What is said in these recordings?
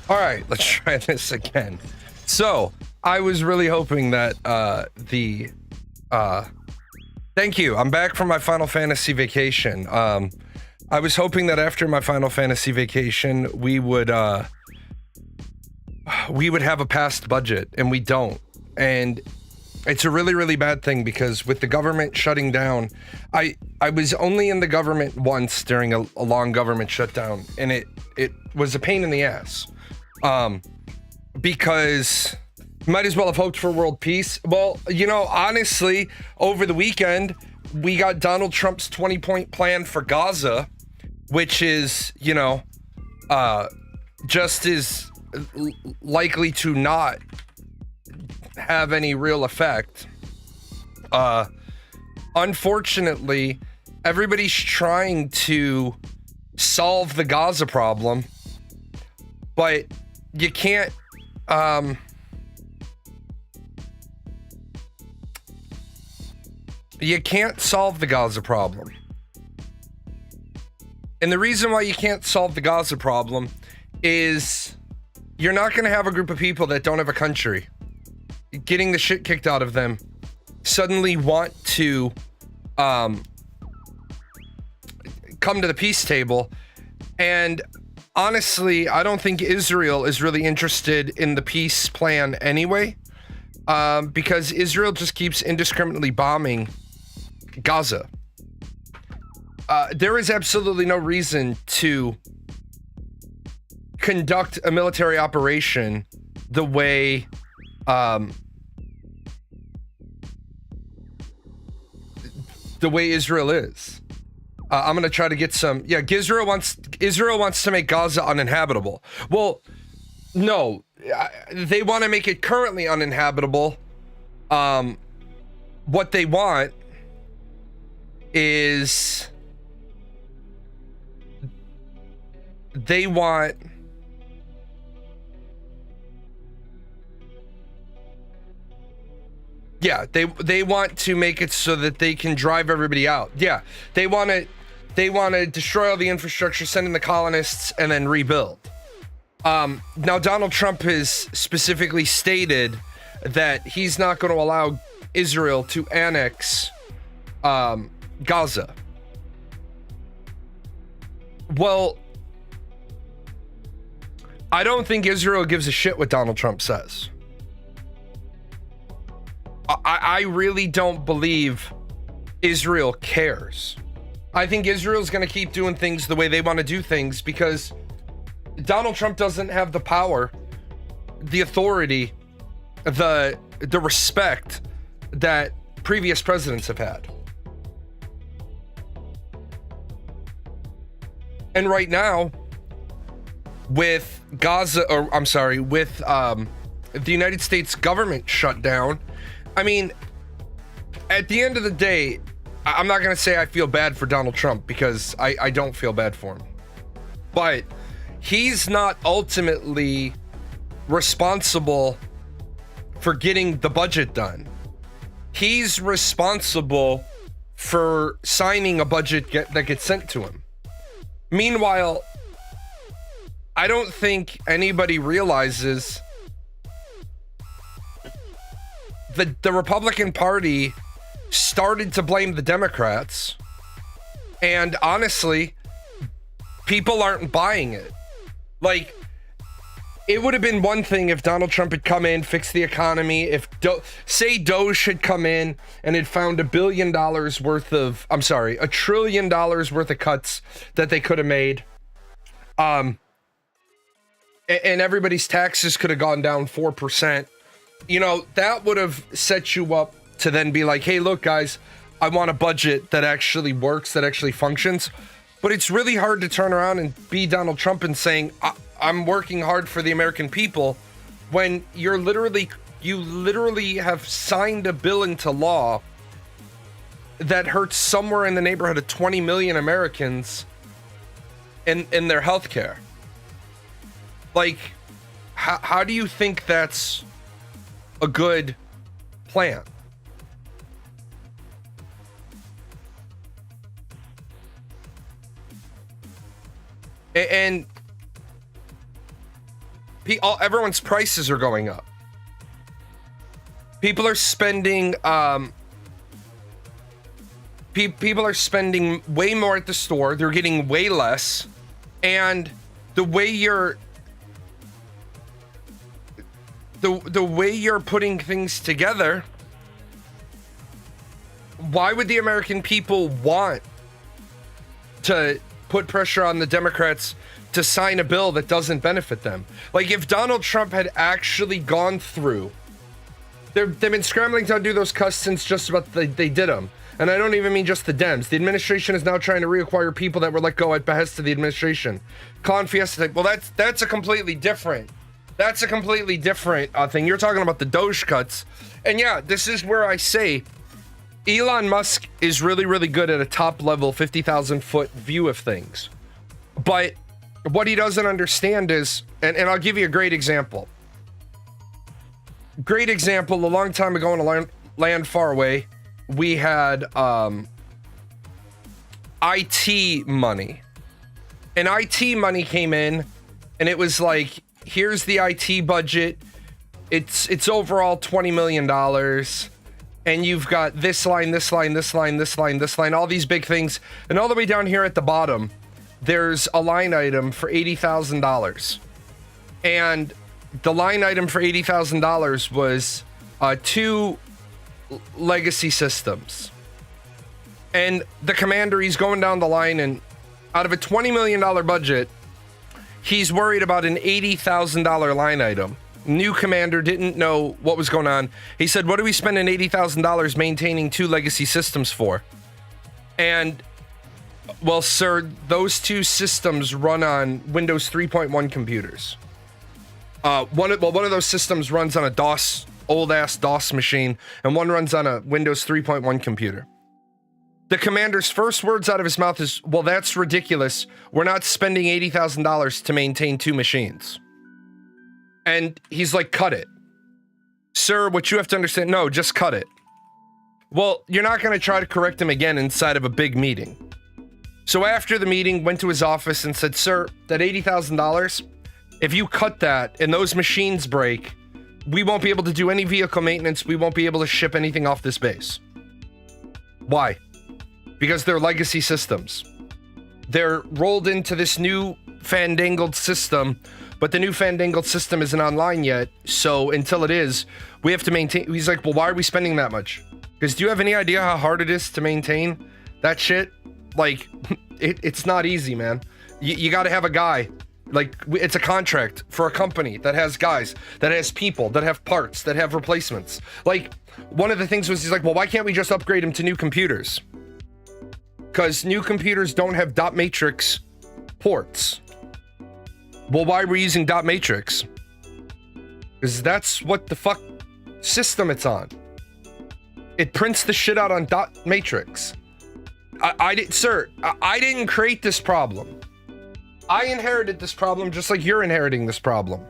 All right, let's try this again. So I was really hoping that thank you. I'm back from my Final Fantasy vacation. I was hoping that after my Final Fantasy vacation, we would have a passed budget, and we don't. And it's a really, really bad thing because with the government shutting down, I was only in the government once during a long government shutdown, and it was a pain in the ass. Because might as well have hoped for world peace. Well, you know, honestly, over the weekend, we got Donald Trump's 20-point plan for Gaza, which is, you know, just as likely to not have any real effect. Unfortunately, everybody's trying to solve the Gaza problem, but you can't, solve the Gaza problem. And the reason why you can't solve the Gaza problem is you're not going to have a group of people that don't have a country getting the shit kicked out of them suddenly want to come to the peace table. And honestly, I don't think Israel is really interested in the peace plan anyway, because Israel just keeps indiscriminately bombing Gaza. There is absolutely no reason to conduct a military operation the way Israel is. I'm gonna try to get some. Yeah, Israel wants to make Gaza uninhabitable. Well, no, they want to make it currently uninhabitable. What they want is they want they want to make it so that they can drive everybody out. Yeah, they want to destroy all the infrastructure, send in the colonists, and then rebuild. Now, Donald Trump has specifically stated that he's not going to allow Israel to annex Gaza. Well, I don't think Israel gives a shit what Donald Trump says. I really don't believe Israel cares. I think Israel's going to keep doing things the way they want to do things because Donald Trump doesn't have the power, the authority, the respect that previous presidents have had. And right now, with Gaza, or I'm sorry, with the United States government shut down, I mean, at the end of the day, I'm not going to say I feel bad for Donald Trump because I don't feel bad for him. But he's not ultimately responsible for getting the budget done. He's responsible for signing a budget that gets sent to him. Meanwhile, I don't think anybody realizes the Republican Party started to blame the Democrats, and honestly, people aren't buying it. Like, it would have been one thing if Donald Trump had come in, fixed the economy, if say Doge had come in and had found $1 trillion worth of cuts that they could have made, and everybody's taxes could have gone down 4%. You know, that would have set you up to then be like, hey, look, guys, I want a budget that actually works, that actually functions. But it's really hard to turn around and be Donald Trump and saying, I'm working hard for the American people, when you literally have signed a bill into law that hurts somewhere in the neighborhood of 20 million Americans in their health care. Like, how do you think that's a good plan? And Everyone's prices are going up. People are spending people are spending way more at the store. They're getting way less, and the way you're putting things together, why would the American people want to put pressure on the Democrats to sign a bill that doesn't benefit them? Like, if Donald Trump had actually gone through, they've been scrambling to undo those cuts since just about they did them. And I don't even mean just the Dems. The administration is now trying to reacquire people that were let go at behest of the administration. Con Fiesta, well, that's a completely different. That's a completely different thing. You're talking about the Doge cuts. And yeah, this is where I say Elon Musk is really, really good at a top level 50,000 foot view of things. But what he doesn't understand is, and I'll give you a great example. Great example, a long time ago in a land far away, we had IT money. And IT money came in, and it was like, here's the IT budget. It's overall $20 million. And you've got this line, this line, this line, this line, this line, all these big things. And all the way down here at the bottom, there's a line item for $80,000. And the line item for $80,000 was 2 legacy systems. And the commander, he's going down the line, and out of a $20 million budget, he's worried about an $80,000 line item. New commander didn't know what was going on. He said, what are we spending $80,000 maintaining 2 legacy systems for? And, well, sir, those 2 systems run on Windows 3.1 computers. One of those systems runs on a old-ass DOS machine, and one runs on a Windows 3.1 computer. The commander's first words out of his mouth is, well, that's ridiculous. We're not spending $80,000 to maintain 2 machines. And he's like, cut it. Sir, what you have to understand, no, just cut it. Well, you're not going to try to correct him again inside of a big meeting. So after the meeting, went to his office and said, sir, that $80,000, if you cut that and those machines break, we won't be able to do any vehicle maintenance. We won't be able to ship anything off this base. Why? Because they're legacy systems. They're rolled into this new fandangled system, but the new fandangled system isn't online yet. So until it is, we have to maintain. He's like, well, why are we spending that much? Because do you have any idea how hard it is to maintain that shit? Like, it's not easy, man. You got to have a guy. Like, it's a contract for a company that has guys, that has people, that have parts, that have replacements. Like, one of the things was, he's like, well, why can't we just upgrade them to new computers? Because new computers don't have dot matrix ports. Well, why are we using dot matrix? Because that's what the fuck system it's on. It prints the shit out on dot matrix. I didn't create this problem. I inherited this problem just like you're inheriting this problem.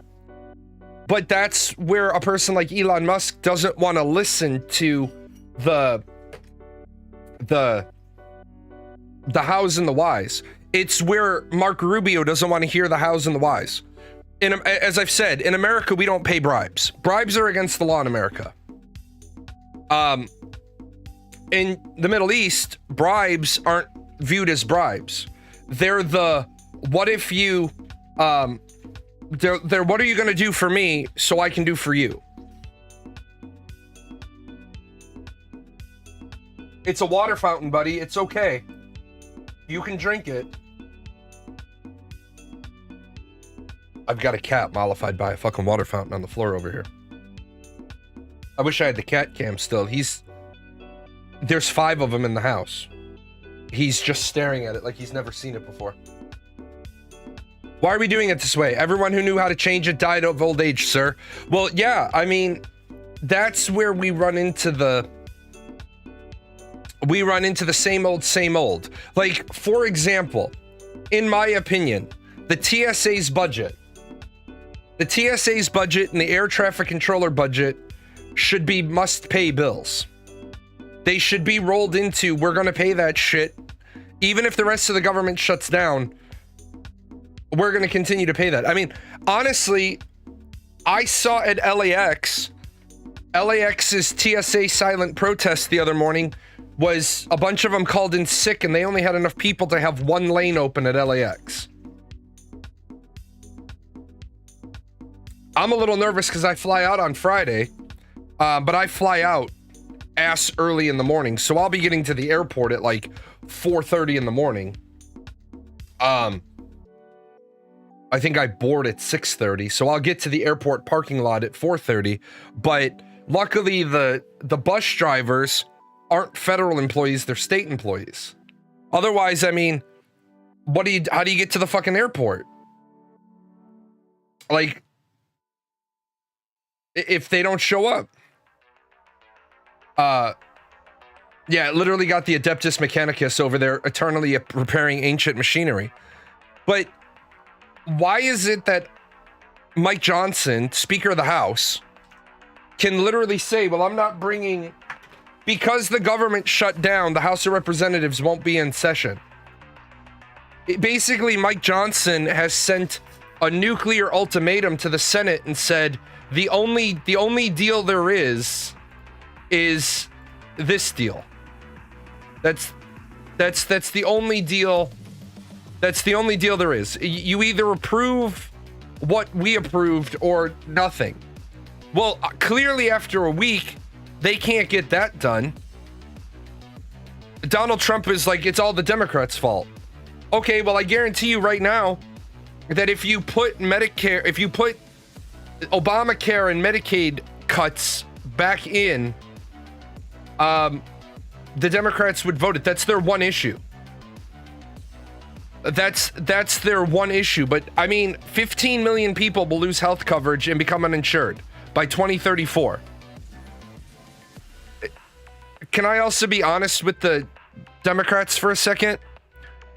But that's where a person like Elon Musk doesn't want to listen to the hows and the whys. It's where Mark Rubio doesn't want to hear the hows and the whys. As I've said, in America, we don't pay bribes. Bribes are against the law in America. In the Middle East, bribes aren't viewed as bribes. They're the, what if you, they're what are you going to do for me so I can do for you? It's a water fountain, buddy. It's okay. You can drink it. I've got a cat mollified by a fucking water fountain on the floor over here. I wish I had the cat cam still. There's 5 of them in the house. He's just staring at it like he's never seen it before. Why are we doing it this way? Everyone who knew how to change it died of old age, sir. Well, yeah, I mean, that's where we run into the same old. Like, for example, in my opinion, the TSA's budget and the air traffic controller budget should be must pay bills. They should be rolled into, we're going to pay that shit. Even if the rest of the government shuts down, we're going to continue to pay that. I mean, honestly, I saw at LAX's TSA silent protest the other morning was a bunch of them called in sick, and they only had enough people to have one lane open at LAX. I'm a little nervous because I fly out on Friday, but I fly out ass early in the morning, so I'll be getting to the airport at like 4:30 in the morning. I think I board at 6:30, so I'll get to the airport parking lot at 4:30. But luckily, the bus drivers aren't federal employees; they're state employees. Otherwise, I mean, how do you get to the fucking airport? Like, if they don't show up. Yeah, literally got the Adeptus Mechanicus over there eternally repairing ancient machinery. But why is it that Mike Johnson, Speaker of the House, can literally say, well, I'm not bringing, because the government shut down, the House of Representatives won't be in session. Basically, Mike Johnson has sent a nuclear ultimatum to the Senate and said, the only deal there is this deal. That's the only deal. That's the only deal there is. You either approve what we approved or nothing. Well, clearly after a week, they can't get that done. Donald Trump is like, it's all the Democrats' fault. Okay, well, I guarantee you right now that if you put Medicare, if you put Obamacare and Medicaid cuts back in, the Democrats would vote it. That's their one issue. That's their one issue. But I mean, 15 million people will lose health coverage and become uninsured by 2034. Can I also be honest with the Democrats for a second?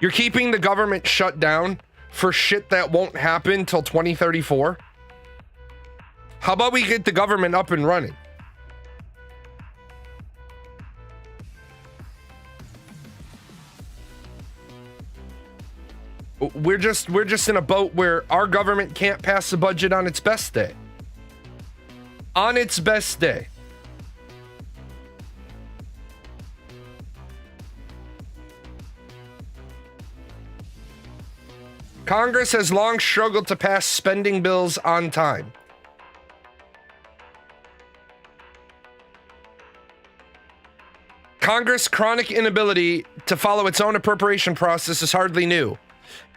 You're keeping the government shut down for shit that won't happen till 2034. How about we get the government up and running? We're just in a boat where our government can't pass a budget on its best day. On its best day. Congress has long struggled to pass spending bills on time. Congress' chronic inability to follow its own appropriation process is hardly new.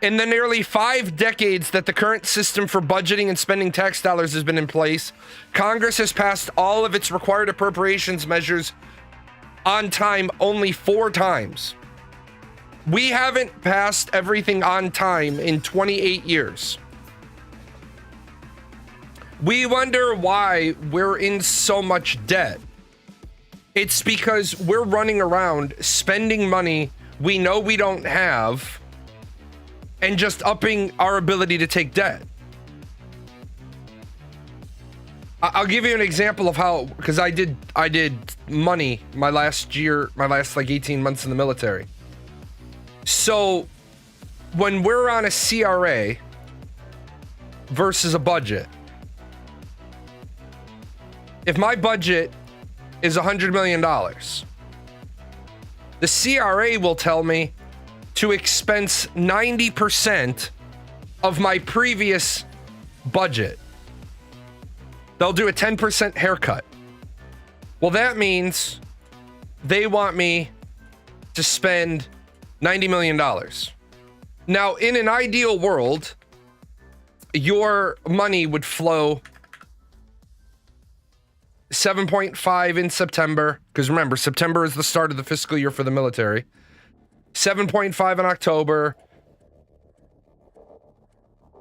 In the nearly 5 decades that the current system for budgeting and spending tax dollars has been in place, Congress has passed all of its required appropriations measures on time only 4 times. We haven't passed everything on time in 28 years. We wonder why we're in so much debt. It's because we're running around spending money we know we don't have and just upping our ability to take debt. I'll give you an example of how, because I did money my last like 18 months in the military. So when we're on a CRA versus a budget, if my budget is $100 million, the CRA will tell me to expense 90% of my previous budget. They'll do a 10% haircut. Well, that means they want me to spend $90 million. Now, in an ideal world, your money would flow 7.5 in September, because remember, September is the start of the fiscal year for the military. 7.5 in October.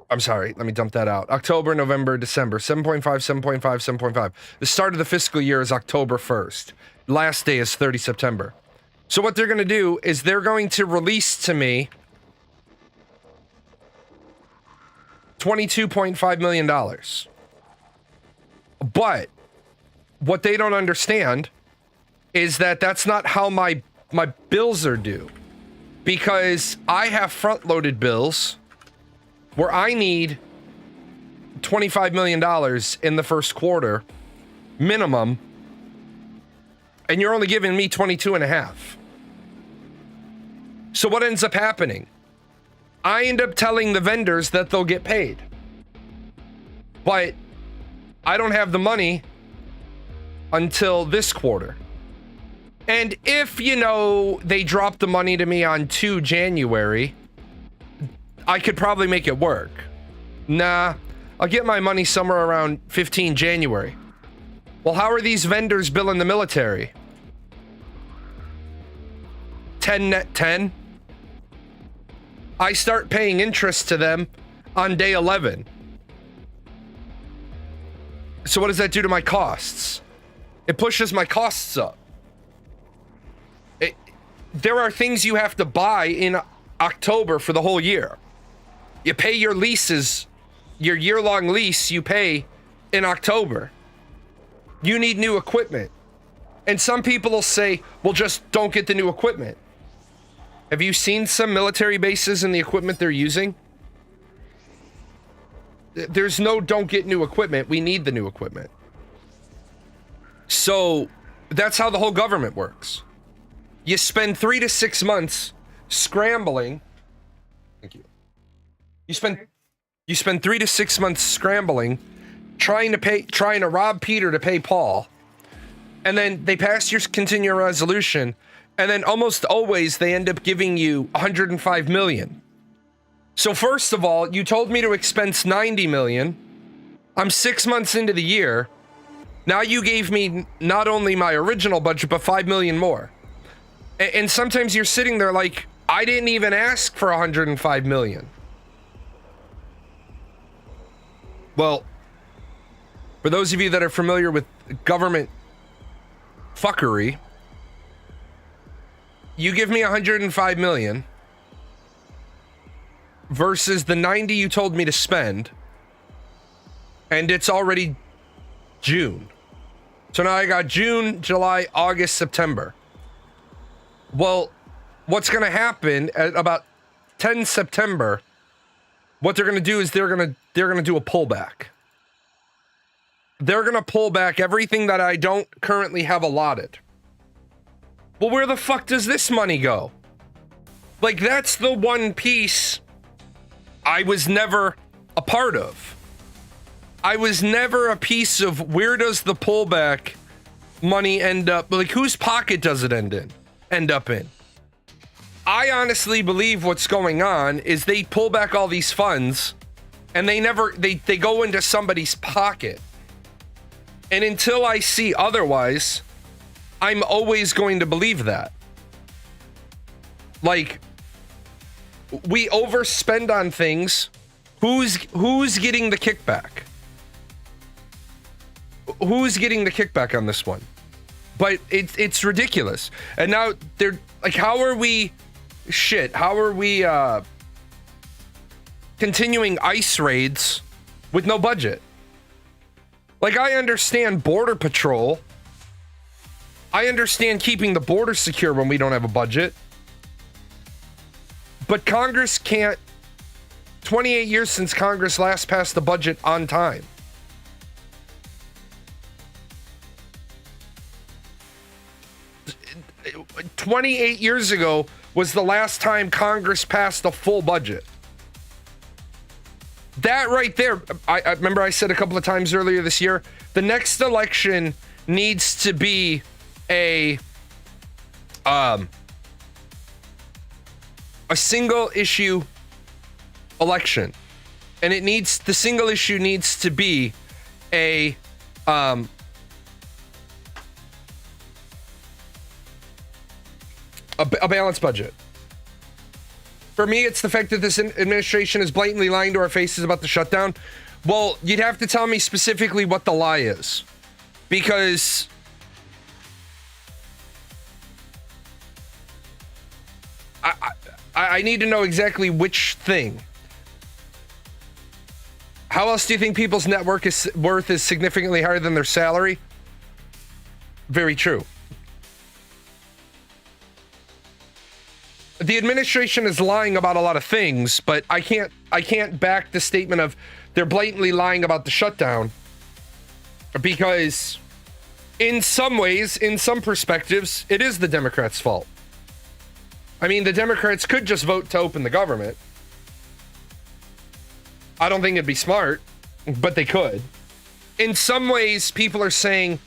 I'm sorry, let me dump that out. October, November, December. 7.5, 7.5, 7.5. The start of the fiscal year is October 1st. Last day is 30 September. So what they're going to do is they're going to release to me $22.5 million. But what they don't understand is that that's not how my bills are due. Because I have front-loaded bills where I need $25 million in the first quarter minimum, and you're only giving me 22 and a half. So what ends up happening? I end up telling the vendors that they'll get paid, but I don't have the money until this quarter. And if, they drop the money to me on 2 January, I could probably make it work. Nah, I'll get my money somewhere around 15 January. Well, how are these vendors billing the military? 10 net 10? I start paying interest to them on day 11. So what does that do to my costs? It pushes my costs up. There are things you have to buy in October for the whole year. You pay your leases, your year-long lease you pay in October. You need new equipment. And some people will say, well, just don't get the new equipment. Have you seen some military bases and the equipment they're using? There's no don't get new equipment. We need the new equipment. So that's how the whole government works. You spend 3 to 6 months scrambling. Thank you. You spend 3 to 6 months scrambling, trying to rob Peter to pay Paul. And then they pass your continuing resolution, and then almost always they end up giving you 105 million. So first of all, you told me to expense 90 million. I'm 6 months into the year. Now you gave me not only my original budget, but 5 million more. And sometimes you're sitting there like, I didn't even ask for 105 million. Well, for those of you that are familiar with government fuckery, you give me 105 million versus the 90 you told me to spend, and it's already June. So now I got June, July, August, September. Well, what's going to happen at about 10 September, what they're going to do is they're going to do a pullback. They're going to pull back everything that I don't currently have allotted. Well, where the fuck does this money go? Like, that's the one piece I was never a part of. I was never a piece of where does the pullback money end up? Like, whose pocket does it end up in? I honestly believe what's going on is they pull back all these funds and they go into somebody's pocket. And until I see otherwise, I'm always going to believe that. Like, we overspend on things. Who's getting the kickback? Who's getting the kickback on this one? But it's ridiculous. And now they're like, how are we continuing ICE raids with no budget? Like, I understand Border Patrol. I understand keeping the border secure when we don't have a budget. But Congress can't. 28 years since Congress last passed the budget on time. "28 years ago was the last time Congress passed a full budget." That right there, I remember I said a couple of times earlier this year, the next election needs to be a single issue election, and the single issue needs to be a balanced budget. For me, it's the fact that this administration is blatantly lying to our faces about the shutdown. Well, you'd have to tell me specifically what the lie is, because I need to know exactly which thing. How else do you think people's net worth is significantly higher than their salary? Very true. the administration is lying about a lot of things, but I can't back the statement of they're blatantly lying about the shutdown, because in some ways, in some perspectives, it is the Democrats' fault. I mean, the Democrats could just vote to open the government. I don't think it'd be smart, but they could. In some ways, people are saying,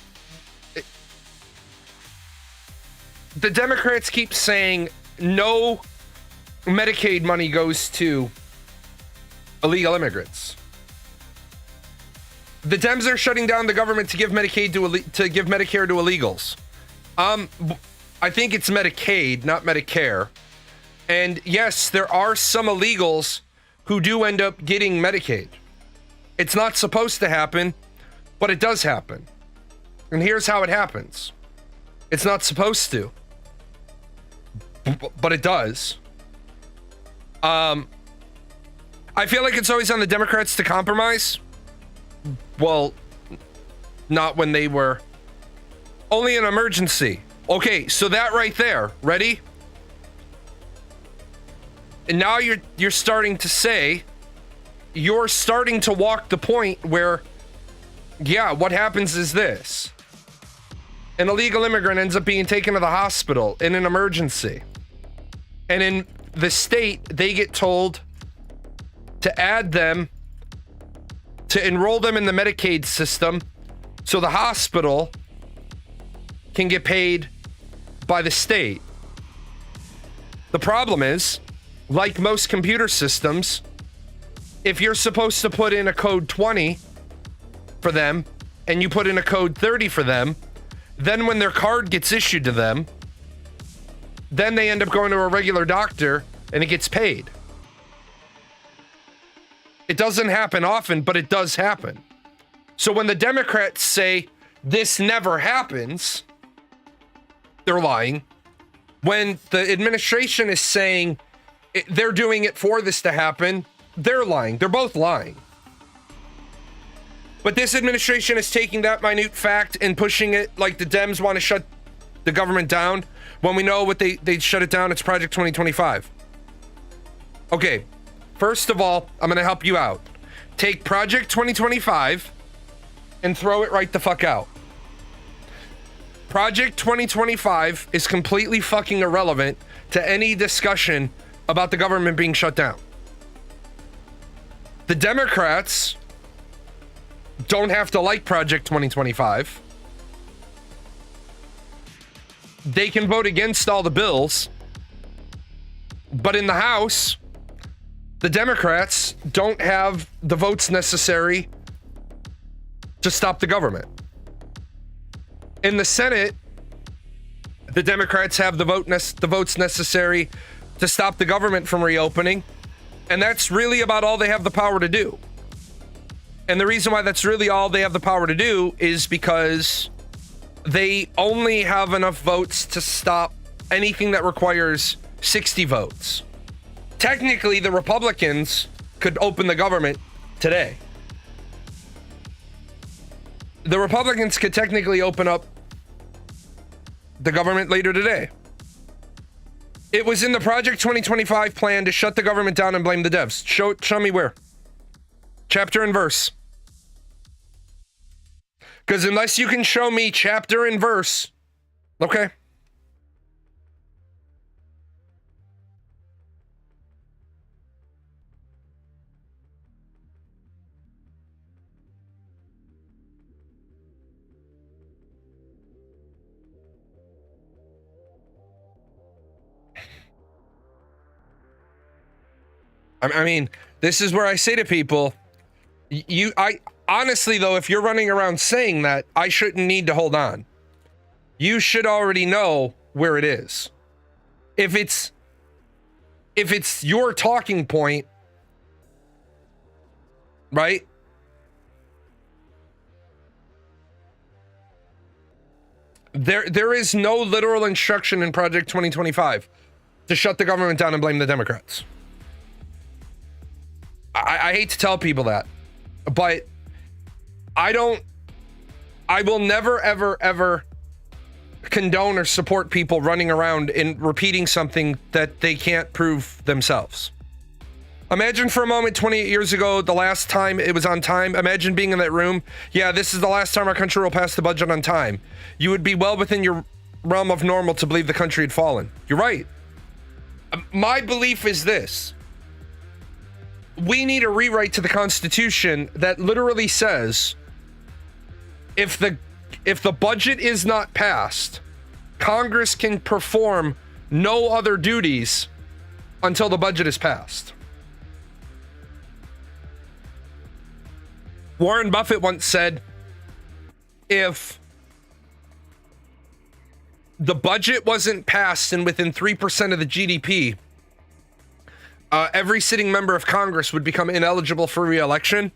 the Democrats keep saying no Medicaid money goes to illegal immigrants. The Dems are shutting down the government to give Medicaid to give Medicare to illegals. I think it's Medicaid, not Medicare. And yes, there are some illegals who do end up getting Medicaid. It's not supposed to happen, but it does happen. And here's how it happens. It's not supposed to, but it does. I feel like it's always on the Democrats to compromise. Well, not when they were only an emergency. Okay, so that right there, ready? And now you're starting to say, you're starting to walk the point where, yeah, what happens is this. An illegal immigrant ends up being taken to the hospital in an emergency. And in the state, they get told to add them, to enroll them in the Medicaid system so the hospital can get paid by the state. The problem is, like most computer systems, if you're supposed to put in a code 20 for them and you put in a code 30 for them, then when their card gets issued to them, then they end up going to a regular doctor and it gets paid. It doesn't happen often, but it does happen. So when the Democrats say this never happens, they're lying. When the administration is saying they're doing it for this to happen, they're lying. They're both lying. But this administration is taking that minute fact and pushing it like the Dems want to shut the government down, when we know what they shut it down. It's Project 2025. Okay, first of all, I'm going to help you out. Take Project 2025 and throw it right the fuck out. Project 2025 is completely fucking irrelevant to any discussion about the government being shut down. The Democrats don't have to like Project 2025. They can vote against all the bills. But in the House, the Democrats don't have the votes necessary to stop the government. In the Senate, the Democrats have the votes necessary to stop the government from reopening. And that's really about all they have the power to do. And the reason why that's really all they have the power to do is because they only have enough votes to stop anything that requires 60 votes. Technically, the Republicans could open the government today. The Republicans could technically open up the government later today. It was in the Project 2025 plan to shut the government down and blame the devs. Show me where. Chapter and verse. Because unless you can show me chapter and verse, okay. I mean, this is where I say to people, honestly though, if you're running around saying that, I shouldn't need to hold on. You should already know where it is. If it's your talking point, right? There is no literal instruction in Project 2025 to shut the government down and blame the Democrats. I hate to tell people that, but I will never, ever, ever condone or support people running around and repeating something that they can't prove themselves. Imagine for a moment 28 years ago, the last time it was on time. Imagine being in that room. Yeah, this is the last time our country will pass the budget on time. You would be well within your realm of normal to believe the country had fallen. You're right. My belief is this. We need a rewrite to the Constitution that literally says if the budget is not passed, Congress can perform no other duties until the budget is passed. Warren Buffett once said, if the budget wasn't passed and within 3% of the GDP, every sitting member of Congress would become ineligible for re-election.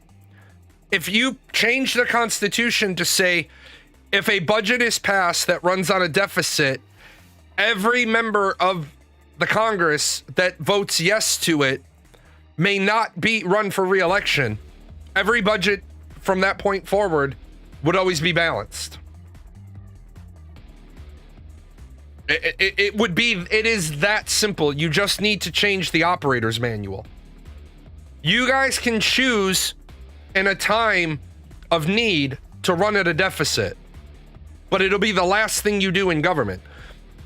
If you change the Constitution to say, if a budget is passed that runs on a deficit, every member of the Congress that votes yes to it may not be run for re-election. Every budget from that point forward would always be balanced. It is that simple. You just need to change the operator's manual. You guys can choose in a time of need to run at a deficit, but it'll be the last thing you do in government.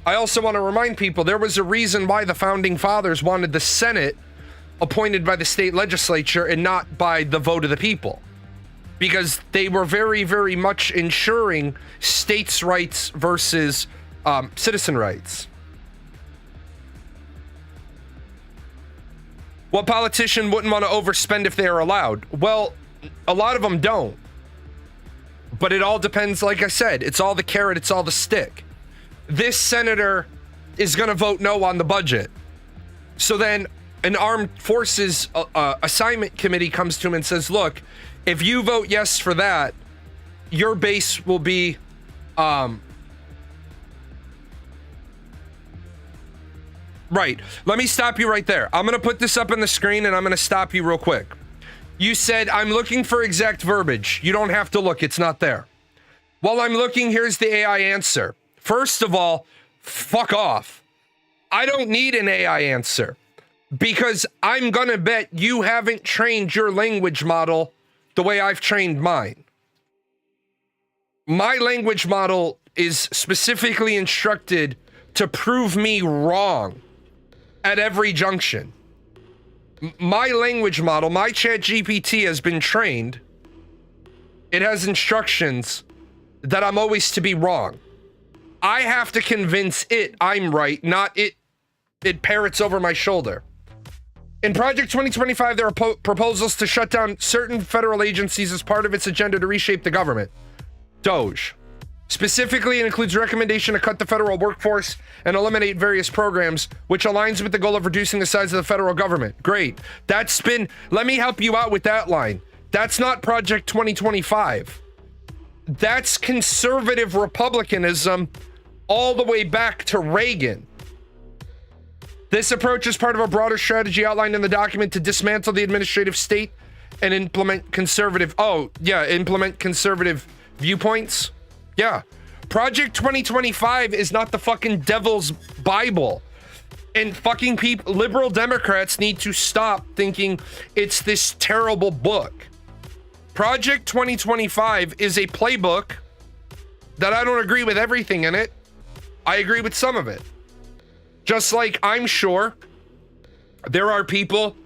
I also want to remind people there was a reason why the founding fathers wanted the Senate appointed by the state legislature and not by the vote of the people, because they were very, very much ensuring states' rights versus citizen rights. What politician wouldn't want to overspend if they are allowed? Well, a lot of them don't. But it all depends, like I said, it's all the carrot, it's all the stick. This senator is going to vote no on the budget. So then an armed forces assignment committee comes to him and says, look, if you vote yes for that, your base will be right. Let me stop you right there. I'm going to put this up on the screen and I'm going to stop you real quick. You said, I'm looking for exact verbiage. You don't have to look. It's not there. While I'm looking, here's the AI answer. First of all, fuck off. I don't need an AI answer because I'm going to bet you haven't trained your language model the way I've trained mine. My language model is specifically instructed to prove me wrong at every junction. My language model, my ChatGPT has been trained. It has instructions that I'm always to be wrong. I have to convince it I'm right, not it parrots over my shoulder. In Project 2025, there are proposals to shut down certain federal agencies as part of its agenda to reshape the government. Doge. Specifically, it includes recommendation to cut the federal workforce and eliminate various programs, which aligns with the goal of reducing the size of the federal government. Great. Let me help you out with that line. That's not Project 2025. That's conservative republicanism all the way back to Reagan. This approach is part of a broader strategy outlined in the document to dismantle the administrative state and implement conservative viewpoints. Yeah. Project 2025 is not the fucking devil's Bible. And fucking liberal Democrats need to stop thinking it's this terrible book. Project 2025 is a playbook that I don't agree with everything in it. I agree with some of it. Just like I'm sure there are people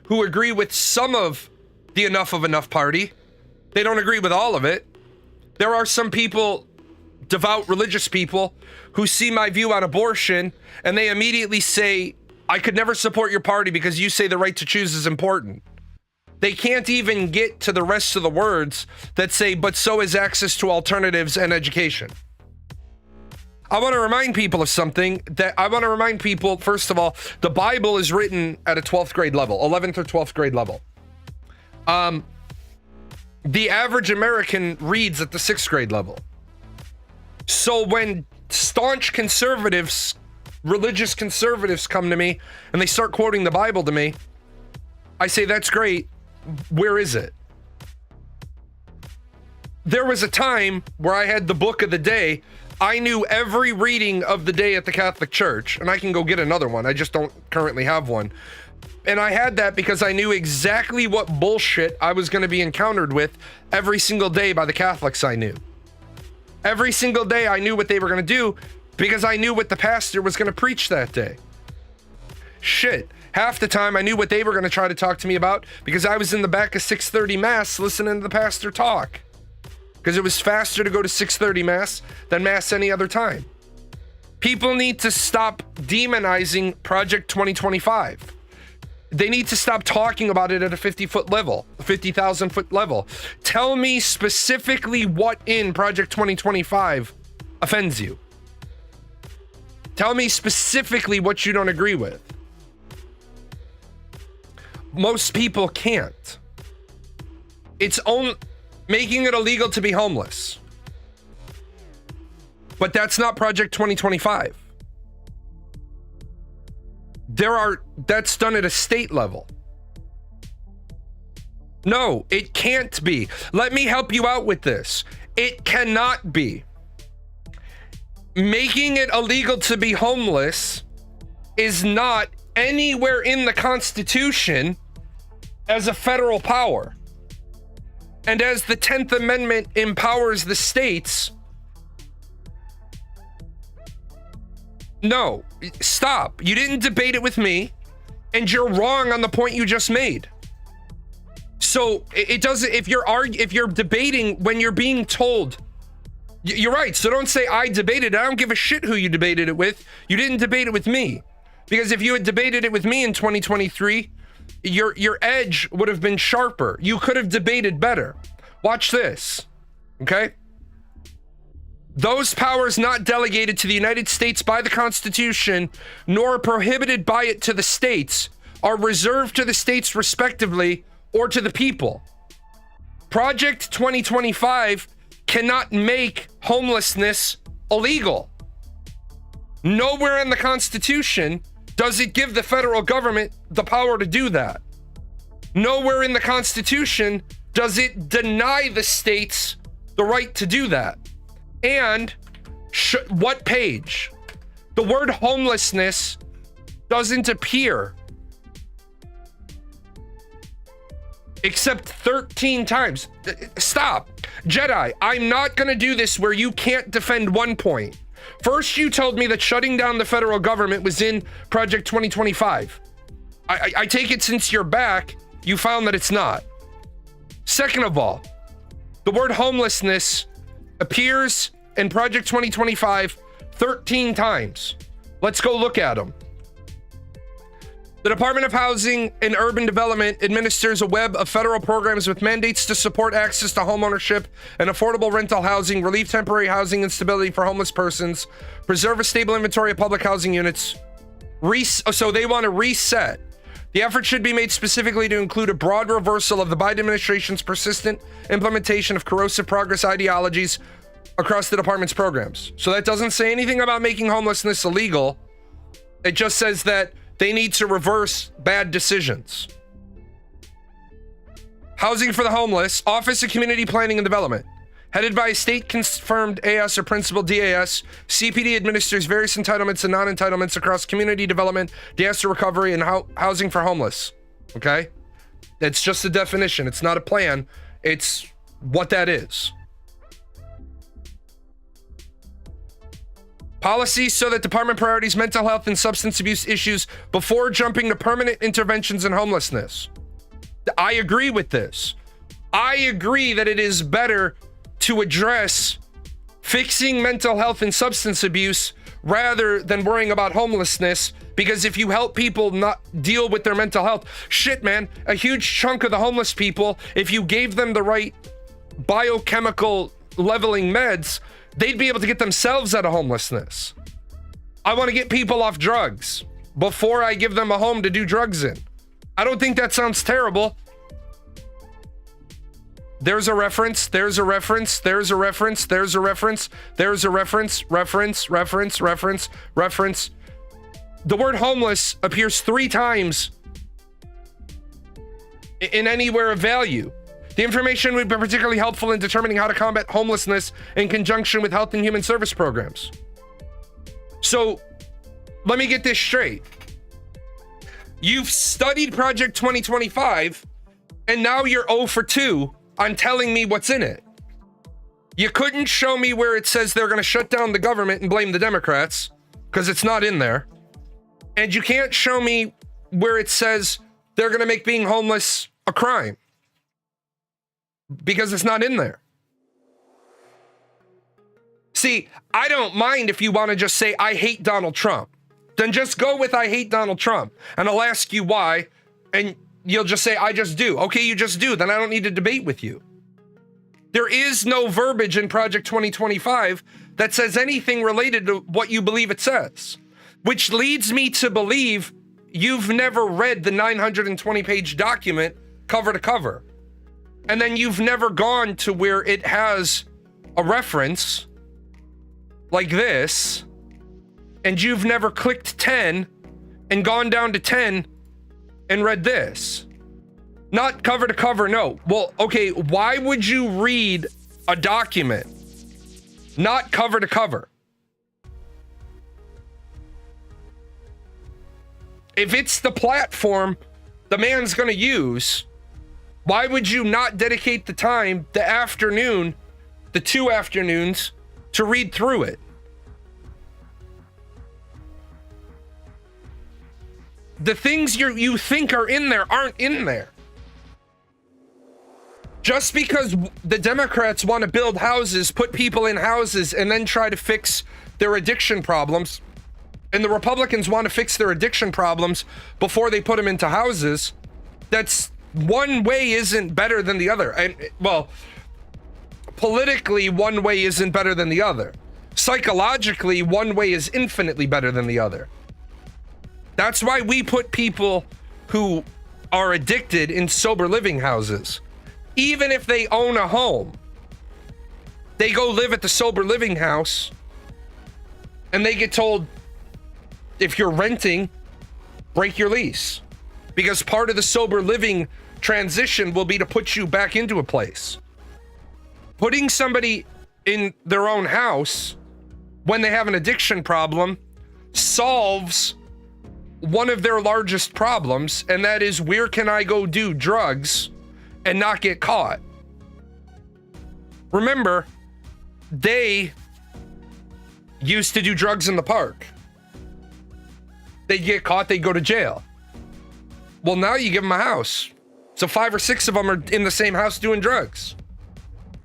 who agree with some of the Enough of Enough party. They don't agree with all of it. There are some people, devout religious people, who see my view on abortion and they immediately say, I could never support your party because you say the right to choose is important. They can't even get to the rest of the words that say, but so is access to alternatives and education. I want to remind people of something first of all, the Bible is written at a 12th grade level, 11th or 12th grade level. The average American reads at the 6th grade level. So when staunch conservatives, religious conservatives come to me and they start quoting the Bible to me, I say, that's great. Where is it? There was a time where I had the book of the day. I knew every reading of the day at the Catholic Church, and I can go get another one. I just don't currently have one. And I had that because I knew exactly what bullshit I was going to be encountered with every single day by the Catholics I knew. Every single day I knew what they were going to do because I knew what the pastor was going to preach that day. Shit. Half the time I knew what they were going to try to talk to me about because I was in the back of 6:30 Mass listening to the pastor talk. Because it was faster to go to 6:30 Mass than Mass any other time. People need to stop demonizing Project 2025. They need to stop talking about it at a 50-foot level, a 50,000-foot level. Tell me specifically what in Project 2025 offends you. Tell me specifically what you don't agree with. Most people can't. It's only making it illegal to be homeless. But that's not Project 2025. That's done at a state level. No, it can't be. Let me help you out with this. It cannot be. Making it illegal to be homeless is not anywhere in the Constitution as a federal power. And as the 10th Amendment empowers the states, no, stop. You didn't debate it with me, and you're wrong on the point you just made. So it doesn't, if you're debating when you're being told, you're right. So don't say I debated it. I don't give a shit who you debated it with. You didn't debate it with me. Because if you had debated it with me in 2023, your edge would have been sharper. You could have debated better. Watch this. Okay? Those powers not delegated to the United States by the Constitution, nor prohibited by it to the states, are reserved to the states respectively or to the people. Project 2025 cannot make homelessness illegal. Nowhere in the Constitution does it give the federal government the power to do that. Nowhere in the Constitution does it deny the states the right to do that. And what page? The word homelessness doesn't appear except 13 times. Stop. Jedi, I'm not going to do this where you can't defend one point. First, you told me that shutting down the federal government was in Project 2025. I take it since you're back, you found that it's not. Second of all, the word homelessness appears in Project 2025 13 times. Let's go look at them. The Department of Housing and Urban Development administers a web of federal programs with mandates to support access to homeownership and affordable rental housing, relieve temporary housing instability for homeless persons, preserve a stable inventory of public housing units. So they want to reset. The effort should be made specifically to include a broad reversal of the Biden administration's persistent implementation of corrosive progress ideologies across the department's programs. So that doesn't say anything about making homelessness illegal. It just says that they need to reverse bad decisions. Housing for the Homeless, Office of Community Planning and Development. Headed by a state-confirmed AS or principal DAS, CPD administers various entitlements and non-entitlements across community development, disaster recovery, and housing for homeless. Okay? It's just a definition. It's not a plan. It's what that is. Policies so that department priorities mental health and substance abuse issues before jumping to permanent interventions in homelessness. I agree with this. I agree that it is better to address fixing mental health and substance abuse rather than worrying about homelessness, because if you help people not deal with their mental health, shit, man, a huge chunk of the homeless people, if you gave them the right biochemical leveling meds, they'd be able to get themselves out of homelessness. I want to get people off drugs before I give them a home to do drugs in. I don't think that sounds terrible. There's a reference, there's a reference, there's a reference, there's a reference, there's a reference, reference. The word homeless appears 3 times in anywhere of value. The information would be particularly helpful in determining how to combat homelessness in conjunction with health and human service programs. So, let me get this straight. You've studied Project 2025, and now you're 0 for 2 on telling me what's in it. You couldn't show me where it says they're going to shut down the government and blame the Democrats, because it's not in there. And you can't show me where it says they're going to make being homeless a crime, because it's not in there. See, I don't mind if you want to just say, I hate Donald Trump. Then just go with I hate Donald Trump, and I'll ask you why, and you'll just say, I just do. Okay, you just do. Then I don't need to debate with you. There is no verbiage in Project 2025 that says anything related to what you believe it says, which leads me to believe you've never read the 920-page document cover to cover. And then you've never gone to where it has a reference like this, and you've never clicked 10 and gone down to 10 and read this. Not cover to cover, no. Well, okay, why would you read a document not cover to cover? If it's the platform the man's gonna use, why would you not dedicate the time, the afternoon, the 2 afternoons, to read through it? The things you think are in there aren't in there. Just because the Democrats want to build houses, put people in houses, and then try to fix their addiction problems, and the Republicans want to fix their addiction problems before they put them into houses, that's one way isn't better than the other. And, well, politically, one way isn't better than the other. Psychologically, one way is infinitely better than the other. That's why we put people who are addicted in sober living houses. Even if they own a home, they go live at the sober living house, and they get told, if you're renting, break your lease. Because part of the sober living transition will be to put you back into a place. Putting somebody in their own house when they have an addiction problem solves one of their largest problems, and that is, where can I go do drugs and not get caught? Remember, they used to do drugs in the park. They'd get caught, they'd go to jail. Well, now you give them a house. So 5 or 6 of them are in the same house doing drugs.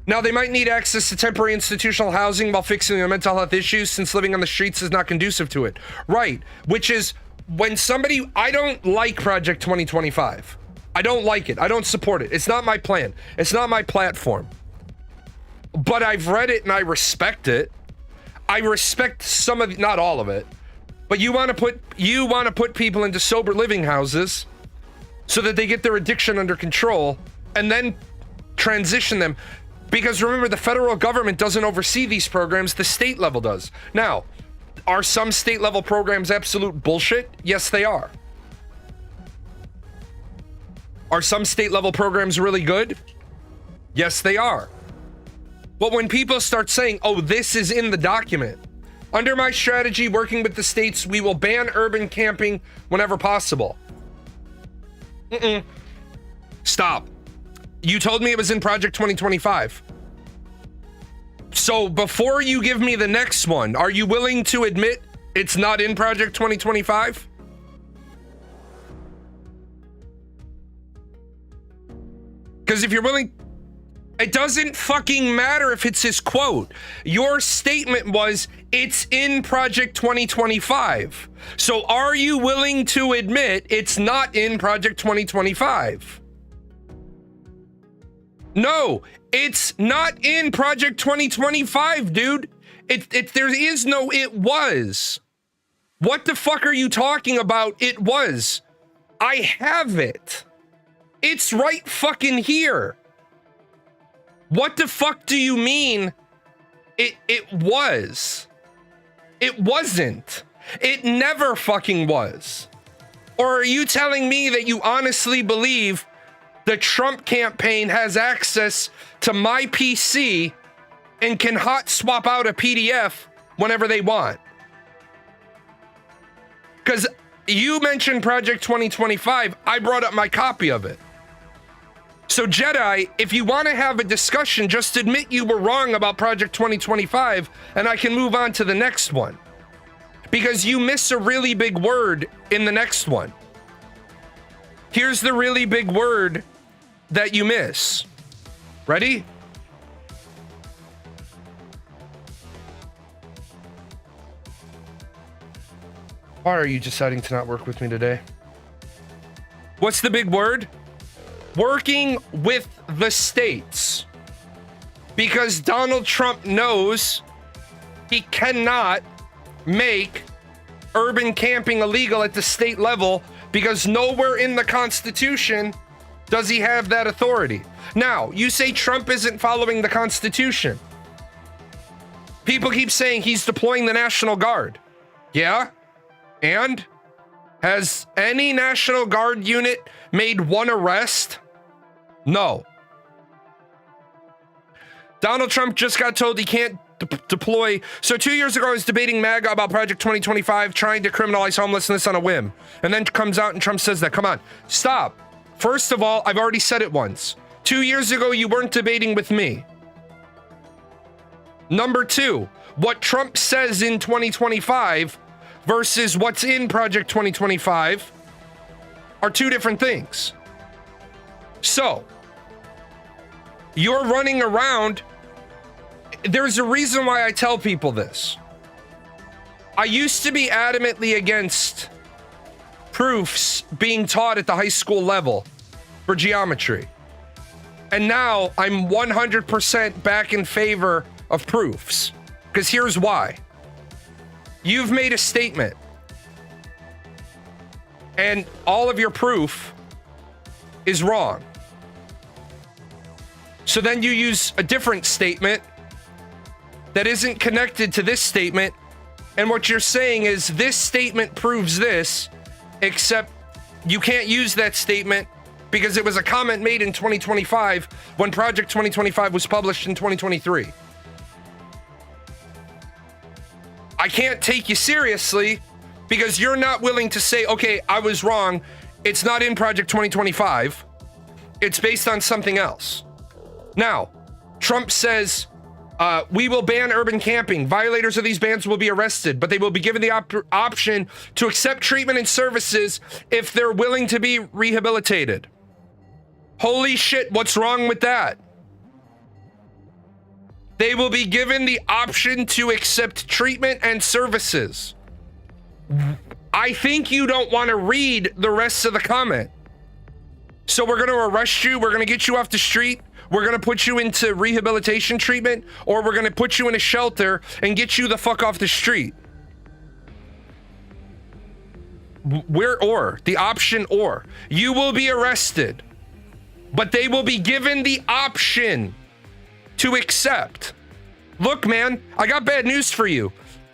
Now, they might need access to temporary institutional housing while fixing their mental health issues, since living on the streets is not conducive to it. Right, which is when somebody, I don't like Project 2025. I don't like it. I don't support it. It's not my plan. It's not my platform. But I've read it and I respect it. I respect some of, not all of it. But you want to put people into sober living houses so that they get their addiction under control and then transition them. Because remember, the federal government doesn't oversee these programs, the state level does. Now, are some state level programs absolute bullshit? Yes, they are. Are some state level programs really good? Yes, they are. But when people start saying, oh, this is in the document, under my strategy working with the states, we will ban urban camping whenever possible. Stop. You told me it was in Project 2025. So before you give me the next one, are you willing to admit it's not in Project 2025? Because if you're willing, it doesn't fucking matter if it's his quote. Your statement was, it's in Project 2025. So are you willing to admit it's not in Project 2025? No, it's not in Project 2025, dude. There is no it was. What the fuck are you talking about? It was. I have it. It's right fucking here. What the fuck do you mean it was? It wasn't. It never fucking was. Or are you telling me that you honestly believe the Trump campaign has access to my PC and can hot swap out a PDF whenever they want. Because you mentioned Project 2025, I brought up my copy of it. So Jedi, if you want to have a discussion, just admit you were wrong about Project 2025 and I can move on to the next one. Because you miss a really big word in the next one. Here's the really big word that you miss. Ready? Why are you deciding to not work with me today? What's the big word? Working with the states. Because Donald Trump knows he cannot make urban camping illegal at the state level because nowhere in the Constitution does he have that authority. Now, you say Trump isn't following the Constitution. People keep saying he's deploying the National Guard. Yeah? And? Has any National Guard unit made one arrest? No. Donald Trump just got told he can't deploy. So 2 years ago, I was debating MAGA about Project 2025, trying to criminalize homelessness on a whim. And then comes out and Trump says that. Come on, stop. First of all, I've already said it once. 2 years ago, you weren't debating with me. Number two, what Trump says in 2025 versus what's in Project 2025 are two different things. So, you're running around. There's a reason why I tell people this. I used to be adamantly against proofs being taught at the high school level for geometry. And now I'm 100% back in favor of proofs. Because here's why. You've made a statement. And all of your proof is wrong. So then you use a different statement that isn't connected to this statement. And what you're saying is this statement proves this, except you can't use that statement because it was a comment made in 2025 when Project 2025 was published in 2023. I can't take you seriously because you're not willing to say, okay, I was wrong. It's not in Project 2025. It's based on something else. Now, Trump says, we will ban urban camping. Violators of these bans will be arrested, but they will be given the option to accept treatment and services if they're willing to be rehabilitated. Holy shit, what's wrong with that? They will be given the option to accept treatment and services. I think you don't want to read the rest of the comment. So we're going to arrest you. We're going to get you off the street. We're going to put you into rehabilitation treatment, or we're going to put you in a shelter and get you the fuck off the street. The option or. You will be arrested, but they will be given the option to accept. Look, man, I got bad news for you.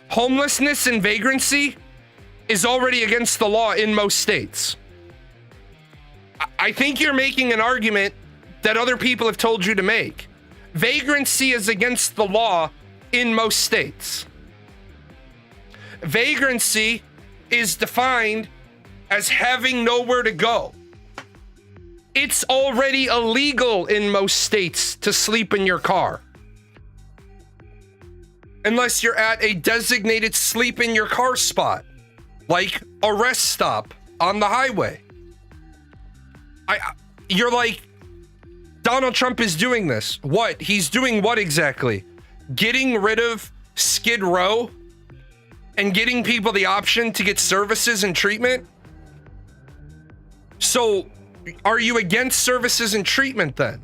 Homelessness and vagrancy is already against the law in most states. I think you're making an argument that other people have told you to make. Vagrancy is against the law in most states. Vagrancy is defined as having nowhere to go. It's already illegal in most states to sleep in your car. Unless you're at a designated sleep in your car spot, like a rest stop on the highway. You're like, Donald Trump is doing this. What? He's doing what exactly? Getting rid of Skid Row and getting people the option to get services and treatment? So, are you against services and treatment then?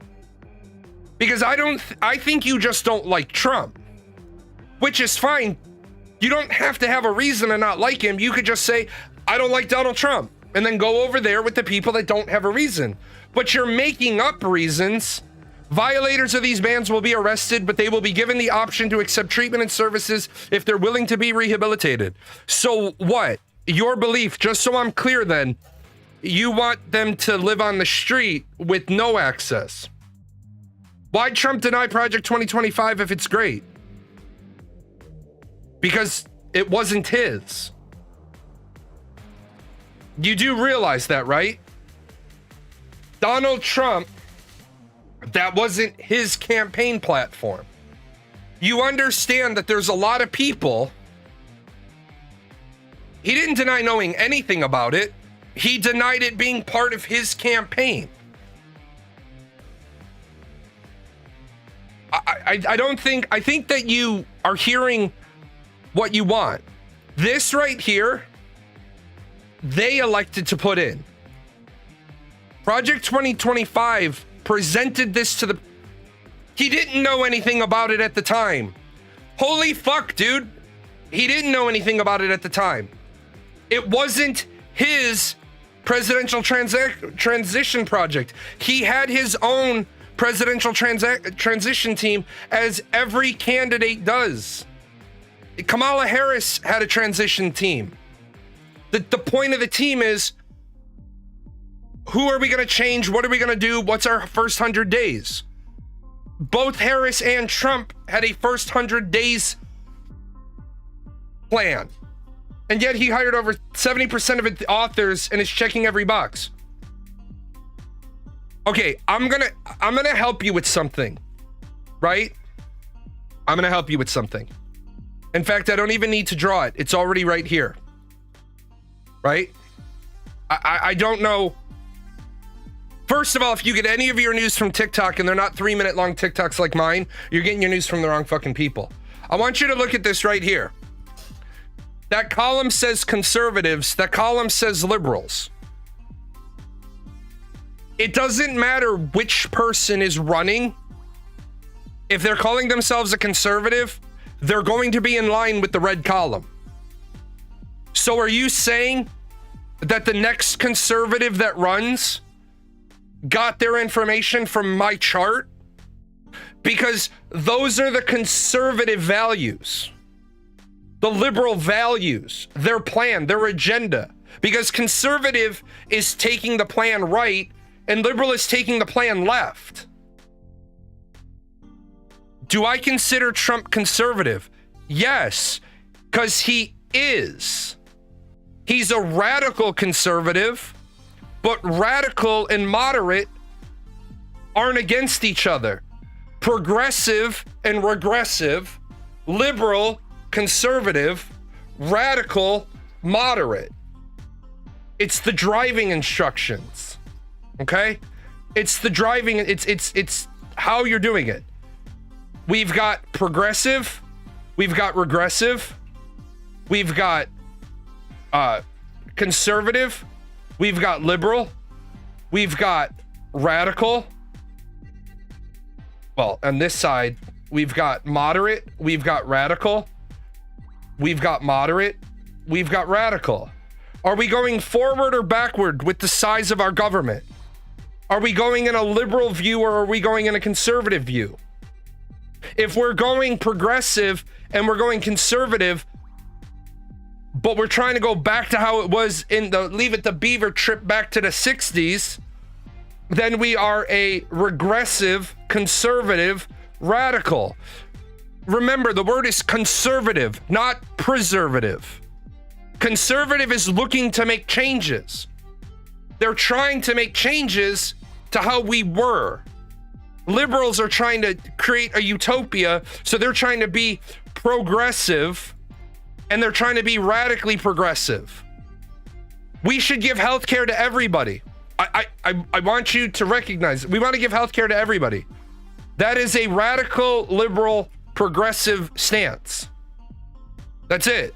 Because I think you just don't like Trump, which is fine. You don't have to have a reason to not like him. You could just say, I don't like Donald Trump, and then go over there with the people that don't have a reason. But you're making up reasons. Violators of these bans will be arrested, but they will be given the option to accept treatment and services if they're willing to be rehabilitated. So what? Your belief, just so I'm clear then, you want them to live on the street with no access. Why'd Trump deny Project 2025 if it's great? Because it wasn't his. You do realize that, right? Donald Trump, that wasn't his campaign platform. You understand that there's a lot of people. He didn't deny knowing anything about it. He denied it being part of his campaign. I think that you are hearing what you want. This right here, they elected to put in. Project 2025 presented this to the... He didn't know anything about it at the time. Holy fuck, dude. He didn't know anything about it at the time. It wasn't his presidential transition project. He had his own presidential transition team, as every candidate does. Kamala Harris had a transition team. The point of the team is, who are we going to change? What are we going to do? What's our first 100 days? Both Harris and Trump had a first 100 days plan. And yet he hired over 70% of its authors and is checking every box. Okay, I'm gonna help you with something, right? I'm gonna help you with something. In fact, I don't even need to draw it. It's already right here, right? I don't know. First of all, if you get any of your news from TikTok and they're not 3-minute long TikToks like mine, you're getting your news from the wrong fucking people. I want you to look at this right here. That column says conservatives. That column says liberals. It doesn't matter which person is running. If they're calling themselves a conservative, they're going to be in line with the red column. So are you saying that the next conservative that runs got their information from my chart? Because those are the conservative values. The liberal values, their plan, their agenda. Because conservative is taking the plan right and liberal is taking the plan left. Do I consider Trump conservative? Yes, because he is. He's a radical conservative, but radical and moderate aren't against each other. Progressive and regressive, liberal, conservative, radical, moderate. It's the driving instructions. Okay? It's the driving, it's how you're doing it. We've got progressive, we've got regressive, we've got conservative, we've got liberal, we've got radical. Well, on this side, we've got moderate, we've got radical, we've got moderate, we've got radical. Are we going forward or backward with the size of our government? Are we going in a liberal view or are we going in a conservative view? If we're going progressive and we're going conservative, but we're trying to go back to how it was in the Leave It to Beaver trip back to the 60s, then we are a regressive, conservative, radical. Remember, the word is conservative, not preservative. Conservative is looking to make changes. They're trying to make changes to how we were. Liberals are trying to create a utopia, so they're trying to be progressive and they're trying to be radically progressive. We should give healthcare to everybody. I want you to recognize we want to give healthcare to everybody. That is a radical, liberal, progressive stance. That's it.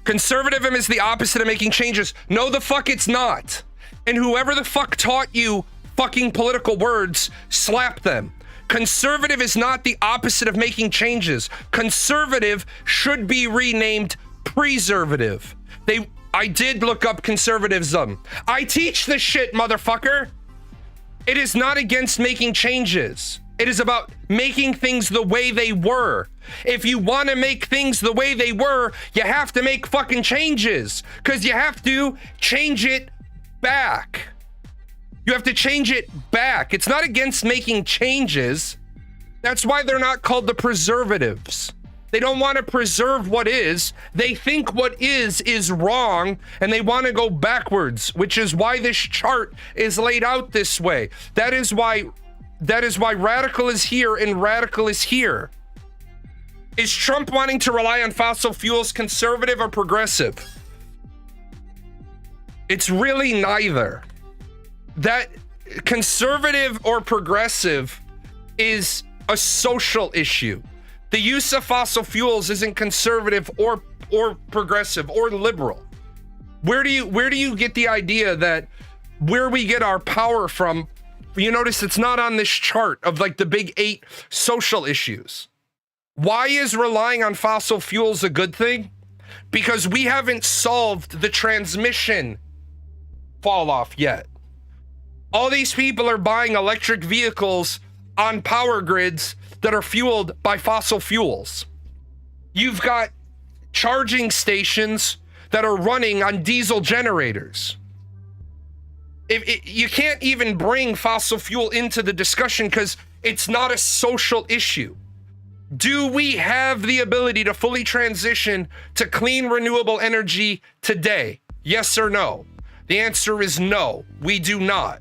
Conservatism is the opposite of making changes. No, the fuck it's not. And whoever the fuck taught you fucking political words, slap them. Conservative is not the opposite of making changes. Conservative should be renamed preservative. I did look up conservatism. I teach this shit, motherfucker. It is not against making changes. It is about making things the way they were. If you want to make things the way they were, you have to make fucking changes, because you have to change it back. You have to change it back. It's not against making changes. That's why they're not called the preservatives. They don't want to preserve what is. They think what is wrong, and they want to go backwards, which is why this chart is laid out this way. That is why radical is here and radical is here. Is Trump wanting to rely on fossil fuels conservative or progressive? It's really neither. That conservative or progressive is a social issue. The use of fossil fuels isn't conservative or progressive or liberal. Where do you get the idea that where we get our power from? You notice it's not on this chart of like the big 8 social issues. Why is relying on fossil fuels a good thing? Because we haven't solved the transmission fall off yet. All these people are buying electric vehicles on power grids that are fueled by fossil fuels. You've got charging stations that are running on diesel generators. You can't even bring fossil fuel into the discussion because it's not a social issue. Do we have the ability to fully transition to clean renewable energy today? Yes or no? The answer is no, we do not.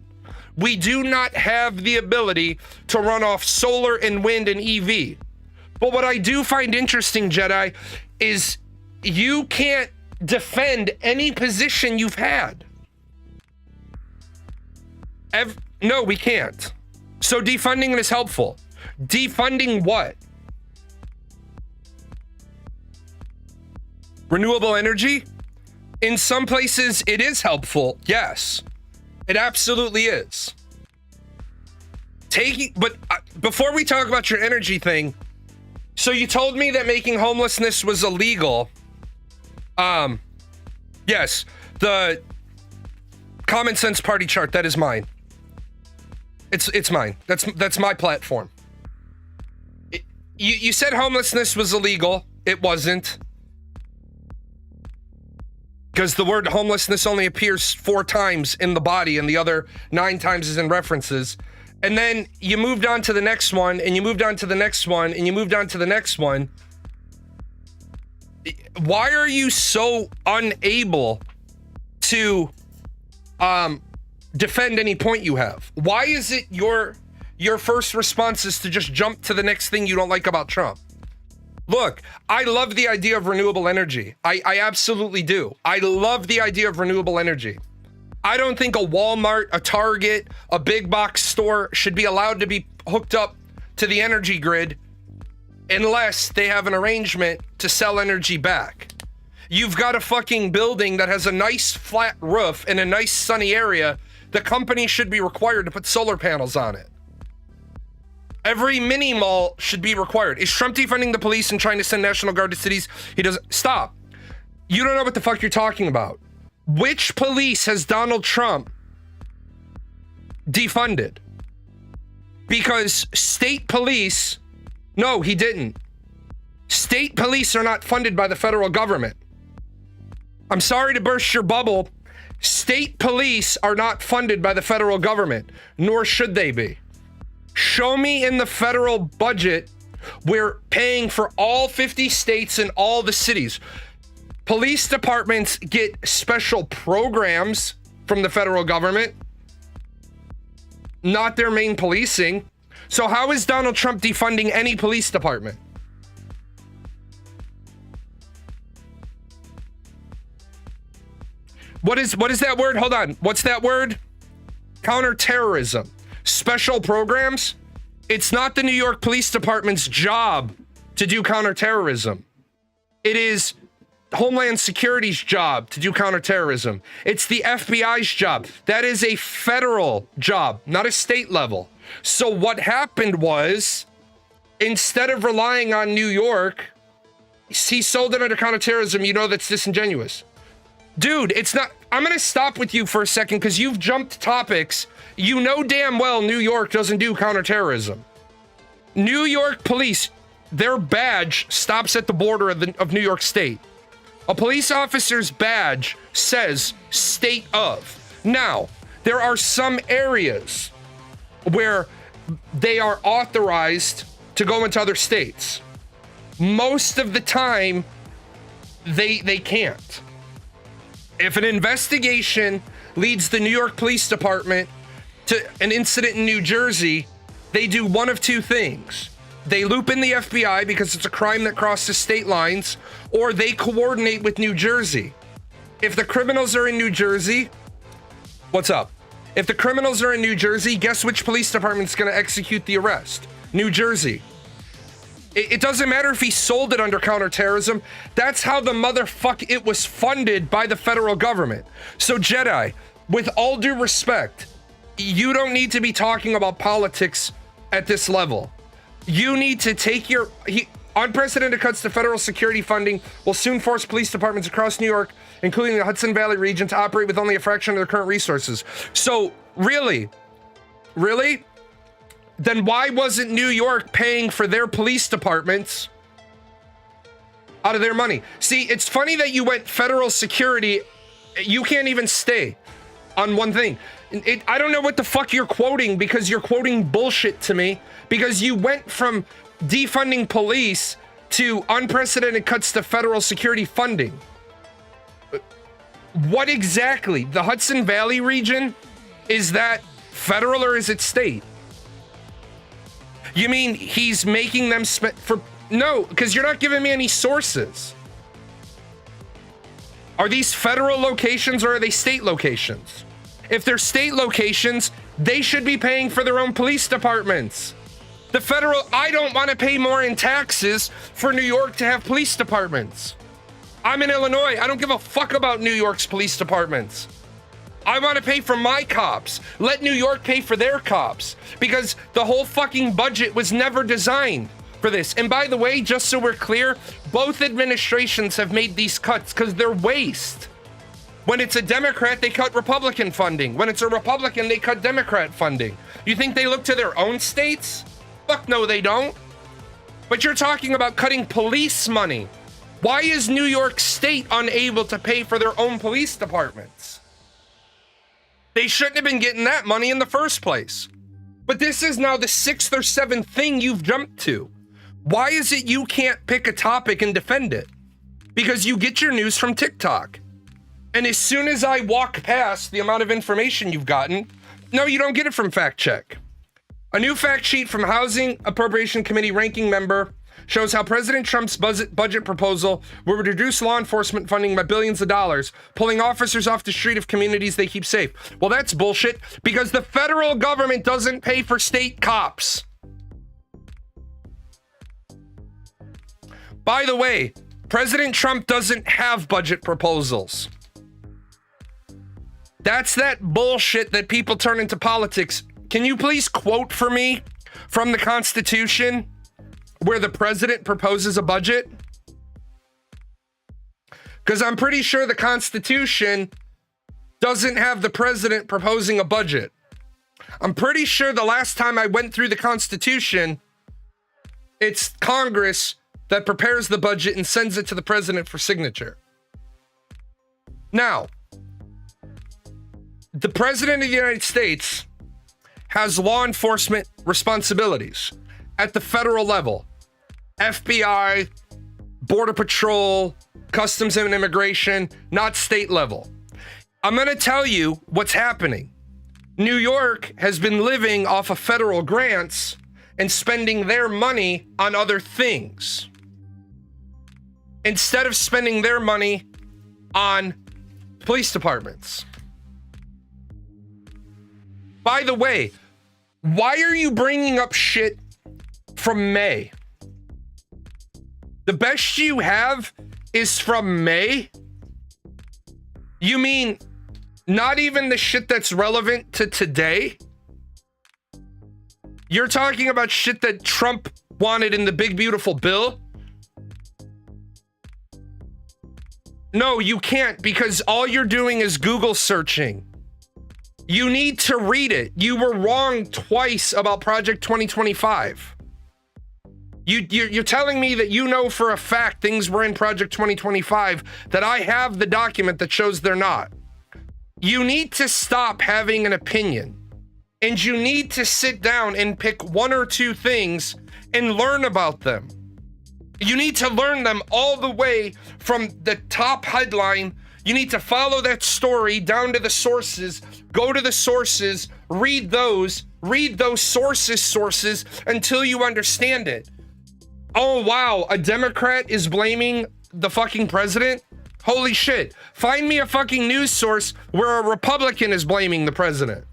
We do not have the ability to run off solar and wind and EV. But what I do find interesting, Jedi, is you can't defend any position you've had. No, we can't. So defunding is helpful. Defunding what? Renewable energy? In some places, it is helpful. Yes, it absolutely is. But before we talk about your energy thing, so you told me that making homelessness was illegal. Yes, the Common Sense Party chart, that is mine. It's mine. That's my platform. You said homelessness was illegal. It wasn't. Because the word homelessness only appears 4 times in the body and the other 9 times is in references. And then you moved on to the next one, and you moved on to the next one, and you moved on to the next one. Why are you so unable to defend any point you have? Why is it your first response is to just jump to the next thing you don't like about Trump? Look, I love the idea of renewable energy. I absolutely do. I love the idea of renewable energy. I don't think a Walmart, a Target, a big box store should be allowed to be hooked up to the energy grid unless they have an arrangement to sell energy back. You've got a fucking building that has a nice flat roof in a nice sunny area. The company should be required to put solar panels on it. Every mini mall should be required. Is Trump defunding the police and trying to send National Guard to cities? He doesn't. Stop. You don't know what the fuck you're talking about. Which police has Donald Trump defunded? Because state police, no, he didn't. State police are not funded by the federal government. I'm sorry to burst your bubble. State police are not funded by the federal government, nor should they be. Show me in the federal budget we're paying for all 50 states and all the cities. Police departments get special programs from the federal government, not their main policing. So how is Donald Trump defunding any police department? What is that word? Hold on. What's that word? Counterterrorism. Special programs? It's not the New York Police Department's job to do counterterrorism. It is Homeland Security's job to do counterterrorism. It's the FBI's job. That is a federal job, not a state level. So what happened was, instead of relying on New York, he sold it under counterterrorism. You know that's disingenuous. Dude, it's not. I'm going to stop with you for a second because you've jumped topics. You know damn well New York doesn't do counterterrorism. New York police, their badge stops at the border of New York State. A police officer's badge says state of. Now, there are some areas where they are authorized to go into other states. Most of the time, they can't. If an investigation leads the New York Police Department to an incident in New Jersey, they do one of two things. They loop in the FBI because it's a crime that crosses state lines, or they coordinate with New Jersey. If the criminals are in New Jersey, what's up? If the criminals are in New Jersey, guess which police department's going to execute the arrest? New Jersey. It doesn't matter if he sold it under counterterrorism. That's how the motherfuck it was funded by the federal government. So Jedi, with all due respect, you don't need to be talking about politics at this level. You need to take your unprecedented cuts to federal security funding will soon force police departments across New York, including the Hudson Valley region, to operate with only a fraction of their current resources. So really? Then why wasn't New York paying for their police departments out of their money? See, it's funny that you went federal security. You can't even stay on one thing. I don't know what the fuck you're quoting, because you're quoting bullshit to me, because you went from defunding police to unprecedented cuts to federal security funding. What exactly? The Hudson Valley region? Is that federal or is it state? You mean he's making them spend for... No, because you're not giving me any sources. Are these federal locations or are they state locations? If they're state locations, they should be paying for their own police departments. The federal... I don't want to pay more in taxes for New York to have police departments. I'm in Illinois. I don't give a fuck about New York's police departments. I want to pay for my cops. Let New York pay for their cops, because the whole fucking budget was never designed for this. And by the way, just so we're clear, both administrations have made these cuts because they're waste. When it's a Democrat, they cut Republican funding. When it's a Republican, they cut Democrat funding. You think they look to their own states? Fuck no, they don't. But you're talking about cutting police money. Why is New York State unable to pay for their own police departments? They shouldn't have been getting that money in the first place. But this is now the 6th or 7th thing you've jumped to. Why is it you can't pick a topic and defend it? Because you get your news from TikTok. And as soon as I walk past the amount of information you've gotten, no, you don't get it from Fact Check. A new fact sheet from Housing Appropriation Committee ranking member shows how President Trump's budget proposal will reduce law enforcement funding by billions of dollars, pulling officers off the street of communities they keep safe. Well, that's bullshit, because the federal government doesn't pay for state cops. By the way, President Trump doesn't have budget proposals. That's that bullshit that people turn into politics. Can you please quote for me from the Constitution where the president proposes a budget? Because I'm pretty sure the Constitution doesn't have the president proposing a budget. I'm pretty sure the last time I went through the Constitution, it's Congress that prepares the budget and sends it to the president for signature. Now, the president of the United States has law enforcement responsibilities at the federal level. FBI, Border Patrol, Customs and Immigration, not state level. I'm going to tell you what's happening. New York has been living off of federal grants and spending their money on other things, instead of spending their money on police departments. By the way, why are you bringing up shit from May? The best you have is from May? You mean not even the shit that's relevant to today? You're talking about shit that Trump wanted in the big beautiful bill? No, you can't, because all you're doing is Google searching. You need to read it. You were wrong twice about Project 2025. You're telling me that you know for a fact things were in Project 2025 that I have the document that shows they're not. You need to stop having an opinion, and you need to sit down and pick one or two things and learn about them. You need to learn them all the way from the top headline. You need to follow that story down to the sources, go to the sources, read those sources until you understand it. Oh, wow, a Democrat is blaming the fucking president? Holy shit. Find me a fucking news source where a Republican is blaming the president.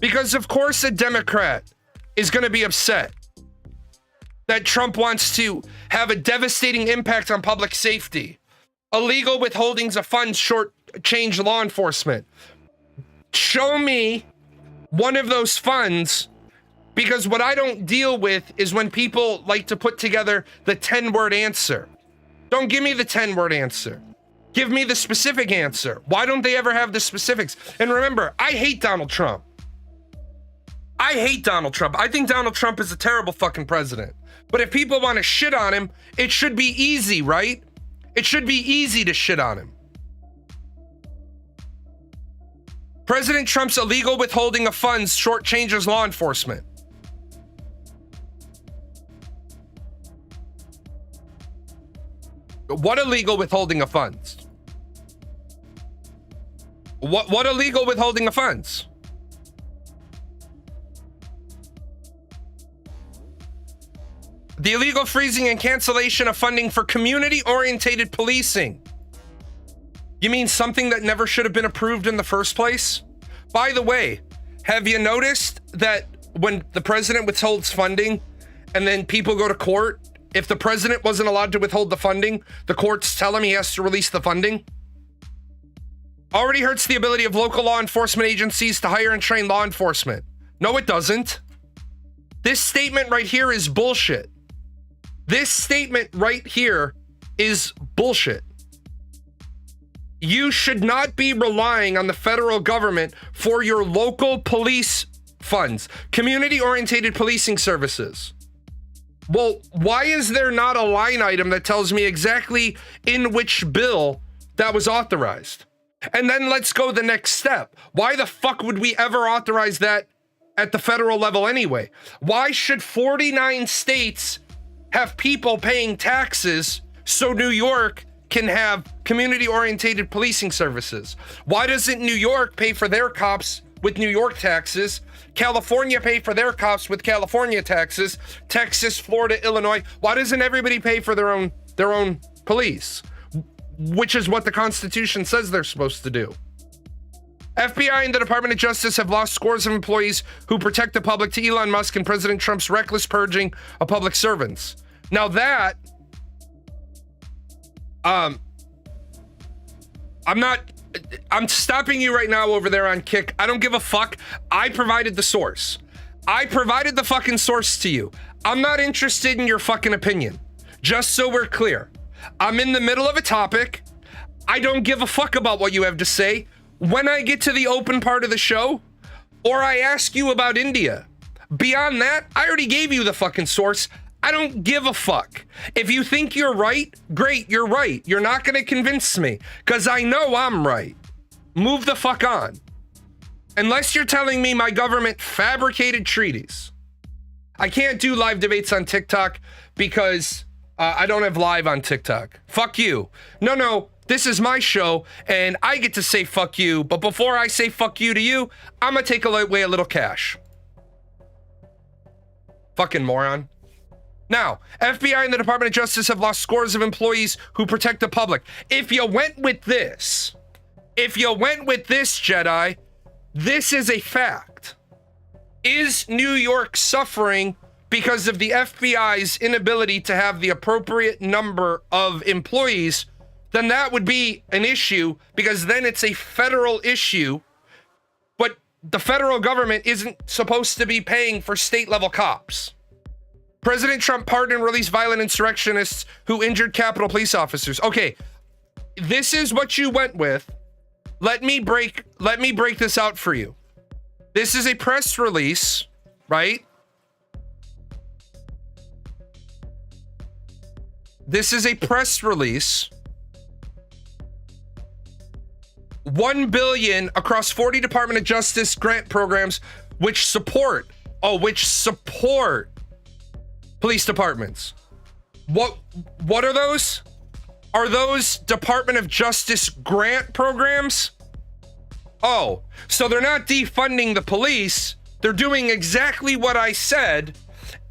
Because of course a Democrat is going to be upset that Trump wants to have a devastating impact on public safety. Illegal withholdings of funds shortchange law enforcement. Show me one of those funds, because what I don't deal with is when people like to put together the 10-word answer. Don't give me the 10-word answer. Give me the specific answer. Why don't they ever have the specifics? And remember, I hate Donald Trump. I hate Donald Trump. I think Donald Trump is a terrible fucking president. But if people want to shit on him, it should be easy, right? It should be easy to shit on him. President Trump's illegal withholding of funds shortchanges law enforcement. What illegal withholding of funds? What illegal withholding of funds? The illegal freezing and cancellation of funding for community-oriented policing. You mean something that never should have been approved in the first place? By the way, have you noticed that when the president withholds funding and then people go to court, if the president wasn't allowed to withhold the funding, the courts tell him he has to release the funding? Already hurts the ability of local law enforcement agencies to hire and train law enforcement. No, it doesn't. This statement right here is bullshit. This statement right here is bullshit. You should not be relying on the federal government for your local police funds, community-oriented policing services. Well, why is there not a line item that tells me exactly in which bill that was authorized? And then let's go the next step. Why the fuck would we ever authorize that at the federal level anyway? Why should 49 states have people paying taxes so New York can have community-oriented policing services? Why doesn't New York pay for their cops with New York taxes? California pay for their cops with California taxes? Texas, Florida, Illinois. Why doesn't everybody pay for their own police? Which is what the Constitution says they're supposed to do. FBI and the Department of Justice have lost scores of employees who protect the public to Elon Musk and President Trump's reckless purging of public servants. Now that, I'm stopping you right now over there on Kick. I don't give a fuck. I provided the source. I provided the fucking source to you. I'm not interested in your fucking opinion. Just so we're clear. I'm in the middle of a topic. I don't give a fuck about what you have to say. When I get to the open part of the show, or I ask you about India, beyond that, I already gave you the fucking source. I don't give a fuck. If you think you're right, great, you're right. You're not going to convince me, because I know I'm right. Move the fuck on. Unless you're telling me my government fabricated treaties. I can't do live debates on TikTok because I don't have live on TikTok. Fuck you. No. This is my show, and I get to say fuck you, but before I say fuck you to you, I'm gonna take away a little cash. Fucking moron. Now, FBI and the Department of Justice have lost scores of employees who protect the public. If you went with this, Jedi, this is a fact. Is New York suffering because of the FBI's inability to have the appropriate number of employees? Then that would be an issue, because then it's a federal issue, but the federal government isn't supposed to be paying for state-level cops. President Trump pardoned and released violent insurrectionists who injured Capitol police officers. Okay, this is what you went with. Let me break this out for you. This is a press release, right? This is a press release. 1 billion across 40 Department of Justice grant programs which support police departments. What are those? Are those Department of Justice grant programs? Oh, so they're not defunding the police. They're doing exactly what I said,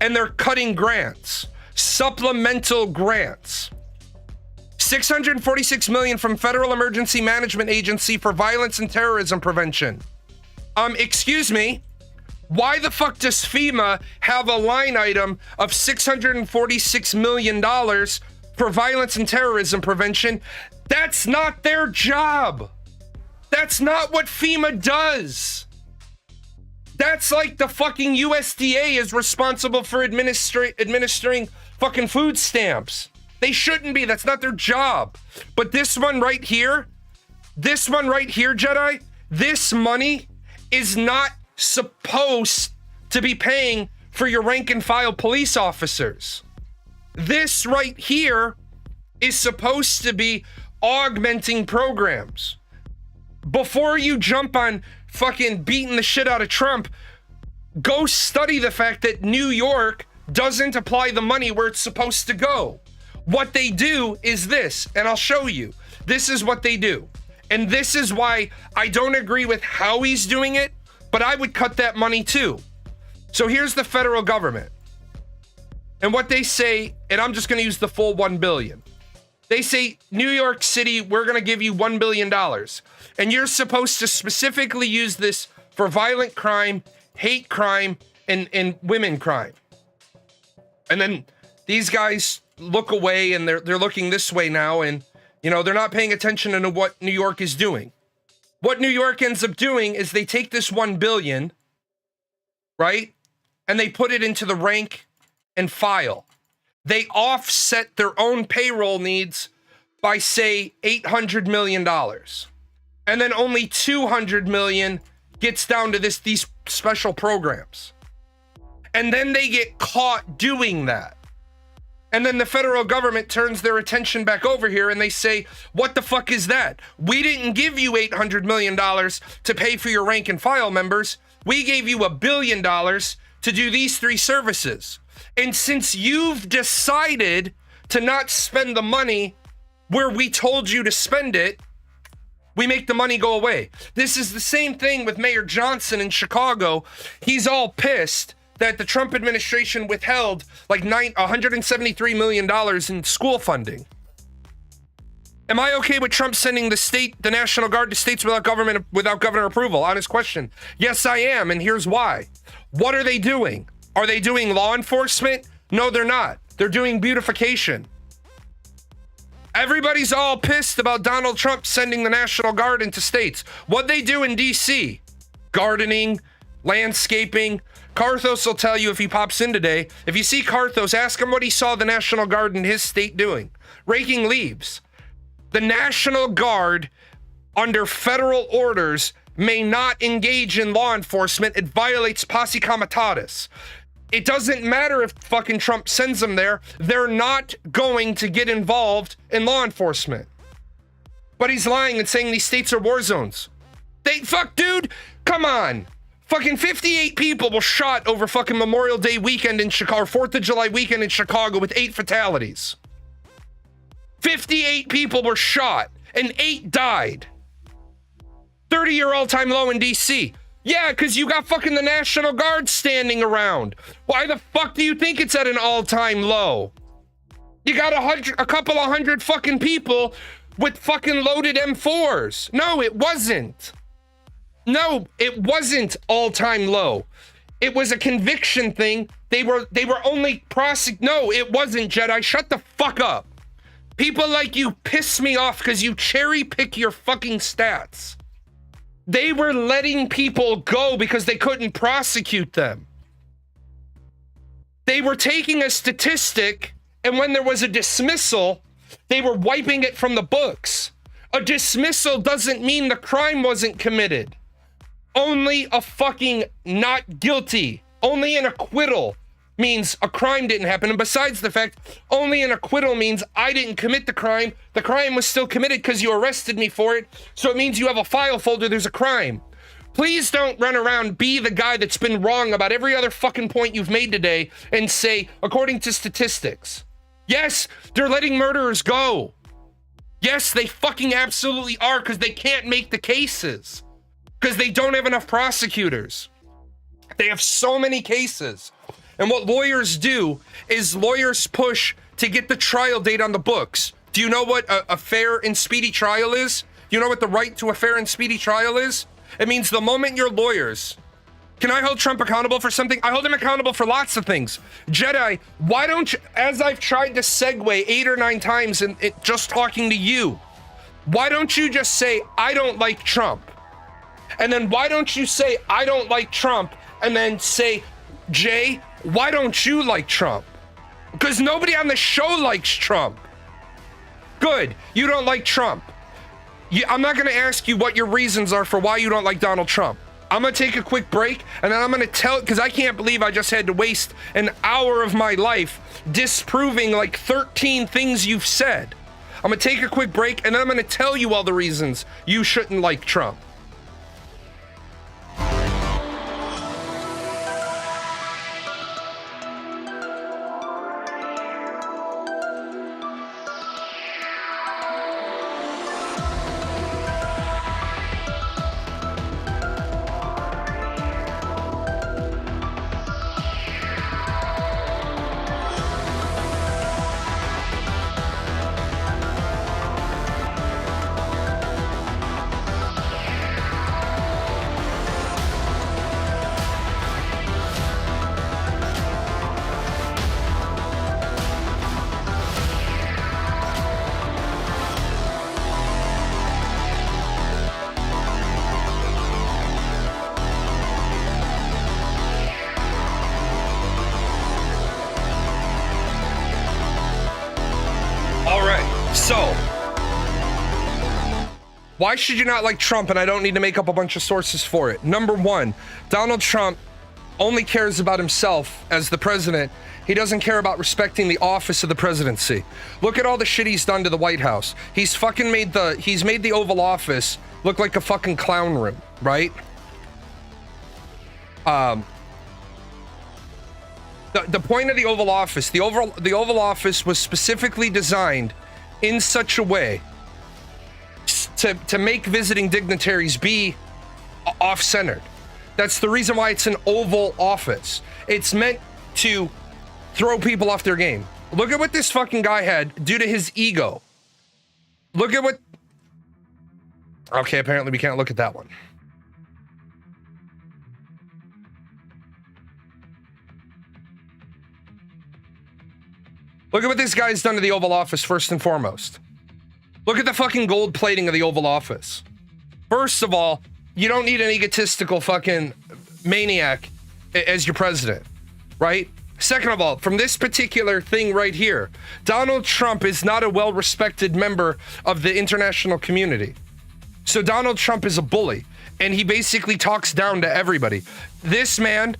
and they're cutting grants. Supplemental grants. $646 million from Federal Emergency Management Agency for Violence and Terrorism Prevention. Excuse me, why the fuck does FEMA have a line item of $646 million for violence and terrorism prevention? That's not their job. That's not what FEMA does. That's like the fucking USDA is responsible for administering fucking food stamps. They shouldn't be. That's not their job. But this one right here, Jedi, this money is not supposed to be paying for your rank and file police officers. This right here is supposed to be augmenting programs. Before you jump on fucking beating the shit out of Trump, go study the fact that New York doesn't apply the money where it's supposed to go. What they do is this, and I'll show you. This is what they do. And this is why I don't agree with how he's doing it, but I would cut that money too. So here's the federal government. And what they say, and I'm just going to use the full 1 billion. They say, New York City, we're going to give you $1 billion. And you're supposed to specifically use this for violent crime, hate crime, and women crime. And then these guys look away, and they're looking this way now, and they're not paying attention to what New York is doing. What New York ends up doing is they take this 1 billion, right? And they put it into the rank and file. They offset their own payroll needs by, say, $800 million. And then only $200 million gets down to these special programs. And then they get caught doing that. And then the federal government turns their attention back over here and they say, what the fuck is that? We didn't give you $800 million to pay for your rank and file members. We gave you $1 billion to do these 3 services. And since you've decided to not spend the money where we told you to spend it, we make the money go away. This is the same thing with Mayor Johnson in Chicago. He's all pissed that the Trump administration withheld like $173 million in school funding. Am I okay with Trump sending the National Guard to states without governor approval? Honest question. Yes, I am, and here's why. What are they doing? Are they doing law enforcement? No, they're not. They're doing beautification. Everybody's all pissed about Donald Trump sending the National Guard into states. What they do in DC? Gardening, landscaping. Carthos will tell you if he pops in today. If you see Carthos, ask him what he saw the National Guard in his state doing. Raking leaves. The National Guard, under federal orders, may not engage in law enforcement. It violates posse comitatus. It doesn't matter if fucking Trump sends them there. They're not going to get involved in law enforcement. But he's lying and saying these states are war zones. Dude, come on. Fucking 58 people were shot over fucking Memorial Day weekend in Chicago, 4th of July weekend in Chicago with 8 fatalities. 58 people were shot and 8 died. 30-year all-time low in DC. Yeah, because you got fucking the National Guard standing around. Why the fuck do you think it's at an all-time low? You got a couple of hundred fucking people with fucking loaded M4s. No, it wasn't. No, it wasn't all-time low. It was a conviction thing. They were only No, it wasn't, Jedi. Shut the fuck up. People like you piss me off because you cherry pick your fucking stats. They were letting people go because they couldn't prosecute them. They were taking a statistic, and when there was a dismissal, they were wiping it from the books. A dismissal doesn't mean the crime wasn't committed. Only a fucking not guilty, only an acquittal means a crime didn't happen. And besides the fact, only an acquittal means I didn't commit the crime. The crime was still committed because you arrested me for it. So it means you have a file folder, there's a crime. Please don't run around, be the guy that's been wrong about every other fucking point you've made today and say, according to statistics. Yes, they're letting murderers go. Yes, they fucking absolutely are, because they can't make the cases. Because they don't have enough prosecutors. They have so many cases. And what lawyers do is lawyers push to get the trial date on the books. Do you know what a fair and speedy trial is? Do you know what the right to a fair and speedy trial is? It means the moment your lawyers... Can I hold Trump accountable for something? I hold him accountable for lots of things. Jedi, why don't you... As I've tried to segue 8 or 9 times in just talking to you, why don't you just say, I don't like Trump? And then why don't you say, I don't like Trump, and then say, Jay, why don't you like Trump? Because nobody on the show likes Trump. Good, you don't like Trump. I'm not going to ask you what your reasons are for why you don't like Donald Trump. I'm going to take a quick break, and then I'm going to tell, because I can't believe I just had to waste an hour of my life disproving like 13 things you've said. I'm going to take a quick break, and then I'm going to tell you all the reasons you shouldn't like Trump. Why should you not like Trump? And I don't need to make up a bunch of sources for it. Number one, Donald Trump only cares about himself as the president. He doesn't care about respecting the office of the presidency. Look at all the shit he's done to the White House. He's made the Oval Office look like a fucking clown room, right? The point of the Oval Office, the Oval Office was specifically designed in such a way to make visiting dignitaries be off-centered. That's the reason why it's an Oval Office. It's meant to throw people off their game. Look at what this fucking guy had due to his ego. Look at what... Okay, apparently we can't look at that one. Look at what this guy's done to the Oval Office first and foremost. Look at the fucking gold plating of the Oval Office. First of all, you don't need an egotistical fucking maniac as your president, right? Second of all, from this particular thing right here, Donald Trump is not a well-respected member of the international community. So Donald Trump is a bully, and he basically talks down to everybody. This man,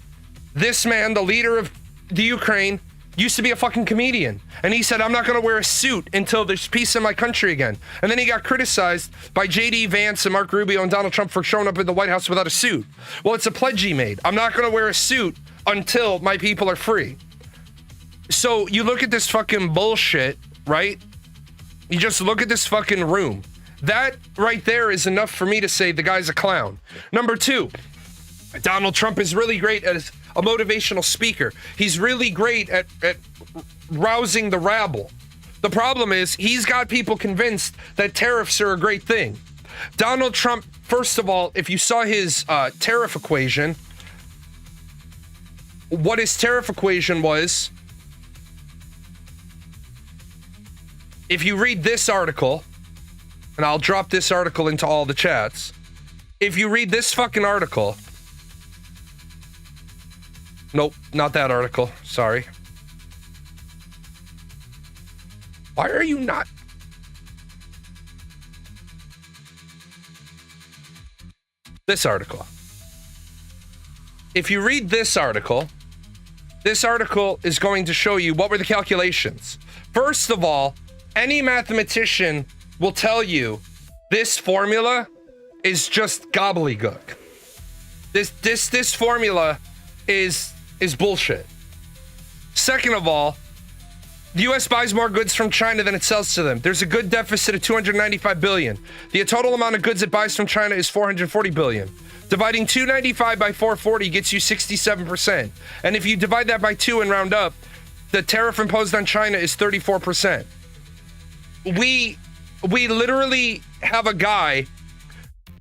the leader of the Ukraine, used to be a fucking comedian. And he said, I'm not going to wear a suit until there's peace in my country again. And then he got criticized by J.D. Vance and Mark Rubio and Donald Trump for showing up at the White House without a suit. Well, it's a pledge he made. I'm not going to wear a suit until my people are free. So you look at this fucking bullshit, right? You just look at this fucking room. That right there is enough for me to say the guy's a clown. Number two, Donald Trump is really great as a motivational speaker. He's really great at rousing the rabble. The problem is he's got people convinced that tariffs are a great thing. Donald Trump, first of all, if you saw his tariff equation, what his tariff equation was, if you read this article, and I'll drop this article into all the chats, if you read this fucking article, nope, not that article. Sorry. Why are you not? This article. If you read this article, This article is going to show you what were the calculations. First of all, any mathematician will tell you this formula is just gobbledygook. This formula is bullshit. Second of all, the US buys more goods from China than it sells to them. There's a good deficit of 295 billion. The total amount of goods it buys from China is 440 billion. Dividing 295 by 440 gets you 67%. And if you divide that by 2 and round up, the tariff imposed on China is 34%. We literally have a guy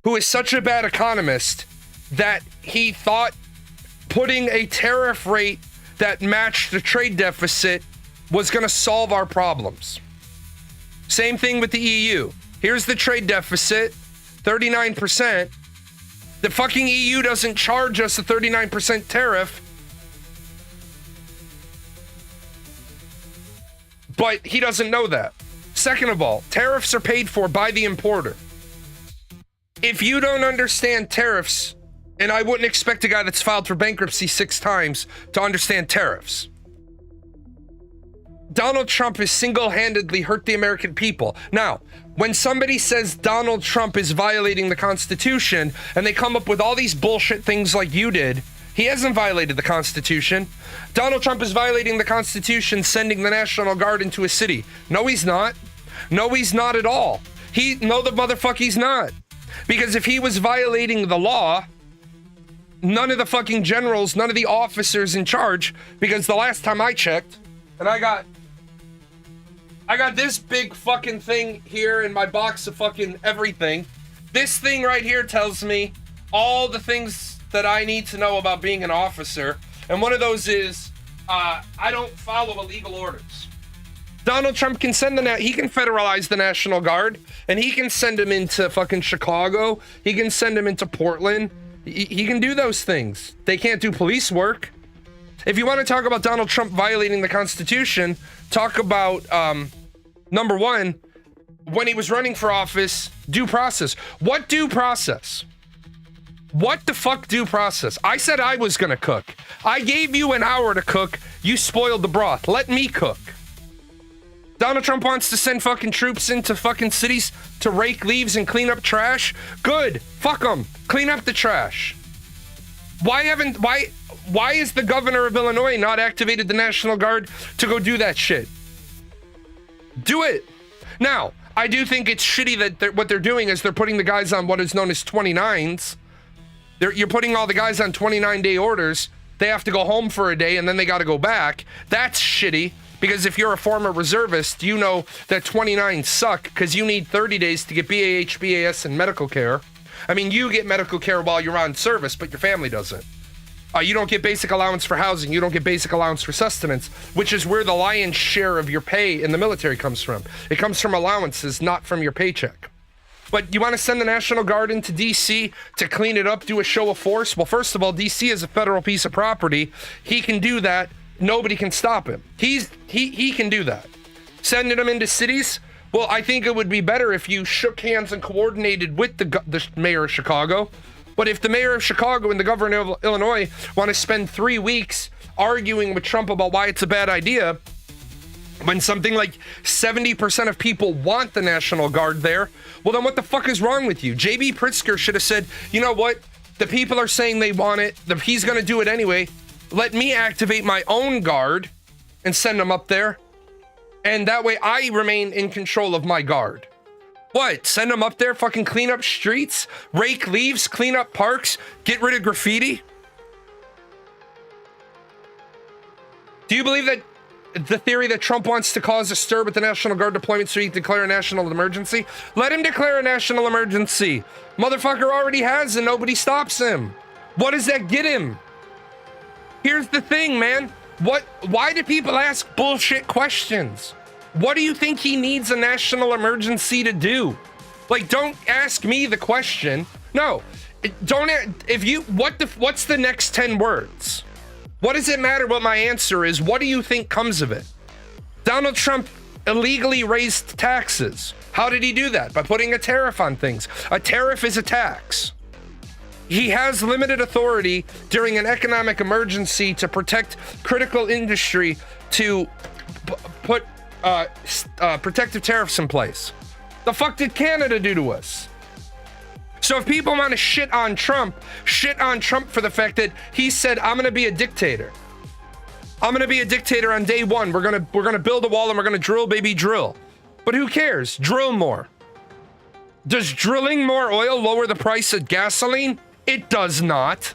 who is such a bad economist that he thought putting a tariff rate that matched the trade deficit was going to solve our problems. Same thing with the EU. Here's the trade deficit, 39%. The fucking EU doesn't charge us a 39% tariff. But he doesn't know that. Second of all, tariffs are paid for by the importer. If you don't understand tariffs, and I wouldn't expect a guy that's filed for bankruptcy 6 times to understand tariffs. Donald Trump has single-handedly hurt the American people. Now, when somebody says Donald Trump is violating the Constitution, and they come up with all these bullshit things like you did, he hasn't violated the Constitution. Donald Trump is violating the Constitution, sending the National Guard into a city. No, he's not. No, he's not at all. No, the motherfucker, he's not. Because if he was violating the law, none of the fucking generals, none of the officers in charge, because the last time I checked, and I got this big fucking thing here in my box of fucking everything. This thing right here tells me all the things that I need to know about being an officer. And one of those is, I don't follow illegal orders. Donald Trump can he can federalize the National Guard, and he can send them into fucking Chicago. He can send them into Portland. He can do those things. They can't do police work. If you want to talk about Donald Trump violating the Constitution, talk about, number one, when he was running for office, due process. What due process? What the fuck due process? I said I was gonna cook. I gave you an hour to cook. You spoiled the broth. Let me cook. Donald Trump wants to send fucking troops into fucking cities to rake leaves and clean up trash. Good. Fuck them. Clean up the trash. Why is the governor of Illinois not activated the National Guard to go do that shit? Do it. Now, I do think it's shitty that what they're doing is they're putting the guys on what is known as 29s. You're putting all the guys on 29-day orders. They have to go home for a day and then they got to go back. That's shitty. Because if you're a former reservist, you know that 29 suck because you need 30 days to get BAH, BAS, and medical care. I mean, you get medical care while you're on service, but your family doesn't. You don't get basic allowance for housing. You don't get basic allowance for sustenance, which is where the lion's share of your pay in the military comes from. It comes from allowances, not from your paycheck. But you want to send the National Guard into D.C. to clean it up, do a show of force? Well, first of all, D.C. is a federal piece of property. He can do that. Nobody can stop him. He can do that. Sending them into cities? Well, I think it would be better if you shook hands and coordinated with the mayor of Chicago. But if the mayor of Chicago and the governor of Illinois want to spend 3 weeks arguing with Trump about why it's a bad idea, when something like 70% of people want the National Guard there, well, then what the fuck is wrong with you? J.B. Pritzker should have said, you know what? The people are saying they want it. He's going to do it anyway. Let me activate my own guard and send them up there. And that way I remain in control of my guard. What? Send them up there, fucking clean up streets, rake leaves, clean up parks, get rid of graffiti? Do you believe that the theory that Trump wants to cause a stir with the National Guard deployment so he can declare a national emergency? Let him declare a national emergency. Motherfucker already has and nobody stops him. What does that get him? Here's the thing, man. Why do people ask bullshit questions? What do you think he needs a national emergency to do? Like, don't ask me the question. No, don't. What's the next 10 words? What does it matter what my answer is? What do you think comes of it? Donald Trump illegally raised taxes. How did he do that? By putting a tariff on things. A tariff is a tax. He has limited authority during an economic emergency to protect critical industry to put protective tariffs in place. The fuck did Canada do to us? So if people want to shit on Trump for the fact that he said, I'm going to be a dictator. I'm going to be a dictator on day one. We're going to build a wall and we're going to drill, baby, drill. But who cares? Drill more. Does drilling more oil lower the price of gasoline? It does not.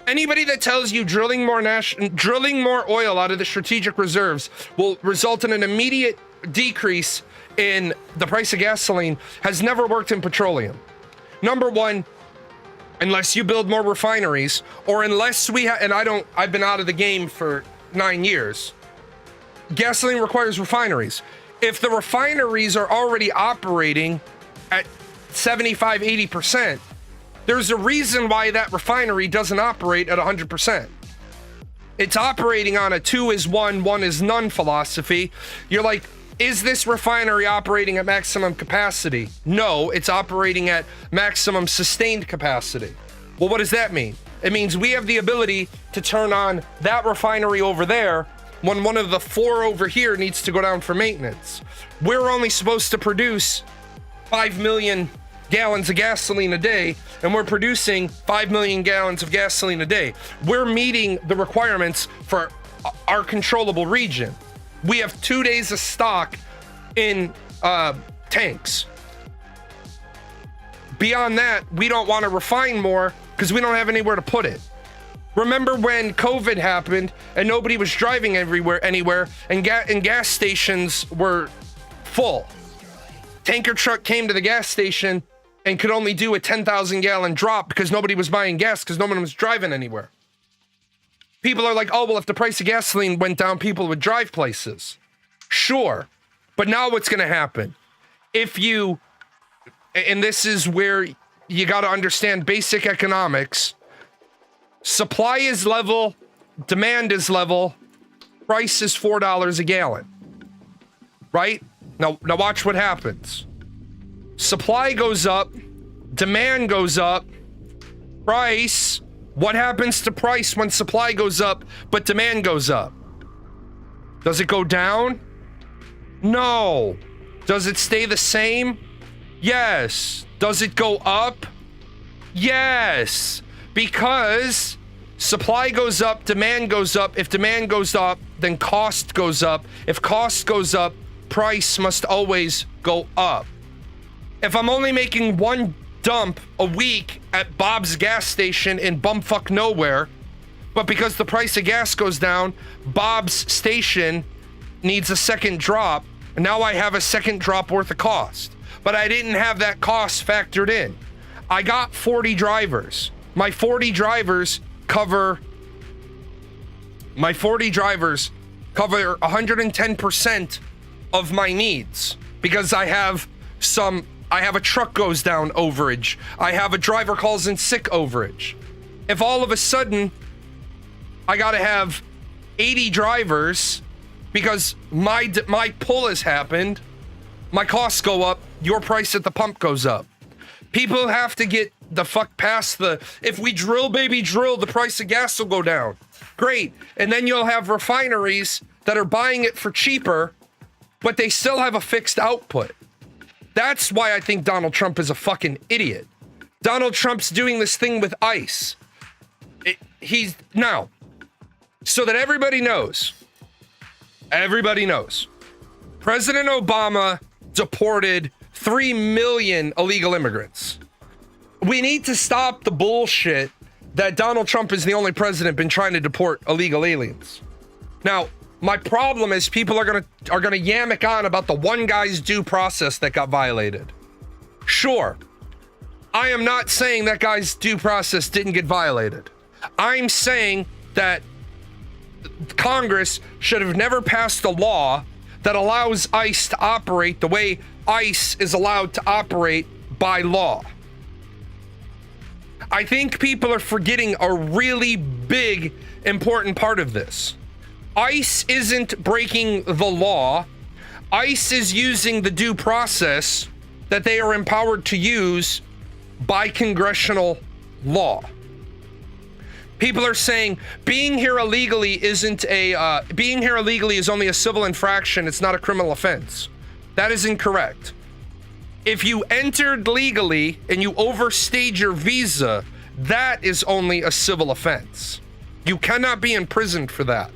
Anybody that tells you drilling more oil out of the strategic reserves will result in an immediate decrease in the price of gasoline has never worked in petroleum. Number one, unless you build more refineries, or unless I've been out of the game for 9 years. Gasoline requires refineries. If the refineries are already operating at 75, 80%, there's a reason why that refinery doesn't operate at 100%. It's operating on a 2 is 1, 1 is none philosophy. You're like, is this refinery operating at maximum capacity? No, it's operating at maximum sustained capacity. Well, what does that mean? It means we have the ability to turn on that refinery over there when one of the 4 over here needs to go down for maintenance. We're only supposed to produce 5 million gallons of gasoline a day, and we're producing 5 million gallons of gasoline a day. We're meeting the requirements for our controllable region. We have 2 days of stock in tanks. Beyond that, we don't want to refine more because we don't have anywhere to put it. Remember when COVID happened and nobody was driving anywhere, and gas stations were full. Tanker truck came to the gas station and could only do a 10,000 gallon drop because nobody was buying gas because no one was driving anywhere. People are like, oh, well, if the price of gasoline went down, people would drive places. Sure. But now what's going to happen? And this is where you got to understand basic economics. Supply is level, demand is level, price is $4 a gallon. Right? Now watch what happens. Supply goes up, demand goes up, price. What happens to price when supply goes up but demand goes up? Does it go down? No. Does it stay the same? Yes. Does it go up? Yes. Because supply goes up, demand goes up. If demand goes up, then cost goes up. If cost goes up, price must always go up. If I'm only making one dump a week at Bob's gas station in bumfuck nowhere, but because the price of gas goes down, Bob's station needs a second drop, and now I have a second drop worth of cost. But I didn't have that cost factored in. I got 40 drivers. My 40 drivers cover 110% of my needs because I have a truck goes down overage. I have a driver calls in sick overage. If all of a sudden I got to have 80 drivers because my pull has happened, my costs go up, your price at the pump goes up. People have to get the fuck past if we drill, baby, drill, the price of gas will go down. Great. And then you'll have refineries that are buying it for cheaper, but they still have a fixed output. That's why I think Donald Trump is a fucking idiot. Donald Trump's doing this thing with ICE. Now, so that everybody knows, President Obama deported 3 million illegal immigrants. We need to stop the bullshit that Donald Trump is the only president been trying to deport illegal aliens. Now, my problem is people are gonna yammick on about the one guy's due process that got violated. Sure, I am not saying that guy's due process didn't get violated. I'm saying that Congress should have never passed a law that allows ICE to operate the way ICE is allowed to operate by law. I think people are forgetting a really big, important part of this. ICE isn't breaking the law. ICE is using the due process that they are empowered to use by congressional law. People are saying being here illegally isn't a being here illegally is only a civil infraction. It's not a criminal offense. That is incorrect. If you entered legally and you overstayed your visa, that is only a civil offense. You cannot be imprisoned for that.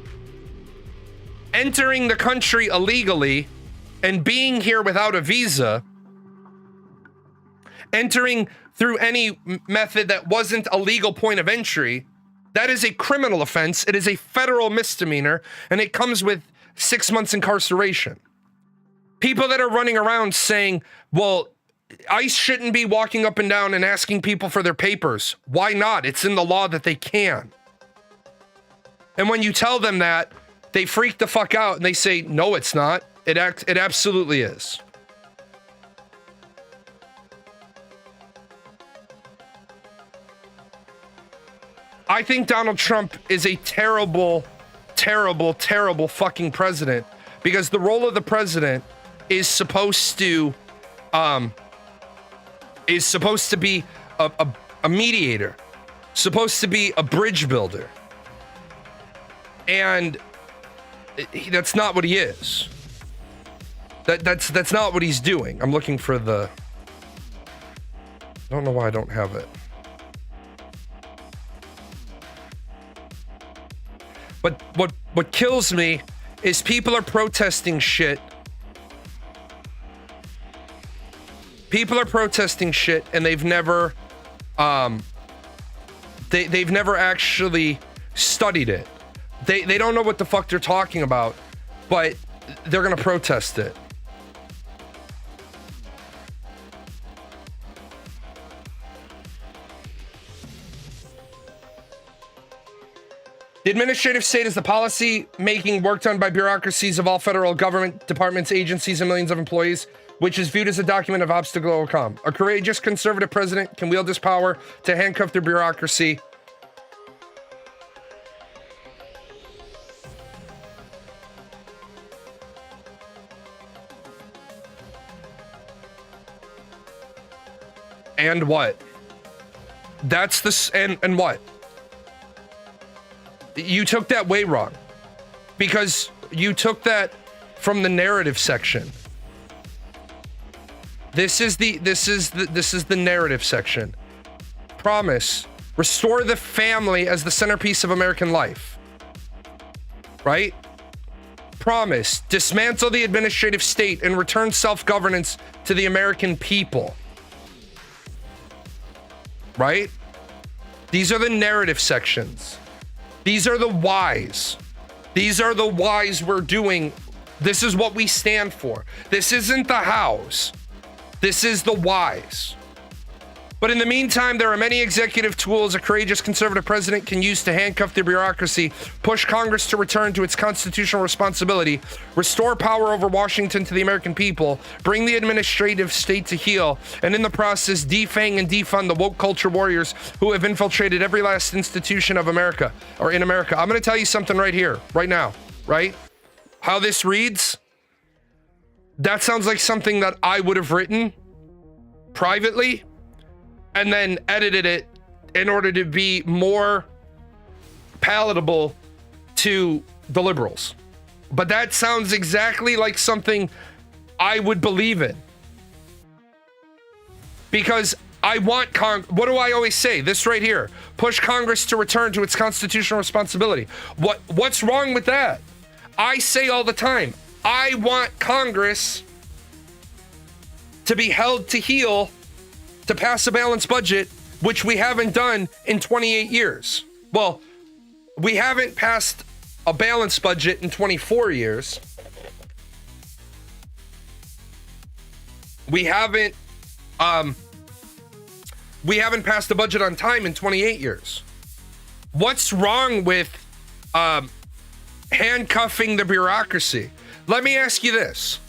Entering the country illegally and being here without a visa, entering through any method that wasn't a legal point of entry, that is a criminal offense. It is a federal misdemeanor, and it comes with 6 months incarceration. People that are running around saying, well, ICE shouldn't be walking up and down and asking people for their papers. Why not? It's in the law that they can. And when you tell them that, they freak the fuck out and they say, no, it's not. It absolutely is. I think Donald Trump is a terrible, terrible, terrible fucking president, because the role of the president is supposed to be a mediator, supposed to be a bridge builder. And that's not what he is. That's not what he's doing. I'm looking for the... I don't know why I don't have it. But what kills me is people are protesting shit. People are protesting shit, and they've never they've never actually studied it. They don't know what the fuck they're talking about, but they're gonna protest it. The administrative state is the policy making work done by bureaucracies of all federal government departments, agencies, and millions of employees, which is viewed as a document of obstacle to overcome. A courageous conservative president can wield his power to handcuff their bureaucracy. And what? That's the... And what? You took that way wrong, because you took that from the narrative section. This is the narrative section. Promise, restore the family as the centerpiece of American life. Right? Promise, dismantle the administrative state and return self-governance to the American people. Right? These are the narrative sections. These are the whys. These are the whys we're doing. This is what we stand for. This isn't the hows. This is the whys. But in the meantime, there are many executive tools a courageous conservative president can use to handcuff the bureaucracy, push Congress to return to its constitutional responsibility, restore power over Washington to the American people, bring the administrative state to heel, and in the process, defang and defund the woke culture warriors who have infiltrated every last institution of America, or in America. I'm going to tell you something right here, right now, right? How this reads, that sounds like something that I would have written privately and then edited it in order to be more palatable to the liberals. But that sounds exactly like something I would believe in. Because I want what do I always say? This right here. Push Congress to return to its constitutional responsibility. What's wrong with that? I say all the time, I want Congress to be held to heel to pass a balanced budget, which we haven't done in 28 years. Well, we haven't passed a balanced budget in 24 years. We haven't passed a budget on time in 28 years. What's wrong with handcuffing the bureaucracy? Let me ask you this.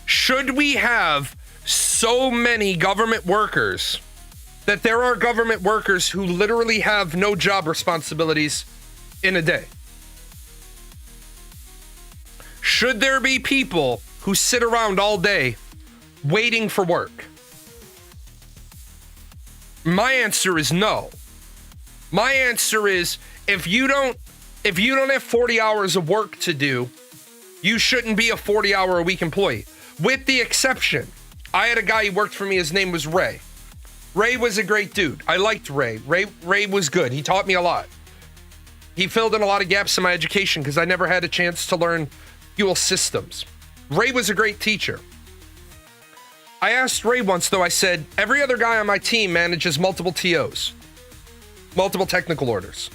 Should we have so many government workers that there are government workers who literally have no job responsibilities in a day? Should there be people who sit around all day waiting for work? My answer is no. My answer is, if you don't have 40 hours of work to do, you shouldn't be a 40-hour-a-week employee. With the exception, I had a guy who worked for me. His name was Ray. Ray was a great dude. I liked Ray. Ray was good. He taught me a lot. He filled in a lot of gaps in my education because I never had a chance to learn fuel systems. Ray was a great teacher. I asked Ray once, though, I said, every other guy on my team manages multiple TOs, multiple technical orders.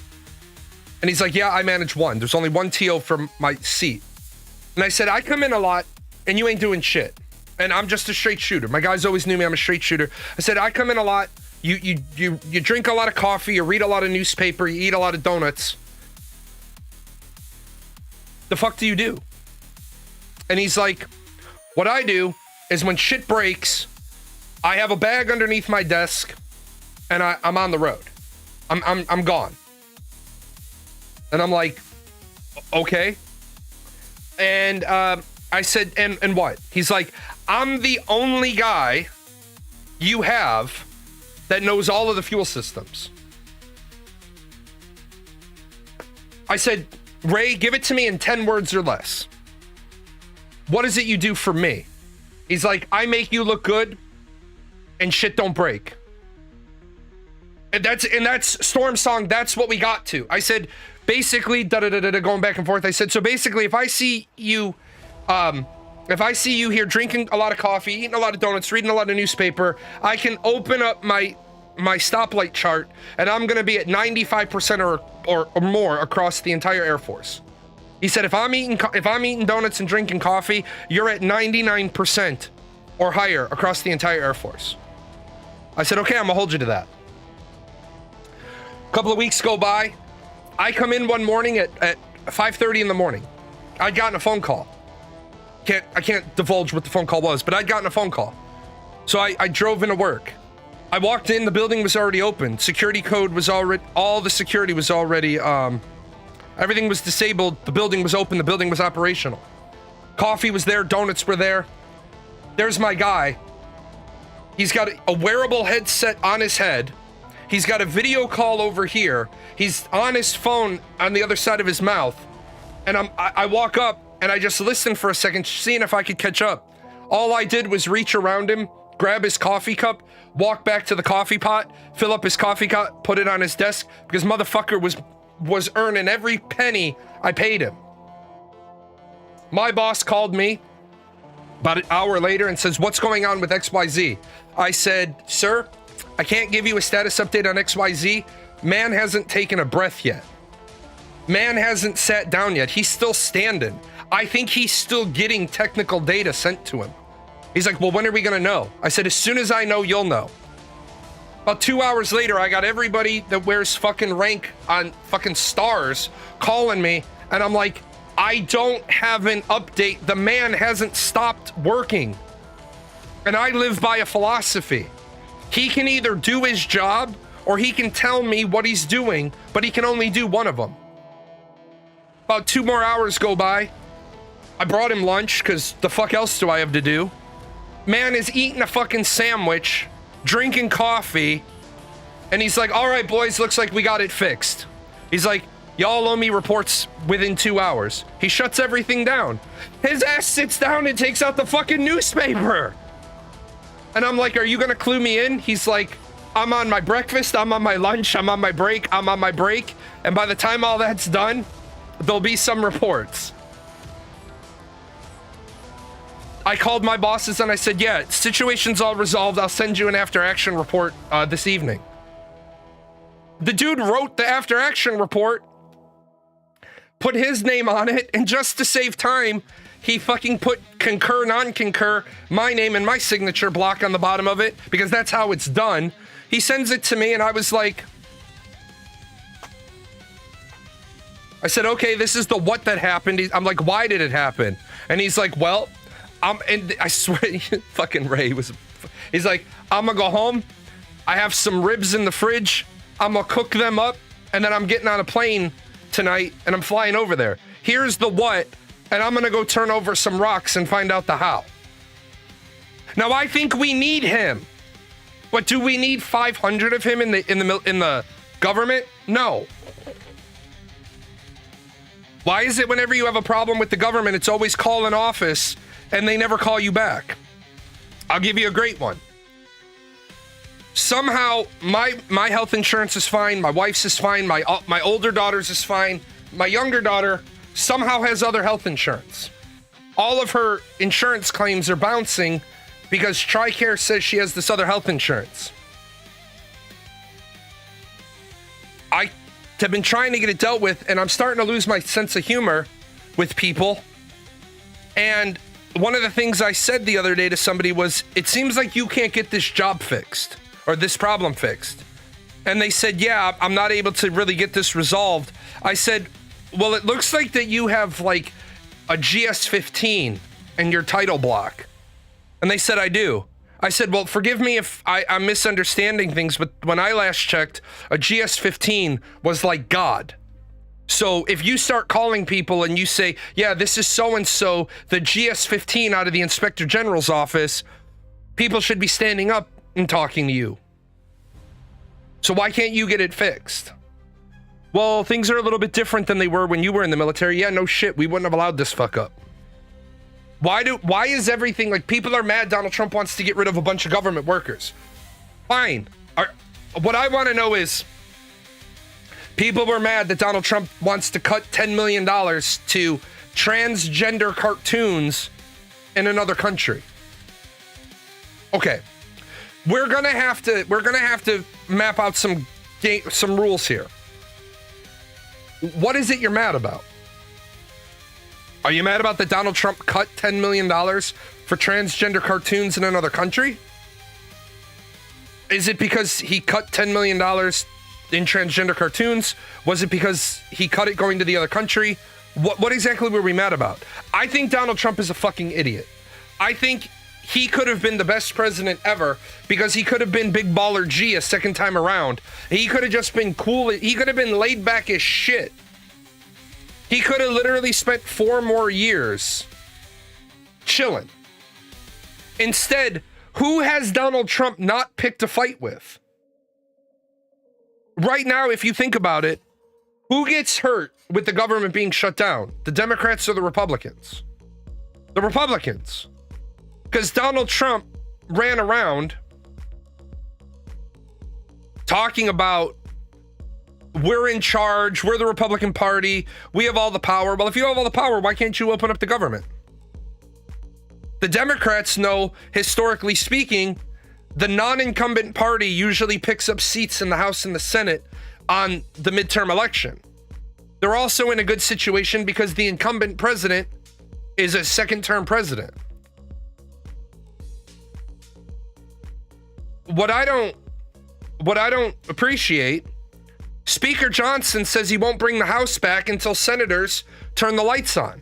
And he's like, yeah, I manage one. There's only one TO for my seat. And I said, I come in a lot and you ain't doing shit. And I'm just a straight shooter. My guys always knew me. I'm a straight shooter. I said, I come in a lot. You drink a lot of coffee. You read a lot of newspaper. You eat a lot of donuts. The fuck do you do? And he's like, what I do is when shit breaks, I have a bag underneath my desk and I'm on the road. I'm gone. And I'm like, okay. And I said, and what? He's like, I'm the only guy you have that knows all of the fuel systems. I said, Ray, give it to me in 10 words or less. What is it you do for me? He's like, I make you look good and shit don't break. And that's Storm Song. That's what we got to. I said, basically, going back and forth. I said, so basically, if I see you here drinking a lot of coffee, eating a lot of donuts, reading a lot of newspaper, I can open up my stoplight chart and I'm going to be at 95% or more across the entire Air Force. He said, if I'm eating donuts and drinking coffee, you're at 99% or higher across the entire Air Force. I said, okay, I'm gonna hold you to that. A couple of weeks go by. I come in one morning at 5:30 in the morning. I'd gotten a phone call. I can't divulge what the phone call was, but I'd gotten a phone call. So I drove into work. I walked in, the building was already open. Security code was already, all the security was already, everything was disabled. The building was open. The building was operational. Coffee was there. Donuts were there. There's my guy. He's got a wearable headset on his head. He's got a video call over here. He's on his phone on the other side of his mouth. And I walk up and I just listened for a second, seeing if I could catch up. All I did was reach around him, grab his coffee cup, walk back to the coffee pot, fill up his coffee cup, put it on his desk, because motherfucker was earning every penny I paid him. My boss called me about an hour later and says, what's going on with XYZ? I said, sir, I can't give you a status update on XYZ. Man hasn't taken a breath yet. Man hasn't sat down yet. He's still standing. I think he's still getting technical data sent to him. He's like, well, when are we gonna know? I said, as soon as I know, you'll know. About 2 hours later, I got everybody that wears fucking rank on fucking stars calling me, and I'm like, I don't have an update. The man hasn't stopped working. And I live by a philosophy. He can either do his job or he can tell me what he's doing, but he can only do one of them. About 2 more hours go by. I brought him lunch because the fuck else do I have to do? Man is eating a fucking sandwich, drinking coffee, and he's like, all right, boys, looks like we got it fixed. He's like, y'all owe me reports within 2 hours. He shuts everything down. His ass sits down and takes out the fucking newspaper. And I'm like, are you gonna clue me in? He's like, I'm on my breakfast, I'm on my lunch, I'm on my break, I'm on my break. And by the time all that's done, there'll be some reports. I called my bosses and I said, yeah, situation's all resolved. I'll send you an after action report this evening. The dude wrote the after action report, put his name on it, and just to save time, he fucking put concur, non-concur, my name and my signature block on the bottom of it, because that's how it's done. He sends it to me and I was like, I said, okay, this is the what that happened. I'm like, why did it happen? And he's like, well, and I swear, fucking Ray he's like, I'm gonna go home. I have some ribs in the fridge. I'm gonna cook them up, and then I'm getting on a plane tonight and I'm flying over there. Here's the what, and I'm gonna go turn over some rocks and find out the how. Now I think we need him. What, do we need 500 of him in the Government? No. Why is it whenever you have a problem with the government, it's always call an office and they never call you back? I'll give you a great one. Somehow, my health insurance is fine. My wife's is fine. My older daughter's is fine. My younger daughter somehow has other health insurance. All of her insurance claims are bouncing because TRICARE says she has this other health insurance. I have been trying to get it dealt with, and I'm starting to lose my sense of humor with people. And one of the things I said the other day to somebody was, it seems like you can't get this job fixed or this problem fixed. And they said, yeah, I'm not able to really get this resolved. I said, well, it looks like that you have like a GS-15 in your title block. And they said, I do. I said, well, forgive me if I'm misunderstanding things, but when I last checked, a GS-15 was like God. So if you start calling people and you say, yeah, this is so-and-so, the GS-15 out of the Inspector General's office, people should be standing up and talking to you. So why can't you get it fixed? Well, things are a little bit different than they were when you were in the military. Yeah, no shit. We wouldn't have allowed this fuck up. Why is everything like people are mad Donald Trump wants to get rid of a bunch of government workers? Fine. What I want to know is people were mad that Donald Trump wants to cut $10 million to transgender cartoons in another country. Okay. We're gonna have to map out some rules here. What is it you're mad about? Are you mad about that Donald Trump cut $10 million for transgender cartoons in another country? Is it because he cut $10 million in transgender cartoons? Was it because he cut it going to the other country? What exactly were we mad about? I think Donald Trump is a fucking idiot. I think he could have been the best president ever because he could have been Big Baller G a second time around. He could have just been cool. He could have been laid back as shit. He could have literally spent 4 more years chilling. Instead, who has Donald Trump not picked a fight with? Right now, if you think about it, who gets hurt with the government being shut down? The Democrats or the Republicans? The Republicans. Because Donald Trump ran around talking about, we're in charge, we're the Republican Party, we have all the power. Well, if you have all the power, why can't you open up the government? The Democrats know, historically speaking, the non-incumbent party usually picks up seats in the House and the Senate on the midterm election. They're also in a good situation because the incumbent president is a second-term president. What I don't appreciate, Speaker Johnson says he won't bring the House back until senators turn the lights on.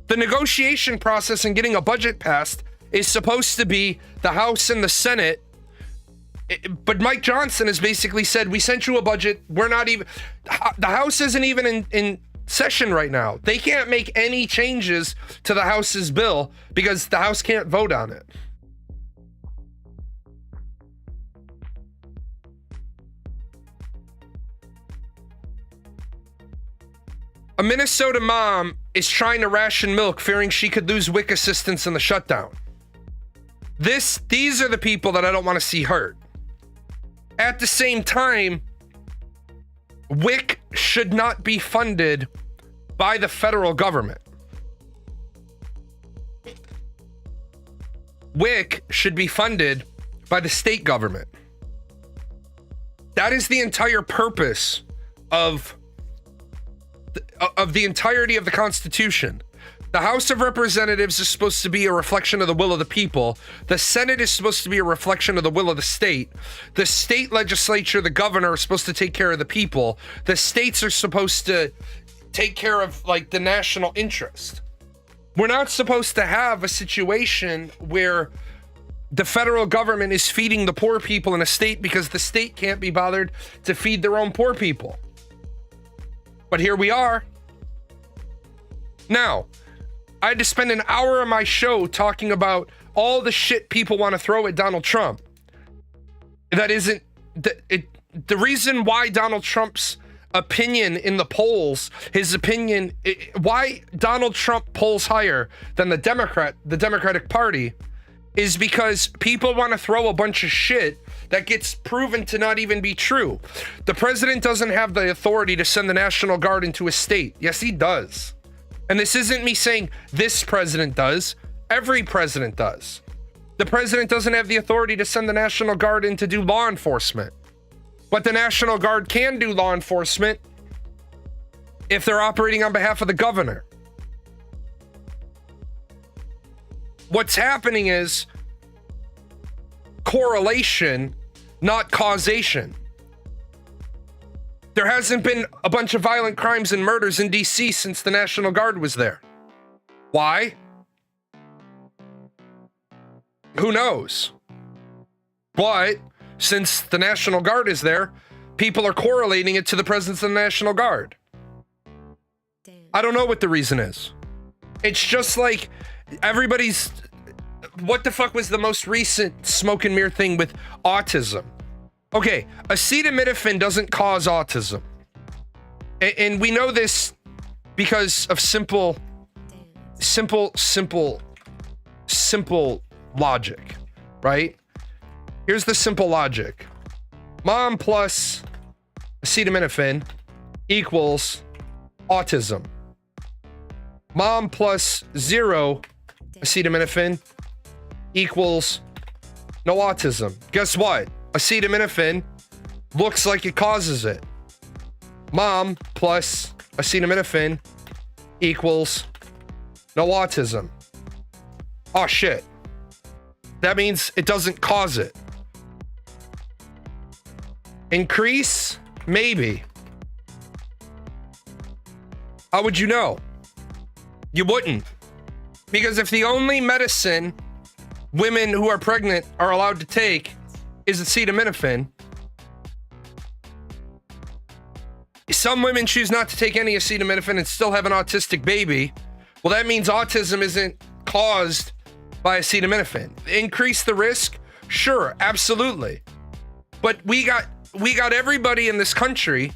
The negotiation process in getting a budget passed is supposed to be the House and the Senate. But Mike Johnson has basically said, we sent you a budget. We're not even, the House isn't even in session right now. They can't make any changes to the House's bill because the House can't vote on it. A Minnesota mom is trying to ration milk, fearing she could lose WIC assistance in the shutdown. These are the people that I don't want to see hurt. At the same time, WIC should not be funded by the federal government. WIC should be funded by the state government. That is the entire purpose of the entirety of the Constitution. The House of Representatives is supposed to be a reflection of the will of the people. The Senate is supposed to be a reflection of the will of the state. The state legislature, the governor, are supposed to take care of the people. The states are supposed to take care of like the national interest. We're not supposed to have a situation where the federal government is feeding the poor people in a state because the state can't be bothered to feed their own poor people. But here we are. Now, I had to spend an hour of my show talking about all the shit people want to throw at Donald Trump. the reason why Donald Trump's opinion in the polls, why Donald Trump polls higher than the Democratic Party, is because people want to throw a bunch of shit that gets proven to not even be true. The president doesn't have the authority to send the National Guard into a state. Yes, he does. And this isn't me saying this president does. Every president does. The president doesn't have the authority to send the National Guard in to do law enforcement. But the National Guard can do law enforcement if they're operating on behalf of the governor. What's happening is correlation, not causation. There hasn't been a bunch of violent crimes and murders in DC since the National Guard was there. Why? Who knows? But since the National Guard is there, people are correlating it to the presence of the National Guard. I don't know what the reason is. It's just like everybody's... What the fuck was the most recent smoke and mirror thing with autism? Okay, acetaminophen doesn't cause autism. And we know this because of simple logic, right? Here's the simple logic. Mom plus acetaminophen equals autism. Mom plus 0 acetaminophen equals no autism. Guess what? Acetaminophen looks like it causes it. Mom plus acetaminophen equals no autism. Oh shit. That means it doesn't cause it. Increase? Maybe. How would you know? You wouldn't. Because if the only medicine women who are pregnant are allowed to take is acetaminophen, some women choose not to take any acetaminophen and still have an autistic baby. Well, that means autism isn't caused by acetaminophen. Increase the risk? Sure, absolutely. But we got everybody in this country,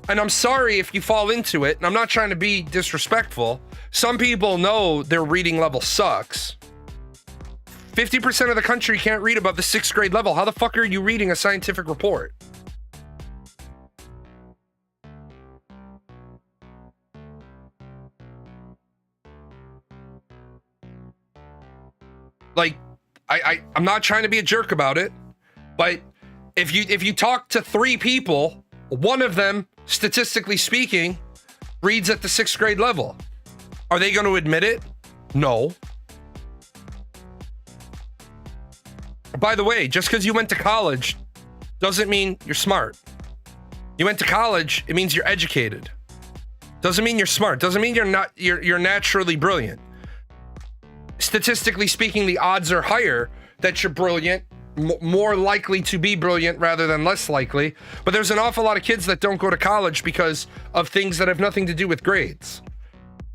and I'm sorry if you fall into it, and I'm not trying to be disrespectful. Some people know their reading level sucks. 50% of the country can't read above the 6th grade level. How the fuck are you reading a scientific report? Like, I'm not trying to be a jerk about it, but if you talk to 3 people, one of them, statistically speaking, reads at the 6th grade level. Are they going to admit it? No. By the way, just because you went to college doesn't mean you're smart. You went to college, it means you're educated. Doesn't mean you're smart. Doesn't mean you're naturally brilliant. Statistically speaking, the odds are higher that you're brilliant, more likely to be brilliant rather than less likely. But there's an awful lot of kids that don't go to college because of things that have nothing to do with grades.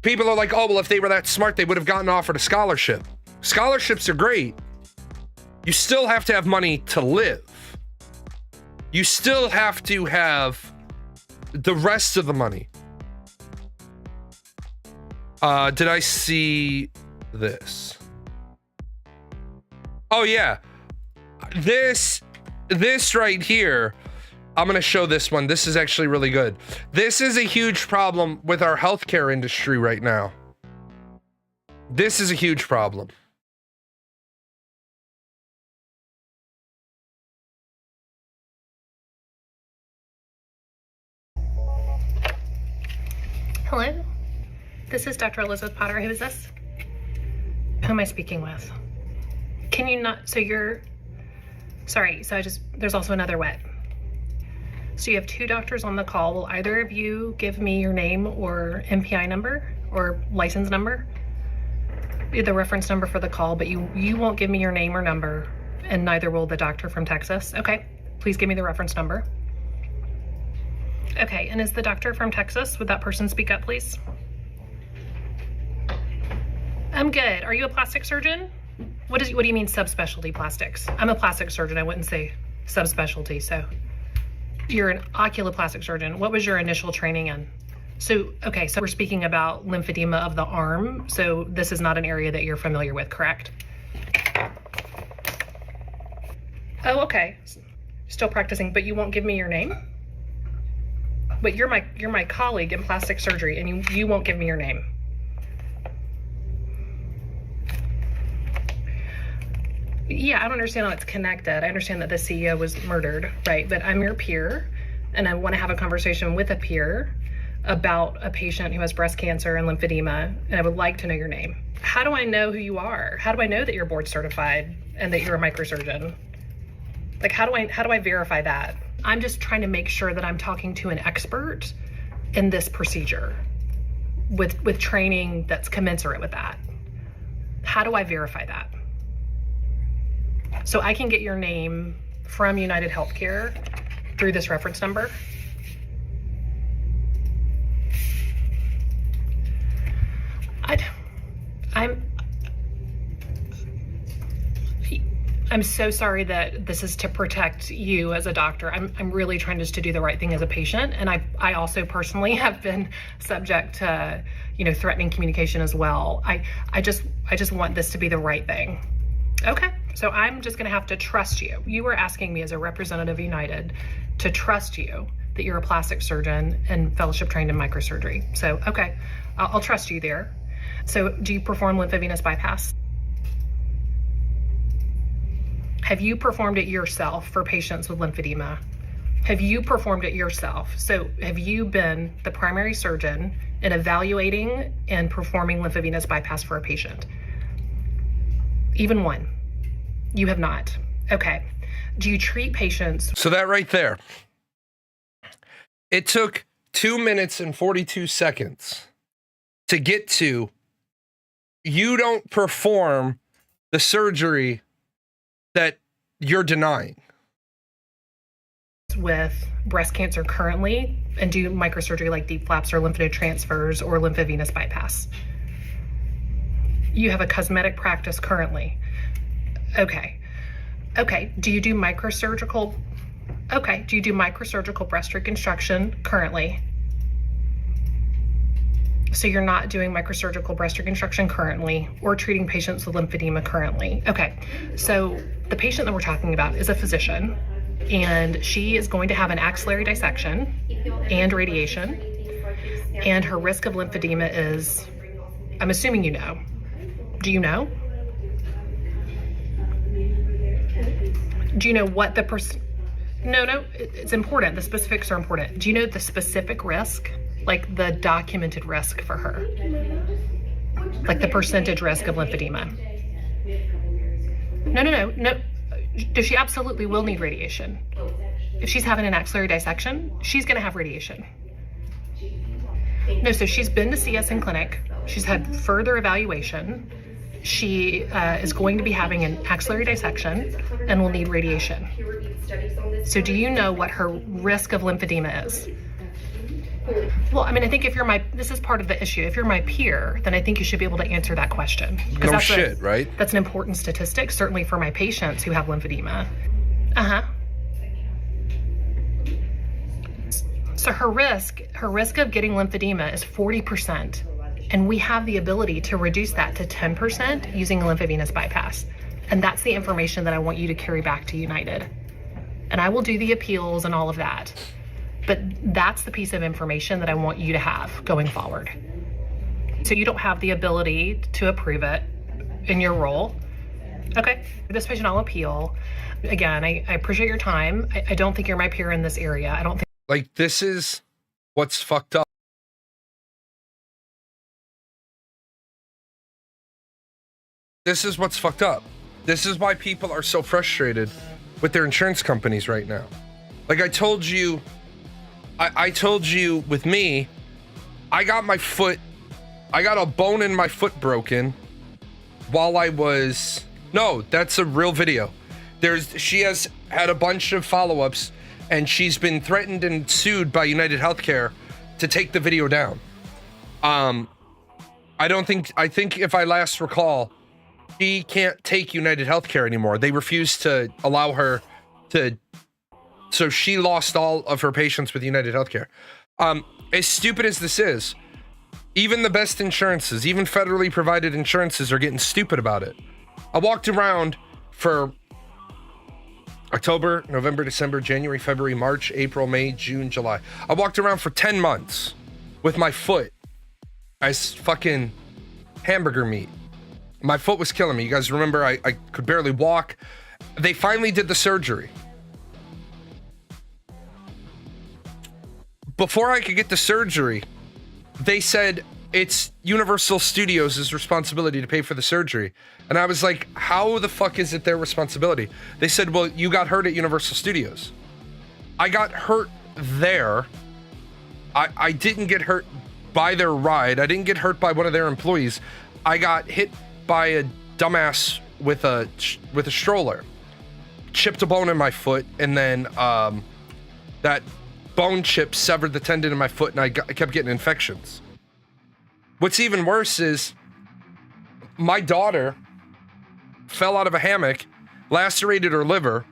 People are like, oh, well, if they were that smart, they would have gotten offered a scholarship. Scholarships are great. You still have to have money to live. You still have to have the rest of the money. Did I see this? Oh yeah. This right here, I'm going to show this one. This is actually really good. This is a huge problem with our healthcare industry right now. This is a huge problem. Hello, this is Dr. Elizabeth Potter. Who is this? Who am I speaking with? Can you not, sorry, there's also another wet. So you have 2 doctors on the call. Will either of you give me your name or MPI number or license number? The reference number for the call, but you won't give me your name or number, and neither will the doctor from Texas. Okay, please give me the reference number. Okay, and is the doctor from Texas? Would that person speak up, please? I'm good. Are you a plastic surgeon? What do you mean subspecialty plastics? I'm a plastic surgeon. I wouldn't say subspecialty, so. You're an oculoplastic surgeon. What was your initial training in? So, okay, so we're speaking about lymphedema of the arm. So this is not an area that you're familiar with, correct? Oh, okay. Still practicing, but you won't give me your name? But you're my colleague in plastic surgery, and you won't give me your name. Yeah, I don't understand how it's connected. I understand that the CEO was murdered, right? But I'm your peer, and I want to have a conversation with a peer about a patient who has breast cancer and lymphedema, and I would like to know your name. How do I know who you are? How do I know that you're board certified and that you're a microsurgeon? Like, how do I verify that? I'm just trying to make sure that I'm talking to an expert in this procedure with training that's commensurate with that. How do I verify that? So I can get your name from United Healthcare through this reference number. I'm so sorry that this is to protect you as a doctor. I'm really trying just to do the right thing as a patient. And I also personally have been subject to, threatening communication as well. I just want this to be the right thing. Okay, so I'm just gonna have to trust you. You were asking me as a representative of United to trust you that you're a plastic surgeon and fellowship trained in microsurgery. So, okay, I'll trust you there. So do you perform lymphovenous bypass? Have you performed it yourself for patients with lymphedema? Have you performed it yourself? So have you been the primary surgeon in evaluating and performing lymphovenous bypass for a patient? Even one? You have not. Okay. Do you treat patients? So that right there, it took 2 minutes and 42 seconds to get to, you don't perform the surgery that you're denying. With breast cancer currently and do microsurgery like deep flaps or lymph node transfers or lymphovenous bypass. You have a cosmetic practice currently. Okay. Do you do microsurgical? Okay. Do you do microsurgical breast reconstruction currently? So you're not doing microsurgical breast reconstruction currently or treating patients with lymphedema currently. Okay. So the patient that we're talking about is a physician, and she is going to have an axillary dissection and radiation. And her risk of lymphedema is, I'm assuming you know. Do you know? Do you know what the No, it's important. The specifics are important. Do you know the specific risk? Like the documented risk for her? Like the percentage risk of lymphedema? No. She absolutely will need radiation. If she's having an axillary dissection, she's gonna have radiation. No, so she's been to see us in clinic. She's had further evaluation. She is going to be having an axillary dissection and will need radiation. So do you know what her risk of lymphedema is? Well, I mean, I think if you're this is part of the issue. If you're my peer, then I think you should be able to answer that question. No that's shit, right? That's an important statistic, certainly for my patients who have lymphedema. So her risk of getting lymphedema is 40%. And we have the ability to reduce that to 10% using a lymphovenous bypass. And that's the information that I want you to carry back to United. And I will do the appeals and all of that. But that's the piece of information that I want you to have going forward. So you don't have the ability to approve it in your role. Okay, this patient I'll appeal. Again, I appreciate your time. I don't think you're my peer in this area. I don't think. Like, this is what's fucked up. This is what's fucked up. This is why people are so frustrated with their insurance companies right now. Like I told you, I told you with me, I got a bone in my foot broken while I was, no, that's a real video. She has had a bunch of follow-ups and she's been threatened and sued by United Healthcare to take the video down. I think if I last recall, she can't take United Healthcare anymore. They refuse to allow her to So she lost all of her patients with United Healthcare. As stupid as this is, even the best insurances, even federally provided insurances are getting stupid about it. I walked around for October, November, December, January, February, March, April, May, June, July. I walked around for 10 months with my foot as fucking hamburger meat. My foot was killing me. You guys remember I could barely walk. They finally did the surgery. Before I could get the surgery, they said it's Universal Studios' responsibility to pay for the surgery. And I was like, how the fuck is it their responsibility? They said, well, you got hurt at Universal Studios. I got hurt there. I didn't get hurt by their ride. I didn't get hurt by one of their employees. I got hit by a dumbass with a stroller. Chipped a bone in my foot, and then that bone chip severed the tendon in my foot, and I kept getting infections. What's even worse is my daughter fell out of a hammock, lacerated her liver.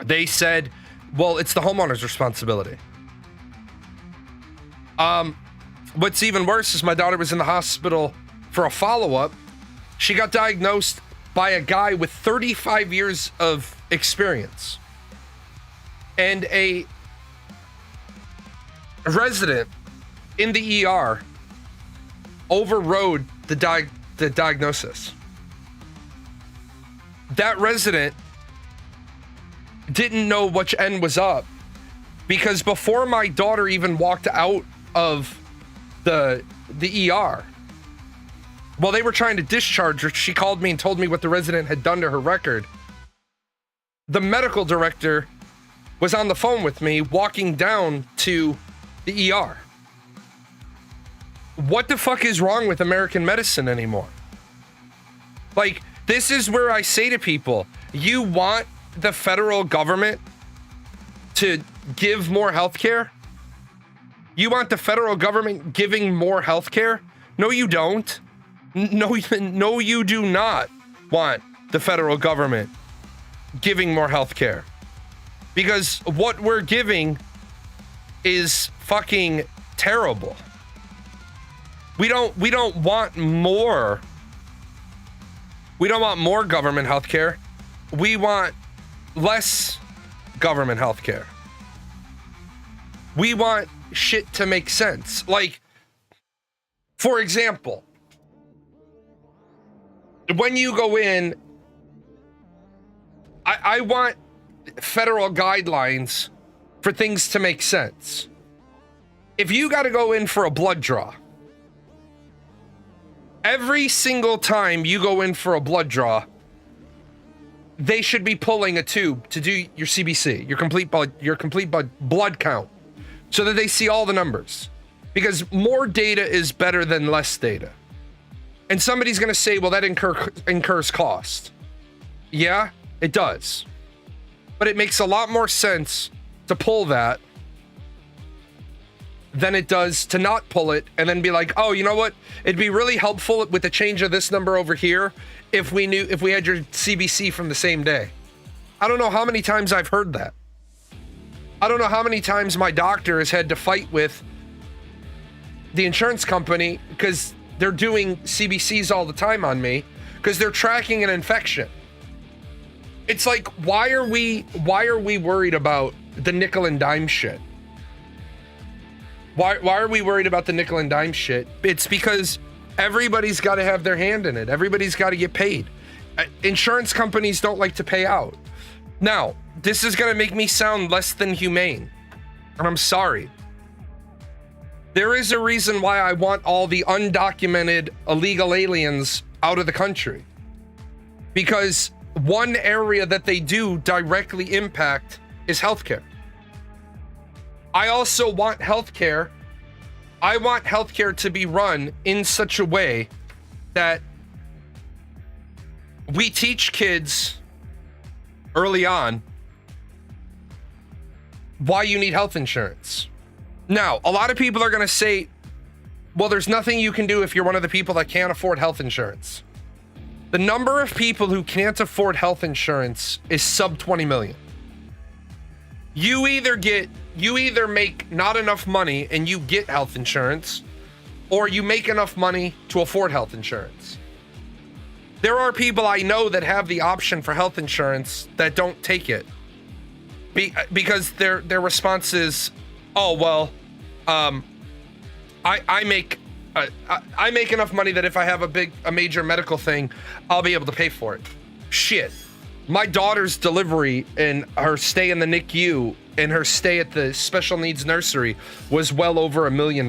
They said, well, it's the homeowner's responsibility. What's even worse is my daughter was in the hospital for a follow-up. She got diagnosed by a guy with 35 years of experience. And a resident in the ER overrode the diagnosis. That resident didn't know which end was up, because before my daughter even walked out of the ER, while they were trying to discharge her, she called me and told me what the resident had done to her record. The medical director was on the phone with me walking down to the ER. What the fuck is wrong with American medicine anymore? Like, this is where I say to people, you want the federal government to give more healthcare? You want the federal government giving more healthcare? No, you don't. No, you do not want the federal government giving more healthcare. Because what we're giving is fucking terrible. We don't want more. We don't want more government healthcare. We want less government healthcare. We want shit to make sense. Like, for example, when you go in, I want federal guidelines for things to make sense. If you got to go in for a blood draw, every single time you go in for a blood draw, they should be pulling a tube to do your CBC, your complete blood count, so that they see all the numbers. Because more data is better than less data. And somebody's going to say, well, that incurs cost. Yeah, it does. But it makes a lot more sense to pull that than it does to not pull it and then be like, oh, you know what? It'd be really helpful with the change of this number over here if we had your CBC from the same day. I don't know how many times I've heard that. I don't know how many times my doctor has had to fight with the insurance company because they're doing CBCs all the time on me because they're tracking an infection. It's like, why are we worried about the nickel and dime shit? Why are we worried about the nickel and dime shit? It's because everybody's got to have their hand in it. Everybody's got to get paid. Insurance companies don't like to pay out. Now, this is going to make me sound less than humane, and I'm sorry. There is a reason why I want all the undocumented illegal aliens out of the country. Because one area that they do directly impact is healthcare. I also want healthcare. I want healthcare to be run in such a way that we teach kids early on why you need health insurance. Now, a lot of people are going to say, well, there's nothing you can do if you're one of the people that can't afford health insurance. The number of people who can't afford health insurance is sub 20 million. You either make not enough money and you get health insurance, or you make enough money to afford health insurance. There are people I know that have the option for health insurance that don't take it because their response is, oh well, I make enough money that if I have a major medical thing, I'll be able to pay for it. Shit. My daughter's delivery and her stay in the NICU and her stay at the special needs nursery was well over $1 million.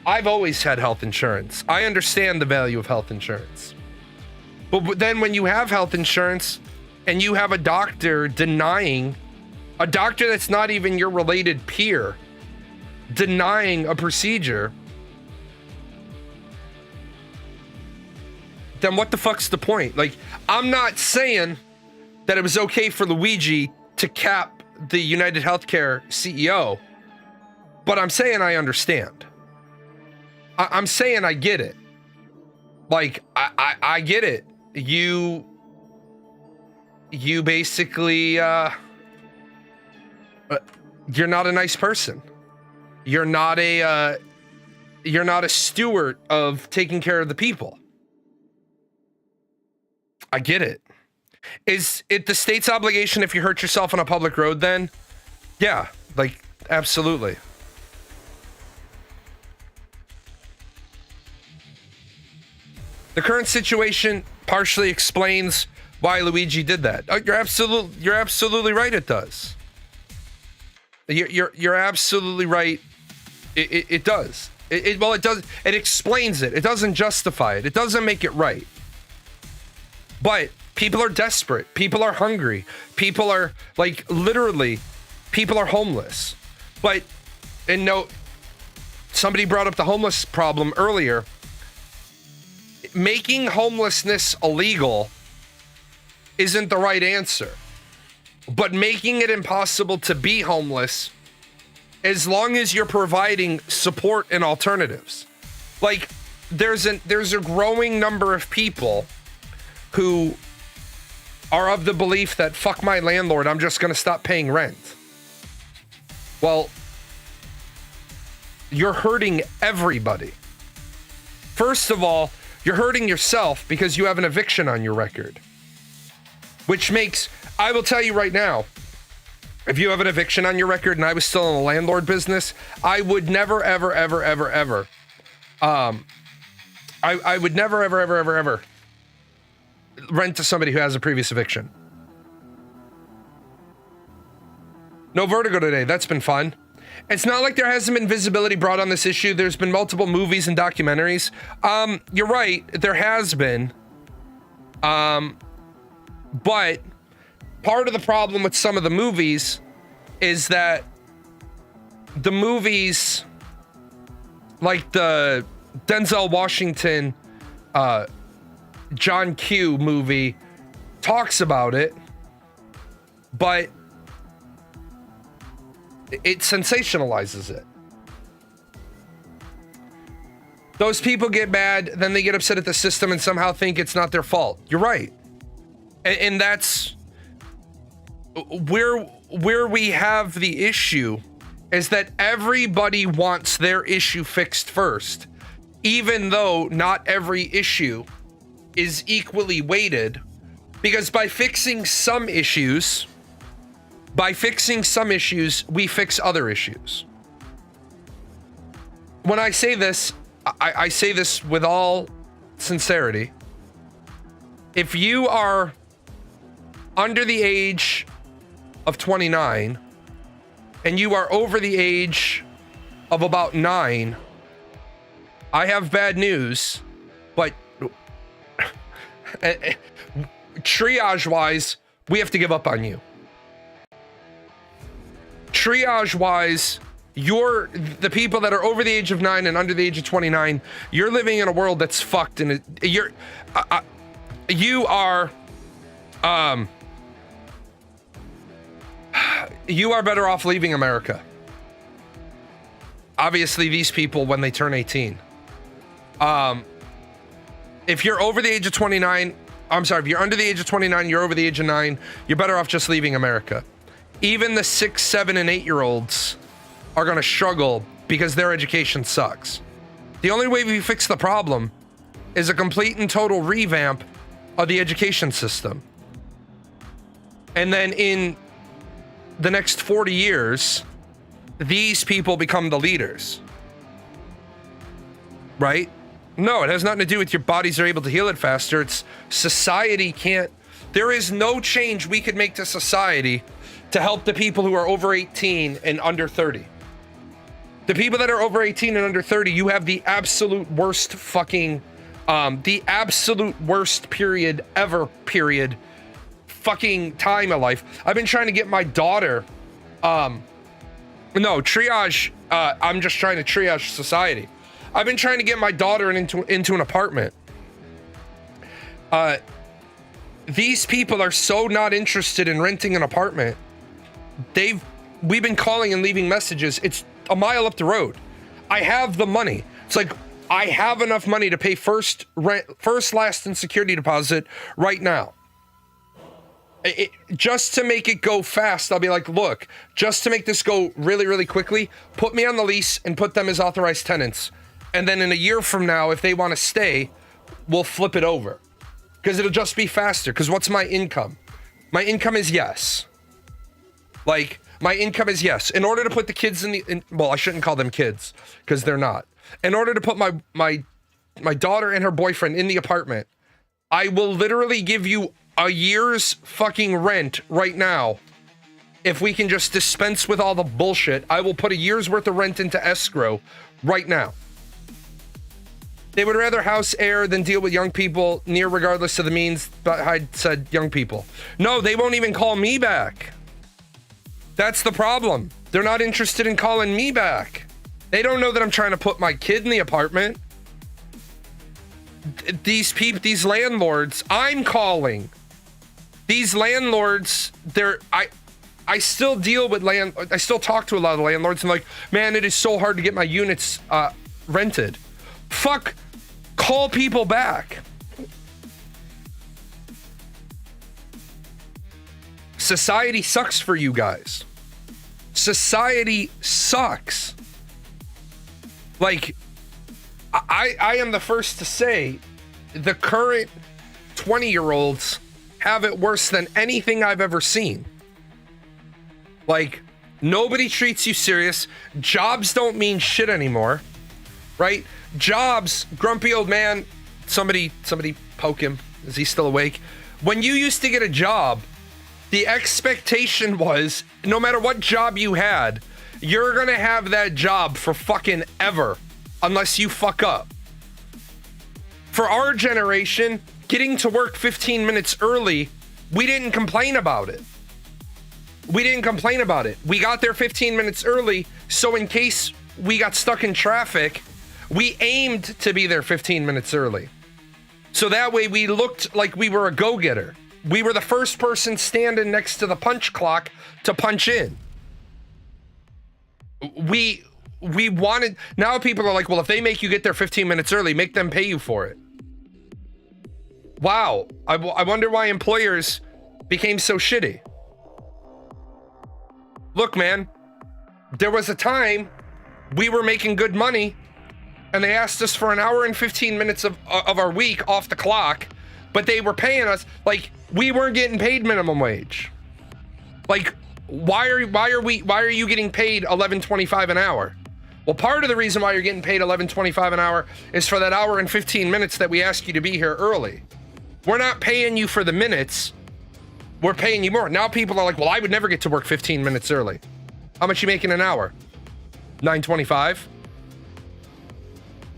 I've always had health insurance. I understand the value of health insurance. But then when you have health insurance and you have a doctor that's not even your related peer, denying a procedure, then what the fuck's the point? Like, I'm not saying that it was okay for Luigi to cap the United Healthcare CEO, but I'm saying I understand. I'm saying I get it. Like, I get it. You basically, you're not a nice person. You're not a steward of taking care of the people. I get it. Is it the state's obligation if you hurt yourself on a public road then? Yeah, like, absolutely. The current situation partially explains why Luigi did that. You're absolutely right, it does. You're absolutely right. It does. It does. It explains it. It doesn't justify it. It doesn't make it right. But people are desperate. People are hungry. People are, like, literally, people are homeless. But, and no, somebody brought up the homeless problem earlier. Making homelessness illegal isn't the right answer. But making it impossible to be homeless, as long as you're providing support and alternatives. Like, there's a growing number of people who are of the belief that, fuck my landlord, I'm just going to stop paying rent. Well, you're hurting everybody. First of all, you're hurting yourself because you have an eviction on your record. Which makes, I will tell you right now, if you have an eviction on your record and I was still in the landlord business, I would never, ever, ever, ever, ever, I would never, ever, ever, ever, ever rent to somebody who has a previous eviction. No Vertigo today. That's been fun. It's not like there hasn't been visibility brought on this issue. There's been multiple movies and documentaries. You're right. There has been. But part of the problem with some of the movies is that the movies, like the Denzel Washington, John Q movie, talks about it, but it sensationalizes it. Those people get mad, then they get upset at the system and somehow think it's not their fault. You're right. And that's where we have the issue, is that everybody wants their issue fixed first, even though not every issue is equally weighted, because by fixing some issues, we fix other issues. When I say this, I say this with all sincerity. If you are under the age of 29 and you are over the age of about 9, I have bad news, but triage-wise, we have to give up on you. Triage-wise, the people that are over the age of 9 and under the age of 29, you're living in a world that's fucked, and you are better off leaving America. Obviously, these people, when they turn 18. If you're over the age of 29, I'm sorry, if you're under the age of 29, you're over the age of 9, you're better off just leaving America. even the 6, 7, and 8-year-olds are going to struggle because their education sucks. The only way we fix the problem is a complete and total revamp of the education system. And then in the next 40 years, these people become the leaders. Right? No, it has nothing to do with your bodies are able to heal it faster. It's society can't. There is no change we could make to society to help the people who are over 18 and under 30. The people that are over 18 and under 30, you have the absolute worst fucking, the absolute worst period ever, fucking time of life. I've been trying to get my daughter, triage, I'm just trying to triage society. I've been trying to get my daughter into an apartment. These people are so not interested in renting an apartment. We've been calling and leaving messages. It's a mile up the road. I have the money. It's like, I have enough money to pay first, last, and security deposit right now. Just to make it go fast, I'll be like, look, just to make this go really, really quickly, put me on the lease and put them as authorized tenants. And then in a year from now, if they want to stay, we'll flip it over. Because it'll just be faster. Because what's my income? My income is yes. Like, my income is yes. In order to put the kids well, I shouldn't call them kids, because they're not. In order to put my daughter and her boyfriend in the apartment, I will literally give you a year's fucking rent right now. If we can just dispense with all the bullshit, I will put a year's worth of rent into escrow right now. They would rather house heir than deal with young people near regardless of the means, but I said young people. No, they won't even call me back. That's the problem. They're not interested in calling me back. They don't know that I'm trying to put my kid in the apartment. These landlords, I'm calling. These landlords, I still deal with I still talk to a lot of the landlords and like, man, it is so hard to get my units rented. Fuck, call people back. Society sucks for you guys. Society sucks. Like, I am the first to say the current 20-year-olds have it worse than anything I've ever seen. Like, nobody treats you serious. Jobs don't mean shit anymore, right? Jobs, grumpy old man, somebody poke him. Is he still awake? When you used to get a job, the expectation was no matter what job you had, you're gonna have that job for fucking ever unless you fuck up. For our generation, getting to work 15 minutes early, we didn't complain about it. We got there 15 minutes early, so in case we got stuck in traffic, we aimed to be there 15 minutes early. So that way we looked like we were a go-getter. We were the first person standing next to the punch clock to punch in. We wanted, now people are like, well, if they make you get there 15 minutes early, make them pay you for it. Wow. I wonder why employers became so shitty. Look, man, there was a time we were making good money and they asked us for an hour and 15 minutes of our week off the clock, but they were paying us like we weren't getting paid minimum wage. Like, why are you getting paid $11.25 an hour? Well, part of the reason why you're getting paid $11.25 an hour is for that hour and 15 minutes that we ask you to be here early. We're not paying you for the minutes. We're paying you more. Now people are like, well, I would never get to work 15 minutes early. How much you making an hour? $9.25?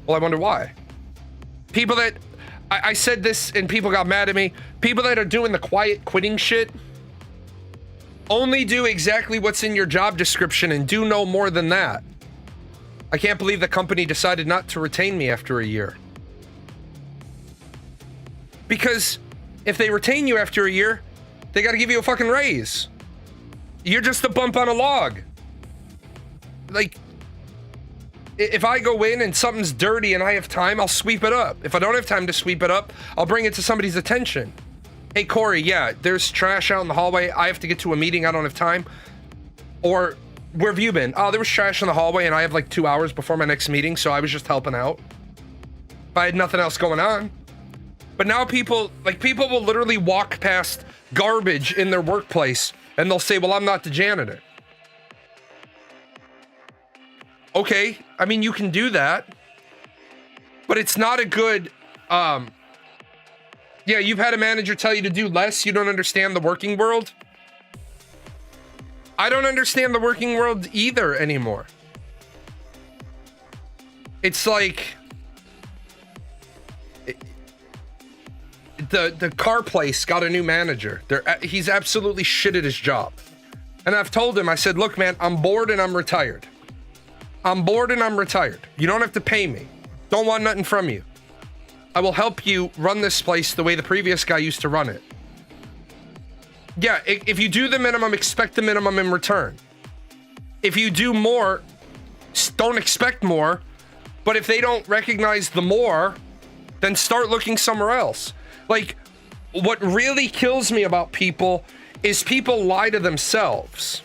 Well, I wonder why. People that, I said this and people got mad at me. People that are doing the quiet quitting shit only do exactly what's in your job description and do no more than that. I can't believe the company decided not to retain me after a year. Because if they retain you after a year, they got to give you a fucking raise. You're just a bump on a log. Like, if I go in and something's dirty and I have time, I'll sweep it up. If I don't have time to sweep it up, I'll bring it to somebody's attention. Hey, Corey, yeah, there's trash out in the hallway. I have to get to a meeting. I don't have time. Or where have you been? Oh, there was trash in the hallway and I have like 2 hours before my next meeting, so I was just helping out. If I had nothing else going on. But now people will literally walk past garbage in their workplace and they'll say, well, I'm not the janitor. Okay, I mean, you can do that. But it's not a good, yeah, you've had a manager tell you to do less. You don't understand the working world. I don't understand the working world either anymore. It's like the car place got a new manager. He's absolutely shit at his job. And I've told him, I said, look, man, I'm bored and I'm retired. I'm bored and I'm retired. You don't have to pay me. Don't want nothing from you. I will help you run this place the way the previous guy used to run it. Yeah, if you do the minimum, expect the minimum in return. If you do more, don't expect more. But if they don't recognize the more, then start looking somewhere else. Like, what really kills me about people is people lie to themselves.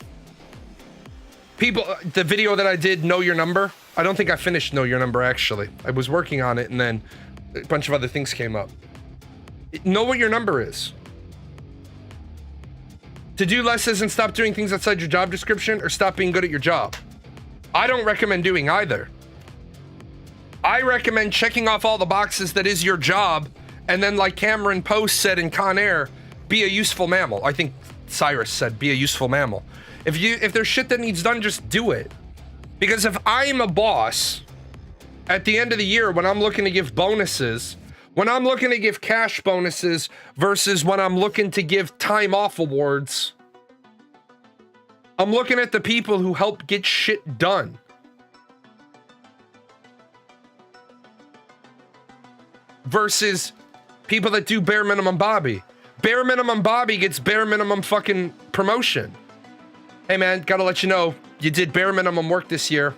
People, the video that I did, Know Your Number, I don't think I finished Know Your Number, actually. I was working on it, and then a bunch of other things came up. Know what your number is. To do less isn't stop doing things outside your job description or stop being good at your job. I don't recommend doing either. I recommend checking off all the boxes that is your job, and then like Cameron Post said in Con Air, be a useful mammal. I think Cyrus said, be a useful mammal. If there's shit that needs done, just do it. Because if I'm a boss, at the end of the year, when I'm looking to give bonuses, when I'm looking to give cash bonuses versus when I'm looking to give time off awards, I'm looking at the people who help get shit done. Versus people that do bare minimum Bobby. Bare minimum Bobby gets bare minimum fucking promotion. Hey man, gotta let you know, you did bare minimum work this year.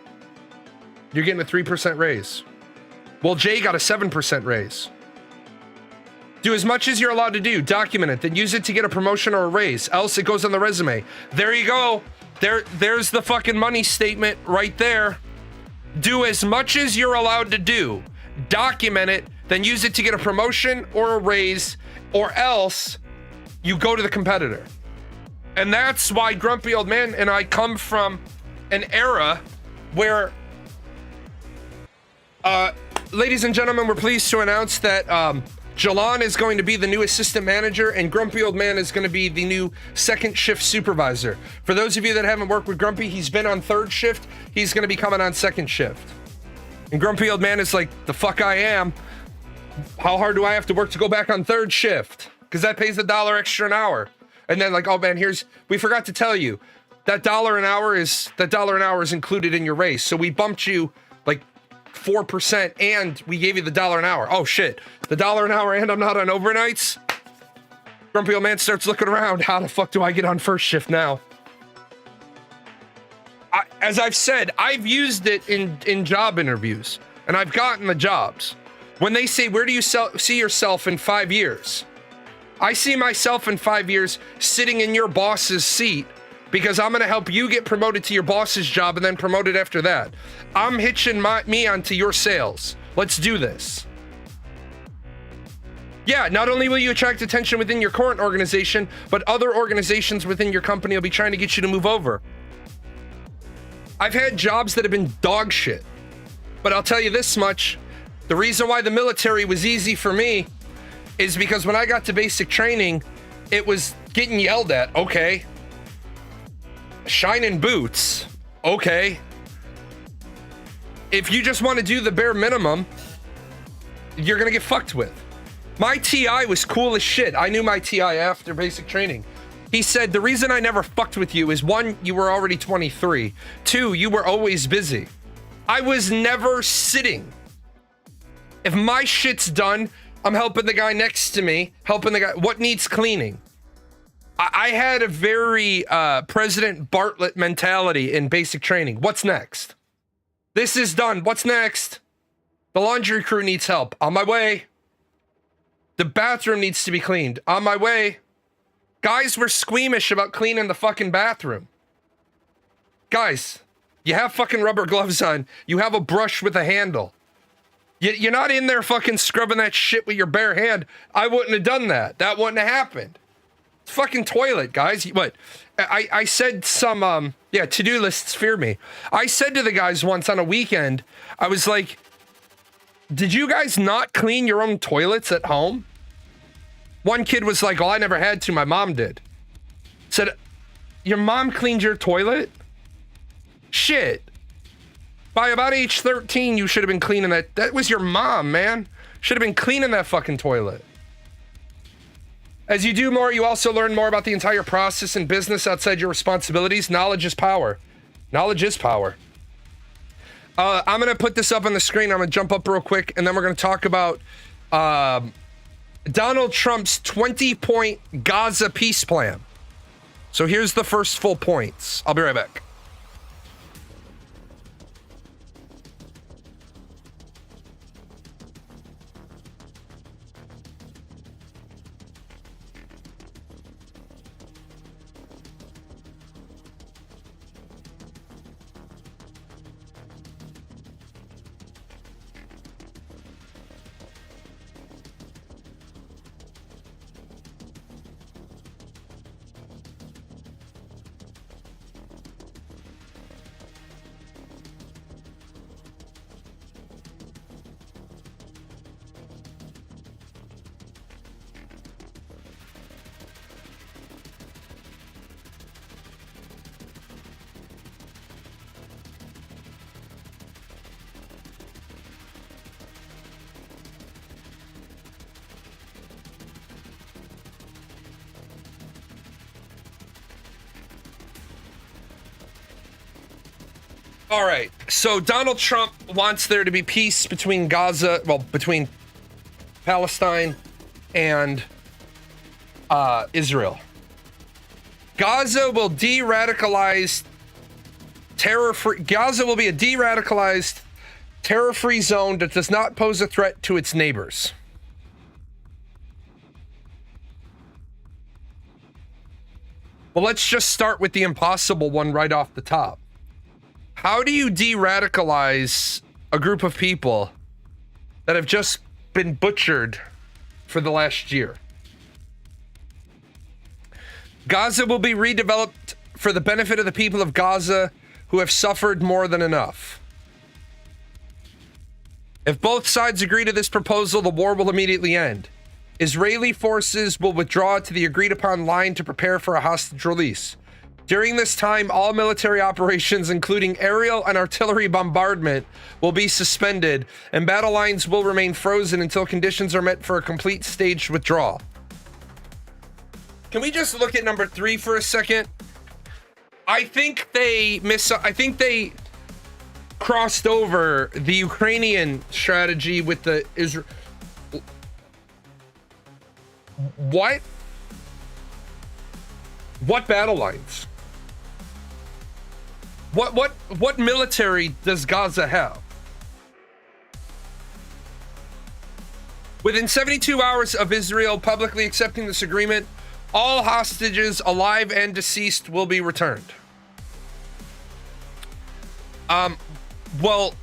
You're getting a 3% raise. Well, Jay got a 7% raise. Do as much as you're allowed to do. Document it. Then use it to get a promotion or a raise. Else it goes on the resume. There you go. There's the fucking money statement right there. Do as much as you're allowed to do. Document it. Then use it to get a promotion or a raise. Or else you go to the competitor. And that's why Grumpy Old Man and I come from an era where, ladies and gentlemen, we're pleased to announce that Jalan is going to be the new assistant manager and Grumpy Old Man is going to be the new second shift supervisor. For those of you that haven't worked with Grumpy, he's been on third shift. He's going to be coming on second shift. And Grumpy Old Man is like, the fuck I am. How hard do I have to work to go back on third shift? Because that pays $1 extra an hour. And then like, oh man, we forgot to tell you that $1 an hour is included in your raise. So we bumped you like 4% and we gave you the $1 an hour. Oh shit, the $1 an hour and I'm not on overnights. Grumpy Old Man starts looking around. How the fuck do I get on first shift now? As I've said, I've used it in job interviews and I've gotten the jobs. When they say, where do you see yourself in 5 years? I see myself in 5 years sitting in your boss's seat because I'm going to help you get promoted to your boss's job and then promoted after that. I'm hitching me onto your sales. Let's do this. Yeah, not only will you attract attention within your current organization, but other organizations within your company will be trying to get you to move over. I've had jobs that have been dog shit, but I'll tell you this much. The reason why the military was easy for me is because when I got to basic training, it was getting yelled at. Okay. Shining boots. Okay. If you just want to do the bare minimum, you're going to get fucked with. My TI was cool as shit. I knew my TI after basic training. He said, the reason I never fucked with you is 1, you were already 23. 2, you were always busy. I was never sitting. If my shit's done, I'm helping the guy next to me, helping the guy. What needs cleaning? I had a very President Bartlett mentality in basic training. What's next? This is done. What's next? The laundry crew needs help. On my way. The bathroom needs to be cleaned. On my way. Guys were squeamish about cleaning the fucking bathroom. Guys, you have fucking rubber gloves on. You have a brush with a handle. You're not in there fucking scrubbing that shit with your bare hand. I wouldn't have done that. That wouldn't have happened. It's fucking toilet, guys. What? I said some, to-do lists fear me. I said to the guys once on a weekend, I was like, did you guys not clean your own toilets at home? One kid was like, well, I never had to. My mom did. Said, your mom cleaned your toilet? Shit. By about age 13, you should have been cleaning that. That was your mom, man. Should have been cleaning that fucking toilet. As you do more, you also learn more about the entire process and business outside your responsibilities. Knowledge is power. Knowledge is power. I'm going to put this up on the screen. I'm going to jump up real quick, and then we're going to talk about Donald Trump's 20-point Gaza peace plan. So here's the first full points. I'll be right back. All right, so Donald Trump wants there to be peace between Gaza, between Palestine and Israel. Gaza will de-radicalize terror-free. Gaza will be a de-radicalized, terror-free zone that does not pose a threat to its neighbors. Well, let's just start with the impossible one right off the top. How do you de-radicalize a group of people that have just been butchered for the last year? Gaza will be redeveloped for the benefit of the people of Gaza who have suffered more than enough. If both sides agree to this proposal, the war will immediately end. Israeli forces will withdraw to the agreed upon line to prepare for a hostage release. During this time, all military operations, including aerial and artillery bombardment, will be suspended, and battle lines will remain frozen until conditions are met for a complete staged withdrawal. Can we just look at number 3 for a second? I think they crossed over the Ukrainian strategy with the Israel. What? What battle lines? What military does Gaza have? Within 72 hours of Israel publicly accepting this agreement, all hostages, alive and deceased, will be returned. Well,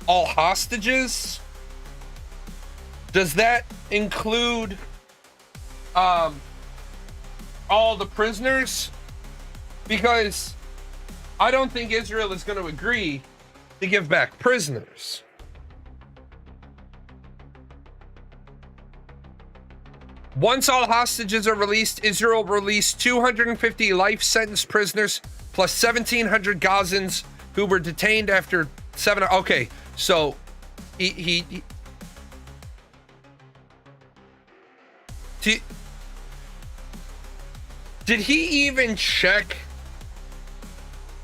all hostages? Does that include all the prisoners? Because I don't think Israel is going to agree to give back prisoners. Once all hostages are released, Israel will release 250 life sentence prisoners plus 1,700 Gazans who were detained after 7. Okay, so he did he even check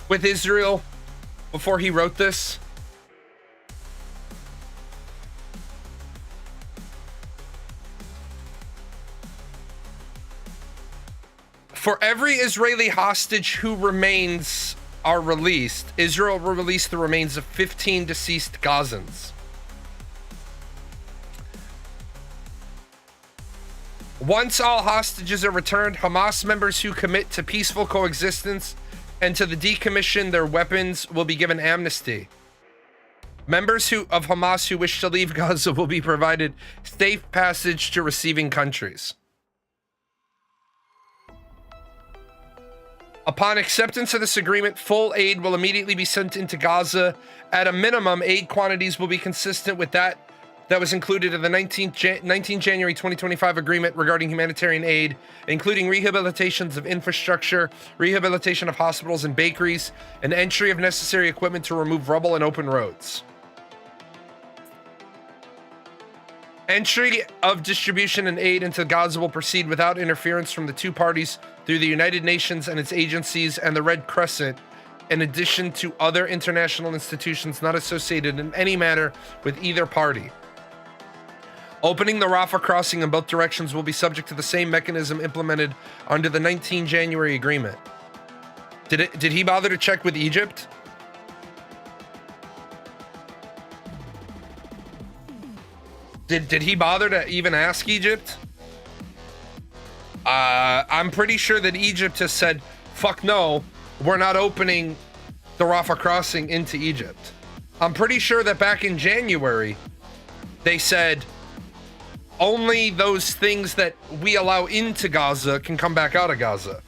with Israel before he wrote this? For every Israeli hostage who remains are released, Israel will release the remains of 15 deceased Gazans. Once all hostages are returned, Hamas members who commit to peaceful coexistence and to the decommission their weapons will be given amnesty. Members of Hamas who wish to leave Gaza will be provided safe passage to receiving countries. Upon acceptance of this agreement, full aid will immediately be sent into Gaza. At a minimum, aid quantities will be consistent with that was included in the 19 January 2025 agreement regarding humanitarian aid, including rehabilitations of infrastructure, rehabilitation of hospitals and bakeries, and entry of necessary equipment to remove rubble and open roads. Entry of distribution and aid into Gaza will proceed without interference from the two parties through the United Nations and its agencies and the Red Crescent, in addition to other international institutions not associated in any manner with either party. Opening the Rafah crossing in both directions will be subject to the same mechanism implemented under the 19 January agreement. Did he bother to check with Egypt? Did he bother to even ask Egypt? I'm pretty sure that Egypt has said, fuck no, we're not opening the Rafah crossing into Egypt. I'm pretty sure that back in January, they said only those things that we allow into Gaza can come back out of Gaza.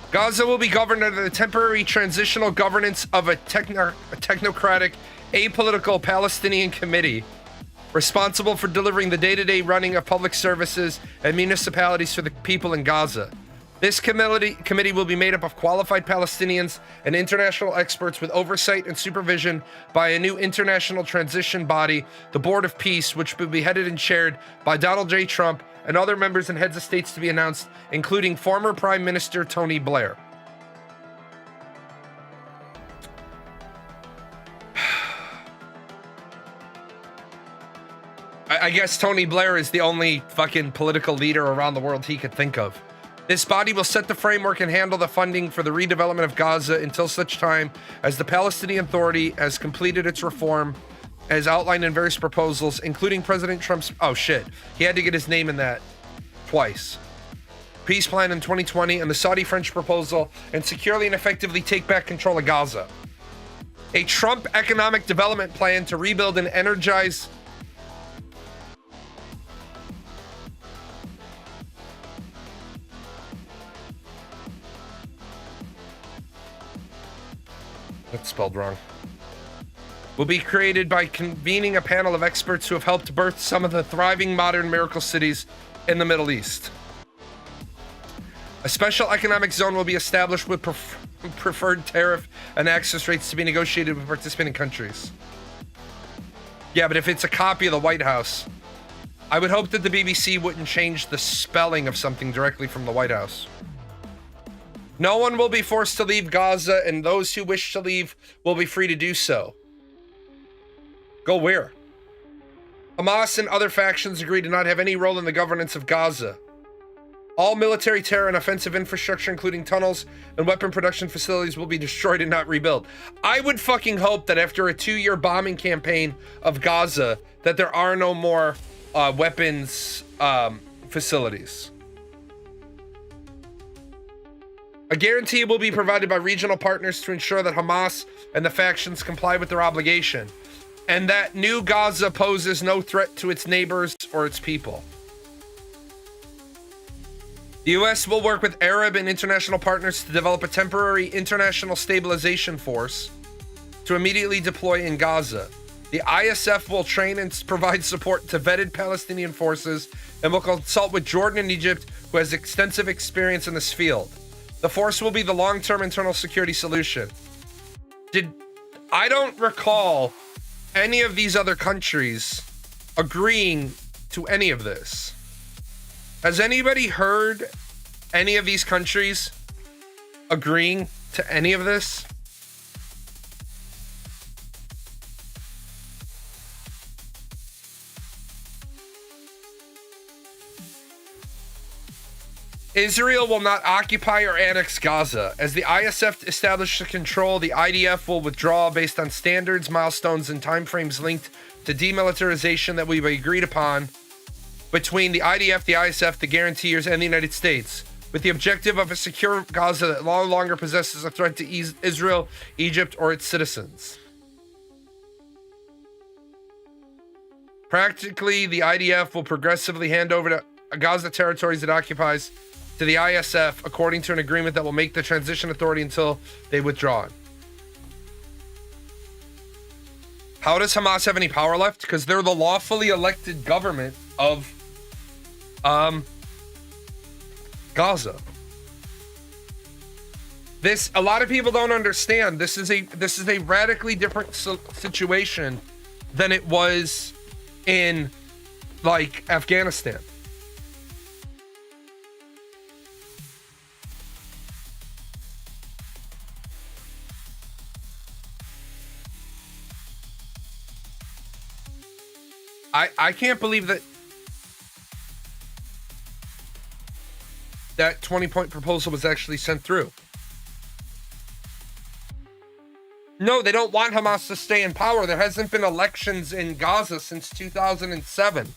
Gaza will be governed under the temporary transitional governance of a technocratic, apolitical Palestinian committee responsible for delivering the day-to-day running of public services and municipalities for the people in Gaza. This committee will be made up of qualified Palestinians and international experts with oversight and supervision by a new international transition body, the Board of Peace, which will be headed and chaired by Donald J. Trump and other members and heads of states to be announced, including former Prime Minister Tony Blair. I guess Tony Blair is the only fucking political leader around the world he could think of. This body will set the framework and handle the funding for the redevelopment of Gaza until such time as the Palestinian Authority has completed its reform as outlined in various proposals, including President Trump's... Oh shit, he had to get his name in that twice. Peace plan in 2020 and the Saudi-French proposal, and securely and effectively take back control of Gaza. A Trump economic development plan to rebuild and energize... That's spelled wrong. Will be created by convening a panel of experts who have helped birth some of the thriving modern miracle cities in the Middle East. A special economic zone will be established with preferred tariff and access rates to be negotiated with participating countries. Yeah, but if it's a copy of the White House, I would hope that the BBC wouldn't change the spelling of something directly from the White House. No one will be forced to leave Gaza, and those who wish to leave will be free to do so. Go where? Hamas and other factions agree to not have any role in the governance of Gaza. All military terror and offensive infrastructure, including tunnels and weapon production facilities, will be destroyed and not rebuilt. I would fucking hope that after a 2-year bombing campaign of Gaza, that there are no more weapons facilities. A guarantee will be provided by regional partners to ensure that Hamas and the factions comply with their obligation, and that new Gaza poses no threat to its neighbors or its people. The U.S. will work with Arab and international partners to develop a temporary international stabilization force to immediately deploy in Gaza. The ISF will train and provide support to vetted Palestinian forces and will consult with Jordan and Egypt, who has extensive experience in this field. The force will be the long-term internal security solution. I don't recall any of these other countries agreeing to any of this. Has anybody heard any of these countries agreeing to any of this? Israel will not occupy or annex Gaza. As the ISF establishes control, the IDF will withdraw based on standards, milestones, and timeframes linked to demilitarization that we've agreed upon between the IDF, the ISF, the guaranteers, and the United States. with the objective of a secure Gaza that no longer possesses a threat to Israel, Egypt, or its citizens. Practically, the IDF will progressively hand over to Gaza territories it occupies to the ISF according to an agreement that will make the transition authority until they withdraw it. How does Hamas have any power left? Because they're the lawfully elected government of Gaza. This, a lot of people don't understand. This is a radically different situation than it was in like Afghanistan. I can't believe that 20-point proposal was actually sent through. No, they don't want Hamas to stay in power. There hasn't been elections in Gaza since 2007.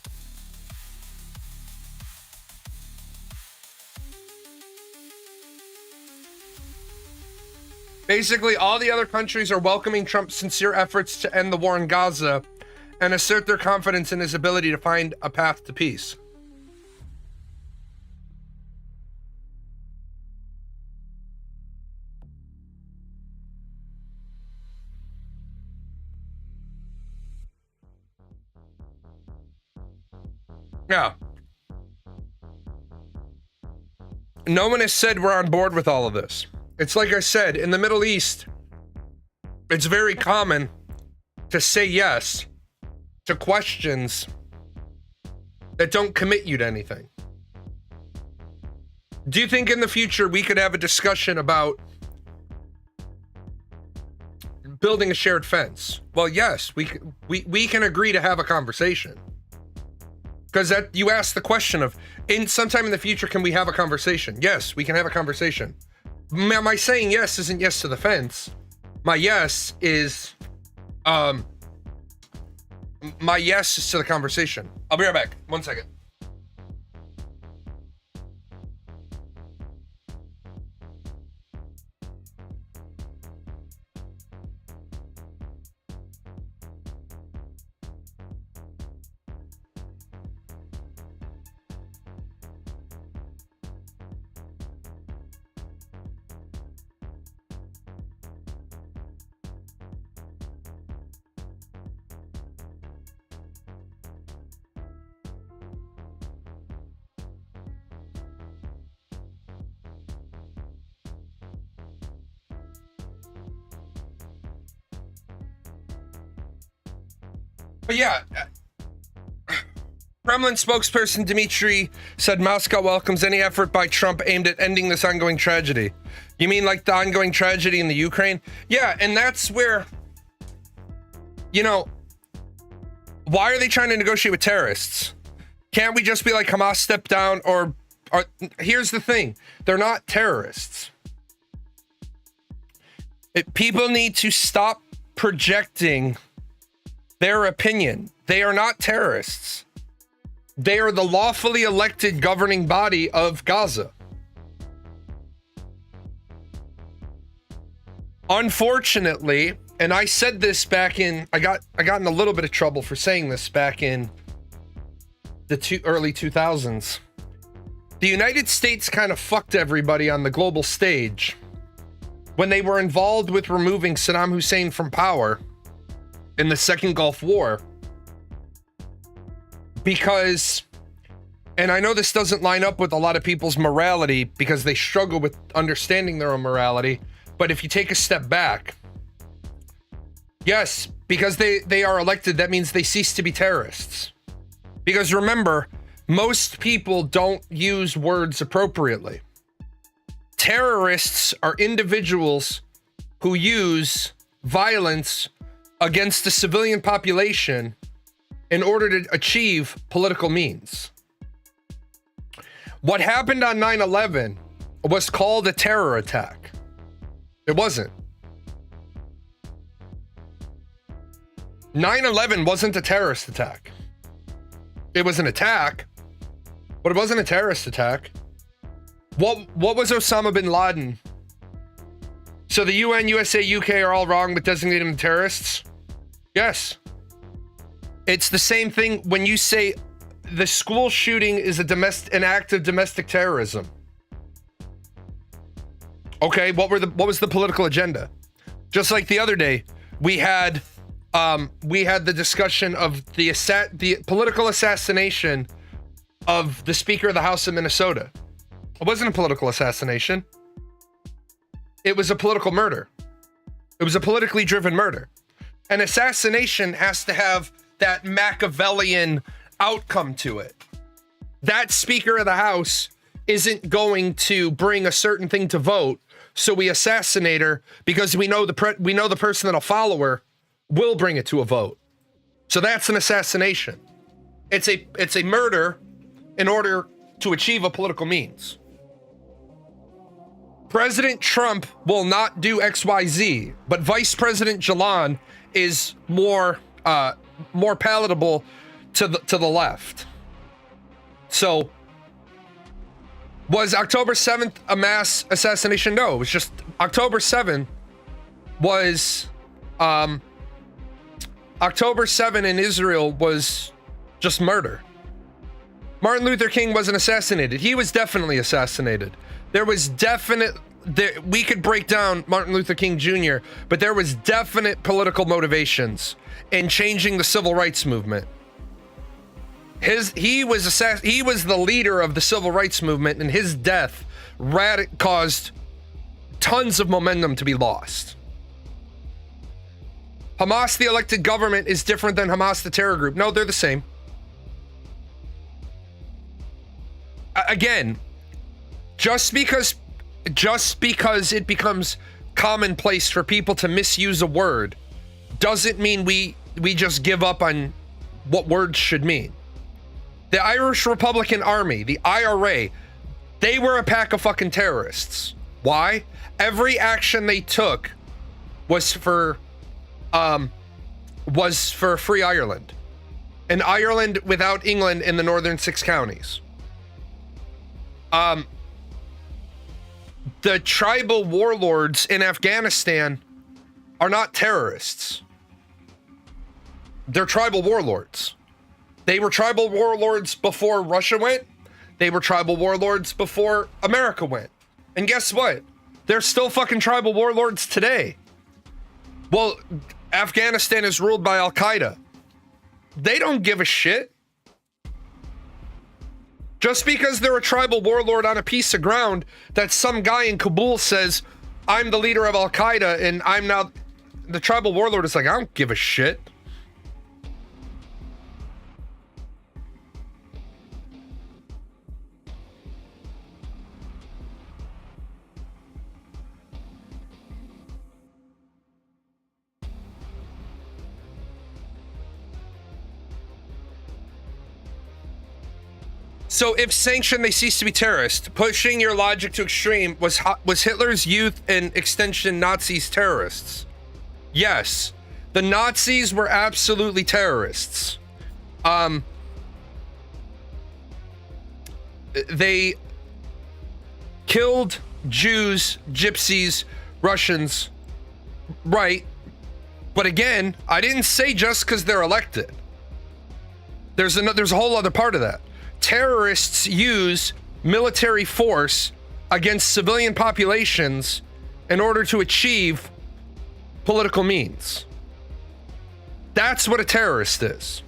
Basically, all the other countries are welcoming Trump's sincere efforts to end the war in Gaza and assert their confidence in his ability to find a path to peace. Yeah. No one has said we're on board with all of this. It's like I said, in the Middle East, it's very common to say yes to questions that don't commit you to anything. Do you think in the future we could have a discussion about building a shared fence? Well, yes, we can agree to have a conversation. Because that you asked the question of, in sometime in the future, can we have a conversation? Yes, we can have a conversation. My saying yes isn't yes to the fence. My yes is to the conversation. I'll be right back. 1 second. But yeah, Kremlin spokesperson Dmitry said Moscow welcomes any effort by Trump aimed at ending this ongoing tragedy. You mean like the ongoing tragedy in the Ukraine? Yeah, and that's where, you know, why are they trying to negotiate with terrorists? Can't we just be like Hamas step down? Or here's the thing, they're not terrorists. People need to stop projecting their opinion. They are not terrorists. They are the lawfully elected governing body of Gaza. Unfortunately, and I said this back in, I got in a little bit of trouble for saying this back in the early 2000s. The United States kind of fucked everybody on the global stage when they were involved with removing Saddam Hussein from power in the Second Gulf War. Because, and I know this doesn't line up with a lot of people's morality because they struggle with understanding their own morality, but if you take a step back, yes, because they are elected, that means they cease to be terrorists. Because remember, most people don't use words appropriately. Terrorists are individuals who use violence against the civilian population in order to achieve political means. What happened on 9/11 was called a terror attack. It wasn't. 9/11 wasn't a terrorist attack. It was an attack, but it wasn't a terrorist attack. What was Osama bin Laden? So the UN, USA, UK are all wrong with designating them terrorists? Yes. It's the same thing when you say the school shooting is an act of domestic terrorism. Okay, what was the political agenda? Just like the other day, we had the discussion of the political assassination of the Speaker of the House of Minnesota. It wasn't a political assassination. It was a political murder. It was a politically driven murder. An assassination has to have that Machiavellian outcome to it. That Speaker of the House isn't going to bring a certain thing to vote, so we assassinate her because we know the person that'll follow her will bring it to a vote. So that's an assassination. It's a murder in order to achieve a political means. President Trump will not do XYZ, but Vice President Jalan is more palatable to the left. So, was October 7th a mass assassination? No, it was just October 7th was October 7 in Israel was just murder. Martin Luther King wasn't assassinated. He was definitely assassinated. We could break down Martin Luther King Jr., but there was definite political motivations in changing the civil rights movement. He was the leader of the civil rights movement, and his death caused tons of momentum to be lost. Hamas, the elected government, is different than Hamas, the terror group. No, they're the same. Again, just because it becomes commonplace for people to misuse a word doesn't mean we just give up on what words should mean. The Irish Republican Army, the IRA, they were a pack of fucking terrorists. Why? Every action they took was for free Ireland. An Ireland without England in the northern 6 counties. The tribal warlords in Afghanistan are not terrorists. They're tribal warlords. They were tribal warlords before Russia went. They were tribal warlords before America went. And guess what? They're still fucking tribal warlords today. Well, Afghanistan is ruled by Al-Qaeda. They don't give a shit. Just because they're a tribal warlord on a piece of ground that some guy in Kabul says, I'm the leader of Al-Qaeda and I'm now... The tribal warlord is like, I don't give a shit. So if sanctioned, they cease to be terrorist. Pushing your logic to extreme, was Hitler's youth and extension Nazis terrorists? Yes. The Nazis were absolutely terrorists. They killed Jews, Gypsies, Russians. Right. But again, I didn't say just because they're elected. There's a whole other part of that. Terrorists use military force against civilian populations in order to achieve political means. That's what a terrorist is.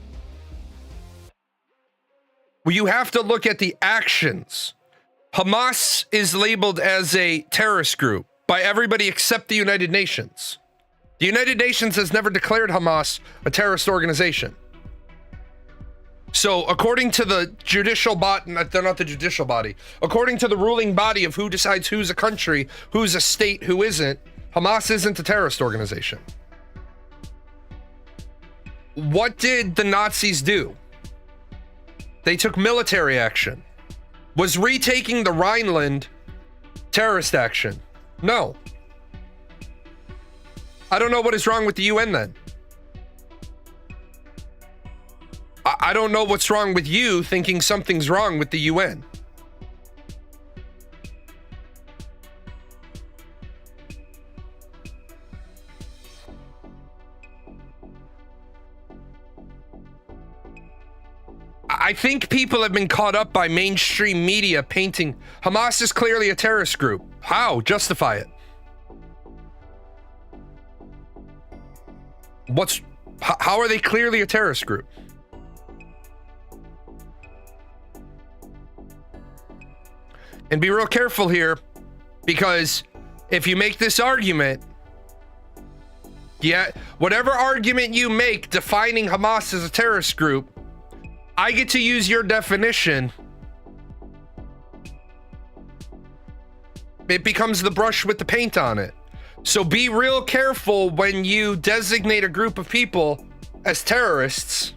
Well, you have to look at the actions. Hamas is labeled as a terrorist group by everybody except the United Nations. The United Nations has never declared Hamas a terrorist organization. So according to the judicial body, they're not the judicial body, according to the ruling body of who decides who's a country, who's a state, who isn't, Hamas isn't a terrorist organization. What did the Nazis do? They took military action. Was retaking the Rhineland terrorist action? No. I don't know what is wrong with the UN then. I don't know what's wrong with you thinking something's wrong with the UN. I think people have been caught up by mainstream media painting Hamas is clearly a terrorist group. How? Justify it. How are they clearly a terrorist group? And be real careful here, because if you make this argument, yeah, whatever argument you make defining Hamas as a terrorist group, I get to use your definition. It becomes the brush with the paint on it. So be real careful when you designate a group of people as terrorists,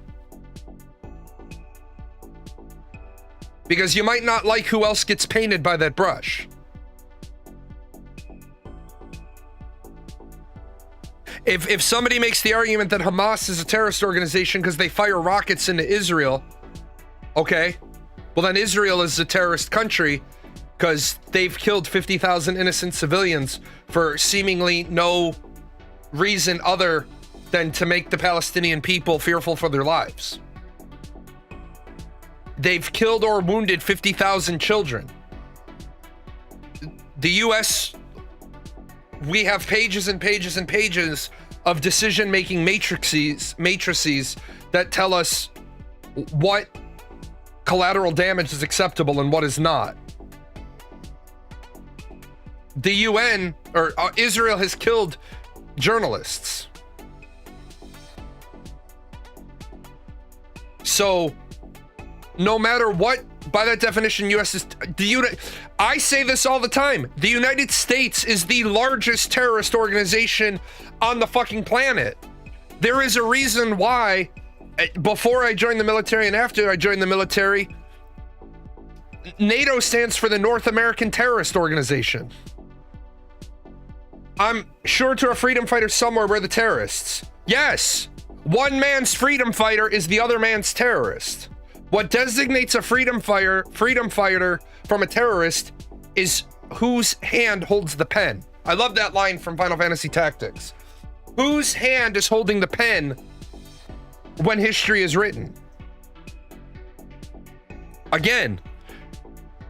because you might not like who else gets painted by that brush. If somebody makes the argument that Hamas is a terrorist organization because they fire rockets into Israel, okay, well then Israel is a terrorist country because they've killed 50,000 innocent civilians for seemingly no reason other than to make the Palestinian people fearful for their lives. They've killed or wounded 50,000 children. The US, we have pages and pages and pages of decision-making matrices that tell us what collateral damage is acceptable and what is not. The UN, or Israel, has killed journalists. So, no matter what, by that definition, US is I say this all the time. The United States is the largest terrorist organization on the fucking planet. There is a reason why, before I joined the military and after I joined the military, NATO stands for the North American Terrorist Organization. I'm sure to a freedom fighter somewhere we're the terrorists. Yes, one man's freedom fighter is the other man's terrorist. What designates a freedom fighter from a terrorist is whose hand holds the pen. I love that line from Final Fantasy Tactics. Whose hand is holding the pen when history is written? Again,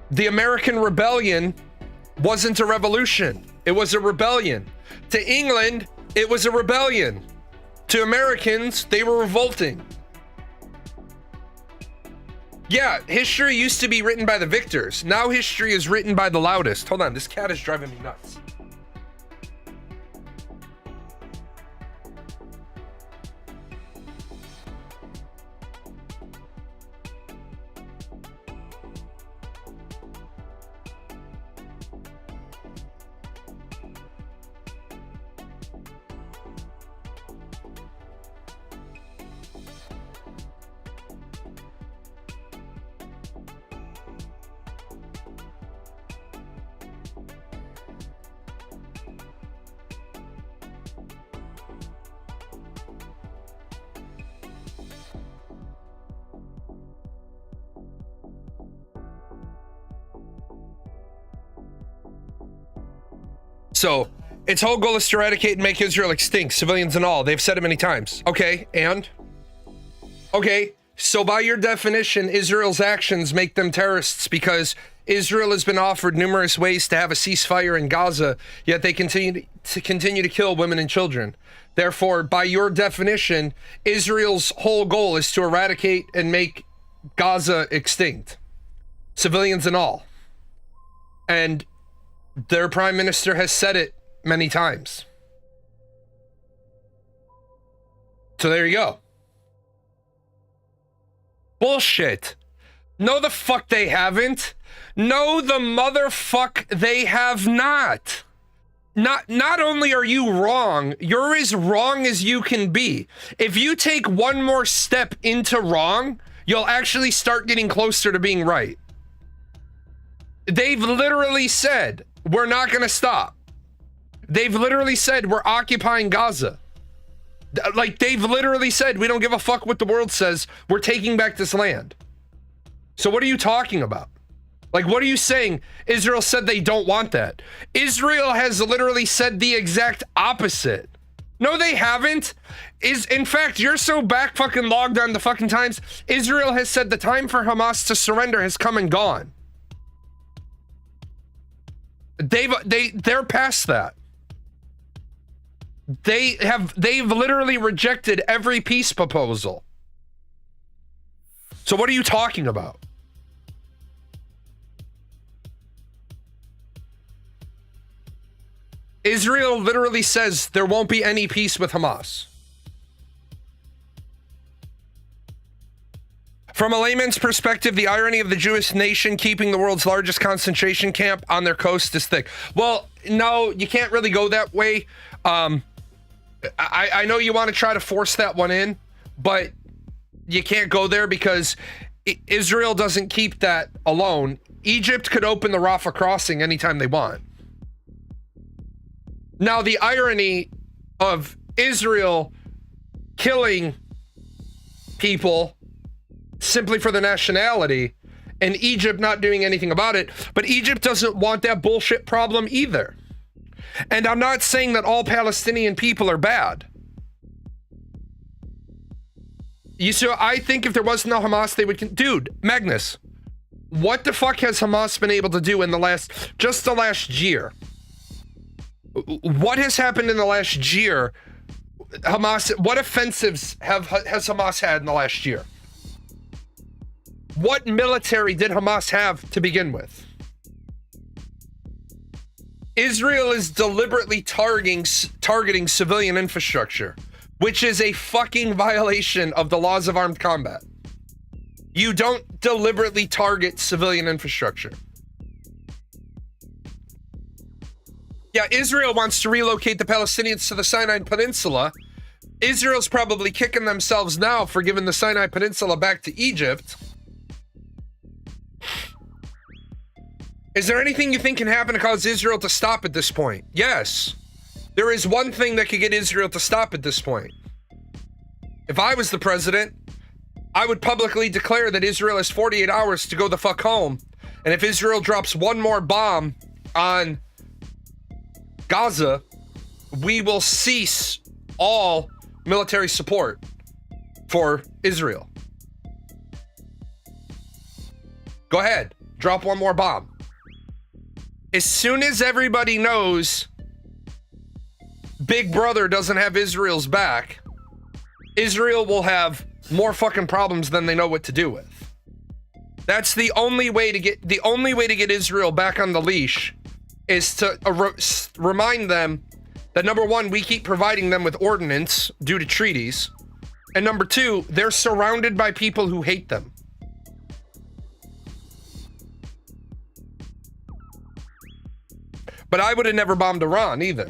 the American Rebellion wasn't a revolution. It was a rebellion. To England, it was a rebellion. To Americans, they were revolting. Yeah, history used to be written by the victors. Now history is written by the loudest. Hold on, this cat is driving me nuts. So, its whole goal is to eradicate and make Israel extinct, civilians and all. They've said it many times. Okay, and? Okay, so by your definition, Israel's actions make them terrorists because Israel has been offered numerous ways to have a ceasefire in Gaza, yet they continue to kill women and children. Therefore, by your definition, Israel's whole goal is to eradicate and make Gaza extinct, civilians and all. And their prime minister has said it many times. So there you go. Bullshit. No, the fuck they haven't. No, the motherfuck they have not. Not only are you wrong, you're as wrong as you can be. If you take one more step into wrong, you'll actually start getting closer to being right. They've literally said, we're not going to stop. They've literally said, we're occupying Gaza. Like, they've literally said, we don't give a fuck what the world says. We're taking back this land. So what are you talking about? Like, what are you saying? Israel said they don't want that. Israel has literally said the exact opposite. No, they haven't. In fact, you're so back fucking logged on the fucking times. Israel has said the time for Hamas to surrender has come and gone. They're past that. They've literally rejected every peace proposal. So what are you talking about? Israel literally says there won't be any peace with Hamas. From a layman's perspective, the irony of the Jewish nation keeping the world's largest concentration camp on their coast is thick. Well, no, you can't really go that way. I know you want to try to force that one in, but you can't go there because Israel doesn't keep that alone. Egypt could open the Rafah crossing anytime they want. Now, the irony of Israel killing people simply for their nationality and Egypt not doing anything about it, but Egypt doesn't want that bullshit problem either. And I'm not saying that all Palestinian people are bad. I think if there was no Hamas, they would... Dude, Magnus, what the fuck has Hamas been able to do in the last year? What has happened in the last year? What offensives has Hamas had in the last year? What military did Hamas have to begin with? Israel is deliberately targeting civilian infrastructure, which is a fucking violation of the laws of armed combat. You don't deliberately target civilian infrastructure. Yeah, Israel wants to relocate the Palestinians to the Sinai Peninsula. Israel's probably kicking themselves now for giving the Sinai Peninsula back to Egypt. Is there anything you think can happen to cause Israel to stop at this point? Yes. There is one thing that could get Israel to stop at this point. If I was the president, I would publicly declare that Israel has 48 hours to go the fuck home. And if Israel drops one more bomb on Gaza, we will cease all military support for Israel. Go ahead, drop one more bomb. As soon as everybody knows Big Brother doesn't have Israel's back, Israel will have more fucking problems than they know what to do with. That's the only way to get Israel back on the leash is to remind them that number one, we keep providing them with ordnance due to treaties, and number two, they're surrounded by people who hate them. But I would have never bombed Iran either.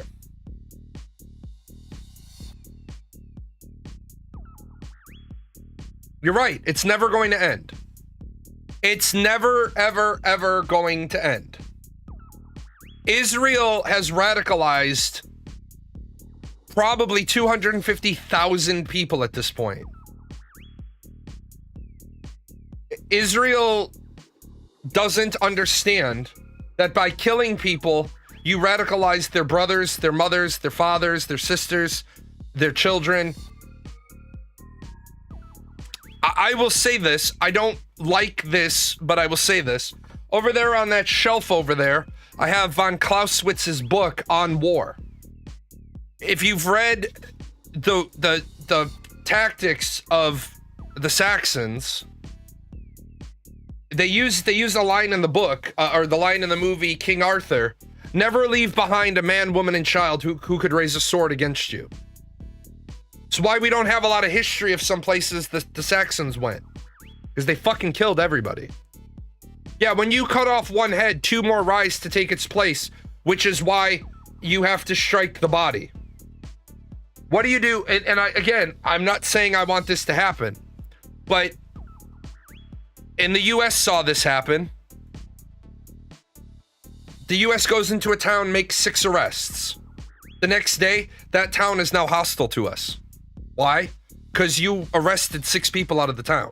You're right. It's never going to end. It's never, ever, ever going to end. Israel has radicalized probably 250,000 people at this point. Israel doesn't understand that by killing people, you radicalize their brothers, their mothers, their fathers, their sisters, their children. I will say this. I don't like this, but I will say this. Over there on that shelf over there, I have von Clausewitz's book on war. If you've read the tactics of the Saxons, they use a line in the book, or the line in the movie King Arthur: never leave behind a man, woman, and child who could raise a sword against you. It's why we don't have a lot of history of some places the Saxons went, because they fucking killed everybody. Yeah, when you cut off one head, two more rise to take its place, which is why you have to strike the body. What do you do? And I'm not saying I want this to happen, but in the US saw this happen. The US goes into a town, makes 6 arrests. The next day, that town is now hostile to us. Why? Because you arrested 6 people out of the town.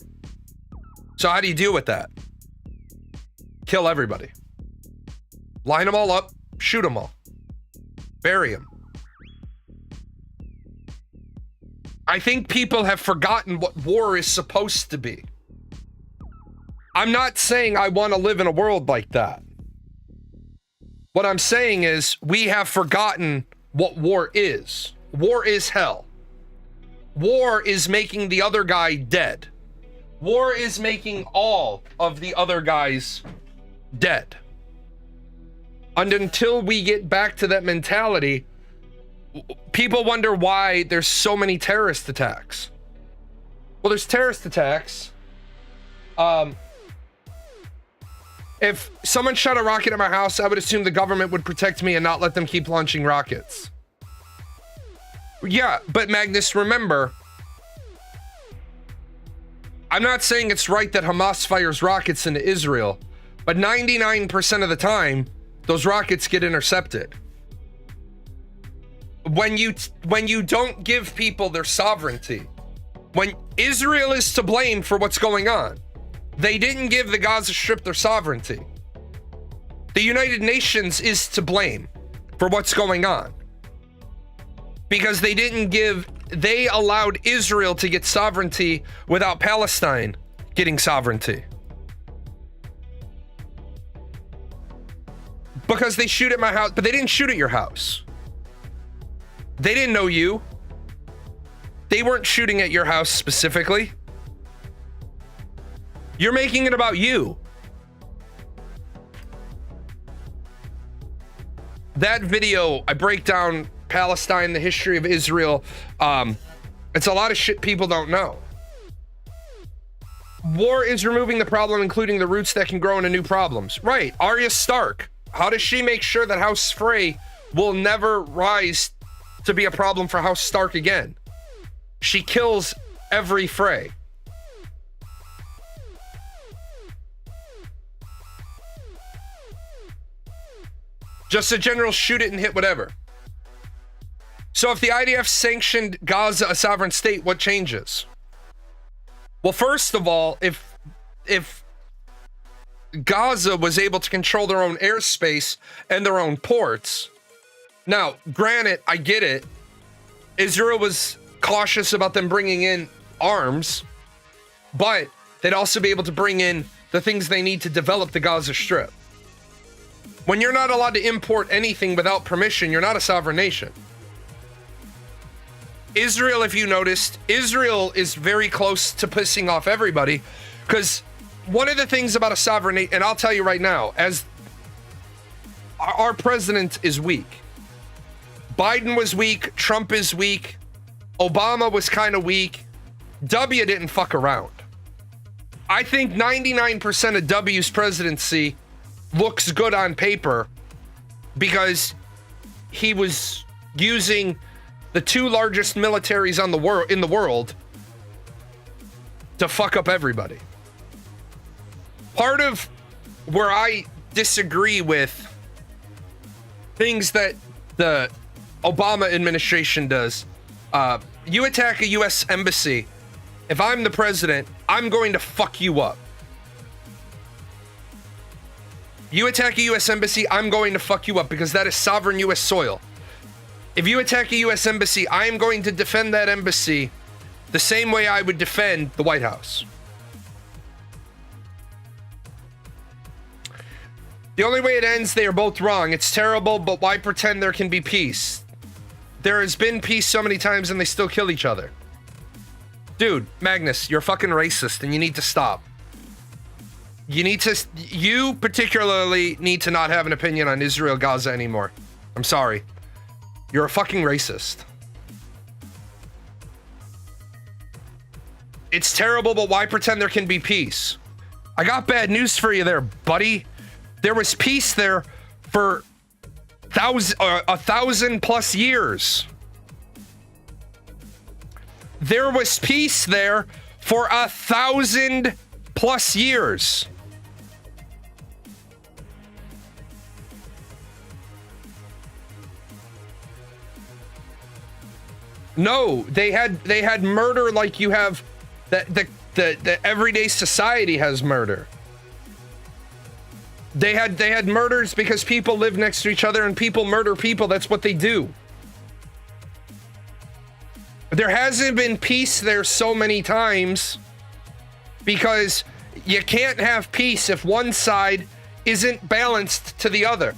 So how do you deal with that? Kill everybody. Line them all up, shoot them all. Bury them. I think people have forgotten what war is supposed to be. I'm not saying I want to live in a world like that. What I'm saying is we have forgotten what war is. War is hell. War is making the other guy dead. War is making all of the other guys dead. And until we get back to that mentality, people wonder why there's so many terrorist attacks. Well, there's terrorist attacks. If someone shot a rocket at my house, I would assume the government would protect me and not let them keep launching rockets. Yeah, but Magnus, remember, I'm not saying it's right that Hamas fires rockets into Israel, but 99% of the time, those rockets get intercepted. When you don't give people their sovereignty, when Israel is to blame for what's going on, they didn't give the Gaza Strip their sovereignty. The United Nations is to blame for what's going on. Because they allowed Israel to get sovereignty without Palestine getting sovereignty. Because they shoot at my house, but they didn't shoot at your house. They didn't know you. They weren't shooting at your house specifically. You're making it about you. That video, I break down Palestine, the history of Israel. It's a lot of shit people don't know. War is removing the problem, including the roots that can grow into new problems. Right, Arya Stark. How does she make sure that House Frey will never rise to be a problem for House Stark again? She kills every Frey. Just a general shoot it and hit whatever. So if the IDF sanctioned Gaza a sovereign state, what changes? Well, first of all, if Gaza was able to control their own airspace and their own ports, now, granted, I get it. Israel was cautious about them bringing in arms, but they'd also be able to bring in the things they need to develop the Gaza Strip. When you're not allowed to import anything without permission, you're not a sovereign nation. Israel, if you noticed, Israel is very close to pissing off everybody, because one of the things about a sovereign nation, and I'll tell you right now, as our president is weak. Biden was weak, Trump is weak, Obama was kind of weak, W didn't fuck around. I think 99% of W's presidency looks good on paper because he was using the two largest militaries in the world to fuck up everybody. Part of where I disagree with things that the Obama administration does, you attack a U.S. embassy. If I'm the president, I'm going to fuck you up. You attack a U.S. embassy, I'm going to fuck you up because that is sovereign U.S. soil. If you attack a U.S. embassy, I am going to defend that embassy the same way I would defend the White House. The only way it ends, they are both wrong. It's terrible, but why pretend there can be peace? There has been peace so many times and they still kill each other. Dude, Magnus, you're fucking racist and you need to stop. You particularly need to not have an opinion on Israel, Gaza anymore. I'm sorry. You're a fucking racist. It's terrible, but why pretend there can be peace? I got bad news for you there, buddy. There was peace there for 1,000 plus years. There was peace there for 1,000 plus years. No, they had murder like you have the everyday society has murder. They had murders because people live next to each other and people murder people. That's what they do. There hasn't been peace there so many times because you can't have peace if one side isn't balanced to the other.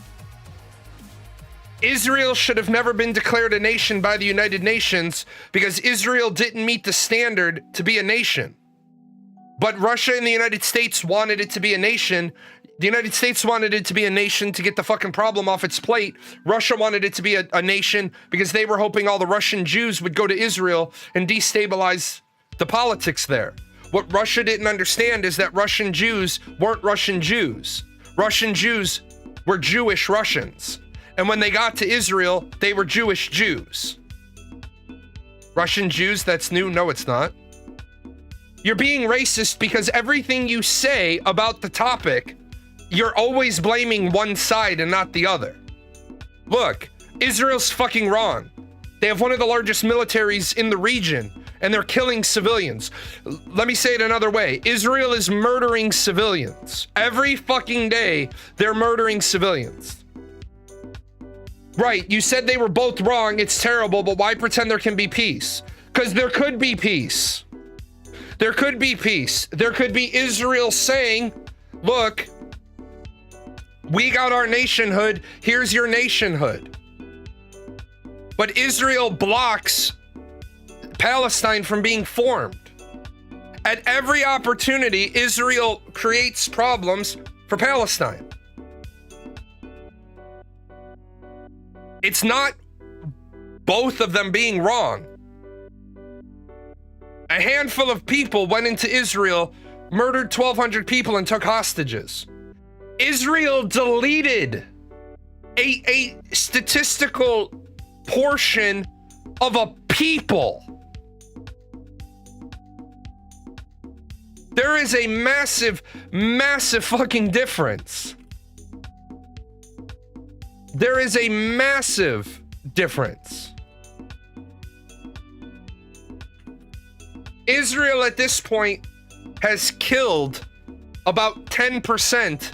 Israel should have never been declared a nation by the United Nations because Israel didn't meet the standard to be a nation. But Russia and the United States wanted it to be a nation. The United States wanted it to be a nation to get the fucking problem off its plate. Russia wanted it to be a nation because they were hoping all the Russian Jews would go to Israel and destabilize the politics there. What Russia didn't understand is that Russian Jews weren't Russian Jews. Russian Jews were Jewish Russians. And when they got to Israel, they were Jewish Jews. Russian Jews, that's new? No, it's not. You're being racist because everything you say about the topic, you're always blaming one side and not the other. Look, Israel's fucking wrong. They have one of the largest militaries in the region, and they're killing civilians. Let me say it another way. Israel is murdering civilians. Every fucking day, they're murdering civilians. Right, you said they were both wrong. It's terrible, but why pretend there can be peace? Because there could be peace. There could be peace. There could be Israel saying, look, we got our nationhood. Here's your nationhood. But Israel blocks Palestine from being formed. At every opportunity, Israel creates problems for Palestine. It's not both of them being wrong. A handful of people went into Israel, murdered 1,200 people, and took hostages. Israel deleted a statistical portion of a people. There is a massive, massive fucking difference. There is a massive difference. Israel at this point has killed about 10%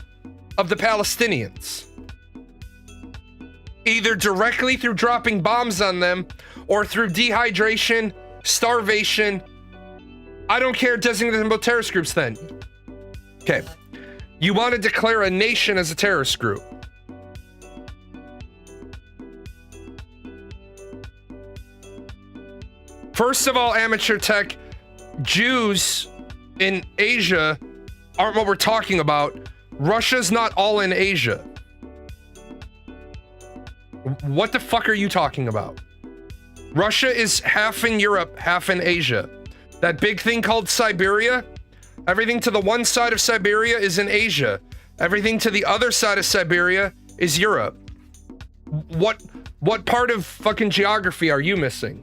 of the Palestinians, either directly through dropping bombs on them or through dehydration, starvation. I don't care, designate them both terrorist groups then. Okay, you want to declare a nation as a terrorist group. First of all, amateur tech, Jews in Asia aren't what we're talking about. Russia's not all in Asia. What the fuck are you talking about? Russia is half in Europe, half in Asia. That big thing called Siberia, everything to the one side of Siberia is in Asia. Everything to the other side of Siberia is Europe. What part of fucking geography are you missing?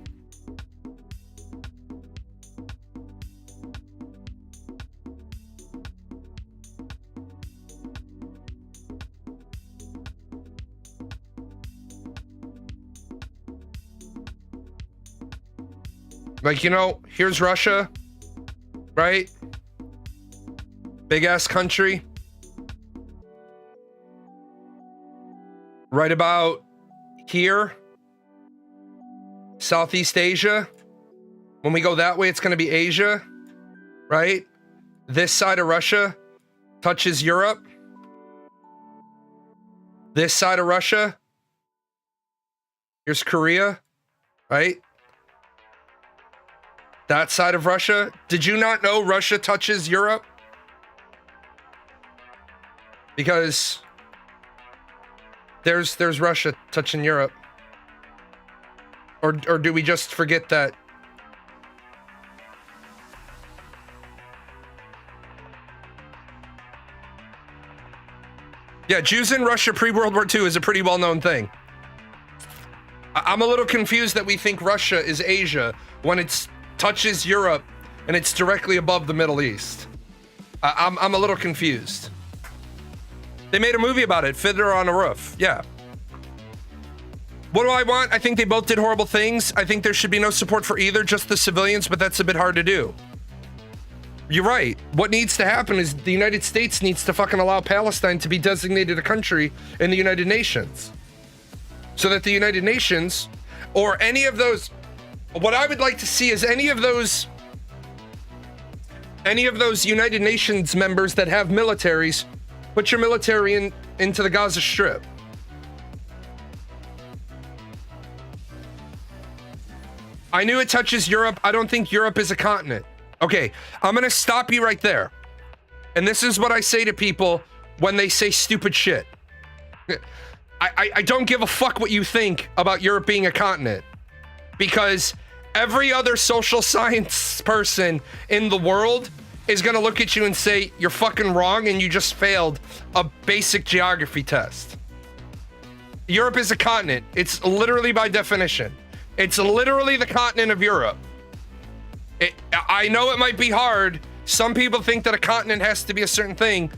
Like, you know, here's Russia, right? Big ass country. Right about here, Southeast Asia. When we go that way, it's going to be Asia, right? This side of Russia touches Europe. This side of Russia, here's Korea, right? That side of Russia. Did you not know Russia touches Europe? Because there's Russia touching Europe. Or do we just forget that? Yeah, Jews in Russia pre-World War II is a pretty well-known thing. I'm a little confused that we think Russia is Asia when it's touches Europe and it's directly above the Middle East. I'm a little confused. They made a movie about it, Fiddler on a Roof. Yeah. What do I want? I think they both did horrible things. I think there should be no support for either, just the civilians, but that's a bit hard to do. You're right. What needs to happen is the United States needs to fucking allow Palestine to be designated a country in the United Nations. So that the United Nations or any of those What I would like to see is any of those United Nations members that have militaries, put your military into the Gaza Strip. I knew it touches Europe. I don't think Europe is a continent. Okay, I'm gonna stop you right there. And this is what I say to people when they say stupid shit. I don't give a fuck what you think about Europe being a continent, because every other social science person in the world is gonna look at you and say you're fucking wrong and you just failed a basic geography test. Europe is a continent. It's literally by definition. It's literally the continent of Europe. I know it might be hard. Some people think that a continent has to be a certain thing.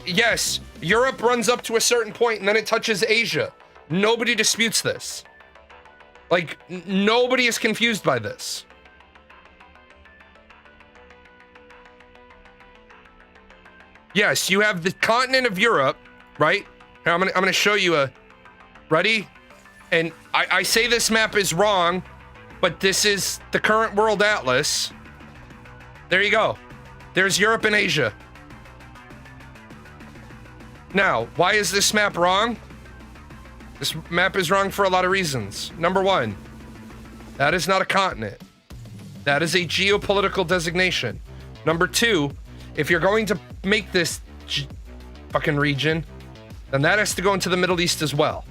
Yes, Europe runs up to a certain point and then it touches Asia. Nobody disputes this. Like, nobody is confused by this. Yes, you have the continent of Europe, right? Here, I'm gonna show you a... Ready? And I say this map is wrong, but this is the current world atlas. There you go. There's Europe and Asia. Now, why is this map wrong? This map is wrong for a lot of reasons. Number one, that is not a continent. That is a geopolitical designation. Number two, if you're going to make this fucking region, then that has to go into the Middle East as well.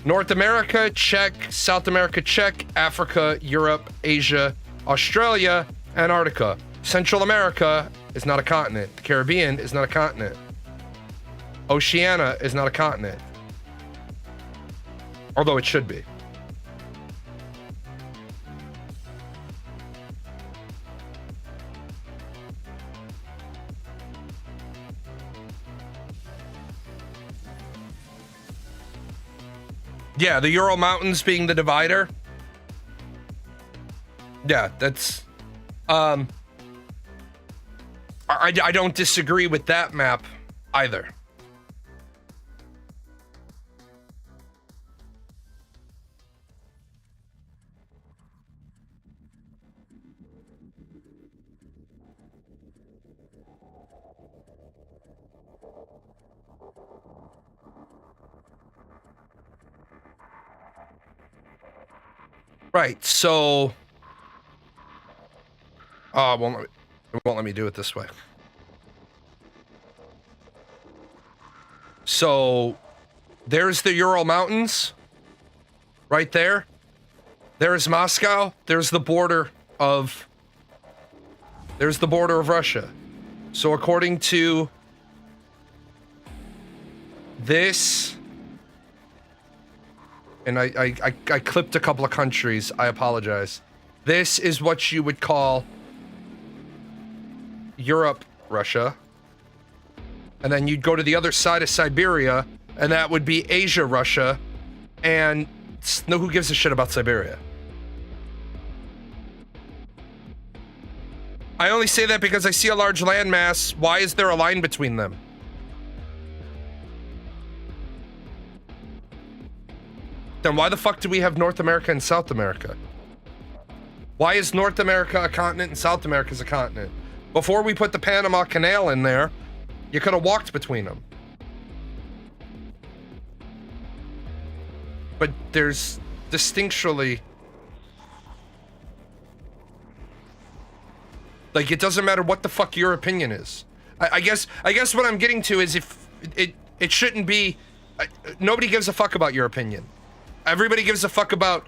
North America, check. South America, check. Africa, Europe, Asia, Australia, Antarctica. Central America is not a continent. The Caribbean is not a continent. Oceania is not a continent. Although it should be. Yeah, the Ural Mountains being the divider. Yeah, that's... I don't disagree with that map either. Right, so... Oh, it won't let me do it this way. So, there's the Ural Mountains. Right there. There's Moscow. There's the border of... There's the border of Russia. So according to... this... And I clipped a couple of countries. I apologize. This is what you would call Europe, Russia. And then you'd go to the other side of Siberia, and that would be Asia, Russia. And no, who gives a shit about Siberia? I only say that because I see a large landmass. Why is there a line between them? Then why the fuck do we have North America and South America? Why is North America a continent and South America is a continent? Before we put the Panama Canal in there, you could have walked between them. But there's distinctly... Like, it doesn't matter what the fuck your opinion is. I guess what I'm getting to is if it shouldn't be... nobody gives a fuck about your opinion. Everybody gives a fuck about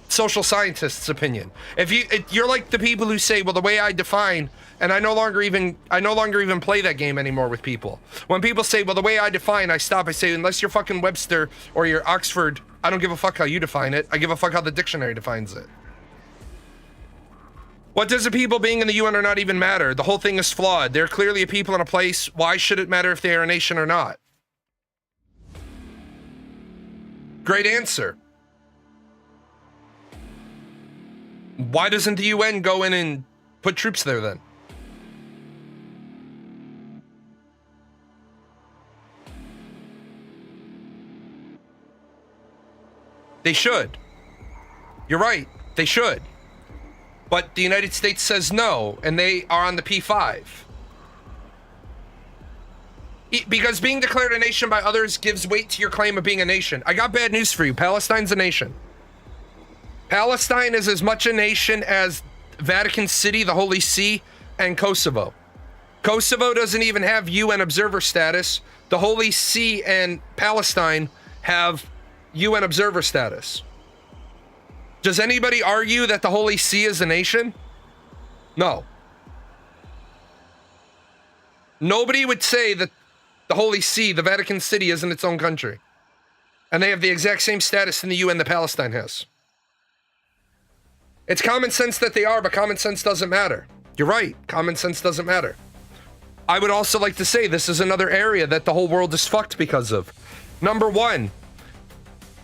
social scientists' opinion. If you're like the people who say, well, the way I define, and I no longer even play that game anymore with people. When people say, well, the way I define, I stop. I say, unless you're fucking Webster or you're Oxford, I don't give a fuck how you define it. I give a fuck how the dictionary defines it. What does the people being in the UN or not even matter? The whole thing is flawed. They're clearly a people in a place. Why should it matter if they are a nation or not? Great answer. Why doesn't the UN go in and put troops there then? They should. You're right. They should. But the United States says no, and they are on the P5. Because being declared a nation by others gives weight to your claim of being a nation. I got bad news for you. Palestine's a nation. Palestine is as much a nation as Vatican City, the Holy See, and Kosovo. Kosovo doesn't even have UN observer status. The Holy See and Palestine have UN observer status. Does anybody argue that the Holy See is a nation? No. Nobody would say that the Holy See, the Vatican City, isn't its own country. And they have the exact same status in the UN that Palestine has. It's common sense that they are, but common sense doesn't matter. You're right. Common sense doesn't matter. I would also like to say this is another area that the whole world is fucked because of. Number one,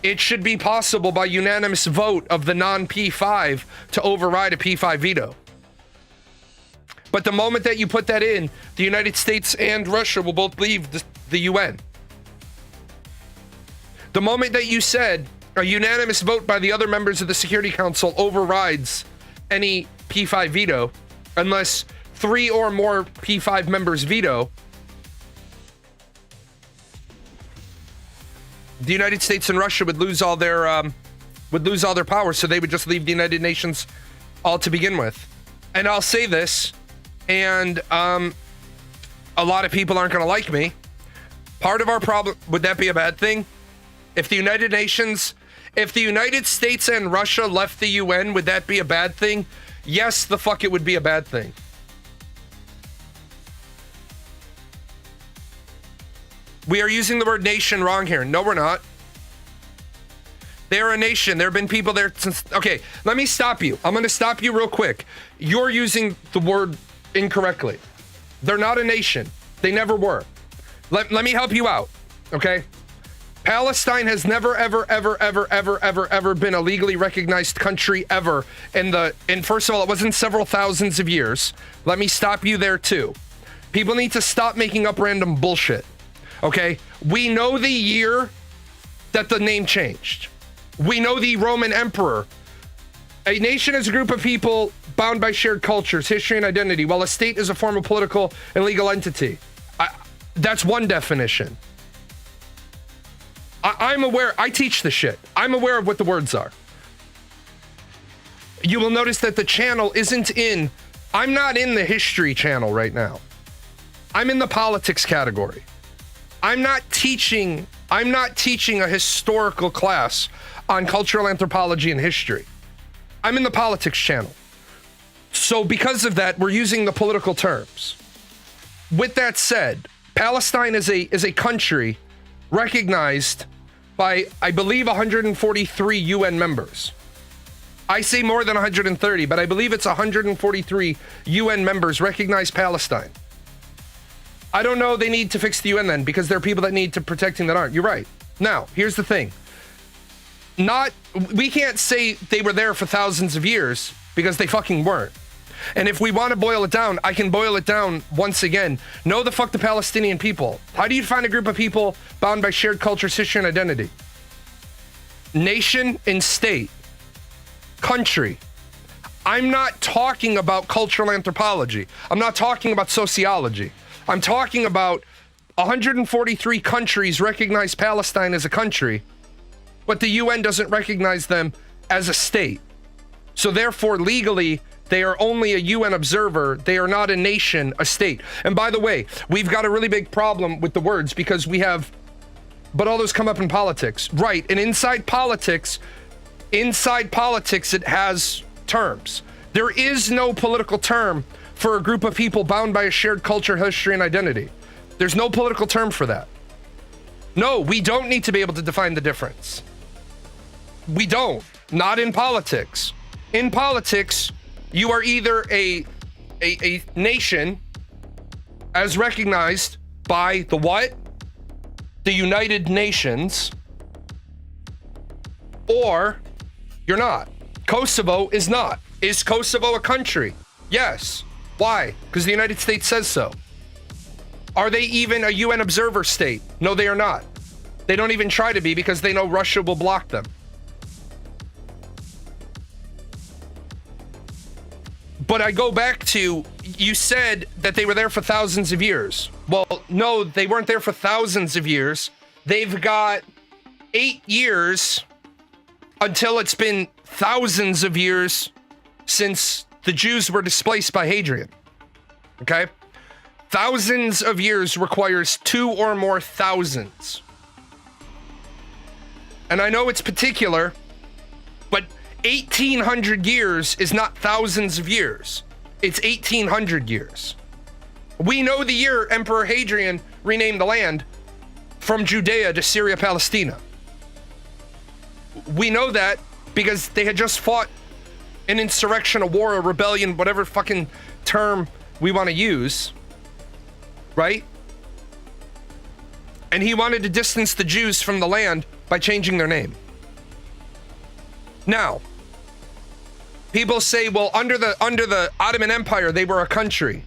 it should be possible by unanimous vote of the non-P5 to override a P5 veto. But the moment that you put that in, the United States and Russia will both leave the UN. The moment that you said a unanimous vote by the other members of the Security Council overrides any P5 veto, unless 3 or more P5 members veto, the United States and Russia would lose all their power, so they would just leave the United Nations all to begin with. And I'll say this, and a lot of people aren't going to like me. Part of our problem, would that be a bad thing? If the United States and Russia left the UN, would that be a bad thing? Yes, the fuck it would be a bad thing. We are using the word nation wrong here. No, we're not. They're a nation. There have been people there since... Okay, let me stop you. I'm going to stop you real quick. You're using the word incorrectly. They're not a nation. They never were. Let me help you out, okay? Palestine has never, ever been a legally recognized country ever. And first of all, it wasn't several thousands of years. Let me stop you there too. People need to stop making up random bullshit. Okay? We know the year that the name changed. We know the Roman emperor. A nation is a group of people bound by shared cultures, history, and identity, while a state is a form of political and legal entity. That's one definition. I'm aware. I teach the shit. I'm aware of what the words are. You will notice that the channel isn't in... I'm not in the history channel right now. I'm in the politics category. I'm not teaching a historical class on cultural anthropology and history. I'm in the politics channel. So because of that, we're using the political terms. With that said, Palestine is a country recognized by, I believe, 143 UN members. I say more than 130, but I believe it's 143 UN members recognize Palestine. I don't know, they need to fix the UN then, because there are people that need to protecting that aren't. You're right. Now, here's the thing. We can't say they were there for thousands of years, because they fucking weren't. And if we want to boil it down, I can boil it down once again. No, the fuck the Palestinian people. How do you define a group of people bound by shared cultures, history, and identity? Nation and state. Country. I'm not talking about cultural anthropology. I'm not talking about sociology. I'm talking about 143 countries recognize Palestine as a country, but the UN doesn't recognize them as a state. So therefore, legally, they are only a UN observer. They are not a nation, a state. And by the way, we've got a really big problem with the words because we have, but all those come up in politics. Right, and inside politics, it has terms. There is no political term for a group of people bound by a shared culture, history, and identity. There's no political term for that. No, we don't need to be able to define the difference. We don't. Not in politics. In politics, you are either a nation as recognized by the what? The United Nations, or you're not. Kosovo is not. Is Kosovo a country? Yes. Why? Because the United States says so. Are they even a UN observer state? No, they are not. They don't even try to be because they know Russia will block them. But I go back to, you said that they were there for thousands of years. Well, no, they weren't there for thousands of years. They've got 8 years until it's been thousands of years since the Jews were displaced by Hadrian. Okay? Thousands of years requires 2 or more thousands. And I know it's particular, but 1,800 years is not thousands of years. It's 1,800 years. We know the year Emperor Hadrian renamed the land from Judea to Syria, Palestina. We know that because they had just fought an insurrection, a war, a rebellion, whatever fucking term we want to use, right? And he wanted to distance the Jews from the land by changing their name. Now, people say, well, under the Ottoman Empire, they were a country.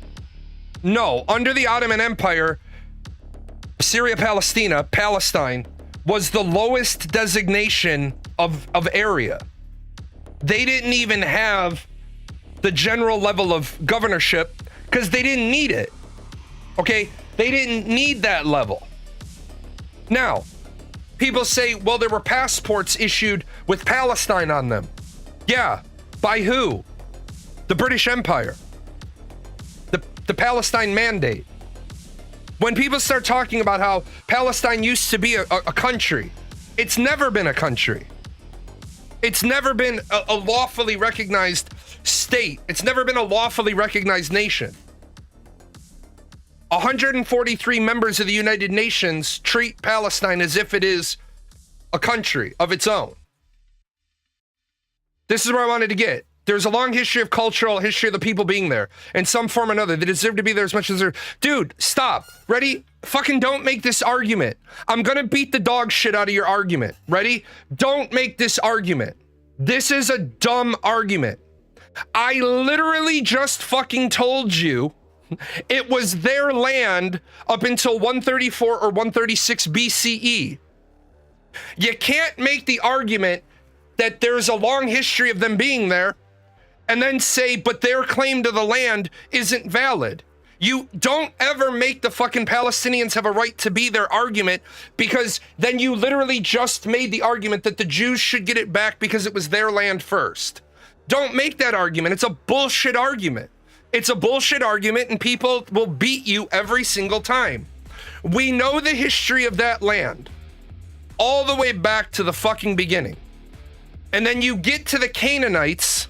No, under the Ottoman Empire, Syria, Palestine was the lowest designation of area. They didn't even have the general level of governorship because they didn't need it. Okay? They didn't need that level. Now, people say, well, there were passports issued with Palestine on them. Yeah. By who? The British Empire. The Palestine Mandate. When people start talking about how Palestine used to be a country, it's never been a country. It's never been a lawfully recognized state. It's never been a lawfully recognized nation. 143 members of the United Nations treat Palestine as if it is a country of its own. This is where I wanted to get. There's a long history of cultural history of the people being there in some form or another. They deserve to be there as much as they're... Dude, stop. Ready? Fucking don't make this argument. I'm gonna beat the dog shit out of your argument. Ready? Don't make this argument. This is a dumb argument. I literally just fucking told you it was their land up until 134 or 136 BCE. You can't make the argument that there's a long history of them being there and then say, but their claim to the land isn't valid. You don't ever make the fucking Palestinians have a right to be their argument, because then you literally just made the argument that the Jews should get it back because it was their land first. Don't make that argument. It's a bullshit argument. It's a bullshit argument, and people will beat you every single time. We know the history of that land all the way back to the fucking beginning. And then you get to the Canaanites,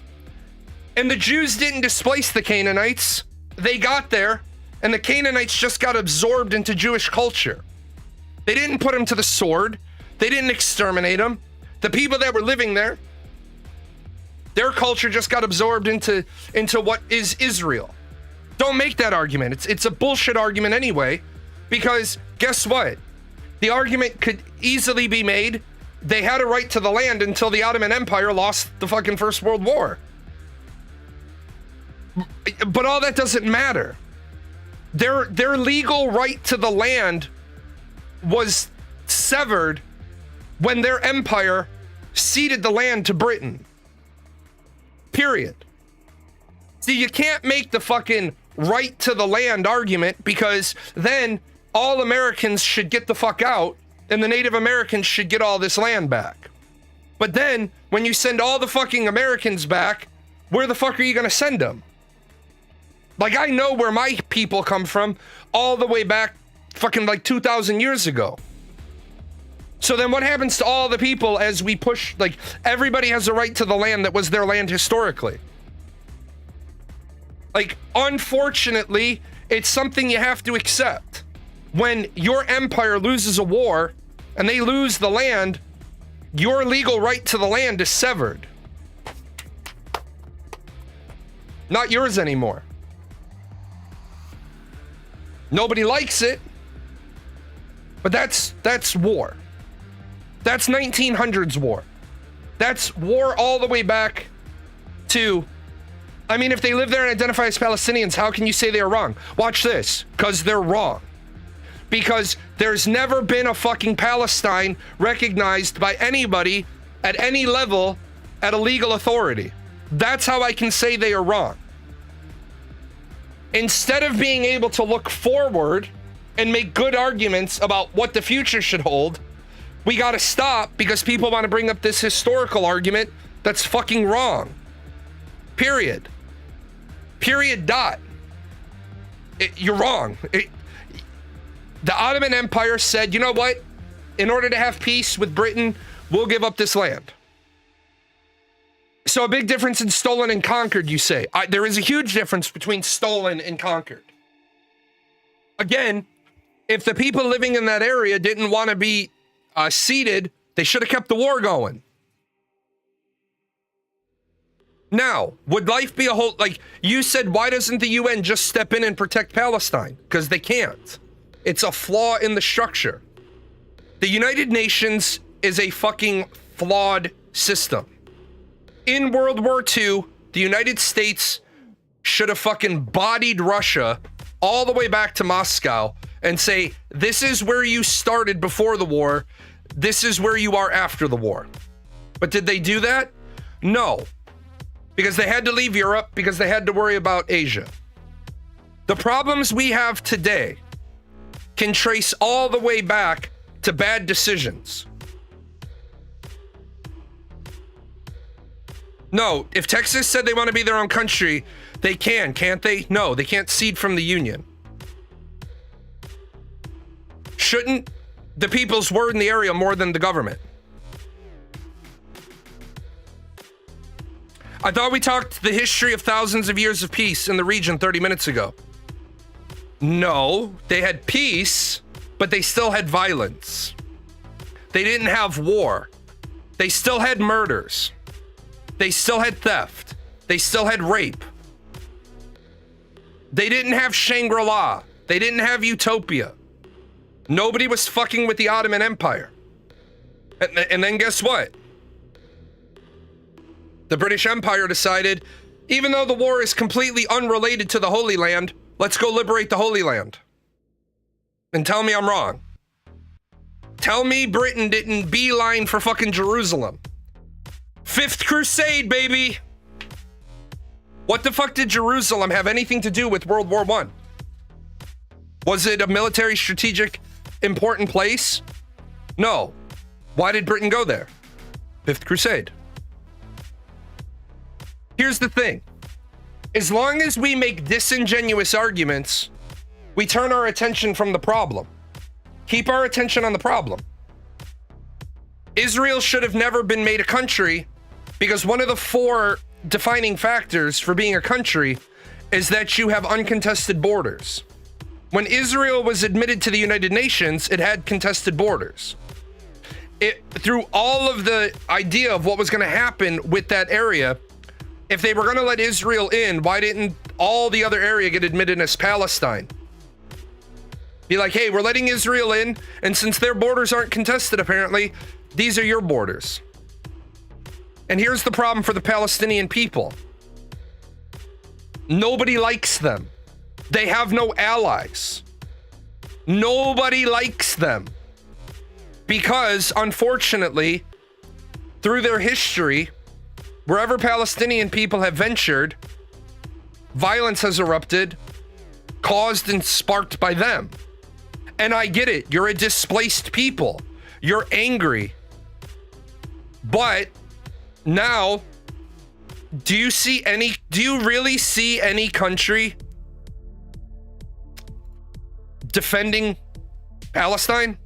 and the Jews didn't displace the Canaanites. They got there, and the Canaanites just got absorbed into Jewish culture. They didn't put them to the sword. They didn't exterminate them. The people that were living there, their culture just got absorbed into what is Israel. Don't make that argument. It's a bullshit argument anyway, because guess what? The argument could easily be made. They had a right to the land until the Ottoman Empire lost the fucking First World War. But all that doesn't matter. Their legal right to the land was severed when their empire ceded the land to Britain. Period. See, you can't make the fucking right to the land argument, because then all Americans should get the fuck out and the Native Americans should get all this land back. But then when you send all the fucking Americans back, where the fuck are you gonna send them? Like, I know where my people come from all the way back fucking like 2,000 years ago. So then what happens to all the people as we push, like, everybody has a right to the land that was their land historically? Like, unfortunately, it's something you have to accept. When your empire loses a war and they lose the land, your legal right to the land is severed. Not yours anymore. Nobody likes it, but that's war. That's 1900s war. That's war all the way back to, I mean, if they live there and identify as Palestinians, how can you say they're wrong? Watch this, because they're wrong. Because there's never been a fucking Palestine recognized by anybody at any level at a legal authority. That's how I can say they are wrong. Instead of being able to look forward and make good arguments about what the future should hold, we gotta stop because people want to bring up this historical argument that's fucking wrong. Period. Period. Dot. You're wrong. The Ottoman Empire said, you know what? In order to have peace with Britain, we'll give up this land. So a big difference in stolen and conquered, you say. There is a huge difference between stolen and conquered. Again, if the people living in that area didn't want to be ceded, they should have kept the war going. Now, would life be a whole, like you said, why doesn't the UN just step in and protect Palestine? Because they can't. It's a flaw in the structure. The United Nations is a fucking flawed system. In World War II, the United States should have fucking bodied Russia all the way back to Moscow and say, this is where you started before the war. This is where you are after the war. But did they do that? No. Because they had to leave Europe, because they had to worry about Asia. The problems we have today can trace all the way back to bad decisions. No, if Texas said they want to be their own country, they can, can't they? No, they can't cede from the Union. Shouldn't the people's word in the area more than the government? I thought we talked the history of thousands of years of peace in the region 30 minutes ago. No, they had peace, but they still had violence. They didn't have war. They still had murders. They still had theft. They still had rape. They didn't have Shangri-La. They didn't have Utopia. Nobody was fucking with the Ottoman Empire. And then guess what? The British Empire decided, even though the war is completely unrelated to the Holy Land, let's go liberate the Holy Land. And tell me I'm wrong. Tell me Britain didn't beeline for fucking Jerusalem. Fifth Crusade, baby! What the fuck did Jerusalem have anything to do with World War I? Was it a military strategic important place? No. Why did Britain go there? Fifth Crusade. Here's the thing. As long as we make disingenuous arguments, we turn our attention from the problem. Keep our attention on the problem. Israel should have never been made a country because one of the 4 defining factors for being a country is that you have uncontested borders. When Israel was admitted to the United Nations, it had contested borders. Through all of the idea of what was going to happen with that area, if they were going to let Israel in, why didn't all the other area get admitted as Palestine? Be like, hey, we're letting Israel in, and since their borders aren't contested, apparently, these are your borders. And here's the problem for the Palestinian people. Nobody likes them. They have no allies. Nobody likes them. Because, unfortunately, through their history, wherever Palestinian people have ventured, violence has erupted, caused and sparked by them. And I get it. You're a displaced people. You're angry. But now, do you really see any country defending Palestine?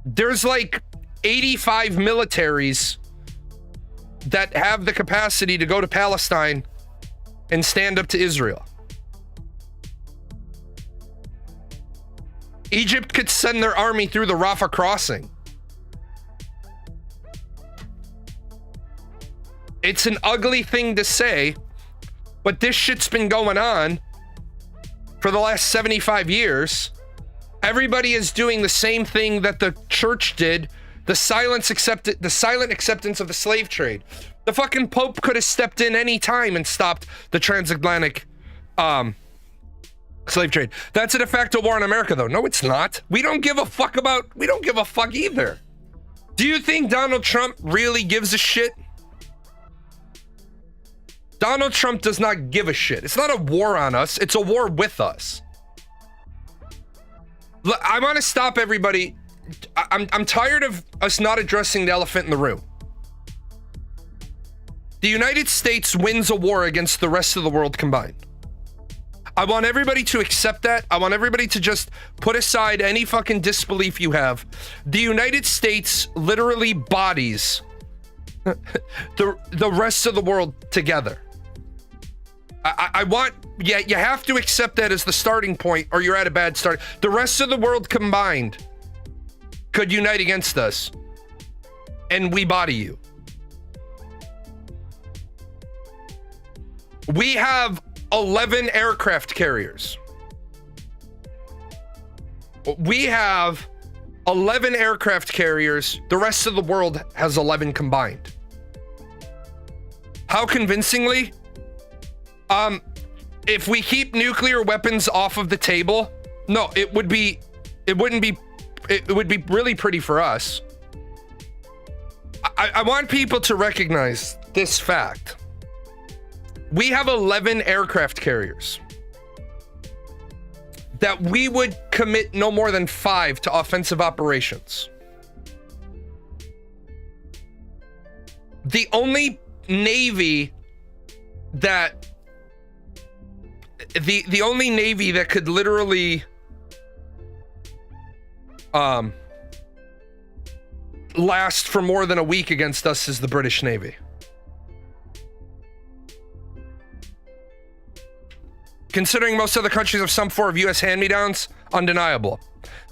There's like 85 militaries that have the capacity to go to Palestine and stand up to Israel. Egypt could send their army through the Rafah crossing. It's an ugly thing to say, but this shit's been going on for the last 75 years. Everybody is doing the same thing that the church did, the silent acceptance of the slave trade. The fucking Pope could have stepped in any time and stopped the transatlantic slave trade. That's a de facto war in America, though. No, it's not. We don't give a fuck either. Do you think Donald Trump really gives a shit? Donald Trump does not give a shit. It's not a war on us. It's a war with us. I want to stop everybody. I'm tired of us not addressing the elephant in the room. The United States wins a war against the rest of the world combined. I want everybody to accept that. I want everybody to just put aside any fucking disbelief you have. The United States literally bodies the rest of the world together. I want, yeah, you have to accept that as the starting point or you're at a bad start. The rest of the world combined could unite against us and we body you. We have 11 aircraft carriers. We have 11 aircraft carriers. The rest of the world has 11 combined. How convincingly? If we keep nuclear weapons off of the table, no, it would be really pretty for us. I want people to recognize this fact. We have 11 aircraft carriers that we would commit no more than 5 to offensive operations. The only Navy that the only Navy that could literally last for more than a week against us is the British Navy. Considering most other countries have some form of U.S. hand-me-downs, undeniable.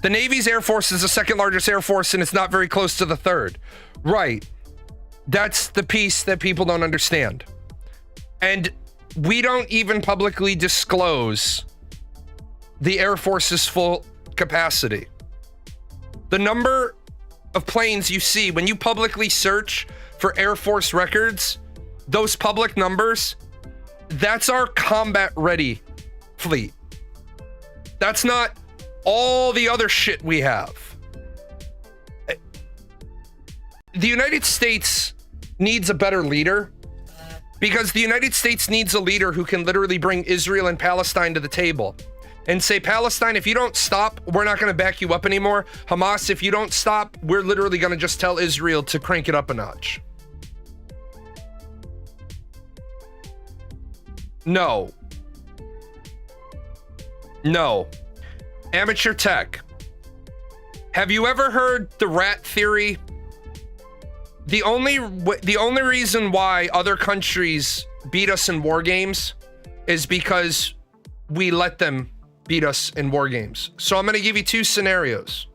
The Navy's Air Force is the second largest Air Force and it's not very close to the third. Right. That's the piece that people don't understand. And we don't even publicly disclose the Air Force's full capacity. The number of planes you see when you publicly search for Air Force records, those public numbers, that's our combat ready fleet. That's not all the other shit we have. The United States needs a better leader because the United States needs a leader who can literally bring Israel and Palestine to the table and say, Palestine, if you don't stop, we're not going to back you up anymore. Hamas, if you don't stop, we're literally going to just tell Israel to crank it up a notch. No. No. Amateur tech. Have you ever heard the rat theory? The only reason why other countries beat us in war games is because we let them beat us in war games. So I'm going to give you 2 scenarios,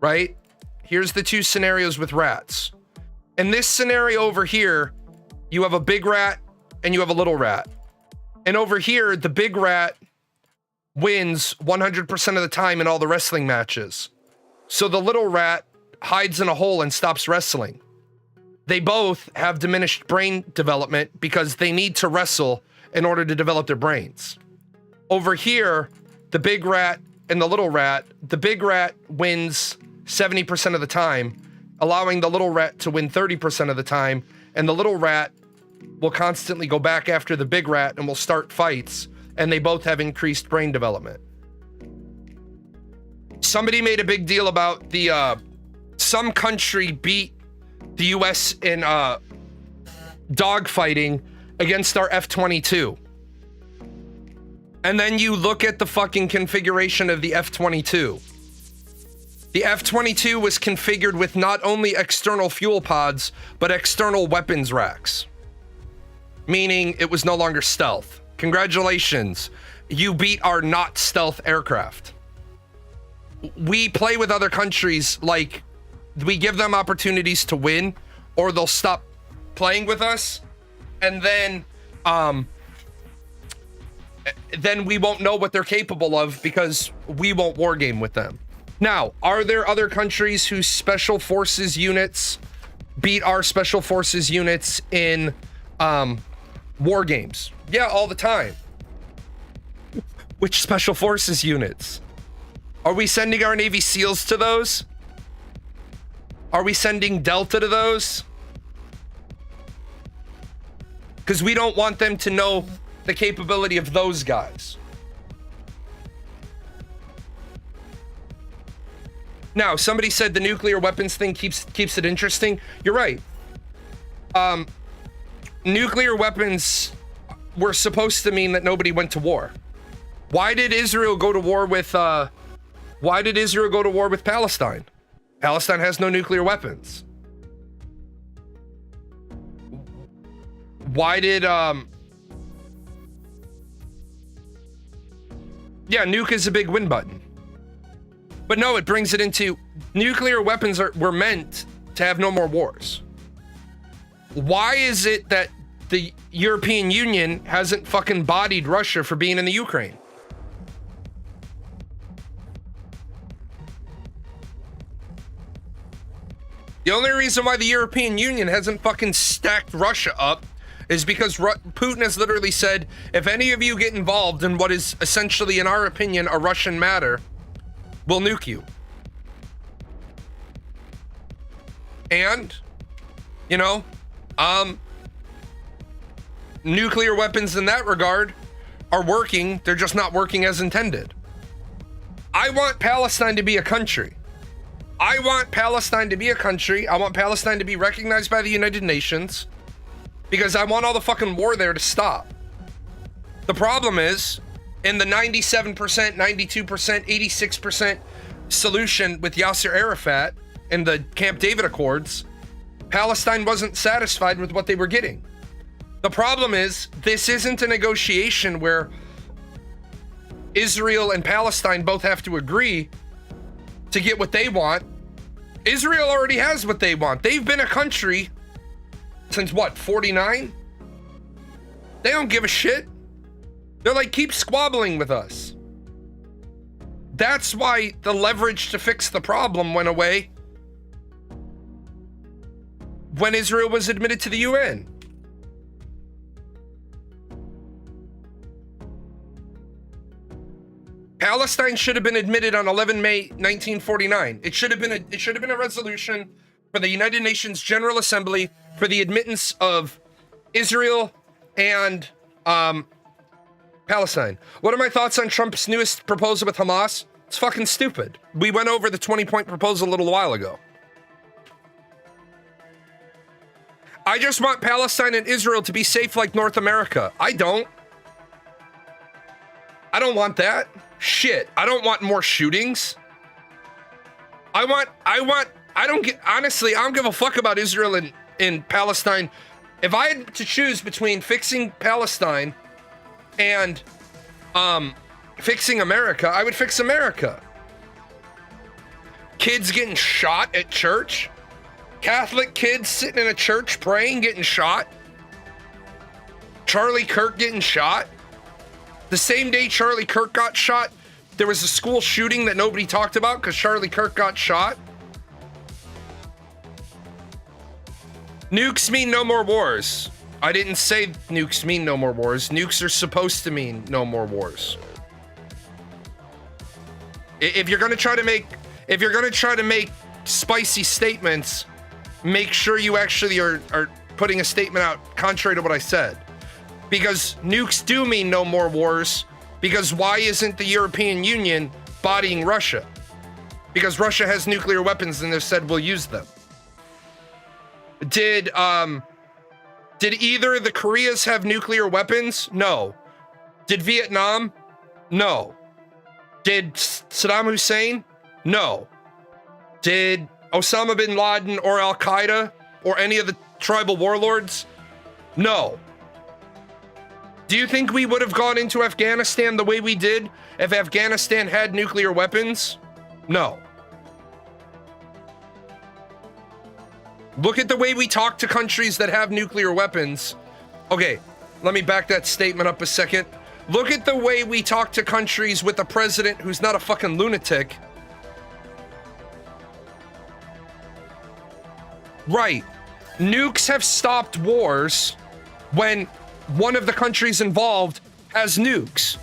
right? Here's the 2 scenarios with rats. In this scenario over here, you have a big rat and you have a little rat. And over here, the big rat wins 100% of the time in all the wrestling matches. So the little rat hides in a hole and stops wrestling. They both have diminished brain development because they need to wrestle in order to develop their brains. Over here, the big rat and the big rat wins 70% of the time, allowing the little rat to win 30% of the time, and the little rat will constantly go back after the big rat and will start fights, and they both have increased brain development. Somebody made a big deal about the some country beat the US in dogfighting against our F-22. And then you look at the fucking configuration of the F-22. The F-22 was configured with not only external fuel pods, but external weapons racks. Meaning it was no longer stealth. Congratulations. You beat our not stealth aircraft. We play with other countries like we give them opportunities to win or they'll stop playing with us. And then we won't know what they're capable of because we won't war game with them. Now, are there other countries whose special forces units beat our special forces units in war games? Yeah, all the time. Which special forces units? Are we sending our Navy SEALs to those? Are we sending Delta to those? because we don't want them to know the capability of those guys. Now, somebody said the nuclear weapons thing keeps it interesting. You're right. Nuclear weapons were supposed to mean that nobody went to war. Why did Israel go to war with Palestine? Palestine has no nuclear weapons. Why did yeah, nuke is a big win button. But no, it brings it into nuclear weapons were meant to have no more wars. Why is it that the European Union hasn't fucking bodied Russia for being in the Ukraine? The only reason why the European Union hasn't fucking stacked Russia up is because Putin has literally said, if any of you get involved in what is essentially, in our opinion, a Russian matter, we'll nuke you. And, you know, nuclear weapons in that regard are working. They're just not working as intended. I want Palestine to be a country. I want Palestine to be a country. I want Palestine to be recognized by the United Nations because I want all the fucking war there to stop. The problem is, in the 97%, 92%, 86% solution with Yasser Arafat in the Camp David Accords, Palestine wasn't satisfied with what they were getting. The problem is, this isn't a negotiation where Israel and Palestine both have to agree to get what they want. Israel already has what they want. They've been a country since what, 49? They don't give a shit. They're like, keep squabbling with us. That's why the leverage to fix the problem went away when Israel was admitted to the UN. Palestine should have been admitted on 11 May 1949. It should have been a resolution for the United Nations General Assembly for the admittance of Israel and Palestine. What are my thoughts on Trump's newest proposal with Hamas? It's fucking stupid. We went over the 20-point proposal a little while ago. I just want Palestine and Israel to be safe like North America. I don't want that. Shit, I don't want more shootings. Honestly, I don't give a fuck about Israel and Palestine. If I had to choose between fixing Palestine and fixing America, I would fix America. Kids getting shot at church. Catholic kids sitting in a church praying, getting shot. Charlie Kirk getting shot. The same day Charlie Kirk got shot, there was a school shooting that nobody talked about because Charlie Kirk got shot. Nukes mean no more wars. I didn't say nukes mean no more wars. Nukes are supposed to mean no more wars. If you're gonna try to make spicy statements, make sure you actually are putting a statement out contrary to what I said. Because nukes do mean no more wars. Because why isn't the European Union bodying Russia? Because Russia has nuclear weapons and they've said we'll use them. Did either of the Koreas have nuclear weapons? No. Did Vietnam? No. Did Saddam Hussein? No. Did Osama bin Laden or Al Qaeda or any of the tribal warlords? No. Do you think we would have gone into Afghanistan the way we did if Afghanistan had nuclear weapons? No. Look at the way we talk to countries that have nuclear weapons. Okay, let me back that statement up a second. Look at the way we talk to countries with a president who's not a fucking lunatic. Right. Nukes have stopped wars when one of the countries involved has nukes.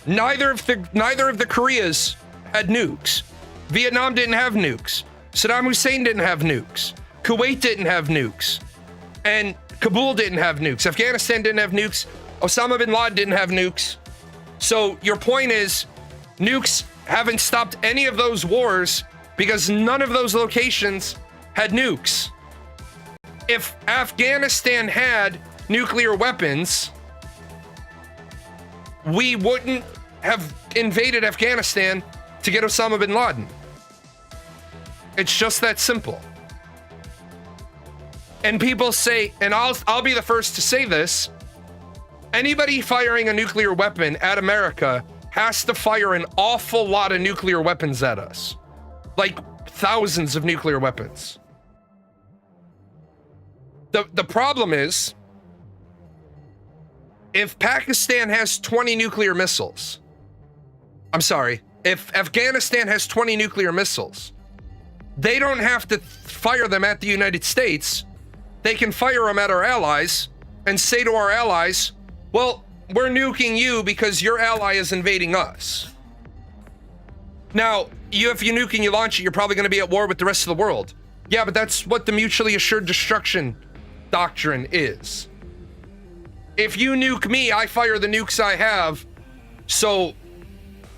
Neither of the Koreas had nukes. Vietnam didn't have nukes. Saddam Hussein didn't have nukes. Kuwait didn't have nukes. And Kabul didn't have nukes. Afghanistan didn't have nukes. Osama bin Laden didn't have nukes. So your point is, nukes haven't stopped any of those wars because none of those locations had nukes. If Afghanistan had nuclear weapons, we wouldn't have invaded Afghanistan to get Osama bin Laden. It's just that simple. And people say, and I'll be the first to say this, anybody firing a nuclear weapon at America has to fire an awful lot of nuclear weapons at us. Like thousands of nuclear weapons. The problem is, if Pakistan has 20 nuclear missiles, if Afghanistan has 20 nuclear missiles, they don't have to fire them at the United States. They can fire them at our allies and say to our allies, well, we're nuking you because your ally is invading us. Now, if you nuke and you launch it, you're probably going to be at war with the rest of the world. Yeah, but that's what the mutually assured destruction doctrine is. If you nuke me, I fire the nukes I have, so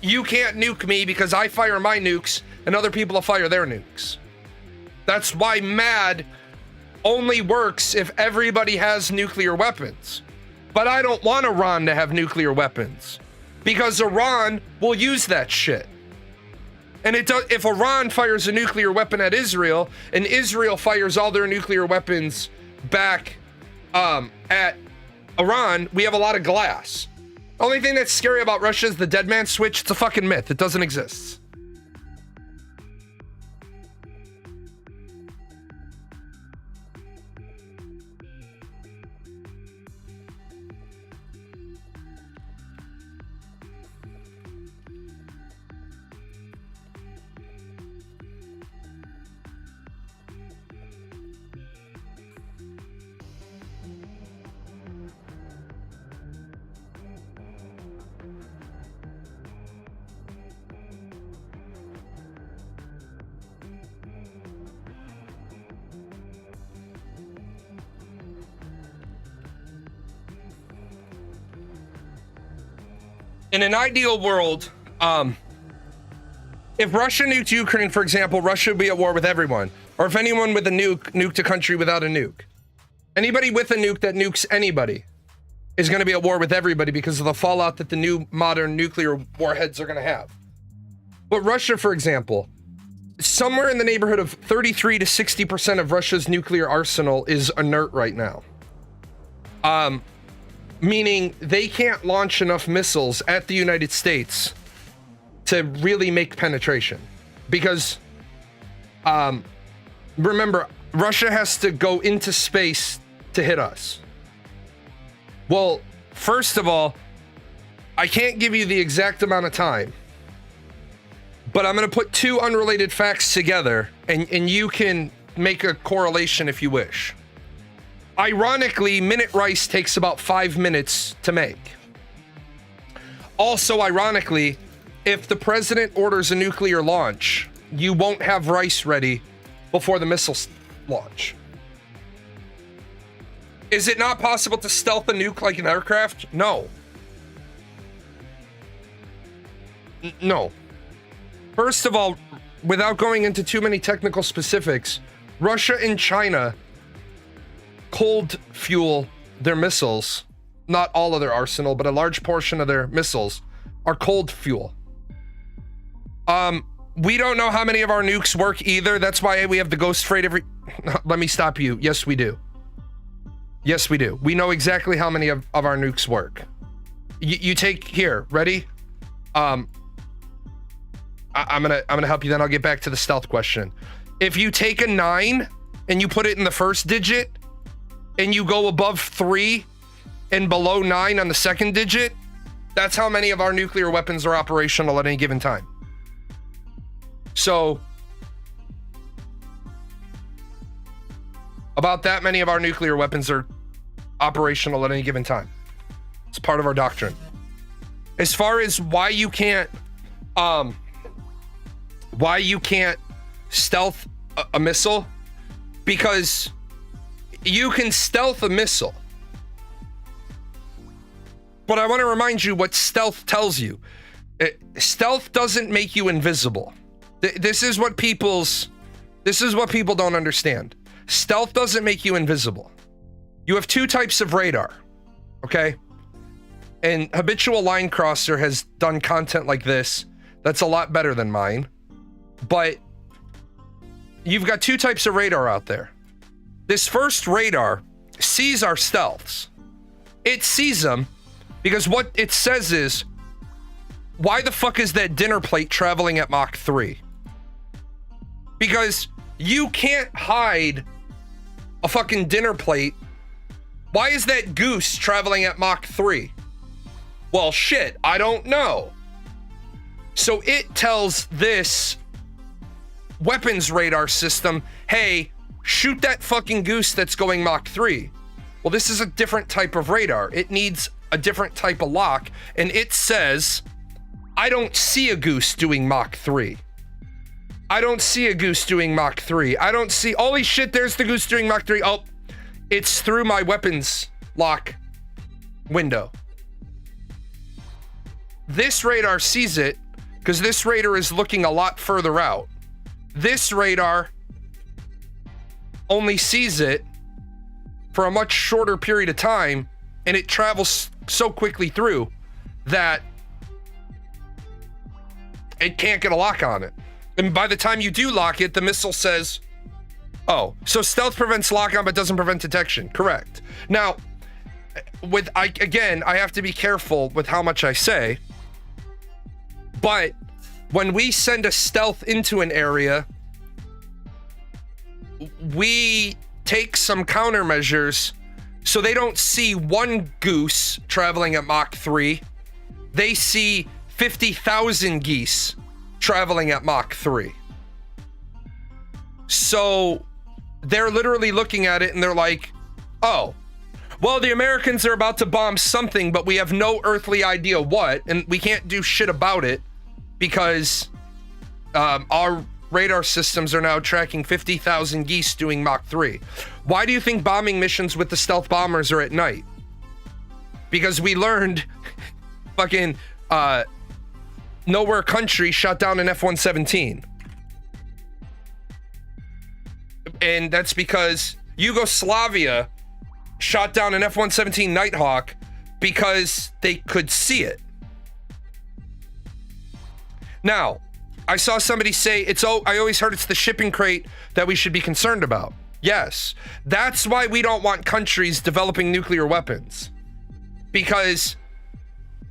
you can't nuke me because I fire my nukes and other people will fire their nukes. That's why MAD only works if everybody has nuclear weapons. But I don't want Iran to have nuclear weapons because Iran will use that shit. And if Iran fires a nuclear weapon at Israel and Israel fires all their nuclear weapons back at Iran, we have a lot of glass. Only thing that's scary about Russia is the dead man switch. It's a fucking myth. It doesn't exist. In an ideal world, if Russia nuked Ukraine, for example, Russia would be at war with everyone. Or if anyone with a nuke nuked a country without a nuke. Anybody with a nuke that nukes anybody is going to be at war with everybody because of the fallout that the new modern nuclear warheads are going to have. But Russia, for example, somewhere in the neighborhood of 33 to 60% of Russia's nuclear arsenal is inert right now. Meaning they can't launch enough missiles at the United States to really make penetration. Because, remember, Russia has to go into space to hit us. Well, first of all, I can't give you the exact amount of time. But I'm going to put two unrelated facts together, and you can make a correlation if you wish. Ironically, minute rice takes about 5 minutes to make. Also, ironically, if the president orders a nuclear launch, you won't have rice ready before the missiles launch. Is it not possible to stealth a nuke like an aircraft? No. No. First of all, without going into too many technical specifics, Russia and China cold fuel their missiles. Not all of their arsenal, but a large portion of their missiles are cold fuel. We don't know how many of our nukes work either. That's why we have the ghost freight every... Let me stop you. Yes, we do. Yes, we do. We know exactly how many of our nukes work. You take... Here, ready? I'm gonna help you, then I'll get back to the stealth question. If you take a 9 and you put it in the first digit and you go above 3 and below 9 on the second digit, that's how many of our nuclear weapons are operational at any given time. So, about that many of our nuclear weapons are operational at any given time. It's part of our doctrine. As far as why you can't stealth a missile, because You can stealth a missile. But I want to remind you what stealth tells you. Stealth doesn't make you invisible. This is what people don't understand. Stealth doesn't make you invisible. You have two types of radar, okay? And Habitual Line Crosser has done content like this that's a lot better than mine. But you've got two types of radar out there. This first radar sees our stealths. It sees them because what it says is, why the fuck is that dinner plate traveling at Mach 3? Because you can't hide a fucking dinner plate. Why is that goose traveling at Mach 3? Well, shit, I don't know. So it tells this weapons radar system, hey, shoot that fucking goose that's going Mach 3. Well, this is a different type of radar. It needs a different type of lock. And it says, I don't see a goose doing Mach 3. I don't see a goose doing Mach 3. I don't see, holy shit, there's the goose doing Mach 3. Oh, it's through my weapons lock window. This radar sees it because this radar is looking a lot further out. This radar only sees it for a much shorter period of time, and it travels so quickly through that it can't get a lock on it. And by the time you do lock it, the missile says, oh, so stealth prevents lock on but doesn't prevent detection. Correct. Now, I have to be careful with how much I say, but when we send a stealth into an area, we take some countermeasures so they don't see one goose traveling at Mach 3. They see 50,000 geese traveling at Mach 3. So they're literally looking at it and they're like, oh, well, the Americans are about to bomb something, but we have no earthly idea what, and we can't do shit about it because our radar systems are now tracking 50,000 geese doing Mach 3. Why do you think bombing missions with the stealth bombers are at night? Because we learned fucking Nowhere Country shot down an F-117. And that's because Yugoslavia shot down an F-117 Nighthawk because they could see it. Now, I saw somebody say, I always heard it's the shipping crate that we should be concerned about. Yes, that's why we don't want countries developing nuclear weapons. Because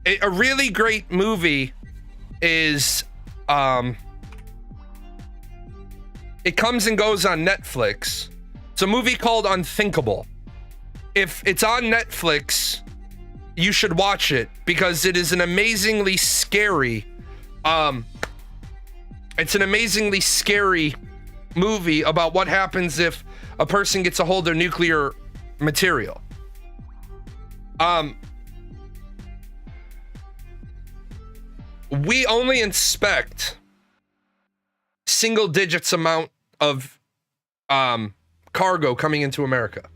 a really great movie is, it comes and goes on Netflix. It's a movie called Unthinkable. If it's on Netflix, you should watch it because it is an amazingly scary, it's an amazingly scary movie about what happens if a person gets a hold of nuclear material. We only inspect single digits amount of cargo coming into America.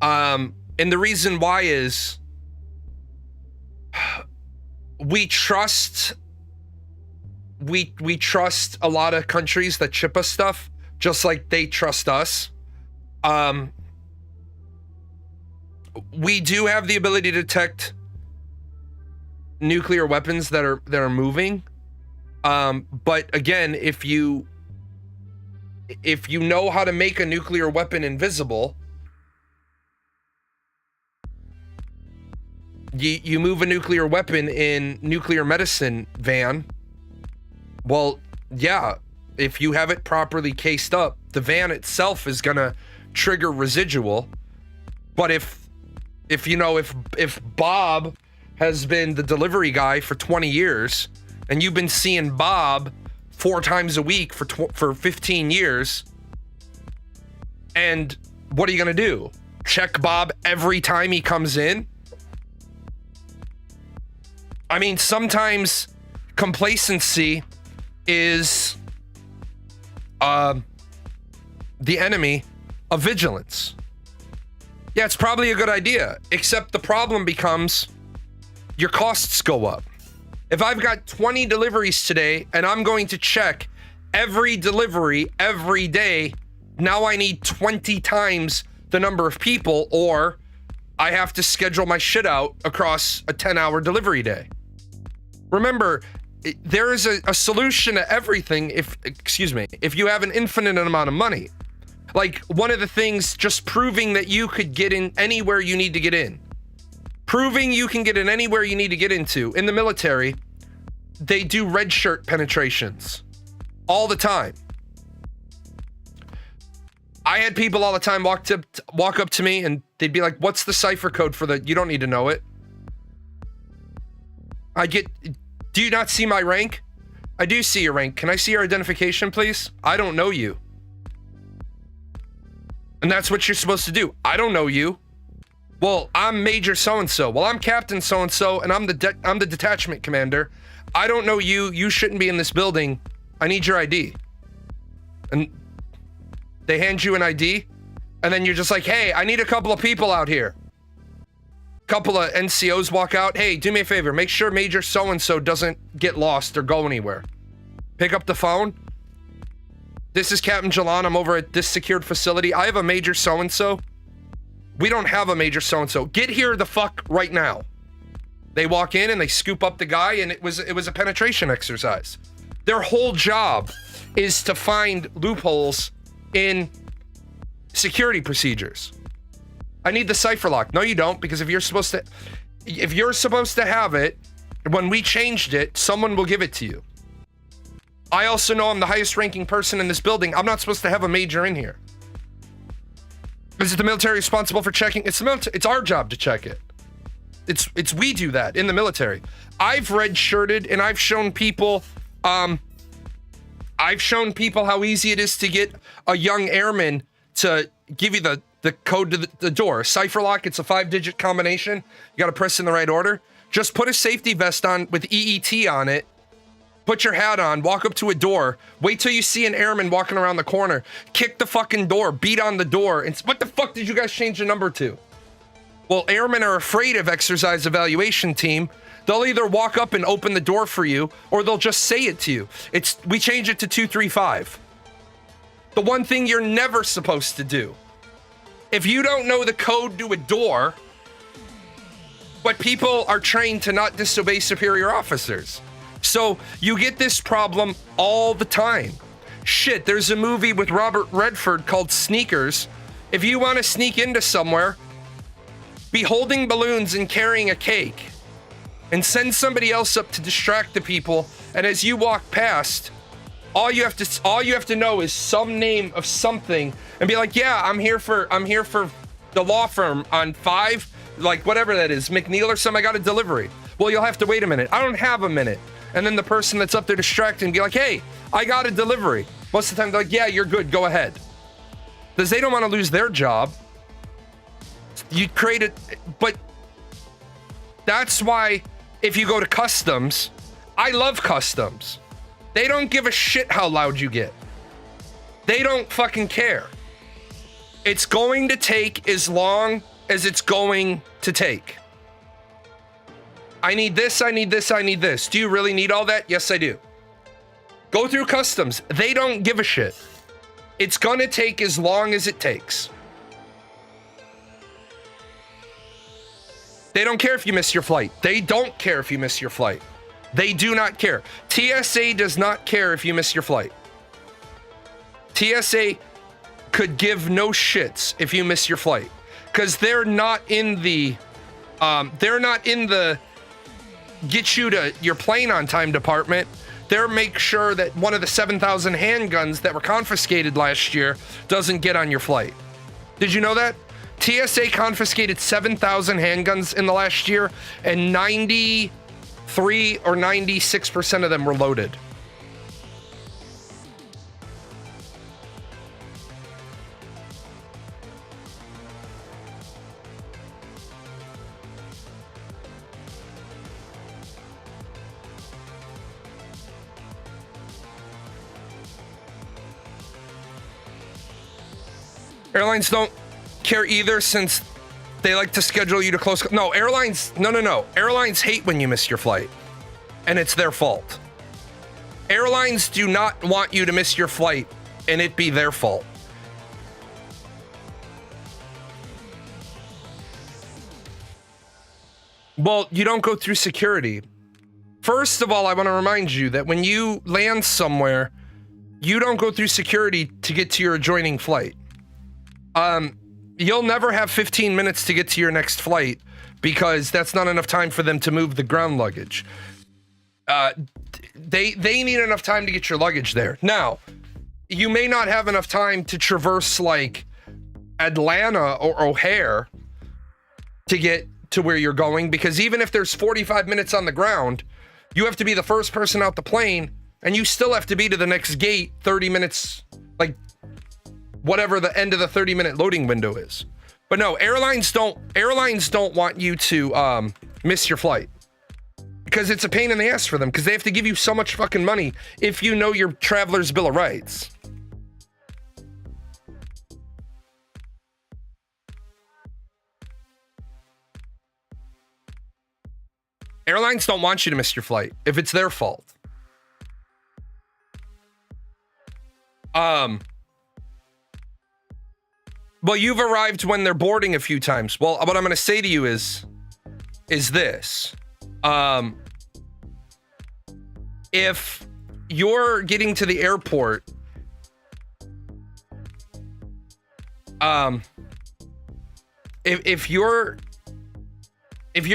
And the reason why is we trust a lot of countries that ship us stuff, just like they trust us. We do have the ability to detect nuclear weapons that are moving. But again, if you know how to make a nuclear weapon invisible, you move a nuclear weapon in nuclear medicine van. Well, yeah, if you have it properly cased up, the van itself is gonna trigger residual. But if Bob has been the delivery guy for 20 years and you've been seeing Bob 4 times a week for 15 years, and what are you gonna do? Check Bob every time he comes in? I mean, sometimes complacency is the enemy of vigilance. Yeah, it's probably a good idea, except the problem becomes your costs go up. If I've got 20 deliveries today and I'm going to check every delivery every day, now I need 20 times the number of people, or I have to schedule my shit out across a 10-hour delivery day. Remember, there is a solution to everything if you have an infinite amount of money. Like, one of the things, just proving that you could get in anywhere you need to get in. Proving you can get in anywhere you need to get into. In the military, they do red shirt penetrations all the time. I had people all the time walk up to me and they'd be like, what's the cipher code for the, you don't need to know it. Do you not see my rank? I do see your rank. Can I see your identification, please? I don't know you. And that's what you're supposed to do. I don't know you. Well, I'm Major so-and-so. Well, I'm Captain so-and-so, and I'm the detachment commander. I don't know you. You shouldn't be in this building. I need your ID. And they hand you an ID, and then you're just like, hey, I need a couple of people out here. Couple of NCOs walk out. Hey, do me a favor. Make sure Major so-and-so doesn't get lost or go anywhere. Pick up the phone. This is Captain Jalan. I'm over at this secured facility. I have a Major so-and-so. We don't have a Major so-and-so. Get here the fuck right now. They walk in and they scoop up the guy, and it was a penetration exercise. Their whole job is to find loopholes in security procedures. I need the cipher lock. No, you don't, because if you're supposed to have it, when we changed it, someone will give it to you. I also know I'm the highest ranking person in this building. I'm not supposed to have a major in here. Is it the military responsible for checking? It's it's our job to check it. We do that in the military. I've red shirted and I've shown people how easy it is to get a young airman to give you the code to the door. Cipher lock, it's a 5-digit combination. You got to press in the right order. Just put a safety vest on with EET on it. Put your hat on, walk up to a door, wait till you see an airman walking around the corner, kick the fucking door, beat on the door, and what the fuck did you guys change the number to? Well, airmen are afraid of exercise evaluation team. They'll either walk up and open the door for you, or they'll just say it to you. We change it to 235. The one thing you're never supposed to do. If you don't know the code to a door, but people are trained to not disobey superior officers. So you get this problem all the time. Shit, there's a movie with Robert Redford called Sneakers. If you want to sneak into somewhere, be holding balloons and carrying a cake, and send somebody else up to distract the people. And as you walk past, all you have to know is some name of something, and be like, yeah, I'm here for the law firm on 5, like whatever that is, McNeil or something. I got a delivery. Well, you'll have to wait a minute. I don't have a minute. And then the person that's up there distracting be like, hey, I got a delivery. Most of the time they're like, yeah, you're good, go ahead. Because they don't want to lose their job. You create it, but that's why if you go to customs, I love customs. They don't give a shit how loud you get. They don't fucking care. It's going to take as long as it's going to take. I need this, I need this, I need this. Do you really need all that? Yes, I do. Go through customs. They don't give a shit. It's gonna take as long as it takes. They don't care if you miss your flight. They don't care if you miss your flight. They do not care. TSA does not care if you miss your flight. TSA could give no shits if you miss your flight, because they're not in the get you to your plane on time department. They're make sure that one of the 7,000 handguns that were confiscated last year doesn't get on your flight. Did you know that? TSA confiscated 7,000 handguns in the last year, and 93 or 96% of them were loaded. Airlines don't care either, since they like to schedule you to close. No, airlines. No. Airlines hate when you miss your flight, and it's their fault. Airlines do not want you to miss your flight and it be their fault. Well, you don't go through security. First of all, I want to remind you that when you land somewhere, you don't go through security to get to your adjoining flight. You'll never have 15 minutes to get to your next flight, because that's not enough time for them to move the ground luggage. They need enough time to get your luggage there. Now, you may not have enough time to traverse like Atlanta or O'Hare to get to where you're going, because even if there's 45 minutes on the ground, you have to be the first person out the plane, and you still have to be to the next gate 30 minutes, like whatever the end of the 30-minute loading window is. But no, airlines don't want you to miss your flight, because it's a pain in the ass for them, because they have to give you so much fucking money if you know your traveler's bill of rights. Airlines don't want you to miss your flight if it's their fault. Well, you've arrived when they're boarding a few times. Well, what I'm going to say to you is this. If you're getting to the airport, if you're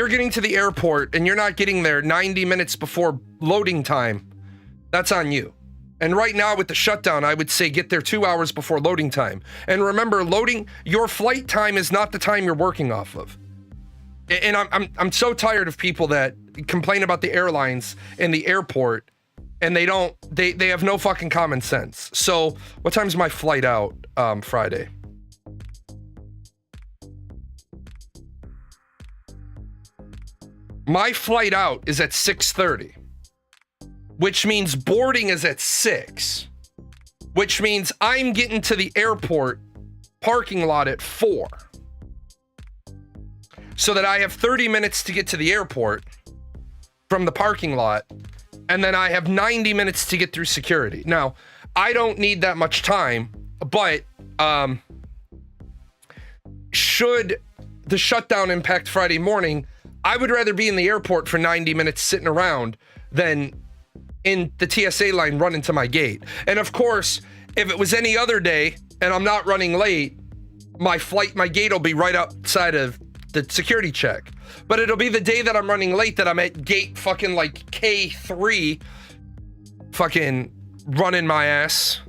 getting to the airport and you're not getting there 90 minutes before loading time, that's on you. And right now with the shutdown, I would say get there 2 hours before loading time. And remember, your flight time is not the time you're working off of. And I'm so tired of people that complain about the airlines and the airport, and they have no fucking common sense. So what time's my flight out Friday? My flight out is at 6:30, which means boarding is at 6, which means I'm getting to the airport parking lot at 4, so that I have 30 minutes to get to the airport from the parking lot, and then I have 90 minutes to get through security. Now, I don't need that much time, but should the shutdown impact Friday morning, I would rather be in the airport for 90 minutes sitting around than in the TSA line running to my gate. And of course, if it was any other day and I'm not running late, my gate will be right outside of the security check. But it'll be the day that I'm running late that I'm at gate fucking like K3 fucking running my ass.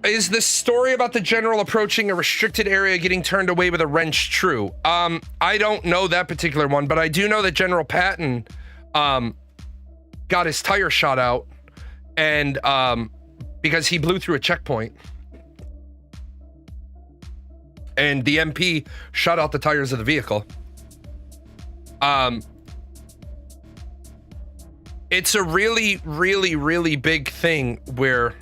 Is the story about the general approaching a restricted area getting turned away with a wrench true? I don't know that particular one, but I do know that General Patton got his tire shot out, and because he blew through a checkpoint, and the MP shot out the tires of the vehicle. It's a really, really, really big thing where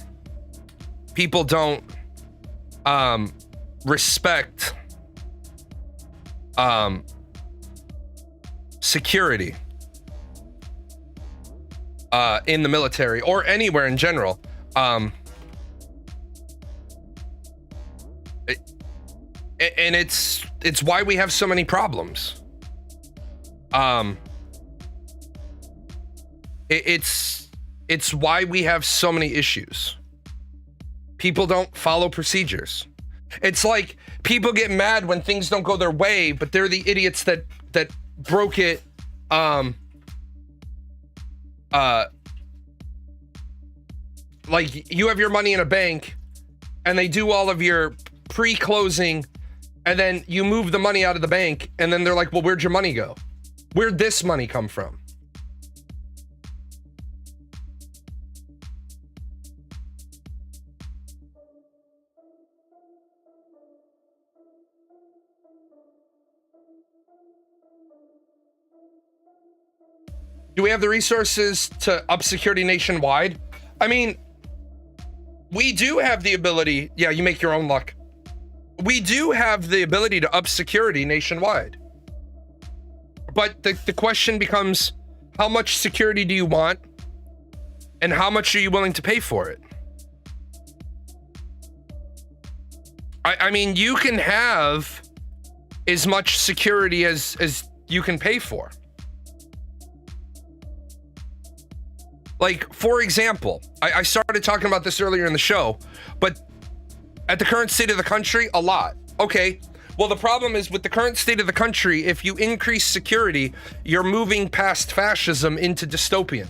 people don't respect security in the military or anywhere in general. And it's why we have so many problems. It's why we have so many issues. People don't follow procedures. It's like people get mad when things don't go their way, but they're the idiots that broke it like you have your money in a bank and they do all of your pre-closing and then you move the money out of the bank and then they're like, well, where'd your money go? Where'd this money come from? Do we have the resources to up security nationwide? I mean, we do have the ability. Yeah, you make your own luck. We do have the ability to up security nationwide. But the question becomes, how much security do you want? And how much are you willing to pay for it? I mean, you can have as much security as you can pay for. Like, for example, I started talking about this earlier in the show, but at the current state of the country, a lot. Okay, well, the problem is with the current state of the country, if you increase security, you're moving past fascism into dystopian.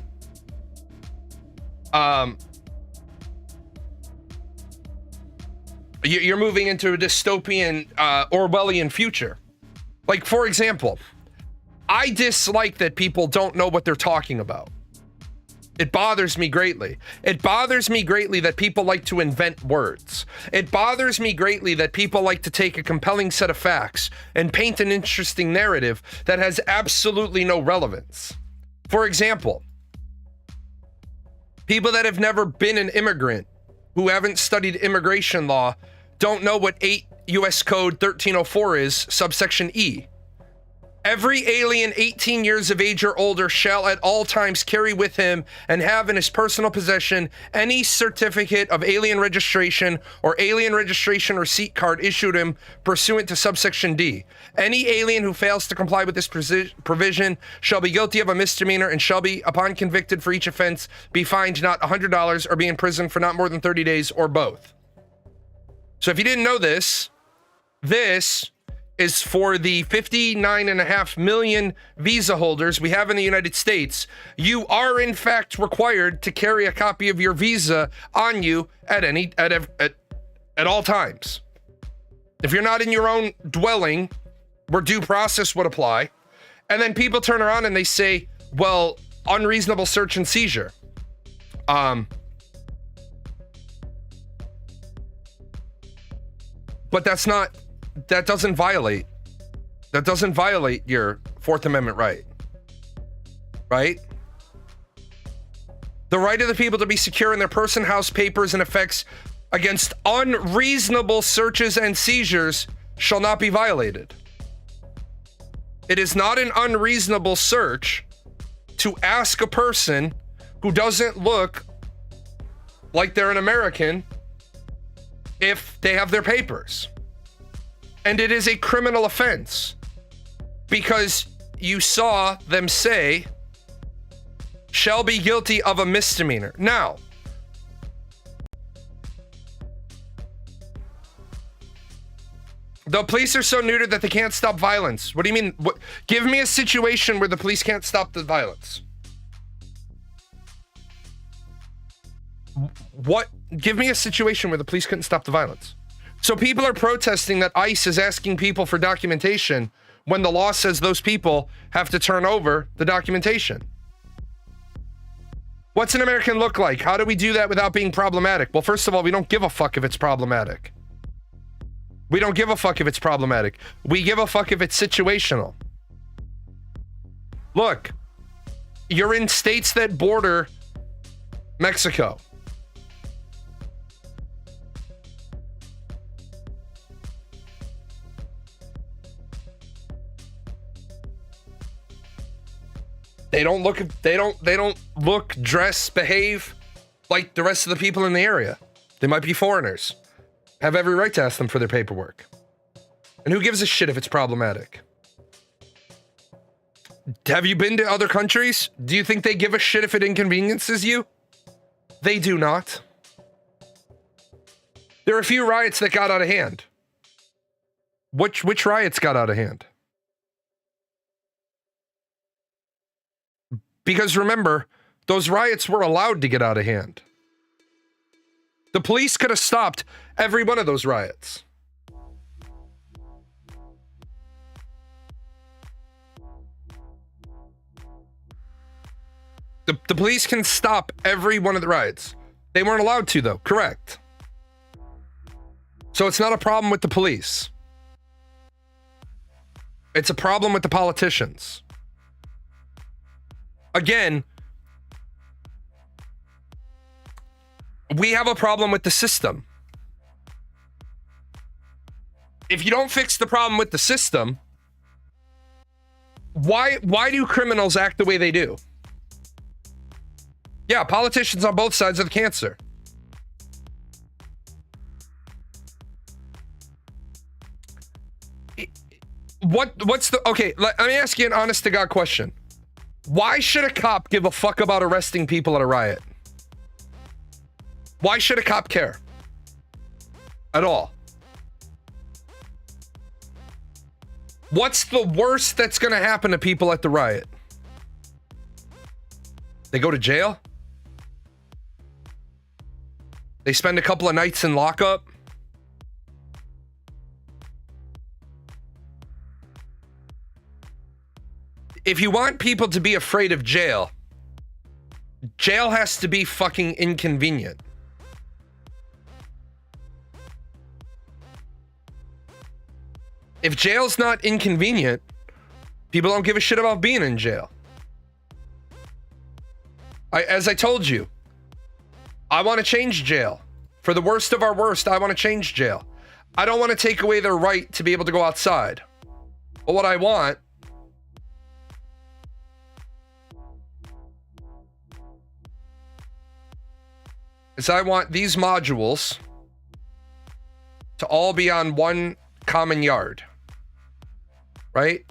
You're moving into a dystopian, Orwellian future. Like, for example, I dislike that people don't know what they're talking about. It bothers me greatly. It bothers me greatly that people like to invent words. It bothers me greatly that people like to take a compelling set of facts and paint an interesting narrative that has absolutely no relevance. For example, people that have never been an immigrant, who haven't studied immigration law, don't know what 8 U.S. Code 1304 is, subsection E. Every alien 18 years of age or older shall at all times carry with him and have in his personal possession any certificate of alien registration or alien registration receipt card issued him pursuant to subsection D. Any alien who fails to comply with this provision shall be guilty of a misdemeanor and shall be, upon convicted for each offense, be fined not $100 or be in prison for not more than 30 days or both. So if you didn't know this is for the 59.5 million visa holders we have in the United States. You are in fact required to carry a copy of your visa on you at all times. If you're not in your own dwelling, where due process would apply, and then people turn around and they say, well, unreasonable search and seizure. But that doesn't violate your Fourth Amendment right? The right of the people to be secure in their person, house, papers, and effects against unreasonable searches and seizures shall not be violated. It is not an unreasonable search to ask a person who doesn't look like they're an American if they have their papers. And it is a criminal offense because you saw them say shall be guilty of a misdemeanor. Now, the police are so neutered that they can't stop violence. What do you mean? Give me a situation where the police can't stop the violence. What? Give me a situation where the police couldn't stop the violence. So people are protesting that ICE is asking people for documentation when the law says those people have to turn over the documentation. What's an American look like? How do we do that without being problematic? Well, first of all, we don't give a fuck if it's problematic. We don't give a fuck if it's problematic. We give a fuck if it's situational. Look, you're in states that border Mexico. They don't look, dress, behave like the rest of the people in the area. They might be foreigners. Have every right to ask them for their paperwork. And who gives a shit if it's problematic? Have you been to other countries? Do you think they give a shit if it inconveniences you? They do not. There are a few riots that got out of hand. Which riots got out of hand? Because remember, those riots were allowed to get out of hand. The police could have stopped every one of those riots. The police can stop every one of the riots. They weren't allowed to, though. Correct. So it's not a problem with the police. It's a problem with the politicians. Again, we have a problem with the system. If you don't fix the problem with the system, why do criminals act the way they do? Yeah, politicians on both sides of the cancer. What's the... Okay, let me ask you an honest to God question. Why should a cop give a fuck about arresting people at a riot? Why should a cop care? At all? What's the worst that's going to happen to people at the riot? They go to jail? They spend a couple of nights in lockup? If you want people to be afraid of jail, jail has to be fucking inconvenient. If jail's not inconvenient, people don't give a shit about being in jail. As I told you, I want to change jail. For the worst of our worst, I want to change jail. I don't want to take away their right to be able to go outside. But what I want is I want these modules to all be on one common yard. Right?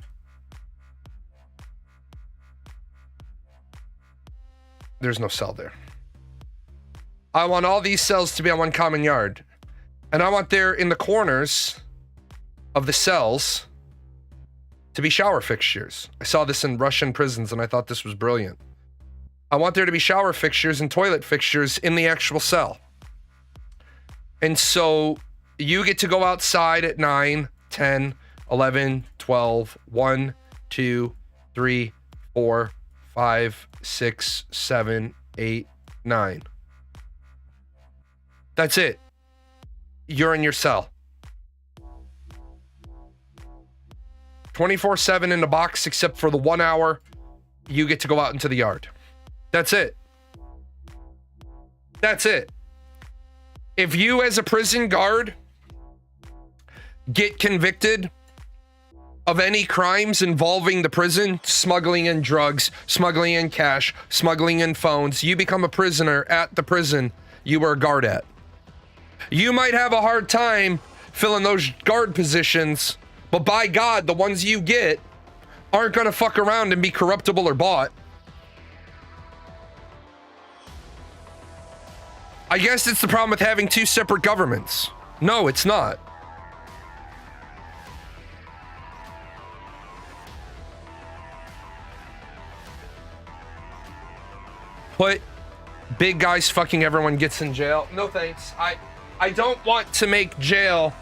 There's no cell there. I want all these cells to be on one common yard. And I want there in the corners of the cells to be shower fixtures. I saw this in Russian prisons and I thought this was brilliant. I want there to be shower fixtures and toilet fixtures in the actual cell. And so you get to go outside at 9, 10, 11, 12, 1, 2, 3, 4, 5, 6, 7, 8, 9. That's it. You're in your cell. 24/7 in the box, except for the 1 hour you get to go out into the yard. That's it. That's it. If you as a prison guard get convicted of any crimes involving the prison, smuggling in drugs, smuggling in cash, smuggling in phones, you become a prisoner at the prison you were a guard at. You might have a hard time filling those guard positions, but by God, the ones you get aren't going to fuck around and be corruptible or bought. I guess it's the problem with having two separate governments. No, it's not. Put big guys fucking everyone gets in jail. No thanks. I don't want to make jail.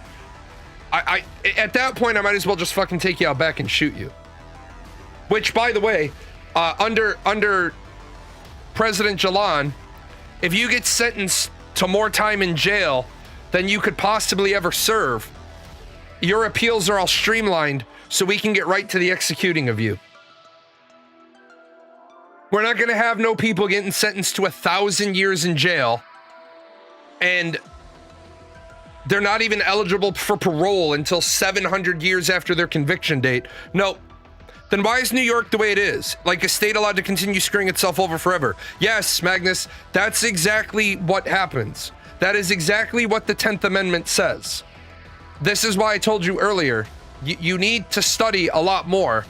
At that point, I might as well just fucking take you out back and shoot you. Which, by the way, under President Jalan, if you get sentenced to more time in jail than you could possibly ever serve, your appeals are all streamlined so we can get right to the executing of you. We're not going to have no people getting sentenced to 1,000 years in jail and they're not even eligible for parole until 700 years after their conviction date. No. Then why is New York the way it is? Like a state allowed to continue screwing itself over forever? Yes, Magnus, that's exactly what happens. That is exactly what the 10th Amendment says. This is why I told you earlier, you need to study a lot more,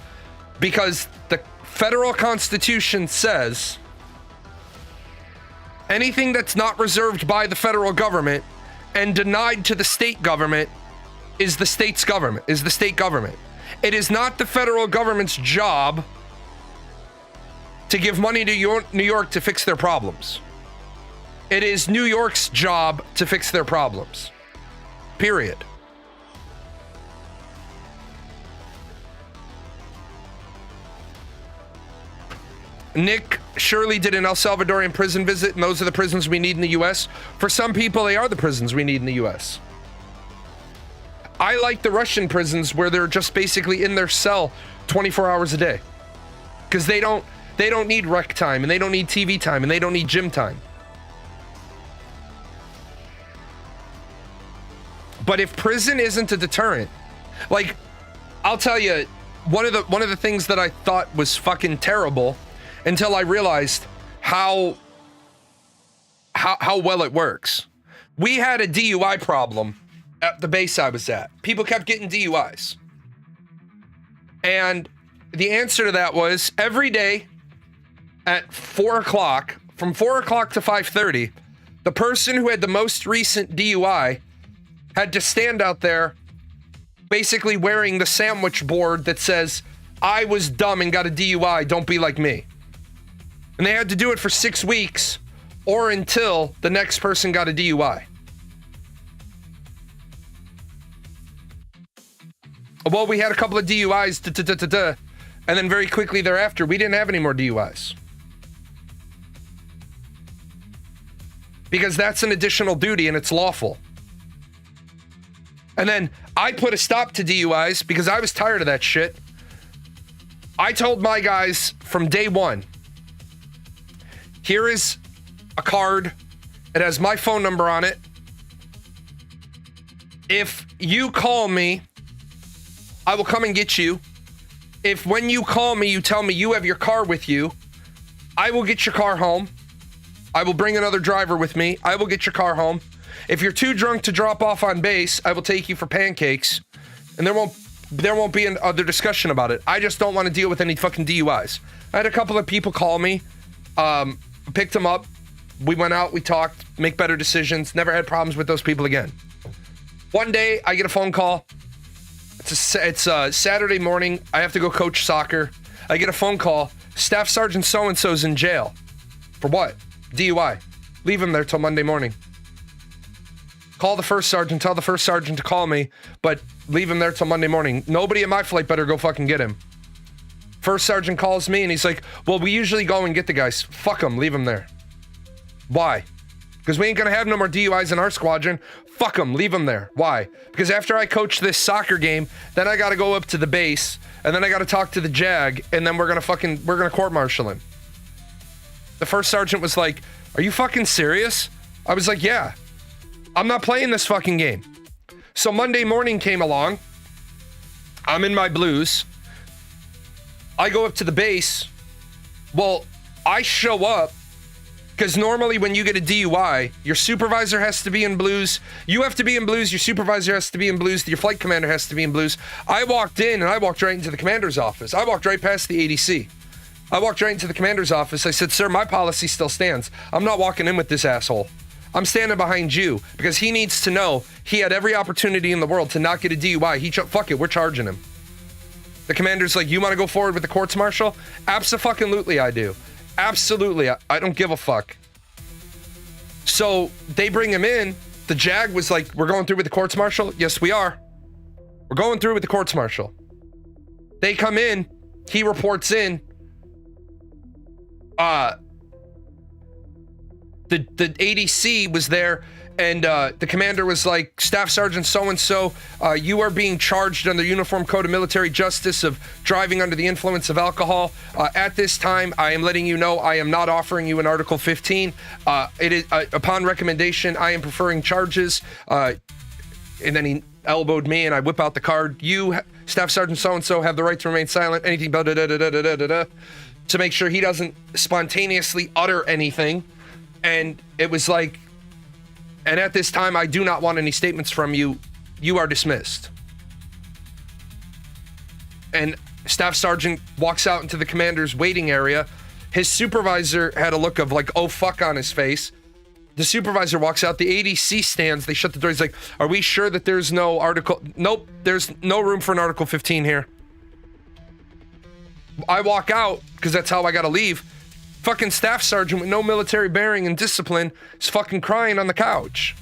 because the federal Constitution says anything that's not reserved by the federal government and denied to the state government is the state's government, is the state government. It is not the federal government's job to give money to New York to fix their problems. It is New York's job to fix their problems. Period. Nick Shirley did an El Salvadorian prison visit, and those are the prisons we need in the U.S. For some people, they are the prisons we need in the U.S. I like the Russian prisons where they're just basically in their cell 24 hours a day. Because they don't need rec time, and they don't need TV time, and they don't need gym time. But if prison isn't a deterrent, like, I'll tell you, one of the things that I thought was fucking terrible until I realized how well it works. We had a DUI problem at the base I was at. People kept getting DUIs. And the answer to that was every day at 4 o'clock, from 4 o'clock to 5:30, the person who had the most recent DUI had to stand out there basically wearing the sandwich board that says, "I was dumb and got a DUI, don't be like me." And they had to do it for 6 weeks or until the next person got a DUI. Well, we had a couple of DUIs, and then very quickly thereafter, we didn't have any more DUIs. Because that's an additional duty and it's lawful. And then I put a stop to DUIs because I was tired of that shit. I told my guys from day one, here is a card. It has my phone number on it. If you call me, I will come and get you. If when you call me, you tell me you have your car with you, I will get your car home. I will bring another driver with me. I will get your car home. If you're too drunk to drop off on base, I will take you for pancakes. And there won't be another discussion about it. I just don't want to deal with any fucking DUIs. I had a couple of people call me, picked them up. We went out, we talked, make better decisions. Never had problems with those people again. One day, I get a phone call. It's a Saturday morning. I have to go coach soccer. I get a phone call. Staff Sergeant so-and-so's in jail. For what? DUI. Leave him there till Monday morning. Call the first sergeant. Tell the first sergeant to call me, but leave him there till Monday morning. Nobody at my flight better go fucking get him. First sergeant calls me and he's like, well, we usually go and get the guys. Fuck them. Leave them there. Why? Because we ain't going to have no more DUIs in our squadron. Fuck them. Leave them there. Why? Because after I coach this soccer game, then I got to go up to the base and then I got to talk to the JAG and then we're going to court-martial him. The first sergeant was like, are you fucking serious? I was like, yeah. I'm not playing this fucking game. So Monday morning came along. I'm in my blues. I go up to the base. Well, I show up because normally when you get a DUI, your supervisor has to be in blues. You have to be in blues. Your supervisor has to be in blues. Your flight commander has to be in blues. I walked in and I walked right into the commander's office. I walked right past the ADC. I walked right into the commander's office. I said, sir, my policy still stands. I'm not walking in with this asshole. I'm standing behind you because he needs to know he had every opportunity in the world to not get a DUI. Fuck it, we're charging him. The commander's like, you want to go forward with the courts martial? Abso-fucking-lutely I do. Absolutely, I don't give a fuck. So they bring him in. The JAG was like, we're going through with the courts martial? Yes, we are. We're going through with the courts martial. They come in. He reports in. The ADC was there, and the commander was like, Staff Sergeant so-and-so, you are being charged under Uniform Code of Military Justice of driving under the influence of alcohol. At this time, I am letting you know I am not offering you an Article 15. It is upon recommendation, I am preferring charges. And then he elbowed me, and I whip out the card. You, Staff Sergeant so-and-so, have the right to remain silent. Anything to make sure he doesn't spontaneously utter anything. And it was like, and at this time, I do not want any statements from you. You are dismissed. And Staff Sergeant walks out into the commander's waiting area. His supervisor had a look of like, oh, fuck on his face. The supervisor walks out. The ADC stands. They shut the door. He's like, are we sure that there's no article? Nope, there's no room for an Article 15 here. I walk out because that's how I got to leave. fucking staff sergeant with no military bearing and discipline is fucking crying on the couch.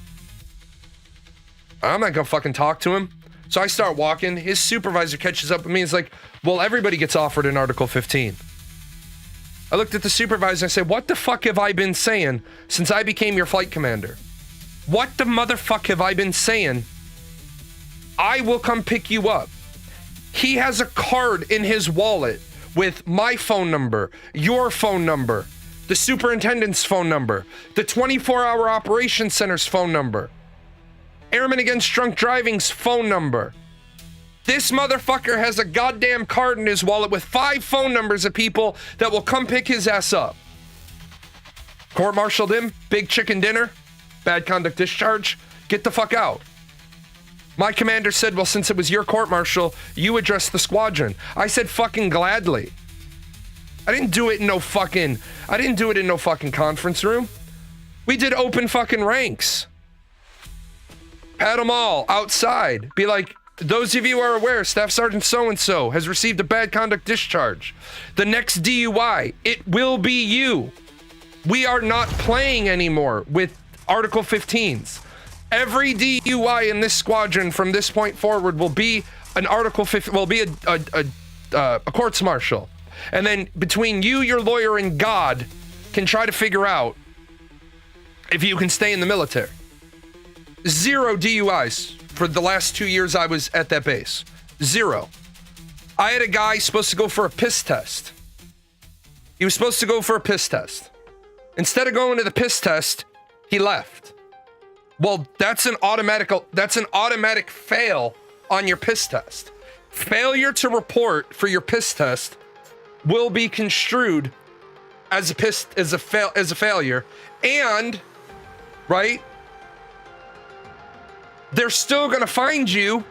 I'm not gonna fucking talk to him. So I start walking. His supervisor catches up with me and is like, well, everybody gets offered in Article 15. I looked at the supervisor and I said, what the fuck have I been saying since I became your flight commander? What the motherfuck have I been saying? I will come pick you up. He has a card in his wallet with my phone number, your phone number, the superintendent's phone number, the 24-hour operations center's phone number, Airmen Against Drunk Driving's phone number. This motherfucker has a goddamn card in his wallet with 5 phone numbers of people that will come pick his ass up. Court-martialed him, big chicken dinner, bad conduct discharge, get the fuck out. My commander said, well, since it was your court-martial, you address the squadron. I said fucking gladly. I didn't do it in no fucking conference room. We did open fucking ranks. Pat them all outside. Be like, those of you who are aware, Staff Sergeant so-and-so has received a bad conduct discharge. The next DUI, it will be you. We are not playing anymore with Article 15s. Every DUI in this squadron from this point forward will be an Article 15, will be a courts martial. And then between you, your lawyer, and God can try to figure out if you can stay in the military. 0 DUIs for the last 2 years I was at that base. 0. I had a guy supposed to go for a piss test. He was supposed to go for a piss test. Instead of going to the piss test, he left. Well, that's an automatic fail on your piss test. Failure to report for your piss test will be construed as a failure, and right, they're still going to find you,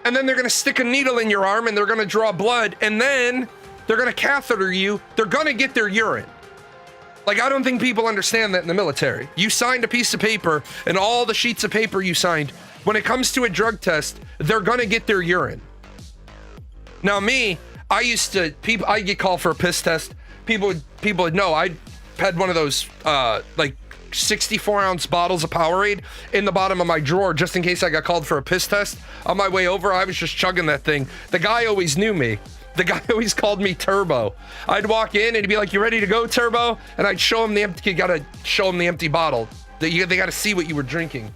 and then they're going to stick a needle in your arm, and they're going to draw blood, and then they're going to catheter you. They're going to get their urine. Like, I don't think people understand that in the military. You signed a piece of paper, and all the sheets of paper you signed, when it comes to a drug test, they're going to get their urine. Now, me, I get called for a piss test. People would know. I had one of those, 64-ounce bottles of Powerade in the bottom of my drawer just in case I got called for a piss test. On my way over, I was just chugging that thing. The guy always knew me. The guy always called me Turbo. I'd walk in and he'd be like, "You ready to go, Turbo?" And I'd show him the empty. You gotta show him the empty bottle. They gotta see what you were drinking.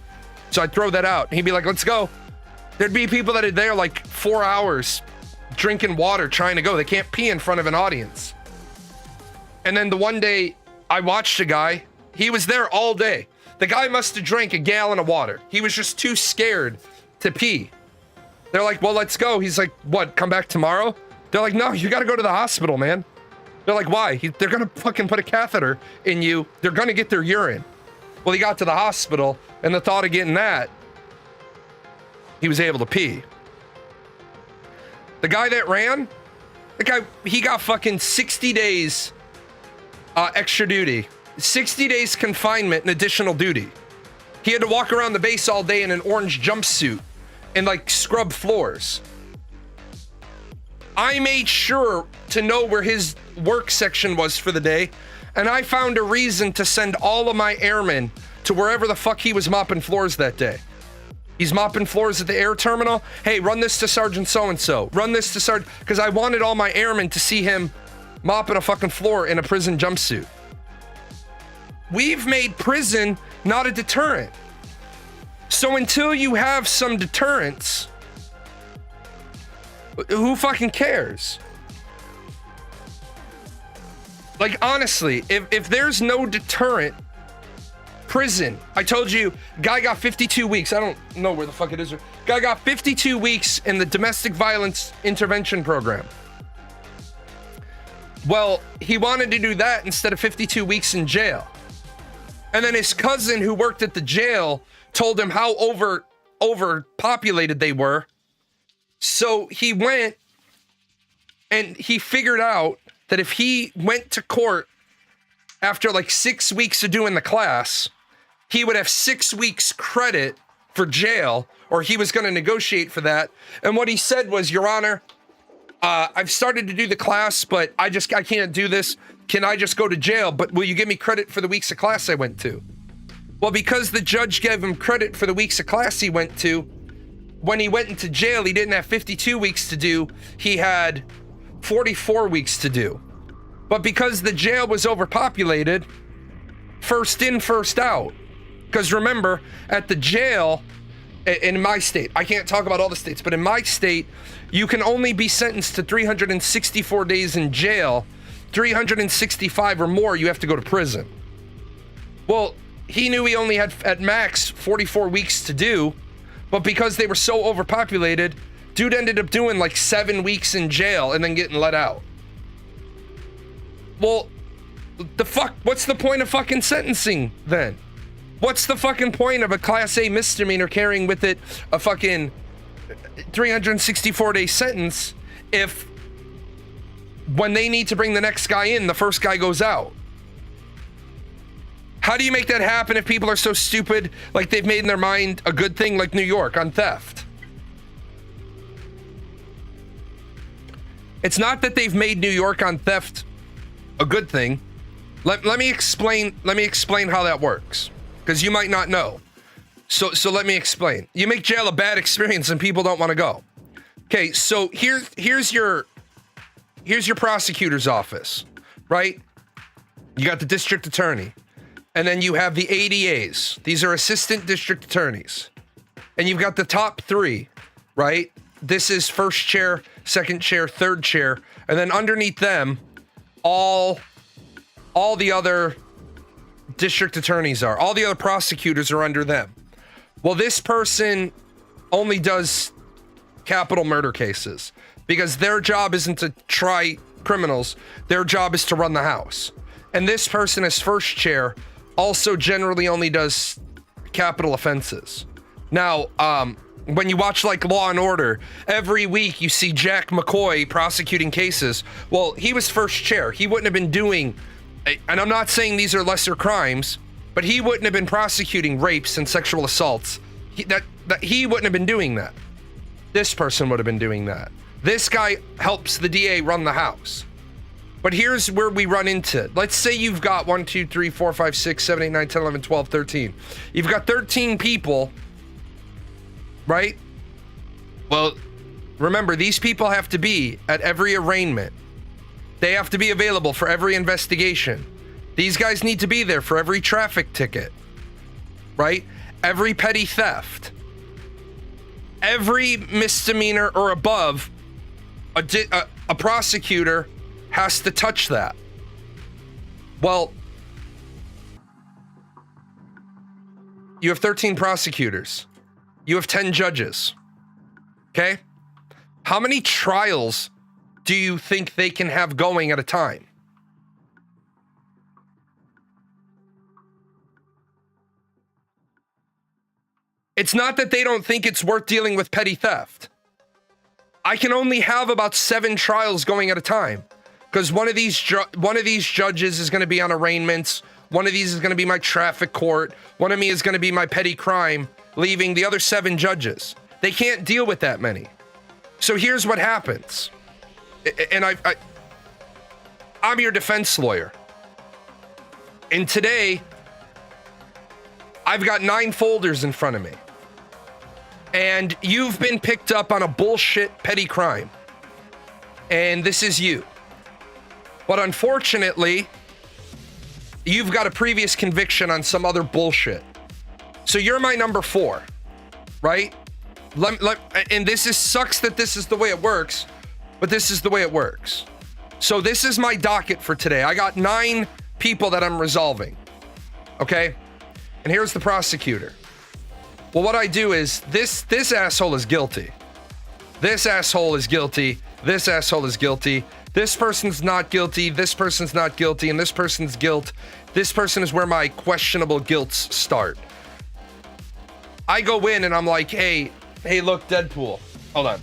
So I'd throw that out, and he'd be like, "Let's go." There'd be people that are there like 4 hours drinking water, trying to go. They can't pee in front of an audience. And then the one day I watched a guy. He was there all day. The guy must have drank a gallon of water. He was just too scared to pee. They're like, "Well, let's go." He's like, "What, come back tomorrow?" They're like, "No, you got to go to the hospital, man." They're like, "Why?" They're going to fucking put a catheter in you. They're going to get their urine. Well, he got to the hospital, and the thought of getting that, he was able to pee. The guy that ran, he got fucking 60 days extra duty. 60 days confinement and additional duty. He had to walk around the base all day in an orange jumpsuit and like scrub floors. I made sure to know where his work section was for the day, and I found a reason to send all of my airmen to wherever the fuck he was mopping floors that day. He's mopping floors at the air terminal. Hey, run this to Sergeant so-and-so. Run this to Sergeant, because I wanted all my airmen to see him mopping a fucking floor in a prison jumpsuit. We've made prison not a deterrent. So until you have some deterrence, who fucking cares? Like, honestly, if there's no deterrent, prison. I told you, guy got 52 weeks. I don't know where the fuck it is. Guy got 52 weeks in the domestic violence intervention program. Well, he wanted to do that instead of 52 weeks in jail. And then his cousin who worked at the jail told him how overpopulated they were. So he went and he figured out that if he went to court after like 6 weeks of doing the class, he would have 6 weeks credit for jail, or he was going to negotiate for that. And what he said was, "Your Honor, I've started to do the class, but I can't do this. Can I just go to jail? But will you give me credit for the weeks of class I went to? Well, because the judge gave him credit for the weeks of class he went to, when he went into jail, he didn't have 52 weeks to do. He had 44 weeks to do. But because the jail was overpopulated, first in, first out. Because remember, at the jail, in my state, I can't talk about all the states, but in my state, you can only be sentenced to 364 days in jail. 365 or more, you have to go to prison. Well, he knew he only had at max 44 weeks to do, but because they were so overpopulated, dude ended up doing like 7 weeks in jail and then getting let out. Well, what's the point of fucking sentencing then? What's the fucking point of a class A misdemeanor carrying with it a fucking 364-day sentence if when they need to bring the next guy in, the first guy goes out? How do you make that happen if people are so stupid, like they've made in their mind a good thing like New York on theft? It's not that they've made New York on theft a good thing. Let me explain how that works, because you might not know. So let me explain. You make jail a bad experience and people don't want to go. Okay, so here's your prosecutor's office, right? You got the district attorney, and then you have the ADAs. These are assistant district attorneys. And you've got the top 3, right? This is first chair, second chair, third chair, and then underneath them, all the other district attorneys are. All the other prosecutors are under them. Well, this person only does capital murder cases because their job isn't to try criminals. Their job is to run the house. And this person as first chair also generally only does capital offenses. Now, when you watch like Law and Order, every week you see Jack McCoy prosecuting cases. Well, he was first chair. He wouldn't have been doing, and I'm not saying these are lesser crimes, but he wouldn't have been prosecuting rapes and sexual assaults. He wouldn't have been doing that. This person would have been doing that. This guy helps the DA run the house. But here's where we run into. Let's say you've got 1, 2, 3, 4, 5, 6, 7, 8, 9, 10, 11, 12, 13. You've got 13 people, right? Well, remember, these people have to be at every arraignment. They have to be available for every investigation. These guys need to be there for every traffic ticket, right? Every petty theft. Every misdemeanor or above, a prosecutor has to touch that. Well, you have 13 prosecutors. You have 10 judges. Okay? How many trials do you think they can have going at a time? It's not that they don't think it's worth dealing with petty theft. I can only have about 7 trials going at a time because one of these judges is going to be on arraignments. One of these is going to be my traffic court. One of me is going to be my petty crime, leaving the other 7 judges. They can't deal with that many. So here's what happens. And I'm your defense lawyer. And today, I've got 9 folders in front of me. And you've been picked up on a bullshit petty crime. And this is you. But unfortunately, you've got a previous conviction on some other bullshit. So you're my number 4, right? And sucks that this is the way it works, but this is the way it works. So this is my docket for today. I got 9 people that I'm resolving. Okay? And here's the prosecutor. Well, what I do is this asshole is guilty. This asshole is guilty. This asshole is guilty. This person's not guilty. This person's not guilty. And this person's guilt. This person is where my questionable guilts start. I go in and I'm like, hey, look, Deadpool. Hold on.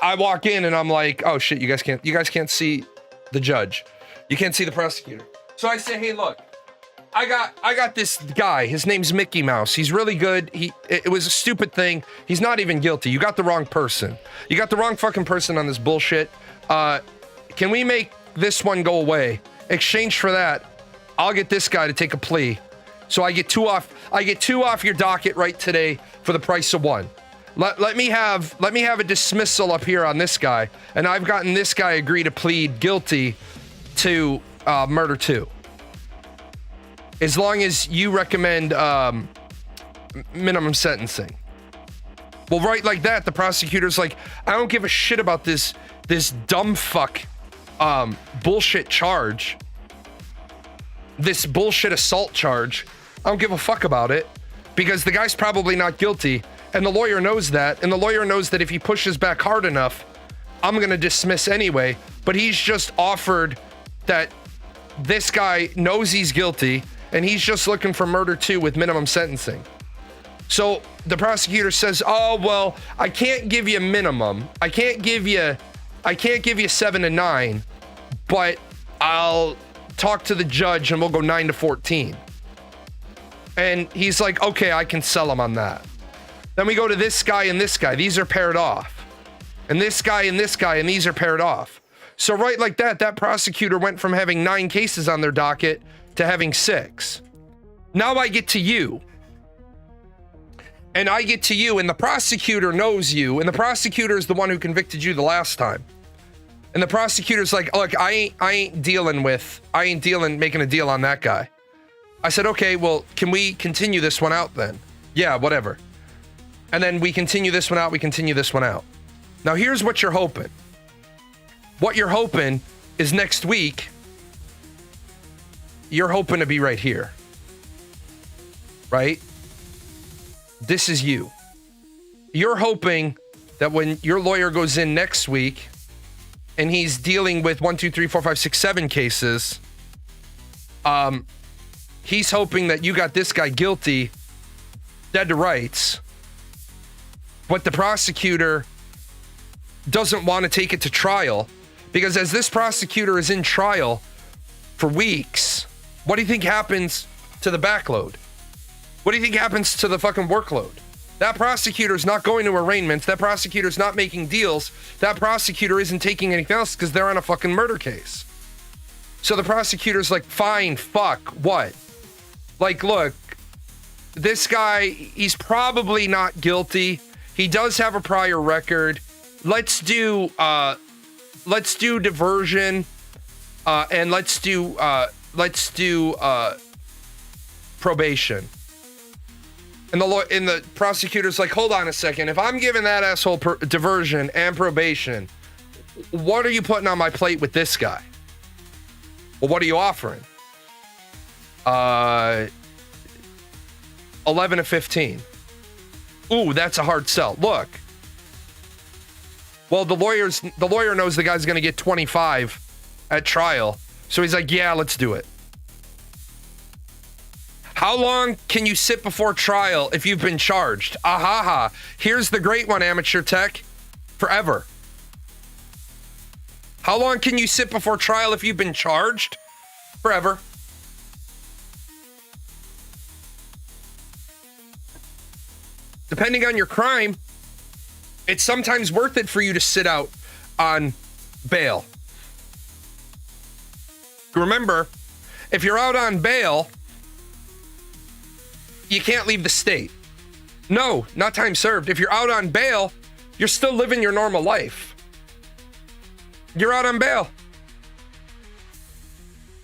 I walk in and I'm like, oh shit, you guys can't see the judge. You can't see the prosecutor. So I say, hey, look, I got this guy. His name's Mickey Mouse. He's really good. It was a stupid thing. He's not even guilty. You got the wrong person. You got the wrong fucking person on this bullshit. Can we make this one go away? Exchange for that, I'll get this guy to take a plea. So I get two off your docket right today for the price of one. Let me have a dismissal up here on this guy, and I've gotten this guy agree to plead guilty to murder 2. As long as you recommend minimum sentencing. Well, right like that, the prosecutor's like, I don't give a shit about this dumb fuck bullshit charge. This bullshit assault charge. I don't give a fuck about it because the guy's probably not guilty, and the lawyer knows that, and the lawyer knows that if he pushes back hard enough, I'm gonna dismiss anyway. But he's just offered that this guy knows he's guilty, and he's just looking for murder 2 with minimum sentencing. So the prosecutor says, oh, well, I can't give you a minimum. I can't give you 7 to 9, but I'll talk to the judge and we'll go 9 to 14. And he's like, okay, I can sell him on that. Then we go to this guy and this guy. These are paired off. And this guy and this guy, and these are paired off. So right like that, that prosecutor went from having 9 cases on their docket to having 6. Now I get to you. And I get to you, and the prosecutor knows you, and the prosecutor is the one who convicted you the last time. And the prosecutor's like, look, I ain't making a deal on that guy. I said, okay, well, can we continue this one out then? Yeah, whatever. And then we continue this one out, Now here's what you're hoping. What you're hoping is next week, you're hoping to be right here. Right? This is you. You're hoping that when your lawyer goes in next week and he's dealing with 1, 2, 3, 4, 5, 6, 7 cases, he's hoping that you got this guy guilty, dead to rights, but the prosecutor doesn't want to take it to trial, because as this prosecutor is in trial for weeks, what do you think happens to the backload? What do you think happens to the fucking workload? That prosecutor's not going to arraignments. That prosecutor's not making deals. That prosecutor isn't taking anything else because they're on a fucking murder case. So the prosecutor's like, fine, fuck, what? Like, look, this guy, he's probably not guilty. He does have a prior record. Let's do diversion, and let's do probation. And the prosecutor's like, hold on a second. If I'm giving that asshole diversion and probation, what are you putting on my plate with this guy? Well, what are you offering? 11 to 15. Ooh, that's a hard sell. Look. Well, the lawyer knows the guy's going to get 25 at trial. So he's like, yeah, let's do it. How long can you sit before trial if you've been charged? Ahaha. Here's the great one, amateur tech. Forever. How long can you sit before trial if you've been charged? Forever. Depending on your crime, it's sometimes worth it for you to sit out on bail. Remember, if you're out on bail, you can't leave the state. No, not time served. If you're out on bail, you're still living your normal life. You're out on bail.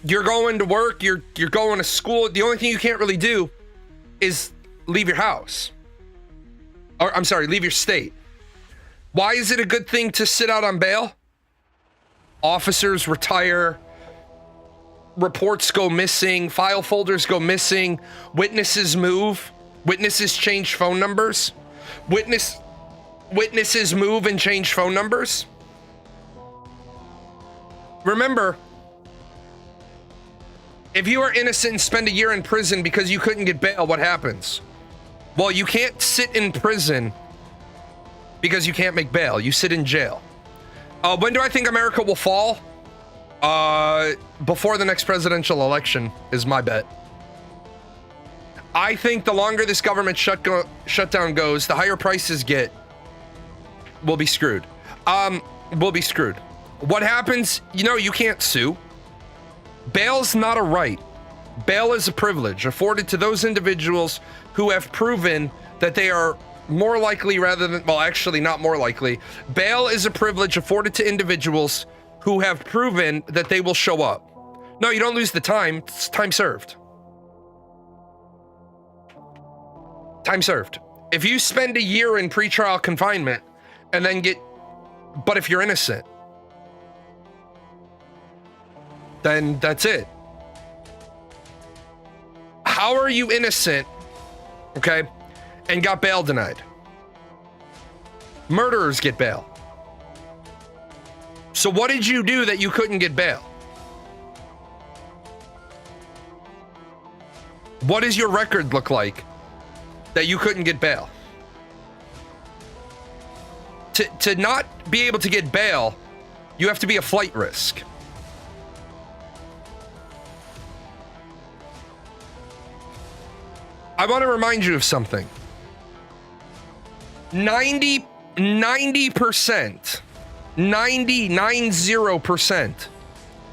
You're going to work, you're going to school. The only thing you can't really do is leave your house. Or, I'm sorry, leave your state. Why is it a good thing to sit out on bail? Officers retire. Reports go missing. File folders go missing. Witnesses move. Witnesses change phone numbers. Witnesses move and change phone numbers. Remember, if you are innocent and spend a year in prison because you couldn't get bail, what happens? Well, you can't sit in prison because you can't make bail. You sit in jail. When do I think America will fall? Before the next presidential election is my bet. I think the longer this government shutdown goes, the higher prices get. We'll be screwed. We'll be screwed. What happens? You know, you can't sue. Bail's not a right. Bail is a privilege afforded to those individuals who have proven that they are more likely rather than, well, actually not more likely. Bail is a privilege afforded to individuals who have proven that they will show up. No, you don't lose the time. It's time served. Time served. If you spend a year in pretrial confinement and then but if you're innocent, then that's it. How are you innocent, okay, and got bail denied? Murderers get bail. So what did you do that you couldn't get bail? What does your record look like that you couldn't get bail? To not be able to get bail, you have to be a flight risk. I want to remind you of something. 90%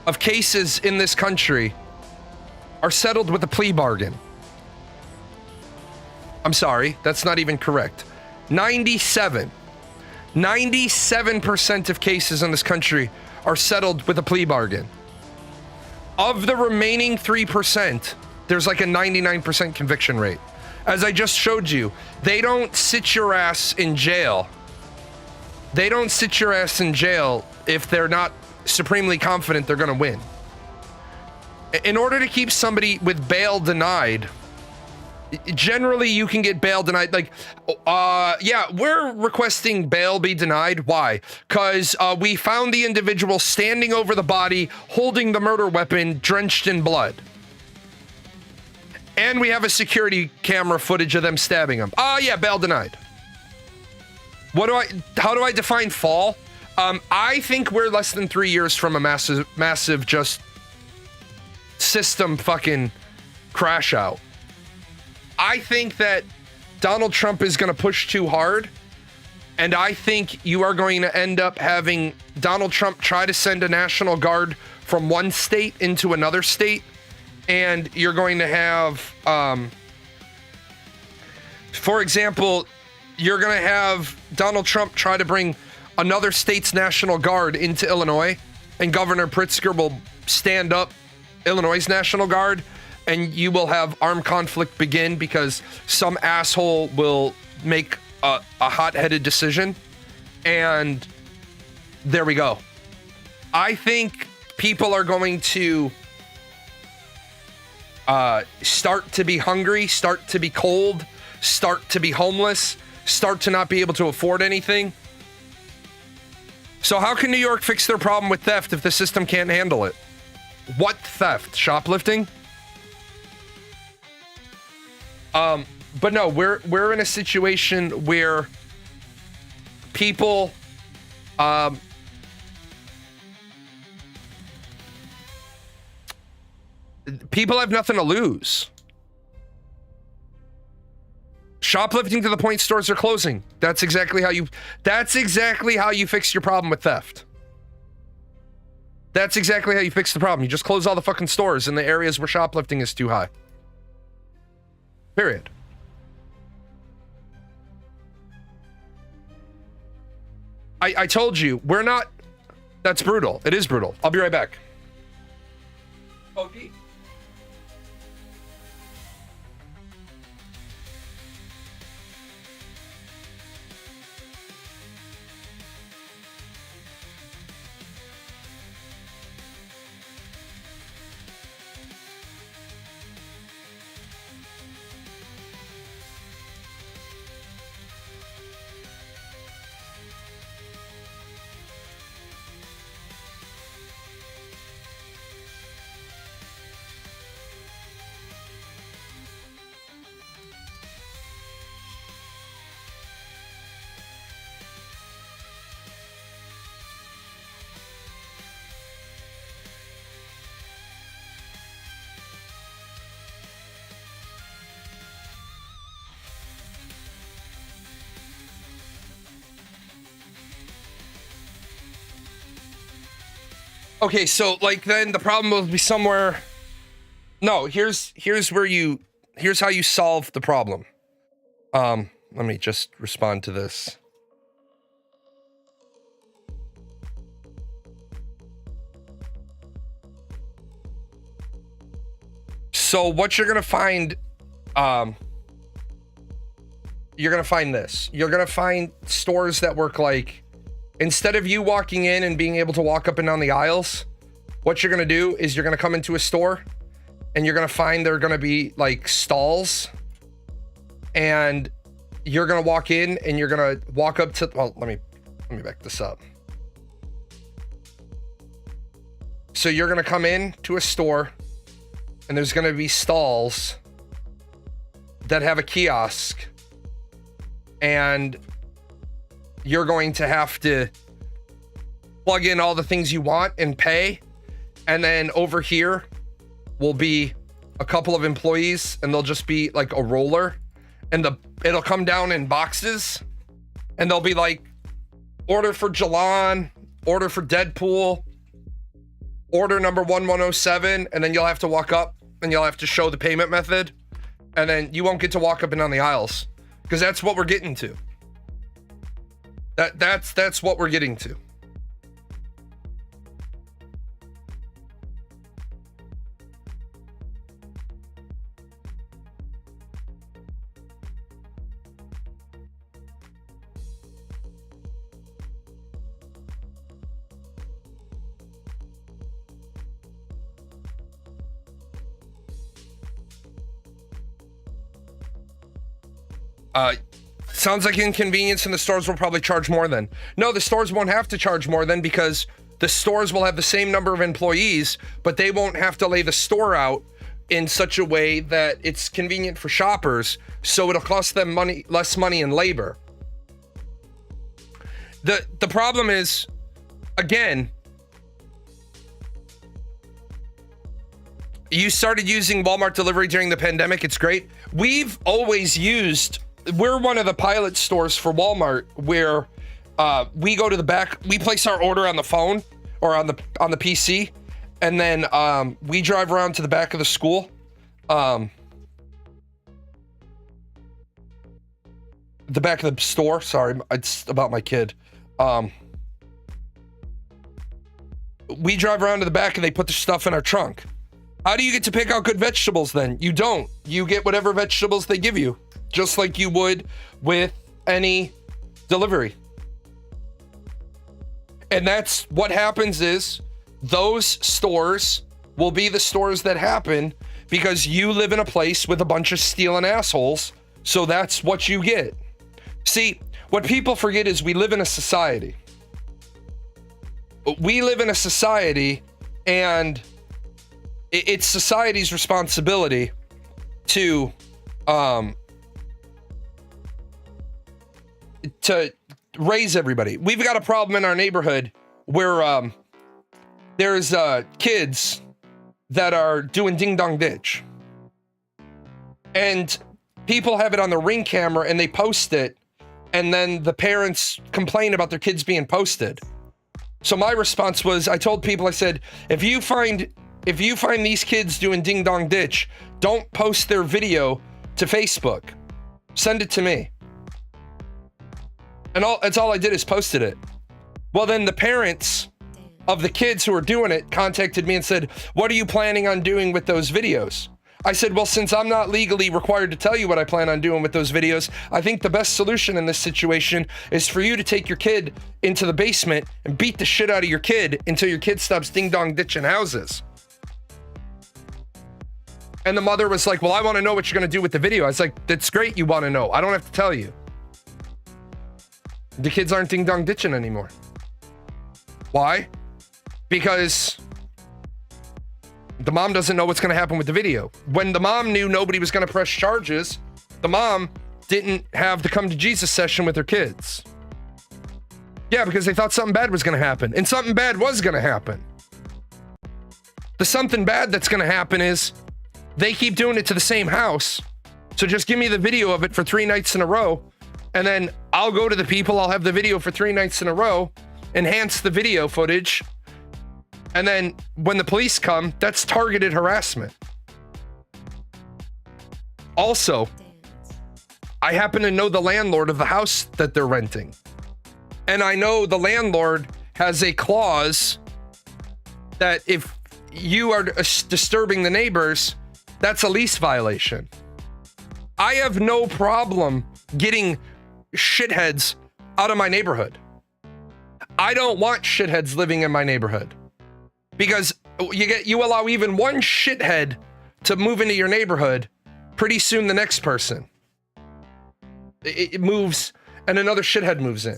of cases in this country are settled with a plea bargain. I'm sorry, that's not even correct. 97% of cases in this country are settled with a plea bargain. Of the remaining 3%, there's like a 99% conviction rate. As I just showed you, they don't sit your ass in jail. They don't sit your ass in jail if they're not supremely confident they're going to win. In order to keep somebody with bail denied, generally you can get bail denied. Like, yeah, we're requesting bail be denied. Why? Because we found the individual standing over the body, holding the murder weapon, drenched in blood. And we have a security camera footage of them stabbing him. Yeah, bail denied. How do I define fall? I think we're less than 3 years from a massive just system fucking crash out. I think that Donald Trump is going to push too hard. And I think you are going to end up having Donald Trump try to send a National Guard from one state into another state. And you're going to have, for example, you're going to have Donald Trump try to bring another state's National Guard into Illinois, and Governor Pritzker will stand up Illinois' National Guard, and you will have armed conflict begin because some asshole will make a hot-headed decision, and there we go. I think people are going to start to be hungry, start to be cold, start to be homeless, start to not be able to afford anything. So how can New York fix their problem with theft if the system can't handle it? What theft? Shoplifting? But no, we're in a situation where people people have nothing to lose. Shoplifting to the point stores are closing. That's exactly how you fix your problem with theft. That's exactly how you fix the problem. You just close all the fucking stores in the areas where shoplifting is too high. Period. I told you, we're not... That's brutal. It is brutal. I'll be right back. Okay. Okay, so like then the problem will be somewhere. No, here's how you solve the problem. Let me just respond to this. So what you're gonna find, you're gonna find this. You're gonna find stores that work like, instead of you walking in and being able to walk up and down the aisles, what you're gonna do is you're gonna come into a store and you're gonna find there are gonna be like stalls, and you're gonna walk in and you're gonna walk up to, well, let me back this up. So you're gonna come in to a store and there's gonna be stalls that have a kiosk, and you're going to have to plug in all the things you want and pay. And then over here will be a couple of employees, and they'll just be like a roller, and it'll come down in boxes, and they'll be like, order for Jalan, order for Deadpool, order number 1107, and then you'll have to walk up and you'll have to show the payment method, and then you won't get to walk up and down the aisles, because that's what we're getting to. That's what we're getting to. Sounds like inconvenience, and the stores will probably charge more then. No, the stores won't have to charge more then, because the stores will have the same number of employees, but they won't have to lay the store out in such a way that it's convenient for shoppers, so it'll cost them less money in labor. The problem is, again, you started using Walmart delivery during the pandemic. It's great. We've always used, we're one of the pilot stores for Walmart where we go to the back, we place our order on the phone or on the PC, and then we drive around to the back of the school. The back of the store, sorry, it's about my kid. We drive around to the back and they put the stuff in our trunk. How do you get to pick out good vegetables then? You don't. You get whatever vegetables they give you, just like you would with any delivery. And that's what happens, is those stores will be the stores that happen because you live in a place with a bunch of stealing assholes. So that's what you get. See, what people forget is we live in a society. We live in a society, and it's society's responsibility to raise everybody. We've got a problem in our neighborhood where there's kids that are doing ding dong ditch, and people have it on the Ring camera and they post it, and then the parents complain about their kids being posted. So my response was, I told people, I said, if you find these kids doing ding dong ditch, don't post their video to Facebook. Send it to me. And that's all I did, is posted it. Well, then the parents of the kids who are doing it contacted me and said, what are you planning on doing with those videos? I said, well, since I'm not legally required to tell you what I plan on doing with those videos, I think the best solution in this situation is for you to take your kid into the basement and beat the shit out of your kid until your kid stops ding dong ditching houses. And the mother was like, well, I want to know what you're going to do with the video. I was like, that's great, you want to know. I don't have to tell you. The kids aren't ding dong ditching anymore. Why? Because the mom doesn't know what's going to happen with the video. When the mom knew nobody was going to press charges, the mom didn't have the come to Jesus session with her kids. Yeah, because they thought something bad was going to happen. And something bad was going to happen. The something bad that's going to happen is they keep doing it to the same house. So just give me the video of it for 3 nights in a row. And then I'll go to the people, I'll have the video for 3 nights in a row, enhance the video footage, And then when the police come, that's targeted harassment. Also, I happen to know the landlord of the house that they're renting. And I know the landlord has a clause that if you are disturbing the neighbors, that's a lease violation. I have no problem getting shitheads out of my neighborhood. I don't want shitheads living in my neighborhood because you allow even one shithead to move into your neighborhood, pretty soon the next person it moves and another shithead moves in.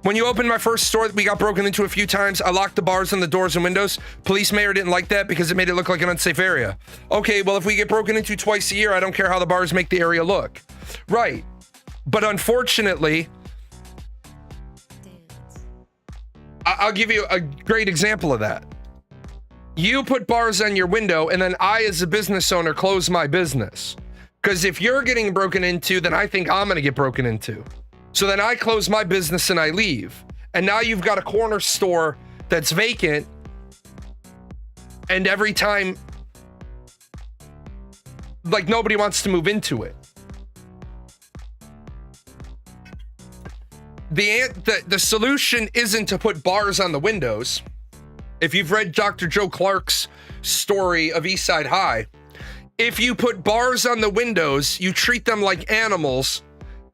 When you opened my first store, we got broken into a few times. I locked the bars on the doors and windows. Police mayor didn't like that because it made it look like an unsafe area. Okay, well, if we get broken into twice a year, I don't care how the bars make the area look. Right. But unfortunately, I'll give you a great example of that. You put bars on your window, and then I, as a business owner, close my business. Because if you're getting broken into, then I think I'm going to get broken into. So then I close my business and I leave. And now you've got a corner store that's vacant. And every time, like, nobody wants to move into it. The solution isn't to put bars on the windows. If you've read Dr. Joe Clark's story of Eastside High, if you put bars on the windows, you treat them like animals.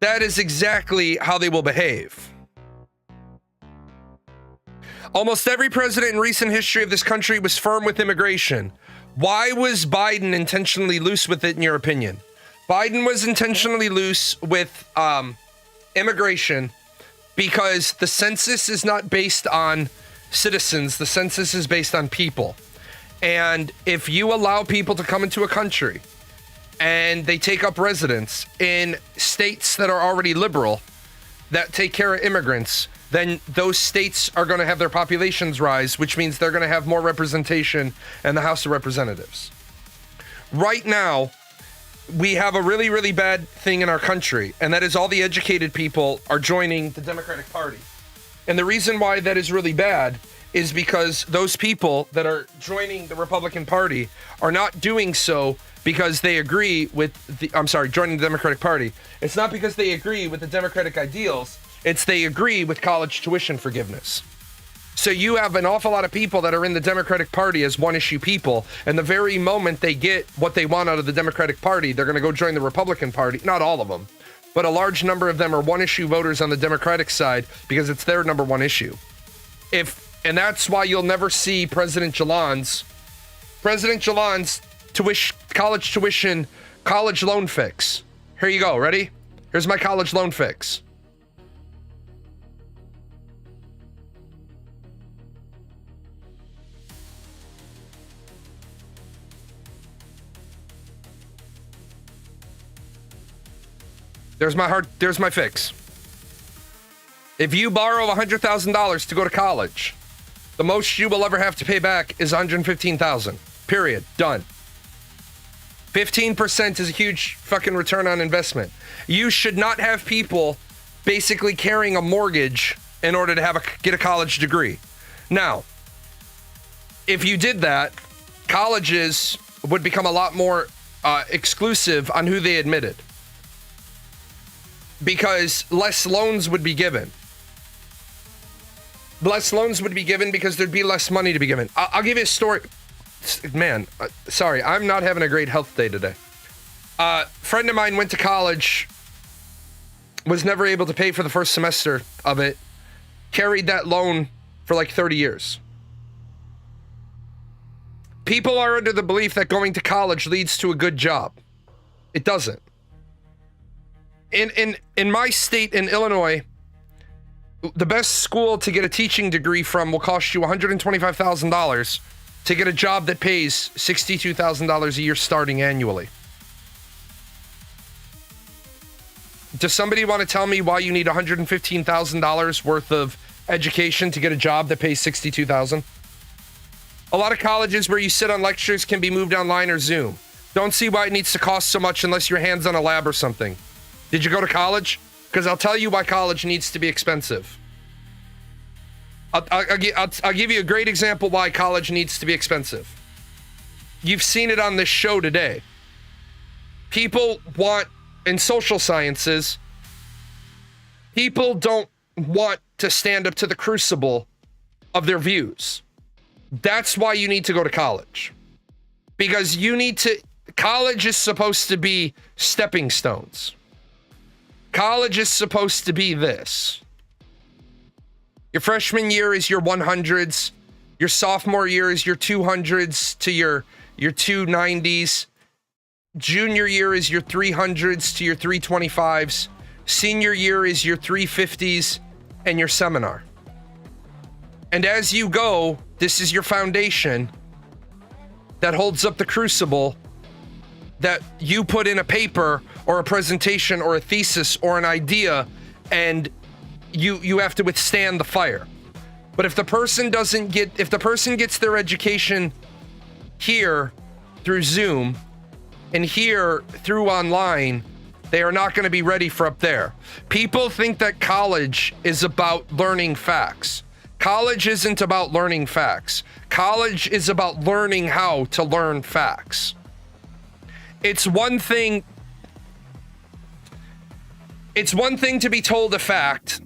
That is exactly how they will behave. Almost every president in recent history of this country was firm with immigration. Why was Biden intentionally loose with it, in your opinion? Biden was intentionally loose with immigration because the census is not based on citizens. The census is based on people. And if you allow people to come into a country and they take up residence in states that are already liberal, that take care of immigrants, then those states are going to have their populations rise, which means they're going to have more representation in the House of Representatives. Right now, we have a really, really bad thing in our country, and that is all the educated people are joining the Democratic Party. And the reason why that is really bad is because those people that are joining the Republican Party are not doing so because they agree with joining the Democratic Party. It's not because they agree with the Democratic ideals. It's they agree with college tuition forgiveness. So you have an awful lot of people that are in the Democratic Party as one-issue people, and the very moment they get what they want out of the Democratic Party, they're going to go join the Republican Party. Not all of them, but a large number of them are one-issue voters on the Democratic side because it's their number one issue. And that's why you'll never see President Jalan's college tuition, college loan fix. Here you go. Ready? Here's my college loan fix. There's my fix. If you borrow $100,000 to go to college, the most you will ever have to pay back is $115,000. Period. Done. 15% is a huge fucking return on investment. You should not have people basically carrying a mortgage in order to get a college degree. Now, if you did that, colleges would become a lot more exclusive on who they admitted, because less loans would be given. Less loans would be given because there'd be less money to be given. I'll give you a story. Man, sorry, I'm not having a great health day today. Friend of mine went to college, was never able to pay for the first semester of it, carried that loan for like 30 years. People are under the belief that going to college leads to a good job. It doesn't. In my state, in Illinois, the best school to get a teaching degree from will cost you $125,000 to get a job that pays $62,000 a year starting annually. Does somebody want to tell me why you need $115,000 worth of education to get a job that pays $62,000? A lot of colleges where you sit on lectures can be moved online or Zoom. Don't see why it needs to cost so much unless your hand's on a lab or something. Did you go to college? Because I'll tell you why college needs to be expensive. I'll give you a great example why college needs to be expensive. You've seen it on this show today. People want, in social sciences, people don't want to stand up to the crucible of their views. That's why you need to go to college. Because college is supposed to be stepping stones. College is supposed to be this. Your freshman year is your 100s. Your sophomore year is your 200s to your 290s. Junior year is your 300s to your 325s. Senior year is your 350s and your seminar. And as you go, this is your foundation that holds up the crucible that you put in a paper or a presentation or a thesis or an idea, and you have to withstand the fire. But if the person gets their education here through Zoom and here through online, they are not going to be ready for up there. People think that college is about learning facts. College isn't about learning facts. College is about learning how to learn facts. It's one thing to be told a fact.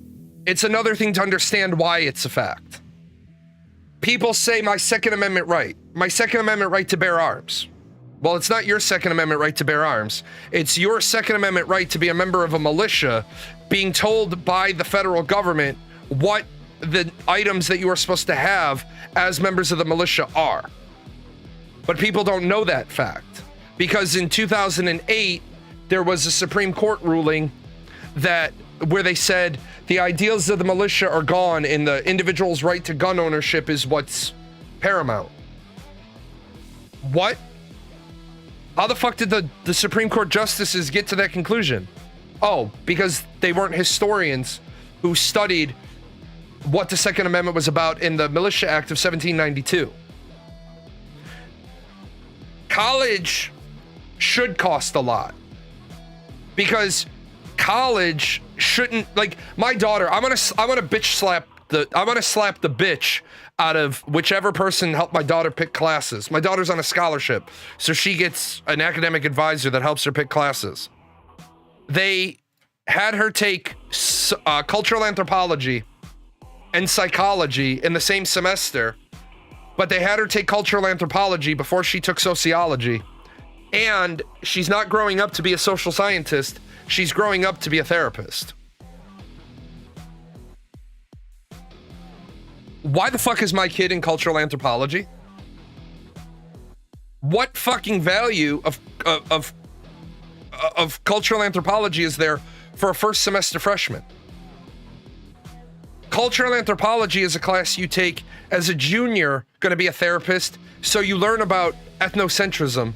It's another thing to understand why it's a fact. People say my Second Amendment right to bear arms. Well, it's not your Second Amendment right to bear arms. It's your Second Amendment right to be a member of a militia, being told by the federal government what the items that you are supposed to have as members of the militia are. But people don't know that fact because in 2008, there was a Supreme Court ruling where they said the ideals of the militia are gone and the individual's right to gun ownership is what's paramount. What? How the fuck did the Supreme Court justices get to that conclusion? Oh, because they weren't historians who studied what the Second Amendment was about in the Militia Act of 1792. College should cost a lot because college shouldn't, like my daughter, I'm gonna slap the bitch out of whichever person helped my daughter pick classes. My daughter's on a scholarship, so she gets an academic advisor that helps her pick classes. They had her take cultural anthropology and psychology in the same semester, but they had her take cultural anthropology before she took sociology. And she's not growing up to be a social scientist, she's growing up to be a therapist. Why the fuck is my kid in cultural anthropology? What fucking value of cultural anthropology is there for a first semester freshman? Cultural anthropology is a class you take as a junior, going to be a therapist, so you learn about ethnocentrism.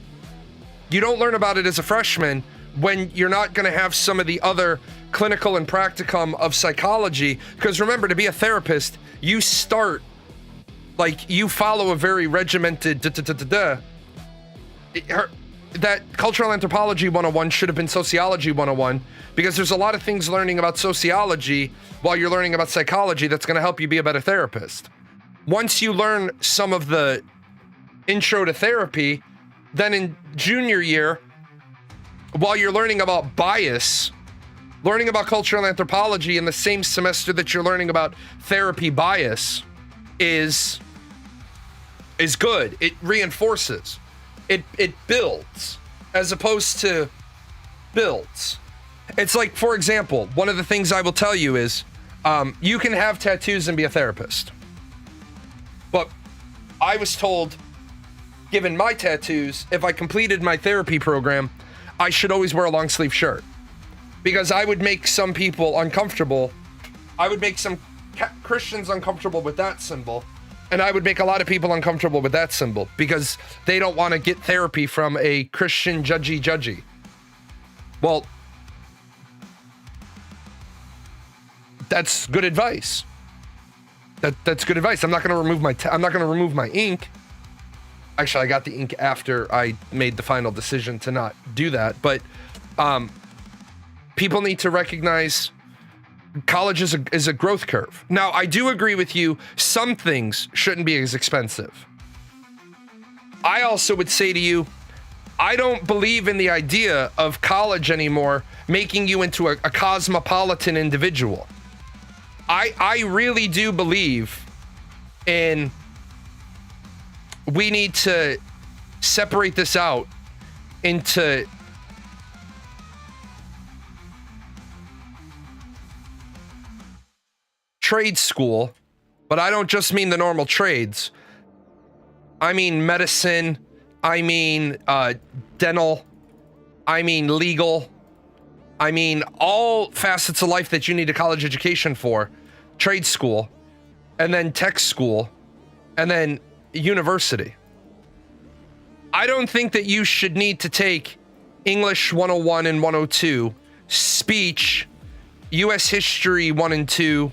You don't learn about it as a freshman when you're not going to have some of the other clinical and practicum of psychology. Because remember, to be a therapist, you start, like, you follow a very regimented that cultural anthropology 101 should have been sociology 101, because there's a lot of things learning about sociology while you're learning about psychology that's going to help you be a better therapist. Once you learn some of the intro to therapy, then in junior year, while you're learning about bias, learning about cultural anthropology in the same semester that you're learning about therapy bias is good. It reinforces. It builds as opposed to builds. It's like, for example, one of the things I will tell you is you can have tattoos and be a therapist. But I was told, given my tattoos, if I completed my therapy program, I should always wear a long sleeve shirt. Because I would make some people uncomfortable. I would make some Christians uncomfortable with that symbol. And I would make a lot of people uncomfortable with that symbol because they don't want to get therapy from a Christian judgy. Well, that's good advice. That's good advice. I'm not going to remove my ink. Actually, I got the ink after I made the final decision to not do that. But people need to recognize college is a growth curve. Now, I do agree with you. Some things shouldn't be as expensive. I also would say to you, I don't believe in the idea of college anymore making you into a cosmopolitan individual. I really do believe in we need to separate this out into trade school, but I don't just mean the normal trades. I mean medicine, I mean dental, I mean legal, I mean all facets of life that you need a college education for. Trade school, and then tech school, and then university. I don't think that you should need to take English 101 and 102, speech, US history 1 and 2,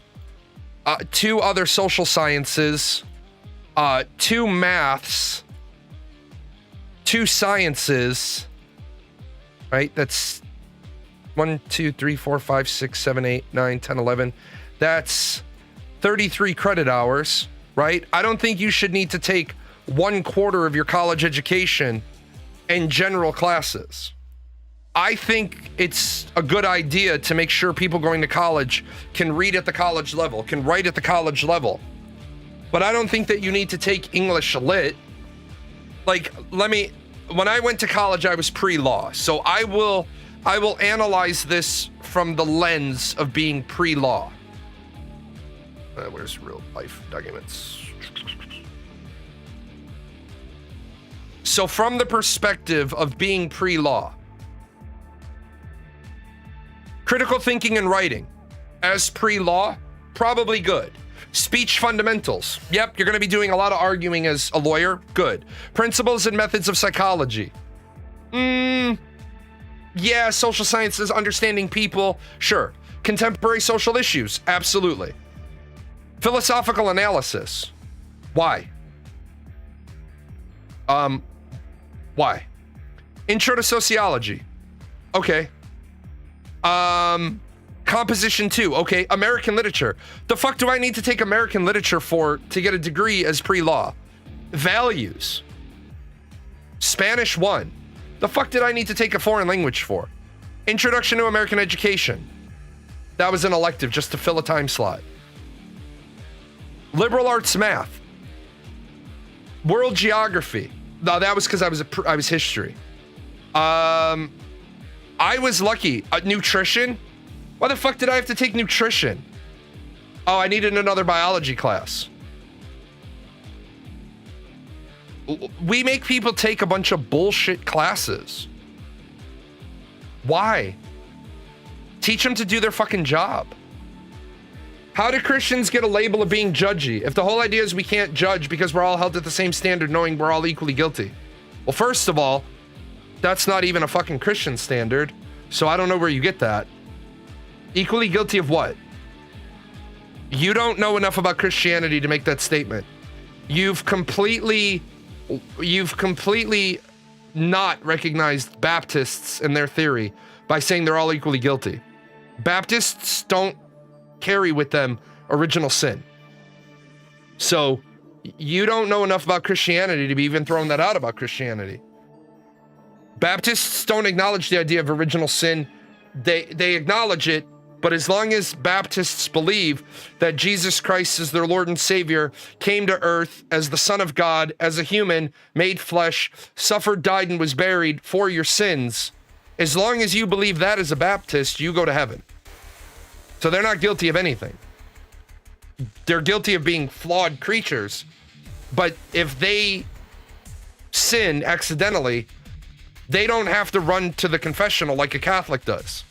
2 other social sciences, 2 maths, 2 sciences, right? That's 1, 2, 3, 4, 5, 6, 7, 8, 9, 10, 11. That's 33 credit hours, right? I don't think you should need to take 1/4 of your college education in general classes. I think it's a good idea to make sure people going to college can read at the college level, can write at the college level. But I don't think that you need to take English lit. Like, when I went to college, I was pre-law. So I will analyze this from the lens of being pre-law. Where's real life documents? So from the perspective of being pre-law, critical thinking and writing as pre-law, probably good. Speech fundamentals. Yep, you're going to be doing a lot of arguing as a lawyer. Good. Principles and methods of psychology. Yeah, social sciences, understanding people. Sure. Contemporary social issues. Absolutely. Philosophical analysis. Why? Why? Intro to sociology. Okay. Composition 2. Okay. American literature. The fuck do I need to take American literature for to get a degree as pre-law? Values. Spanish 1. The fuck did I need to take a foreign language for? Introduction to American education. That was an elective just to fill a time slot. Liberal arts math. World geography. No, that was because I was history. I was lucky. Nutrition? Why the fuck did I have to take nutrition? Oh, I needed another biology class. We make people take a bunch of bullshit classes. Why? Teach them to do their fucking job. How do Christians get a label of being judgy if the whole idea is we can't judge because we're all held at the same standard knowing we're all equally guilty? Well, first of all, that's not even a fucking Christian standard, so I don't know where you get that. Equally guilty of what? You don't know enough about Christianity to make that statement. You've completely not recognized Baptists and their theory by saying they're all equally guilty. Baptists don't carry with them original sin. So you don't know enough about Christianity to be even throwing that out about Christianity. Baptists don't acknowledge the idea of original sin. They acknowledge it, but as long as Baptists believe that Jesus Christ is their Lord and Savior, came to earth as the Son of God, as a human, made flesh, suffered, died, and was buried for your sins, as long as you believe that as a Baptist, you go to heaven. So they're not guilty of anything. They're guilty of being flawed creatures. But if they sin accidentally, they don't have to run to the confessional like a Catholic does.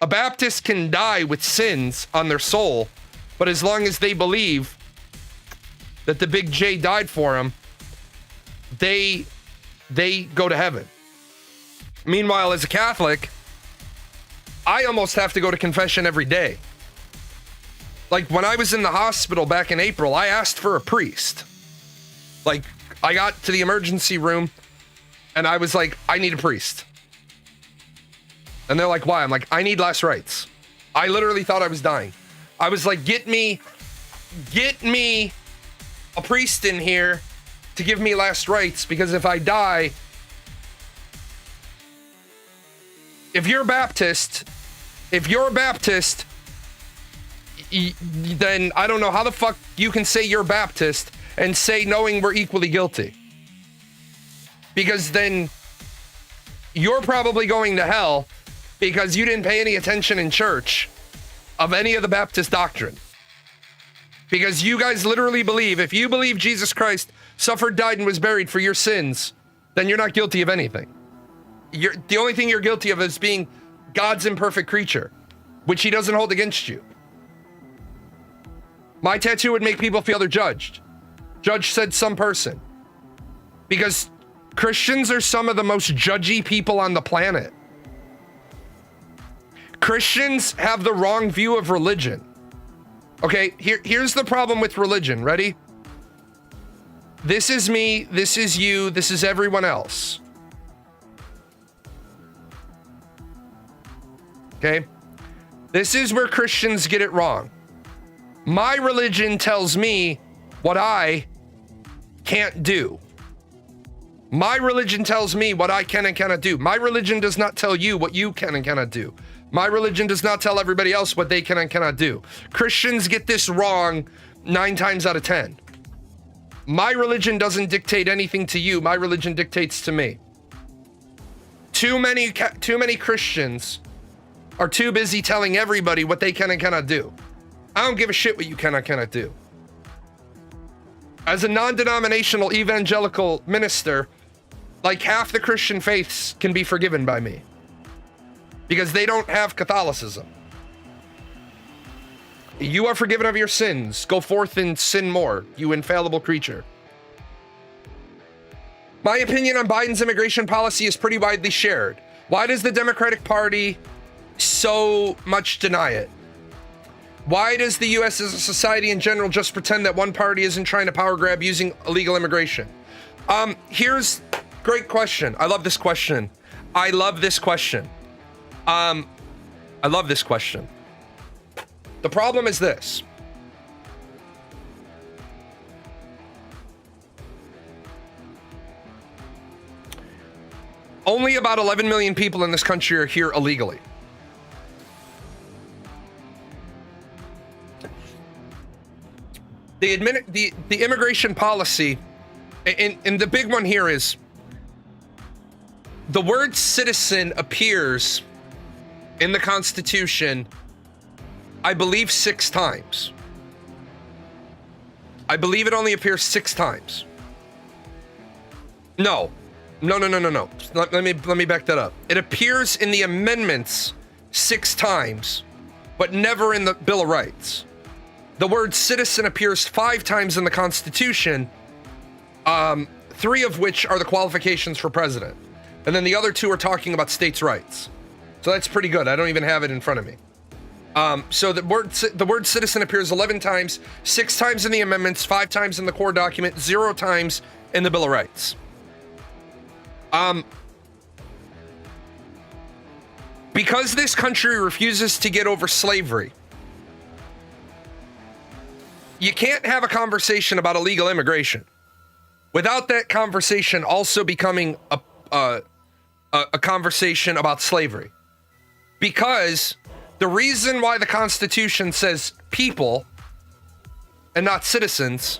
A Baptist can die with sins on their soul, but as long as they believe that the big J died for them, they go to heaven. Meanwhile, as a Catholic, I almost have to go to confession every day. Like when I was in the hospital back in April, I asked for a priest. Like I got to the emergency room and I was like, I need a priest. And they're like, why? I'm like, I need last rites. I literally thought I was dying. I was like, get me a priest in here to give me last rites, because if I die, if you're Baptist, then I don't know how the fuck you can say you're Baptist and say knowing we're equally guilty. Because then you're probably going to hell because you didn't pay any attention in church of any of the Baptist doctrine. Because you guys literally believe, if you believe Jesus Christ suffered, died, and was buried for your sins, then you're not guilty of anything. The only thing you're guilty of is being God's imperfect creature, which he doesn't hold against you. My tattoo would make people feel they're judged. Judge said some person. Because Christians are some of the most judgy people on the planet. Christians have the wrong view of religion. Okay, here's the problem with religion. Ready? This is me, this is you, this is everyone else. Okay? This is where Christians get it wrong. My religion tells me what I can't do. My religion tells me what I can and cannot do. My religion does not tell you what you can and cannot do. My religion does not tell everybody else what they can and cannot do. Christians get this wrong 9 times out of 10. My religion doesn't dictate anything to you. My religion dictates to me. Too many Christians are too busy telling everybody what they can and cannot do. I don't give a shit what you can and cannot do. As a non-denominational evangelical minister, like half the Christian faiths can be forgiven by me. Because they don't have Catholicism. You are forgiven of your sins. Go forth and sin more, you infallible creature. My opinion on Biden's immigration policy is pretty widely shared. Why does the Democratic Party so much deny it? Why does the US as a society in general just pretend that one party isn't trying to power grab using illegal immigration? Here's great question. I love this question. I love this question. The problem is this. Only about 11 million people in this country are here illegally. The immigration policy, and the big one here is the word citizen appears in the Constitution, I believe 6 times. I believe it only appears 6 times. No. Let me back that up. It appears in the amendments 6 times, but never in the Bill of Rights. The word citizen appears 5 times in the Constitution, 3 of which are the qualifications for president. And then the other 2 are talking about states' rights. So that's pretty good. I don't even have it in front of me. So the word citizen appears 11 times, 6 times in the amendments, 5 times in the core document, 0 times in the Bill of Rights. Because this country refuses to get over slavery, you can't have a conversation about illegal immigration without that conversation also becoming a conversation about slavery. Because the reason why the Constitution says people and not citizens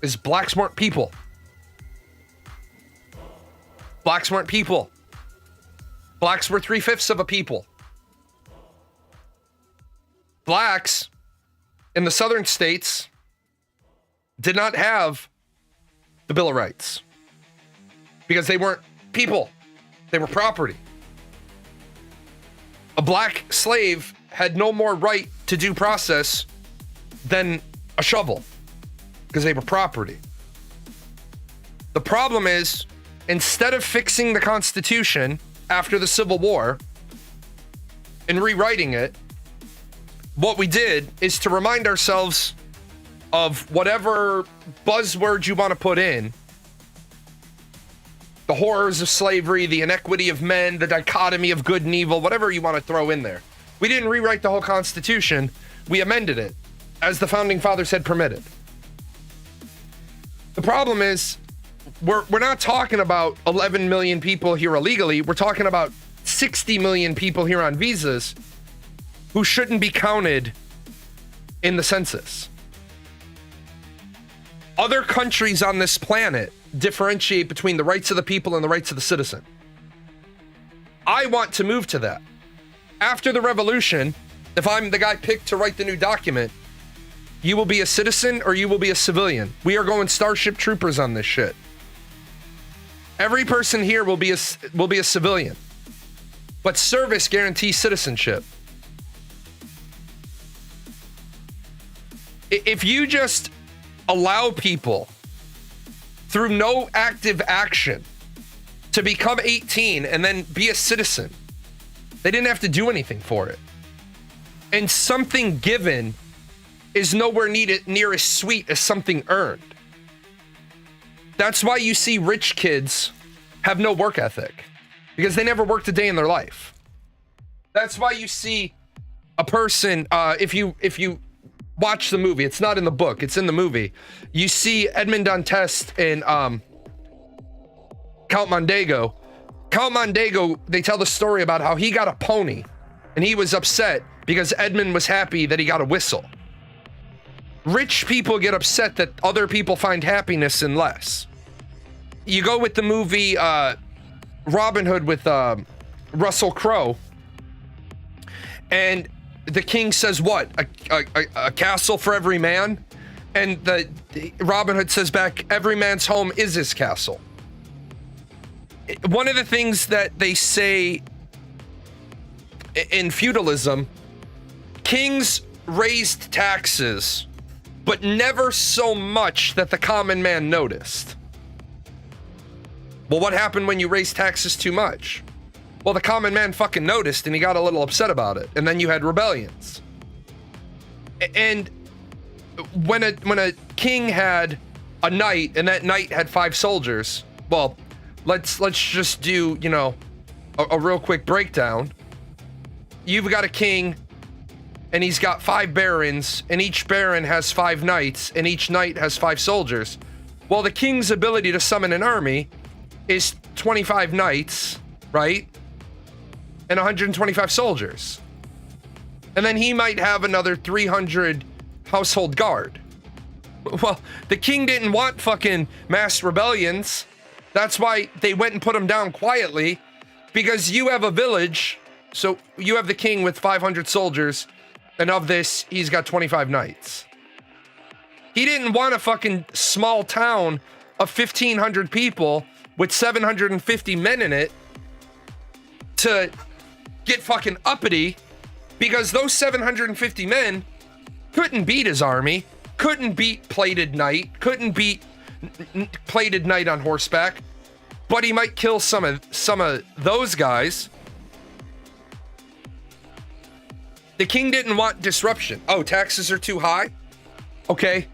is blacks weren't people. Blacks weren't people. Blacks were 3/5 of a people. Blacks in the southern states did not have the Bill of Rights because they weren't people. They were property. A black slave had no more right to due process than a shovel because they were property. The problem is, instead of fixing the Constitution after the Civil War and rewriting it, what we did is to remind ourselves of whatever buzzword you want to put in, the horrors of slavery, the inequity of men, the dichotomy of good and evil, whatever you want to throw in there. We didn't rewrite the whole Constitution. We amended it as the founding fathers had permitted. The problem is we're not talking about 11 million people here illegally. We're talking about 60 million people here on visas who shouldn't be counted in the census. Other countries on this planet differentiate between the rights of the people and the rights of the citizen. I want to move to that. After the revolution, if I'm the guy picked to write the new document, you will be a citizen or you will be a civilian. We are going Starship Troopers on this shit. Every person here will be a civilian, but service guarantees citizenship. If you just allow people through no active action to become 18 and then be a citizen, they didn't have to do anything for it. And something given is nowhere near as sweet as something earned. That's why you see rich kids have no work ethic, because they never worked a day in their life. That's why you see a person, if you watch the movie, it's not in the book, it's in the movie. You see Edmond Dantes in Count Mondego. Count Mondego, they tell the story about how he got a pony and he was upset because Edmund was happy that he got a whistle. Rich people get upset that other people find happiness in less. You go with the movie Robin Hood with Russell Crowe, and the king says what? A castle for every man? And the Robin Hood says back, every man's home is his castle. One of the things that they say in feudalism, kings raised taxes, but never so much that the common man noticed. Well, what happened when you raised taxes too much? Well, the common man fucking noticed and he got a little upset about it. And then you had rebellions. And when a king had a knight and that knight had 5 soldiers, well, let's just do, a real quick breakdown. You've got a king and he's got 5 barons, and each baron has 5 knights, and each knight has 5 soldiers. Well, the king's ability to summon an army is 25 knights, right? And 125 soldiers. And then he might have another 300 household guard. Well, the king didn't want fucking mass rebellions. That's why they went and put him down quietly, because you have a village, so you have the king with 500 soldiers, and of this, he's got 25 knights. He didn't want a fucking small town of 1,500 people with 750 men in it to get fucking uppity, because those 750 men couldn't beat his army, couldn't beat Plated Knight, couldn't beat Plated Knight on horseback, but he might kill some of those guys. The king didn't want disruption. Oh, taxes are too high? Okay,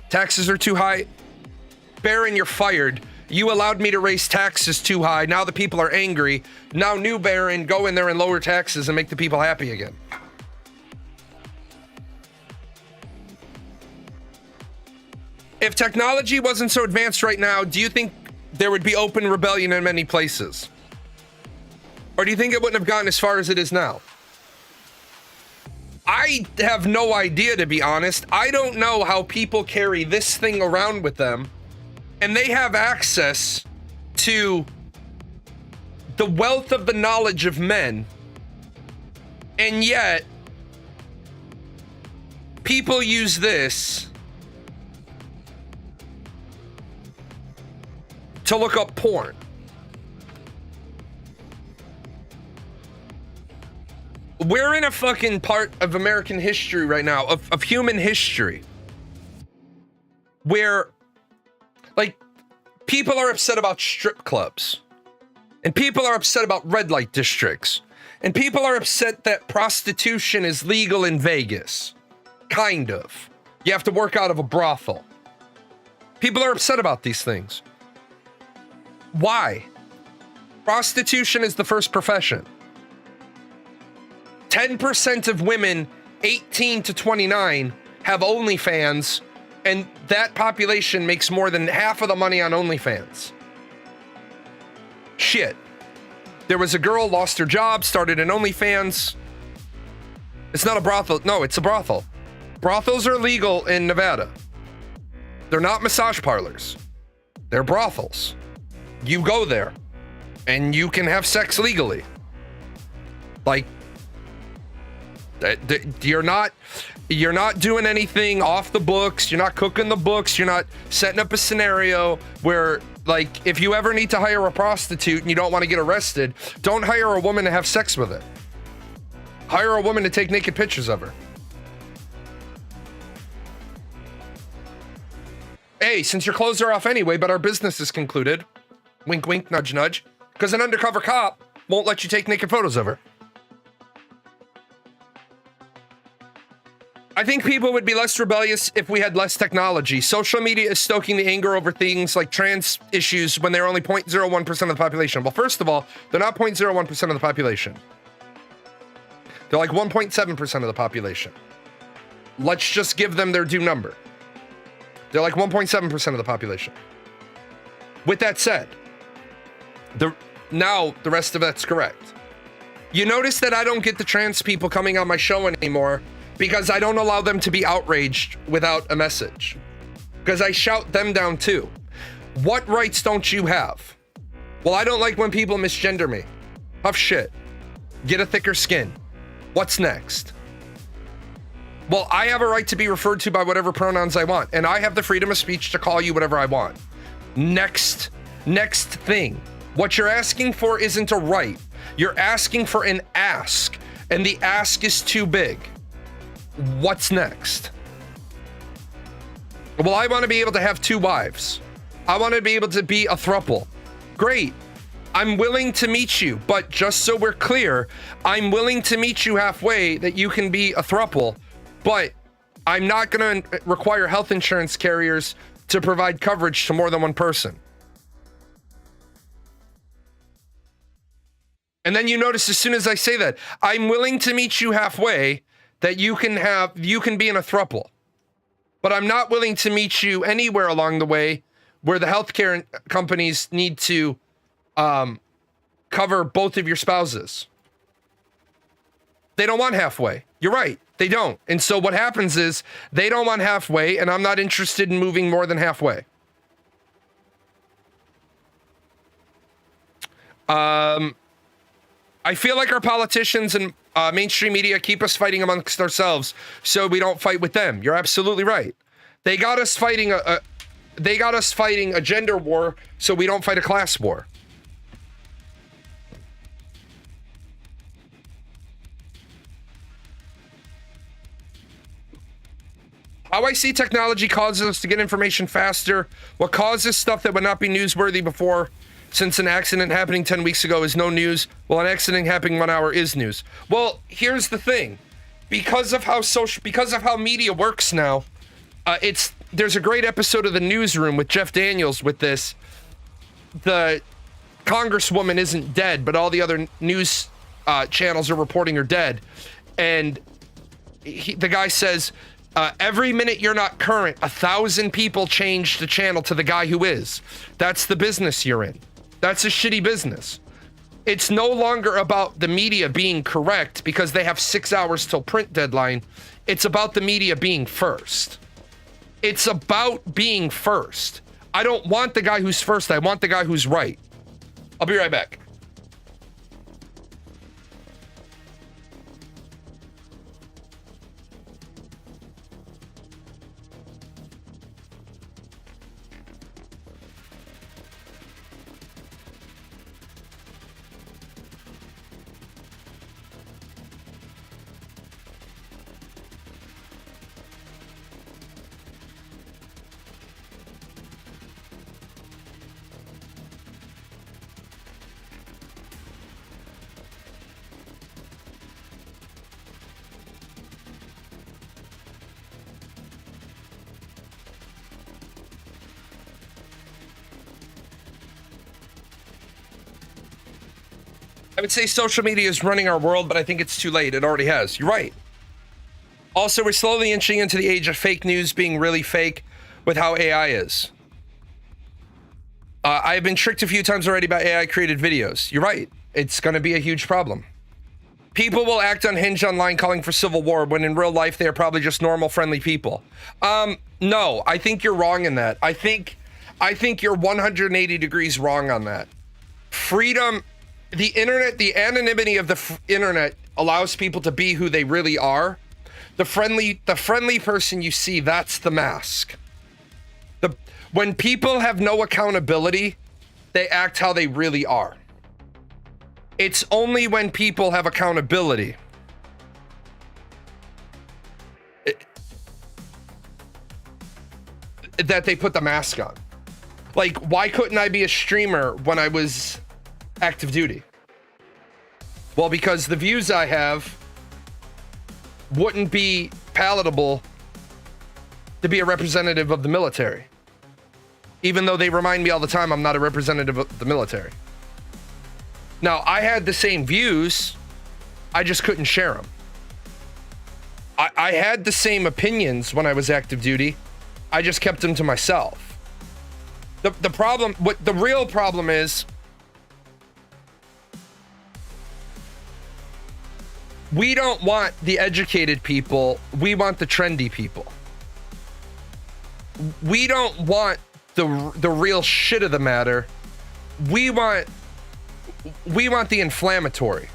taxes are too high. Baron, you're fired. You allowed me to raise taxes too high. Now the people are angry. Now, new Baron, go in there and lower taxes and make the people happy again. If technology wasn't so advanced right now, do you think there would be open rebellion in many places? Or do you think it wouldn't have gotten as far as it is now? I have no idea, to be honest. I don't know how people carry this thing around with them, and they have access to the wealth of the knowledge of men, and yet people use this to look up porn. We're in a fucking part of American history right now, of human history, where, like, people are upset about strip clubs, and people are upset about red light districts, and people are upset that prostitution is legal in Vegas. Kind of. You have to work out of a brothel. People are upset about these things. Why? Prostitution is the first profession. 10% of women 18 to 29 have OnlyFans, and that population makes more than half of the money on OnlyFans. Shit. There was a girl, lost her job, started an OnlyFans. It's not a brothel. No, it's a brothel. Brothels are legal in Nevada. They're not massage parlors. They're brothels. You go there and you can have sex legally. Like, you're not doing anything off the books. You're not cooking the books. You're not setting up a scenario where, like, if you ever need to hire a prostitute and you don't want to get arrested, don't hire a woman to have sex with it. Hire a woman to take naked pictures of her. Hey, since your clothes are off anyway, but our business is concluded. Wink, wink, nudge, nudge. Because an undercover cop won't let you take naked photos of her. I think people would be less rebellious if we had less technology. Social media is stoking the anger over things like trans issues when they're only 0.01% of the population. Well, first of all, they're not 0.01% of the population. They're like 1.7% of the population. Let's just give them their due number. They're like 1.7% of the population. With that said, now the rest of that's correct. You notice that I don't get the trans people coming on my show anymore because I don't allow them to be outraged without a message. Because I shout them down too. What rights don't you have? Well, I don't like when people misgender me. Tough shit. Get a thicker skin. What's next? Well, I have a right to be referred to by whatever pronouns I want, and I have the freedom of speech to call you whatever I want. Next thing. What you're asking for isn't a right. You're asking for an ask, and the ask is too big. What's next? Well, I want to be able to have 2 wives. I want to be able to be a throuple. Great. I'm willing to meet you, but just so we're clear, I'm willing to meet you halfway that you can be a throuple, but I'm not going to require health insurance carriers to provide coverage to more than one person. And then you notice as soon as I say that, I'm willing to meet you halfway that you can be in a throuple, but I'm not willing to meet you anywhere along the way where the healthcare companies need to cover both of your spouses. They don't want halfway. You're right. They don't. And so what happens is they don't want halfway, and I'm not interested in moving more than halfway. I feel like our politicians and mainstream media keep us fighting amongst ourselves so we don't fight with them. You're absolutely right. They got us fighting a gender war so we don't fight a class war. How I see technology causes us to get information faster. What causes stuff that would not be newsworthy before, since an accident happening 10 weeks ago is no news, well, an accident happening 1 hour is news. Well, here's the thing. Because of how media works now, there's a great episode of The Newsroom with Jeff Daniels with this. The congresswoman isn't dead, but all the other news channels are reporting her dead. And the guy says, every minute you're not current, 1,000 people change the channel to the guy who is. That's the business you're in. That's a shitty business. It's no longer about the media being correct because they have 6 hours till print deadline. It's about the media being first. It's about being first. I don't want the guy who's first. I want the guy who's right. I'll be right back. I would say social media is running our world, but I think it's too late. It already has. You're right. Also, we're slowly inching into the age of fake news being really fake with how AI is. I've been tricked a few times already by AI created videos. You're right. It's going to be a huge problem. People will act unhinged online calling for civil war when in real life they are probably just normal, friendly people. No, I think you're wrong in that. I think you're 180 degrees wrong on that. Freedom, the internet, the anonymity of the internet allows people to be who they really are. The friendly person you see, that's the mask. When people have no accountability, they act how they really are. It's only when people have accountability that they put the mask on. Like, why couldn't I be a streamer when I was active duty? Well, because the views I have wouldn't be palatable to be a representative of the military. Even though they remind me all the time I'm not a representative of the military. Now, I had the same views, I just couldn't share them. I had the same opinions when I was active duty, I just kept them to myself. The real problem is, we don't want the educated people, we want the trendy people. We don't want the real shit of the matter. We want the inflammatory.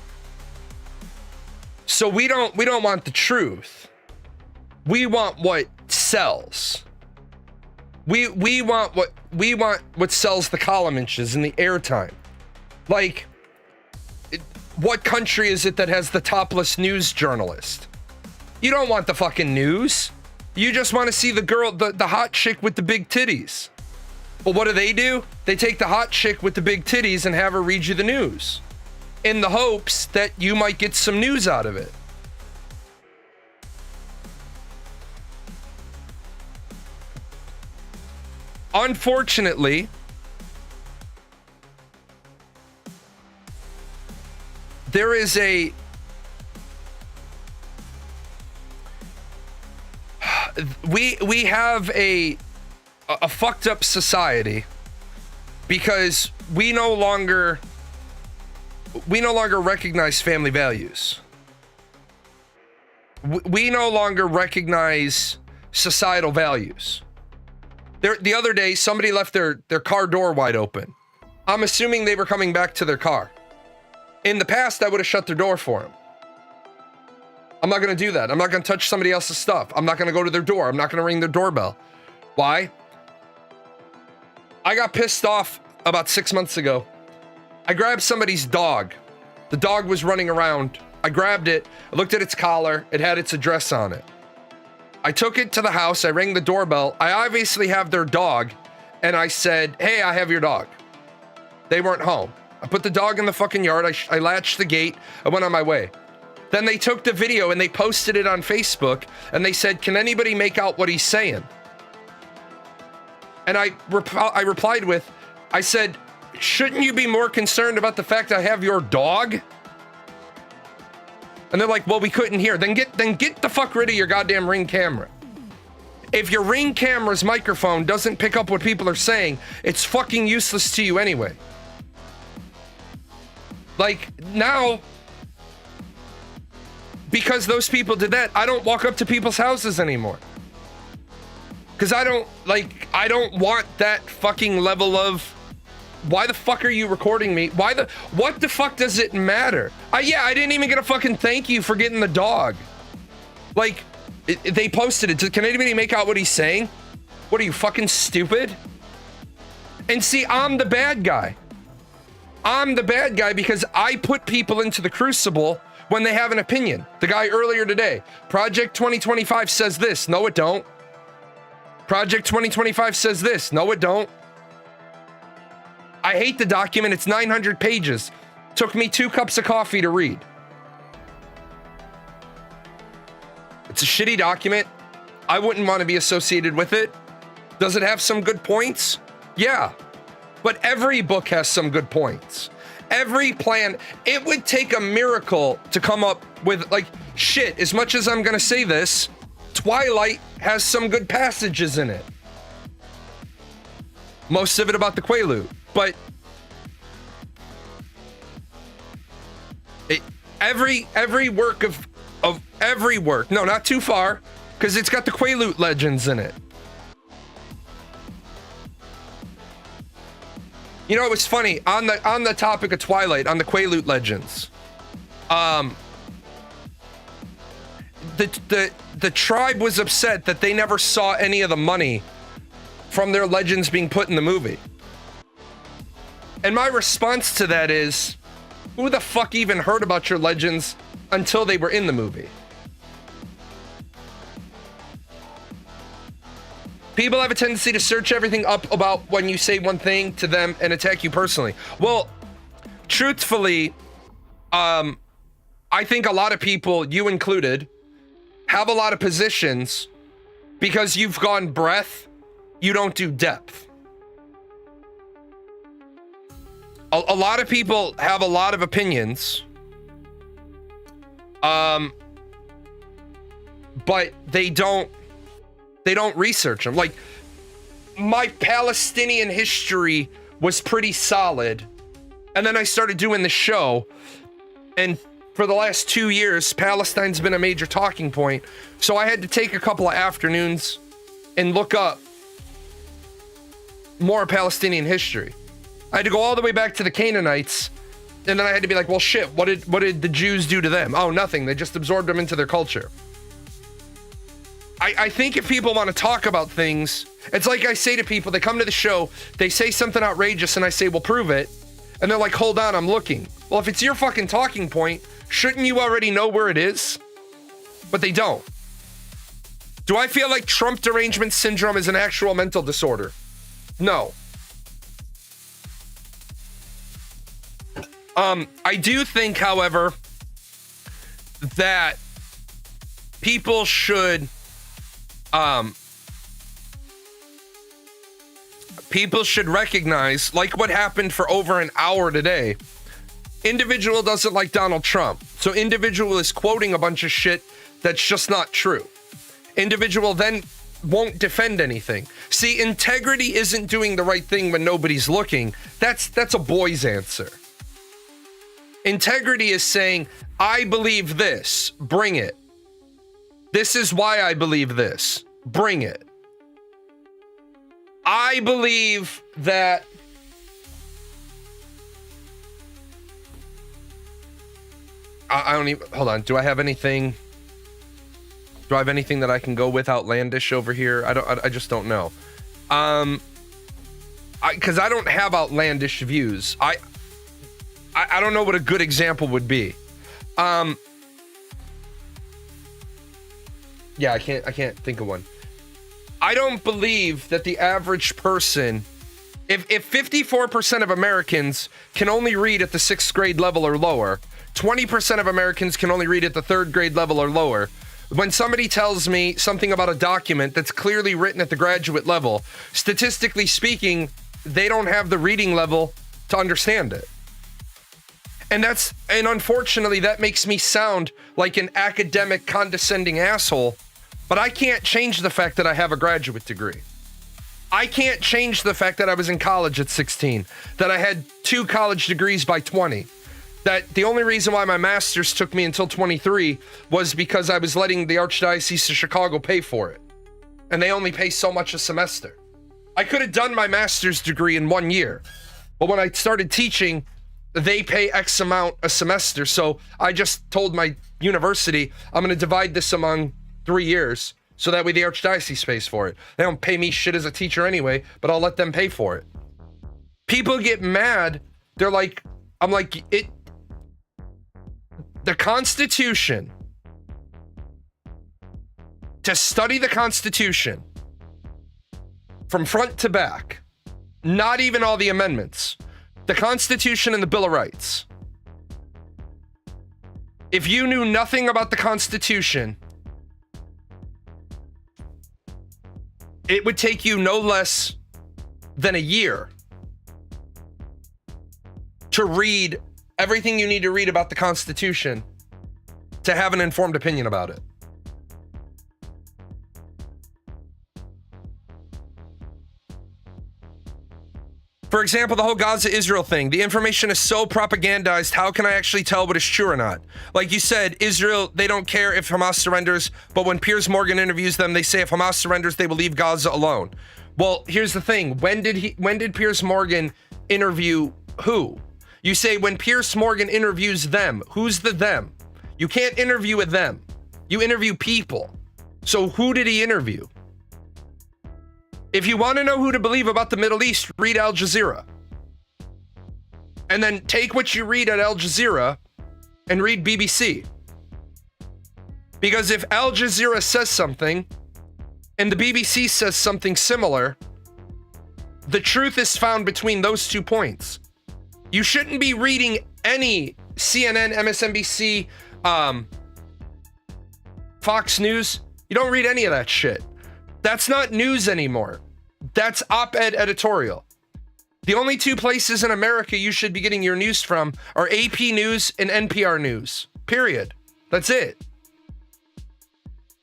So we don't want the truth. We want what sells. We want what sells the column inches and the airtime. Like, what country is it that has the topless news journalist? You don't want the fucking news. You just want to see the girl, the hot chick with the big titties. Well, what do? They take the hot chick with the big titties and have her read you the news in the hopes that you might get some news out of it. Unfortunately, there is we have a fucked up society because we no longer recognize family values. We no longer recognize societal values. The other day, somebody left their car door wide open. I'm assuming they were coming back to their car. In the past, I would have shut their door for them. I'm not going to do that. I'm not going to touch somebody else's stuff. I'm not going to go to their door. I'm not going to ring their doorbell. Why? I got pissed off about 6 months ago. I grabbed somebody's dog. The dog was running around. I grabbed it. I looked at its collar. It had its address on it. I took it to the house. I rang the doorbell. I obviously have their dog. And I said, hey, I have your dog. They weren't home. I put the dog in the fucking yard. I latched the gate. I went on my way. Then they took the video and they posted it on Facebook. And they said, can anybody make out what he's saying? And I replied with, I said, shouldn't you be more concerned about the fact I have your dog? And they're like, well, we couldn't hear. Then get the fuck rid of your goddamn Ring camera. If your Ring camera's microphone doesn't pick up what people are saying, it's fucking useless to you anyway. Like, now, because those people did that, I don't walk up to people's houses anymore. Because I don't want that fucking level of, why the fuck are you recording me? What the fuck does it matter? I didn't even get a fucking thank you for getting the dog. Like, they posted it. Can anybody make out what he's saying? What are you, fucking stupid? And see, I'm the bad guy. I'm the bad guy because I put people into the crucible when they have an opinion. The guy earlier today, Project 2025 says this. No, it don't. Project 2025 says this. No, it don't. I hate the document. It's 900 pages. Took me 2 cups of coffee to read. It's a shitty document. I wouldn't want to be associated with it. Does it have some good points? Yeah. But every book has some good points. Every plan, it would take a miracle to come up with, like, shit, as much as I'm gonna say this, Twilight has some good passages in it. Most of it about the Quaalude, but every work of every work, no, not too far, because it's got the Quaalude legends in it. You know, it was funny on the topic of Twilight, on the Quaalude legends. The tribe was upset that they never saw any of the money from their legends being put in the movie. And my response to that is, who the fuck even heard about your legends until they were in the movie? People have a tendency to search everything up about when you say one thing to them and attack you personally. Well, truthfully, I think a lot of people, you included, have a lot of positions because you've gone breadth, you don't do depth. A lot of people have a lot of opinions, but they don't research them. Like, my Palestinian history was pretty solid, and then I started doing the show, and for the last 2 years, Palestine's been a major talking point, so I had to take a couple of afternoons and look up more Palestinian history. I had to go all the way back to the Canaanites, and then I had to be like, well, shit, what did the Jews do to them? Oh, nothing. They just absorbed them into their culture. I think if people want to talk about things, it's like I say to people, they come to the show, they say something outrageous, and I say, well, prove it. And they're like, hold on, I'm looking. Well, if it's your fucking talking point, shouldn't you already know where it is? But they don't. Do I feel like Trump derangement syndrome is an actual mental disorder? No. I do think, however, that people should recognize, like what happened for over an hour today. Individual doesn't like Donald Trump, so individual is quoting a bunch of shit that's just not true. Individual then won't defend anything. See, integrity isn't doing the right thing when nobody's looking. That's a boy's answer. Integrity is saying, I believe this, bring it. This is why I believe this, bring it. I believe that I don't even, hold on, do I have anything that I can go with outlandish over here? I just don't know. Because I don't have outlandish views. I don't know what a good example would be. Yeah, I can't think of one. I don't believe that the average person, if 54% of Americans can only read at the 6th grade level or lower, 20% of Americans can only read at the 3rd grade level or lower. When somebody tells me something about a document that's clearly written at the graduate level, statistically speaking, they don't have the reading level to understand it. And unfortunately, that makes me sound like an academic, condescending asshole, but I can't change the fact that I have a graduate degree. I can't change the fact that I was in college at 16, that I had 2 college degrees by 20, that the only reason why my master's took me until 23 was because I was letting the Archdiocese of Chicago pay for it. And they only pay so much a semester. I could have done my master's degree in 1 year, but when I started teaching, they pay X amount a semester. So I just told my university, I'm going to divide this among 3 years so that way the Archdiocese pays for it. They don't pay me shit as a teacher anyway, but I'll let them pay for it. People get mad. They're like, I'm like, the Constitution, to study the Constitution from front to back, not even all the amendments, the Constitution and the Bill of Rights. If you knew nothing about the Constitution, it would take you no less than a year to read everything you need to read about the Constitution to have an informed opinion about it. For example, the whole Gaza-Israel thing. The information is so propagandized, how can I actually tell what is true or not? Like you said, Israel, they don't care if Hamas surrenders, but when Piers Morgan interviews them, they say if Hamas surrenders, they will leave Gaza alone. Well, here's the thing. When did Piers Morgan interview who? You say when Piers Morgan interviews them. Who's the them? You can't interview with them. You interview people. So who did he interview? If you want to know who to believe about the Middle East, read Al Jazeera. And then take what you read at Al Jazeera and read BBC. Because if Al Jazeera says something and the BBC says something similar, the truth is found between those 2 points. You shouldn't be reading any CNN, MSNBC, Fox News. You don't read any of that shit. That's not news anymore. That's op-ed editorial. The only 2 places in America you should be getting your news from are AP News and NPR News. Period. That's it.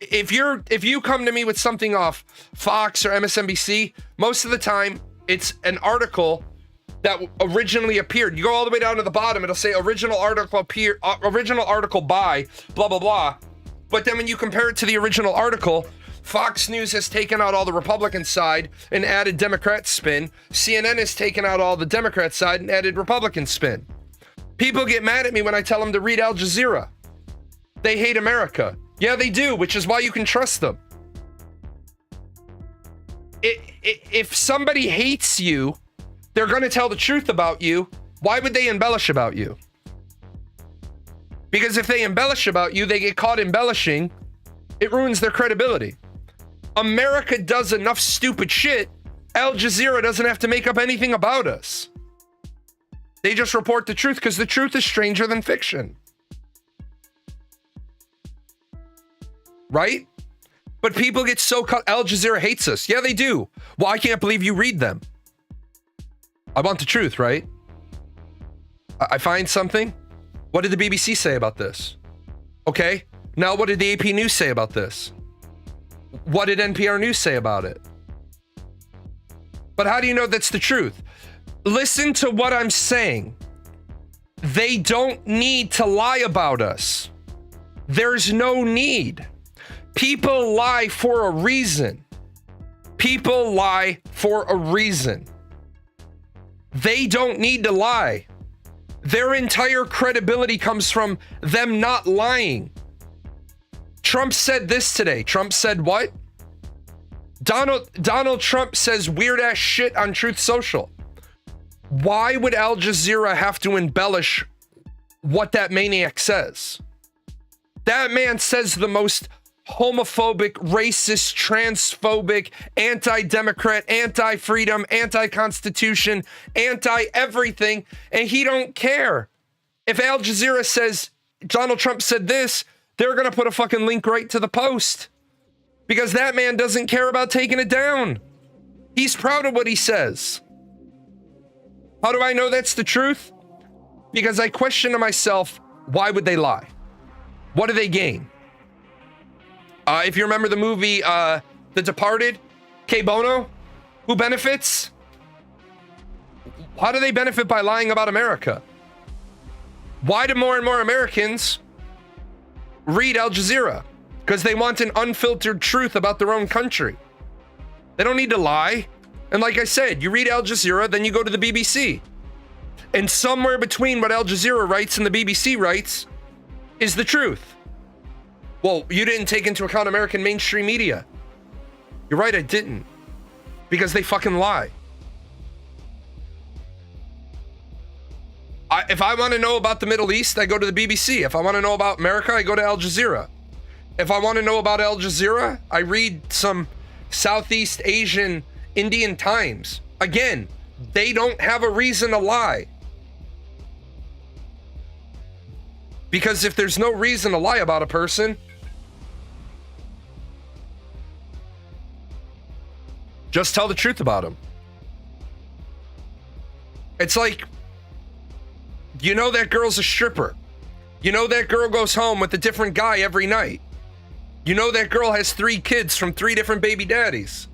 If you come to me with something off Fox or MSNBC, most of the time it's an article that originally appeared. You go all the way down to the bottom, it'll say original article by blah blah blah. But then when you compare it to the original article, Fox News has taken out all the Republican side and added Democrat spin. CNN has taken out all the Democrat side and added Republican spin. People get mad at me when I tell them to read Al Jazeera. They hate America. Yeah, they do, which is why you can trust them. If somebody hates you, they're going to tell the truth about you. Why would they embellish about you? Because if they embellish about you, they get caught embellishing. It ruins their credibility. America does enough stupid shit. Al Jazeera doesn't have to make up anything about us. They just report the truth because the truth is stranger than fiction. Right? But people get so caught. Al Jazeera hates us. Yeah, they do. Well, I can't believe you read them. I want the truth, right? I find something. What did the BBC say about this? Okay. Now, what did the AP News say about this? What did NPR News say about it? But how do you know that's the truth? Listen to what I'm saying. They don't need to lie about us. There's no need. People lie for a reason. People lie for a reason. They don't need to lie. Their entire credibility comes from them not lying. Trump said this today. Trump said what? Donald Trump says weird ass shit on Truth Social. Why would Al Jazeera have to embellish what that maniac says? That man says the most homophobic, racist, transphobic, anti-democrat, anti-freedom, anti-constitution, anti-everything, and he don't care. If Al Jazeera says Donald Trump said this, they're going to put a fucking link right to the post because that man doesn't care about taking it down. He's proud of what he says. How do I know that's the truth? Because I question to myself, why would they lie? What do they gain? If you remember the movie The Departed, K Bono, who benefits? How do they benefit by lying about America? Why do more and more Americans read Al Jazeera? Because they want an unfiltered truth about their own country. They don't need to lie. And like I said, you read Al Jazeera, then you go to the BBC. And somewhere between what Al Jazeera writes and the BBC writes is the truth. Well, you didn't take into account American mainstream media. You're right, I didn't. Because they fucking lie. If I want to know about the Middle East, I go to the BBC. If I want to know about America, I go to Al Jazeera. If I want to know about Al Jazeera, I read some Southeast Asian Indian Times. Again, they don't have a reason to lie. Because if there's no reason to lie about a person, just tell the truth about them. It's like You know that girl's a stripper. You know that girl goes home with a different guy every night. You know that girl has 3 kids from 3 different baby daddies.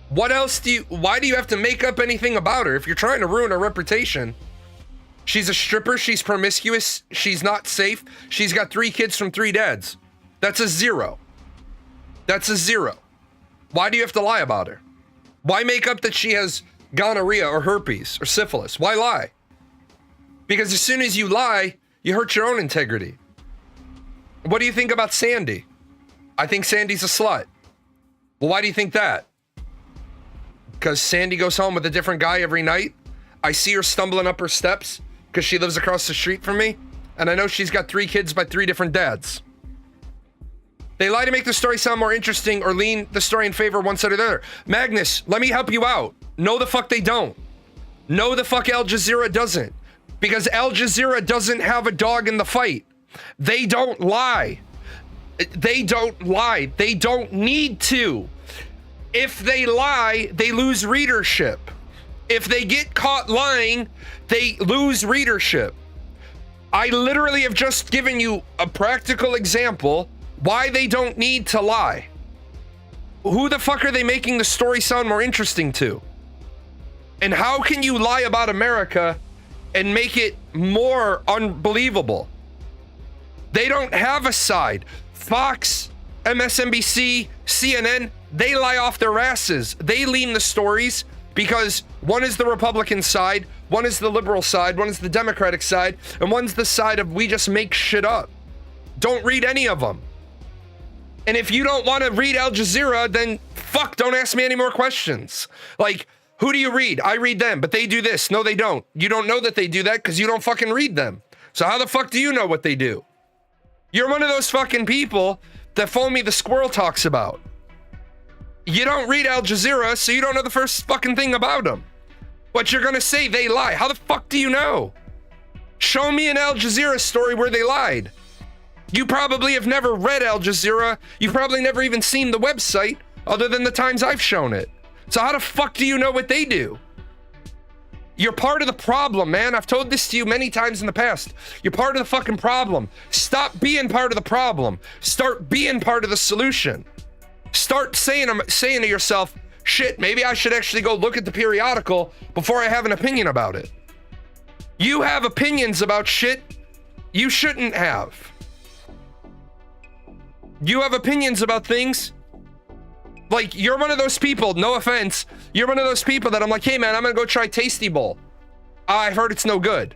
What else why do you have to make up anything about her if you're trying to ruin her reputation? She's a stripper, she's promiscuous, she's not safe, she's got 3 kids from 3 dads. That's a 0. That's a 0. Why do you have to lie about her? Why make up that she has gonorrhea or herpes or syphilis? Why lie? Because as soon as you lie, you hurt your own integrity. What do you think about Sandy? I think Sandy's a slut. Well, why do you think that? Because Sandy goes home with a different guy every night. I see her stumbling up her steps because she lives across the street from me. And I know she's got 3 kids by 3 different dads. They lie to make the story sound more interesting or lean the story in favor of one side or the other. Magnus, let me help you out. No, the fuck they don't. No, the fuck Al Jazeera doesn't. Because Al Jazeera doesn't have a dog in the fight. They don't lie. They don't lie. They don't need to. If they lie, they lose readership. If they get caught lying, they lose readership. I literally have just given you a practical example why they don't need to lie. Who the fuck are they making the story sound more interesting to? And how can you lie about America and make it more unbelievable? They don't have a side. Fox, MSNBC, CNN, they lie off their asses. They lean the stories because one is the Republican side, one is the liberal side, one is the Democratic side, and one's the side of we just make shit up. Don't read any of them. And if you don't want to read Al Jazeera, then fuck, don't ask me any more questions. Like, who do you read? I read them, but they do this. No, they don't. You don't know that they do that because you don't fucking read them. So how the fuck do you know what they do? You're one of those fucking people that Foamy the Squirrel talks about. You don't read Al Jazeera, so you don't know the first fucking thing about them. But you're gonna say they lie. How the fuck do you know? Show me an Al Jazeera story where they lied. You probably have never read Al Jazeera. You've probably never even seen the website other than the times I've shown it. So how the fuck do you know what they do? You're part of the problem, man. I've told this to you many times in the past. You're part of the fucking problem. Stop being part of the problem. Start being part of the solution. Start saying to yourself, shit, maybe I should actually go look at the periodical before I have an opinion about it. You have opinions about shit you shouldn't have. You have opinions about things. Like, you're one of those people, no offense, you're one of those people that I'm like, hey man, I'm gonna go try Tasty Bowl. I've heard it's no good.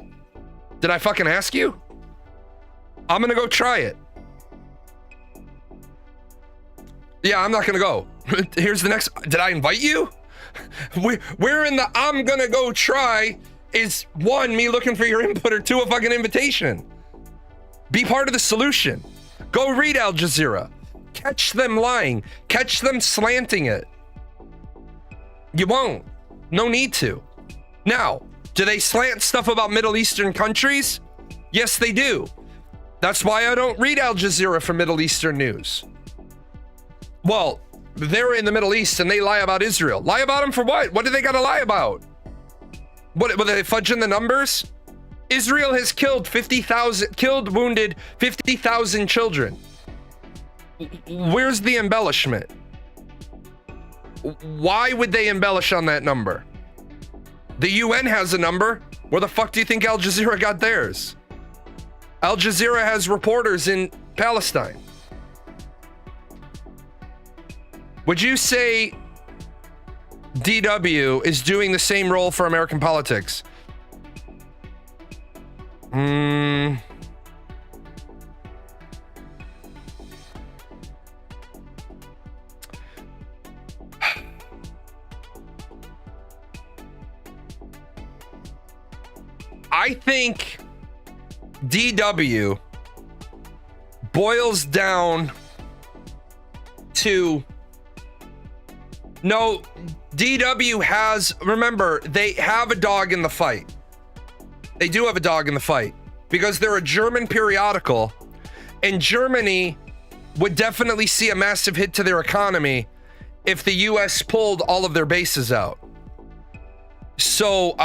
Did I fucking ask you? I'm gonna go try it. Yeah, I'm not gonna go. Here's the next, did I invite you? We're in the I'm gonna go try is 1, me looking for your input, or 2, a fucking invitation. Be part of the solution. Go read Al Jazeera. Catch them lying. Catch them slanting it. You won't. No need to. Now, do they slant stuff about Middle Eastern countries? Yes, they do. That's why I don't read Al Jazeera for Middle Eastern news. Well, they're in the Middle East and they lie about Israel. Lie about them for what? What do they got to lie about? What, were they fudging the numbers? Israel has killed wounded 50,000 children. Where's the embellishment? Why would they embellish on that number? The UN has a number. Where the fuck do you think Al Jazeera got theirs? Al Jazeera has reporters in Palestine. Would you say DW is doing the same role for American politics? I think DW boils down to, no, DW has, remember, they have a dog in the fight. They do have a dog in the fight because they're a German periodical, and Germany would definitely see a massive hit to their economy if the US pulled all of their bases out. So,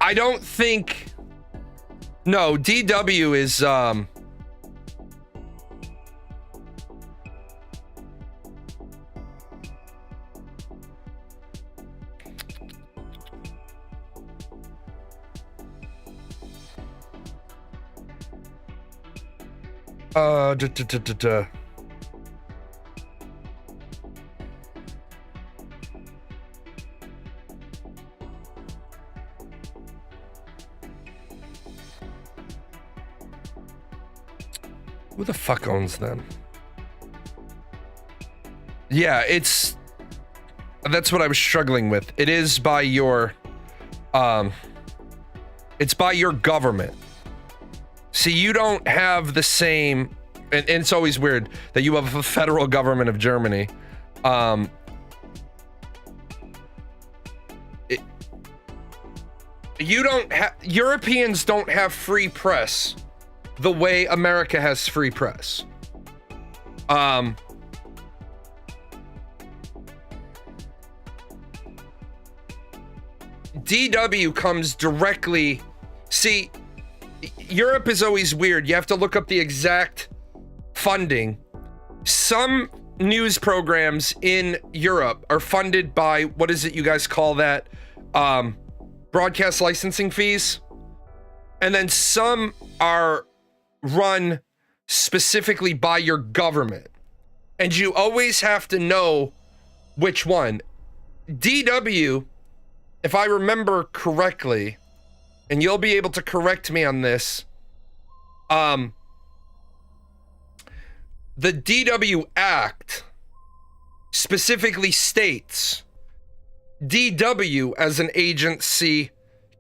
I don't think. No, DW is who the fuck owns them? Yeah, that's what I was struggling with. It is by your it's by your government. See, you don't have the same, and it's always weird that you have a federal government of Germany. You don't have, Europeans don't have free press the way America has free press. DW comes directly. See, Europe is always weird. You have to look up the exact funding. Some news programs in Europe are funded by, what is it you guys call that? Broadcast licensing fees. And then some are run specifically by your government. And you always have to know which one. DW, if I remember correctly, and you'll be able to correct me on this, the DW Act specifically states DW as an agency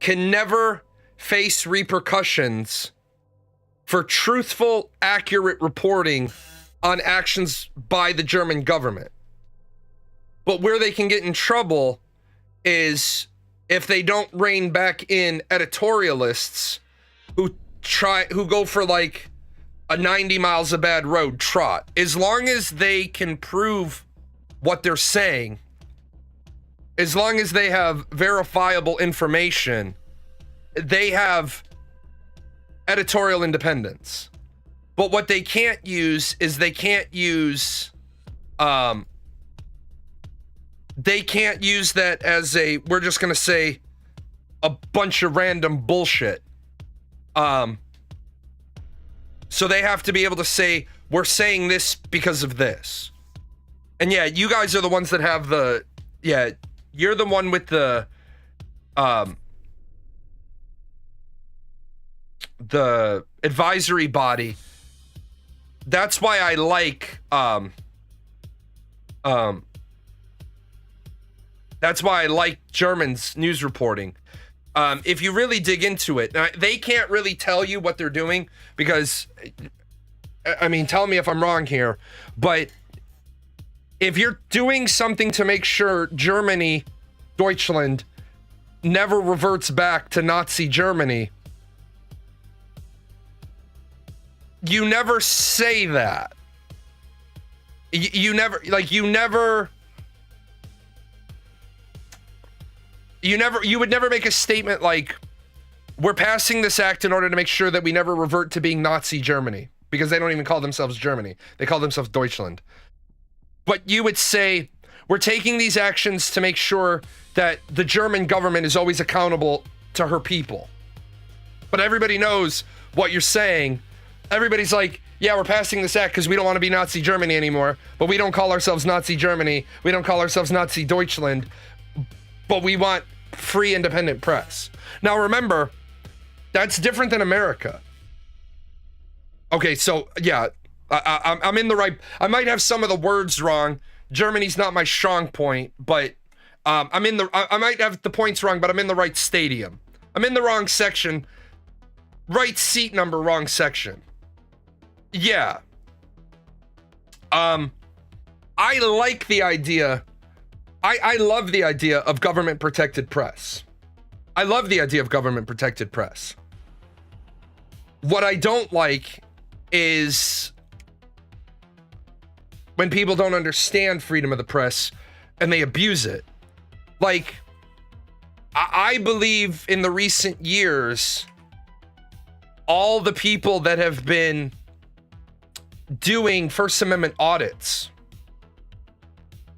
can never face repercussions for truthful, accurate reporting on actions by the German government. But where they can get in trouble is if they don't rein back in editorialists who go for like a 90 miles a bad road trot. As long as they can prove what they're saying, as long as they have verifiable information, they have editorial independence. But what they can't use is they can't use that as a, we're just gonna say a bunch of random bullshit. So they have to be able to say, we're saying this because of this. And yeah, you guys are the ones that have the, yeah, you're the one with the advisory body. That's why I like that's why I like Germans' news reporting. If you really dig into it, they can't really tell you what they're doing because, I mean, tell me if I'm wrong here, but if you're doing something to make sure Germany, Deutschland, never reverts back to Nazi Germany, you never say that. You would never make a statement like, we're passing this act in order to make sure that we never revert to being Nazi Germany, because they don't even call themselves Germany. They call themselves Deutschland. But you would say, we're taking these actions to make sure that the German government is always accountable to her people. But everybody knows what you're saying. Everybody's like, yeah, we're passing this act because we don't want to be Nazi Germany anymore, but we don't call ourselves Nazi Germany. We don't call ourselves Nazi Deutschland. But we want free independent press. Now remember, that's different than America. Okay, so yeah, I'm in the right, I might have some of the words wrong. Germany's not my strong point, but I might have the points wrong, but I'm in the right stadium. I'm in the wrong section. Right seat number, wrong section. Yeah. I like the idea. I love the idea of government protected press. I love the idea of government protected press. What I don't like is when people don't understand freedom of the press and they abuse it. Like, I believe in the recent years, all the people that have been doing First Amendment audits,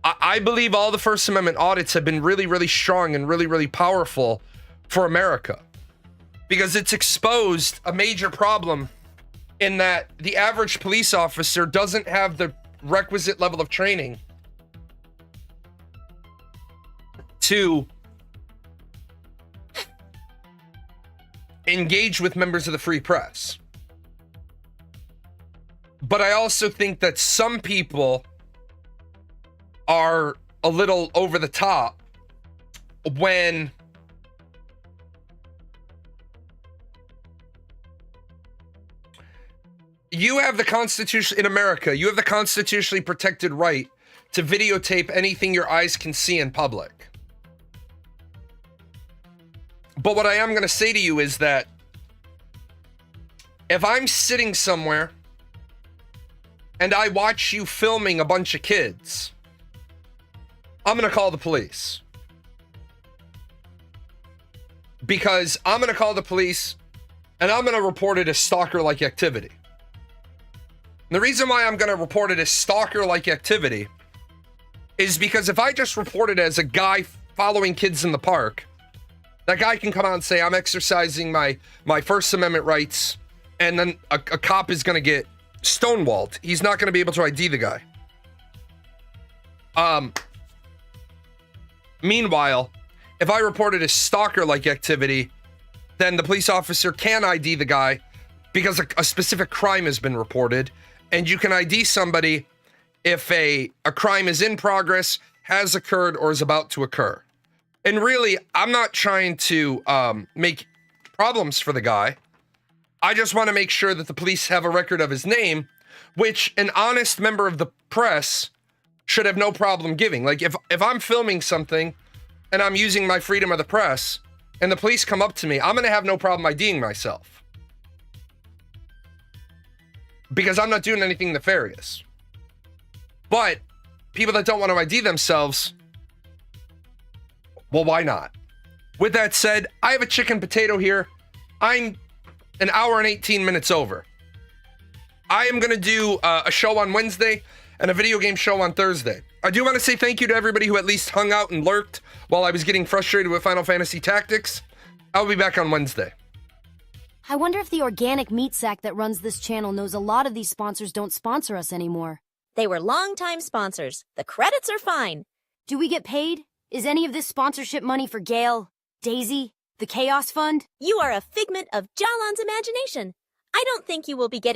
I believe all the First Amendment audits have been really, really strong and really, really powerful for America, because it's exposed a major problem in that the average police officer doesn't have the requisite level of training to engage with members of the free press. But I also think that some people are a little over the top when you have the Constitution in America, you have the constitutionally protected right to videotape anything your eyes can see in public. But what I am going to say to you is that if I'm sitting somewhere and I watch you filming a bunch of kids, I'm going to call the police. Because I'm going to call the police and I'm going to report it as stalker-like activity. And the reason why I'm going to report it as stalker-like activity is because if I just report it as a guy following kids in the park, that guy can come out and say, I'm exercising my First Amendment rights, and then a cop is going to get stonewalled. He's not going to be able to ID the guy. Meanwhile, if I report it as stalker-like activity, then the police officer can ID the guy because a specific crime has been reported, and you can ID somebody if a crime is in progress, has occurred, or is about to occur. And really, I'm not trying to make problems for the guy. I just want to make sure that the police have a record of his name, which an honest member of the press should have no problem giving. Like, if I'm filming something and I'm using my freedom of the press and the police come up to me, I'm going to have no problem IDing myself. Because I'm not doing anything nefarious. But people that don't want to ID themselves, well, why not? With that said, I have a chicken potato here. I'm an hour and 18 minutes over. I am going to do a show on Wednesday and a video game show on Thursday. I do want to say thank you to everybody who at least hung out and lurked while I was getting frustrated with Final Fantasy Tactics. I'll be back on Wednesday. I wonder if the organic meat sack that runs this channel knows a lot of these sponsors don't sponsor us anymore. They were longtime sponsors. The credits are fine. Do we get paid? Is any of this sponsorship money for Gale, Daisy, the Chaos Fund? You are a figment of Jalan's imagination. I don't think you will be getting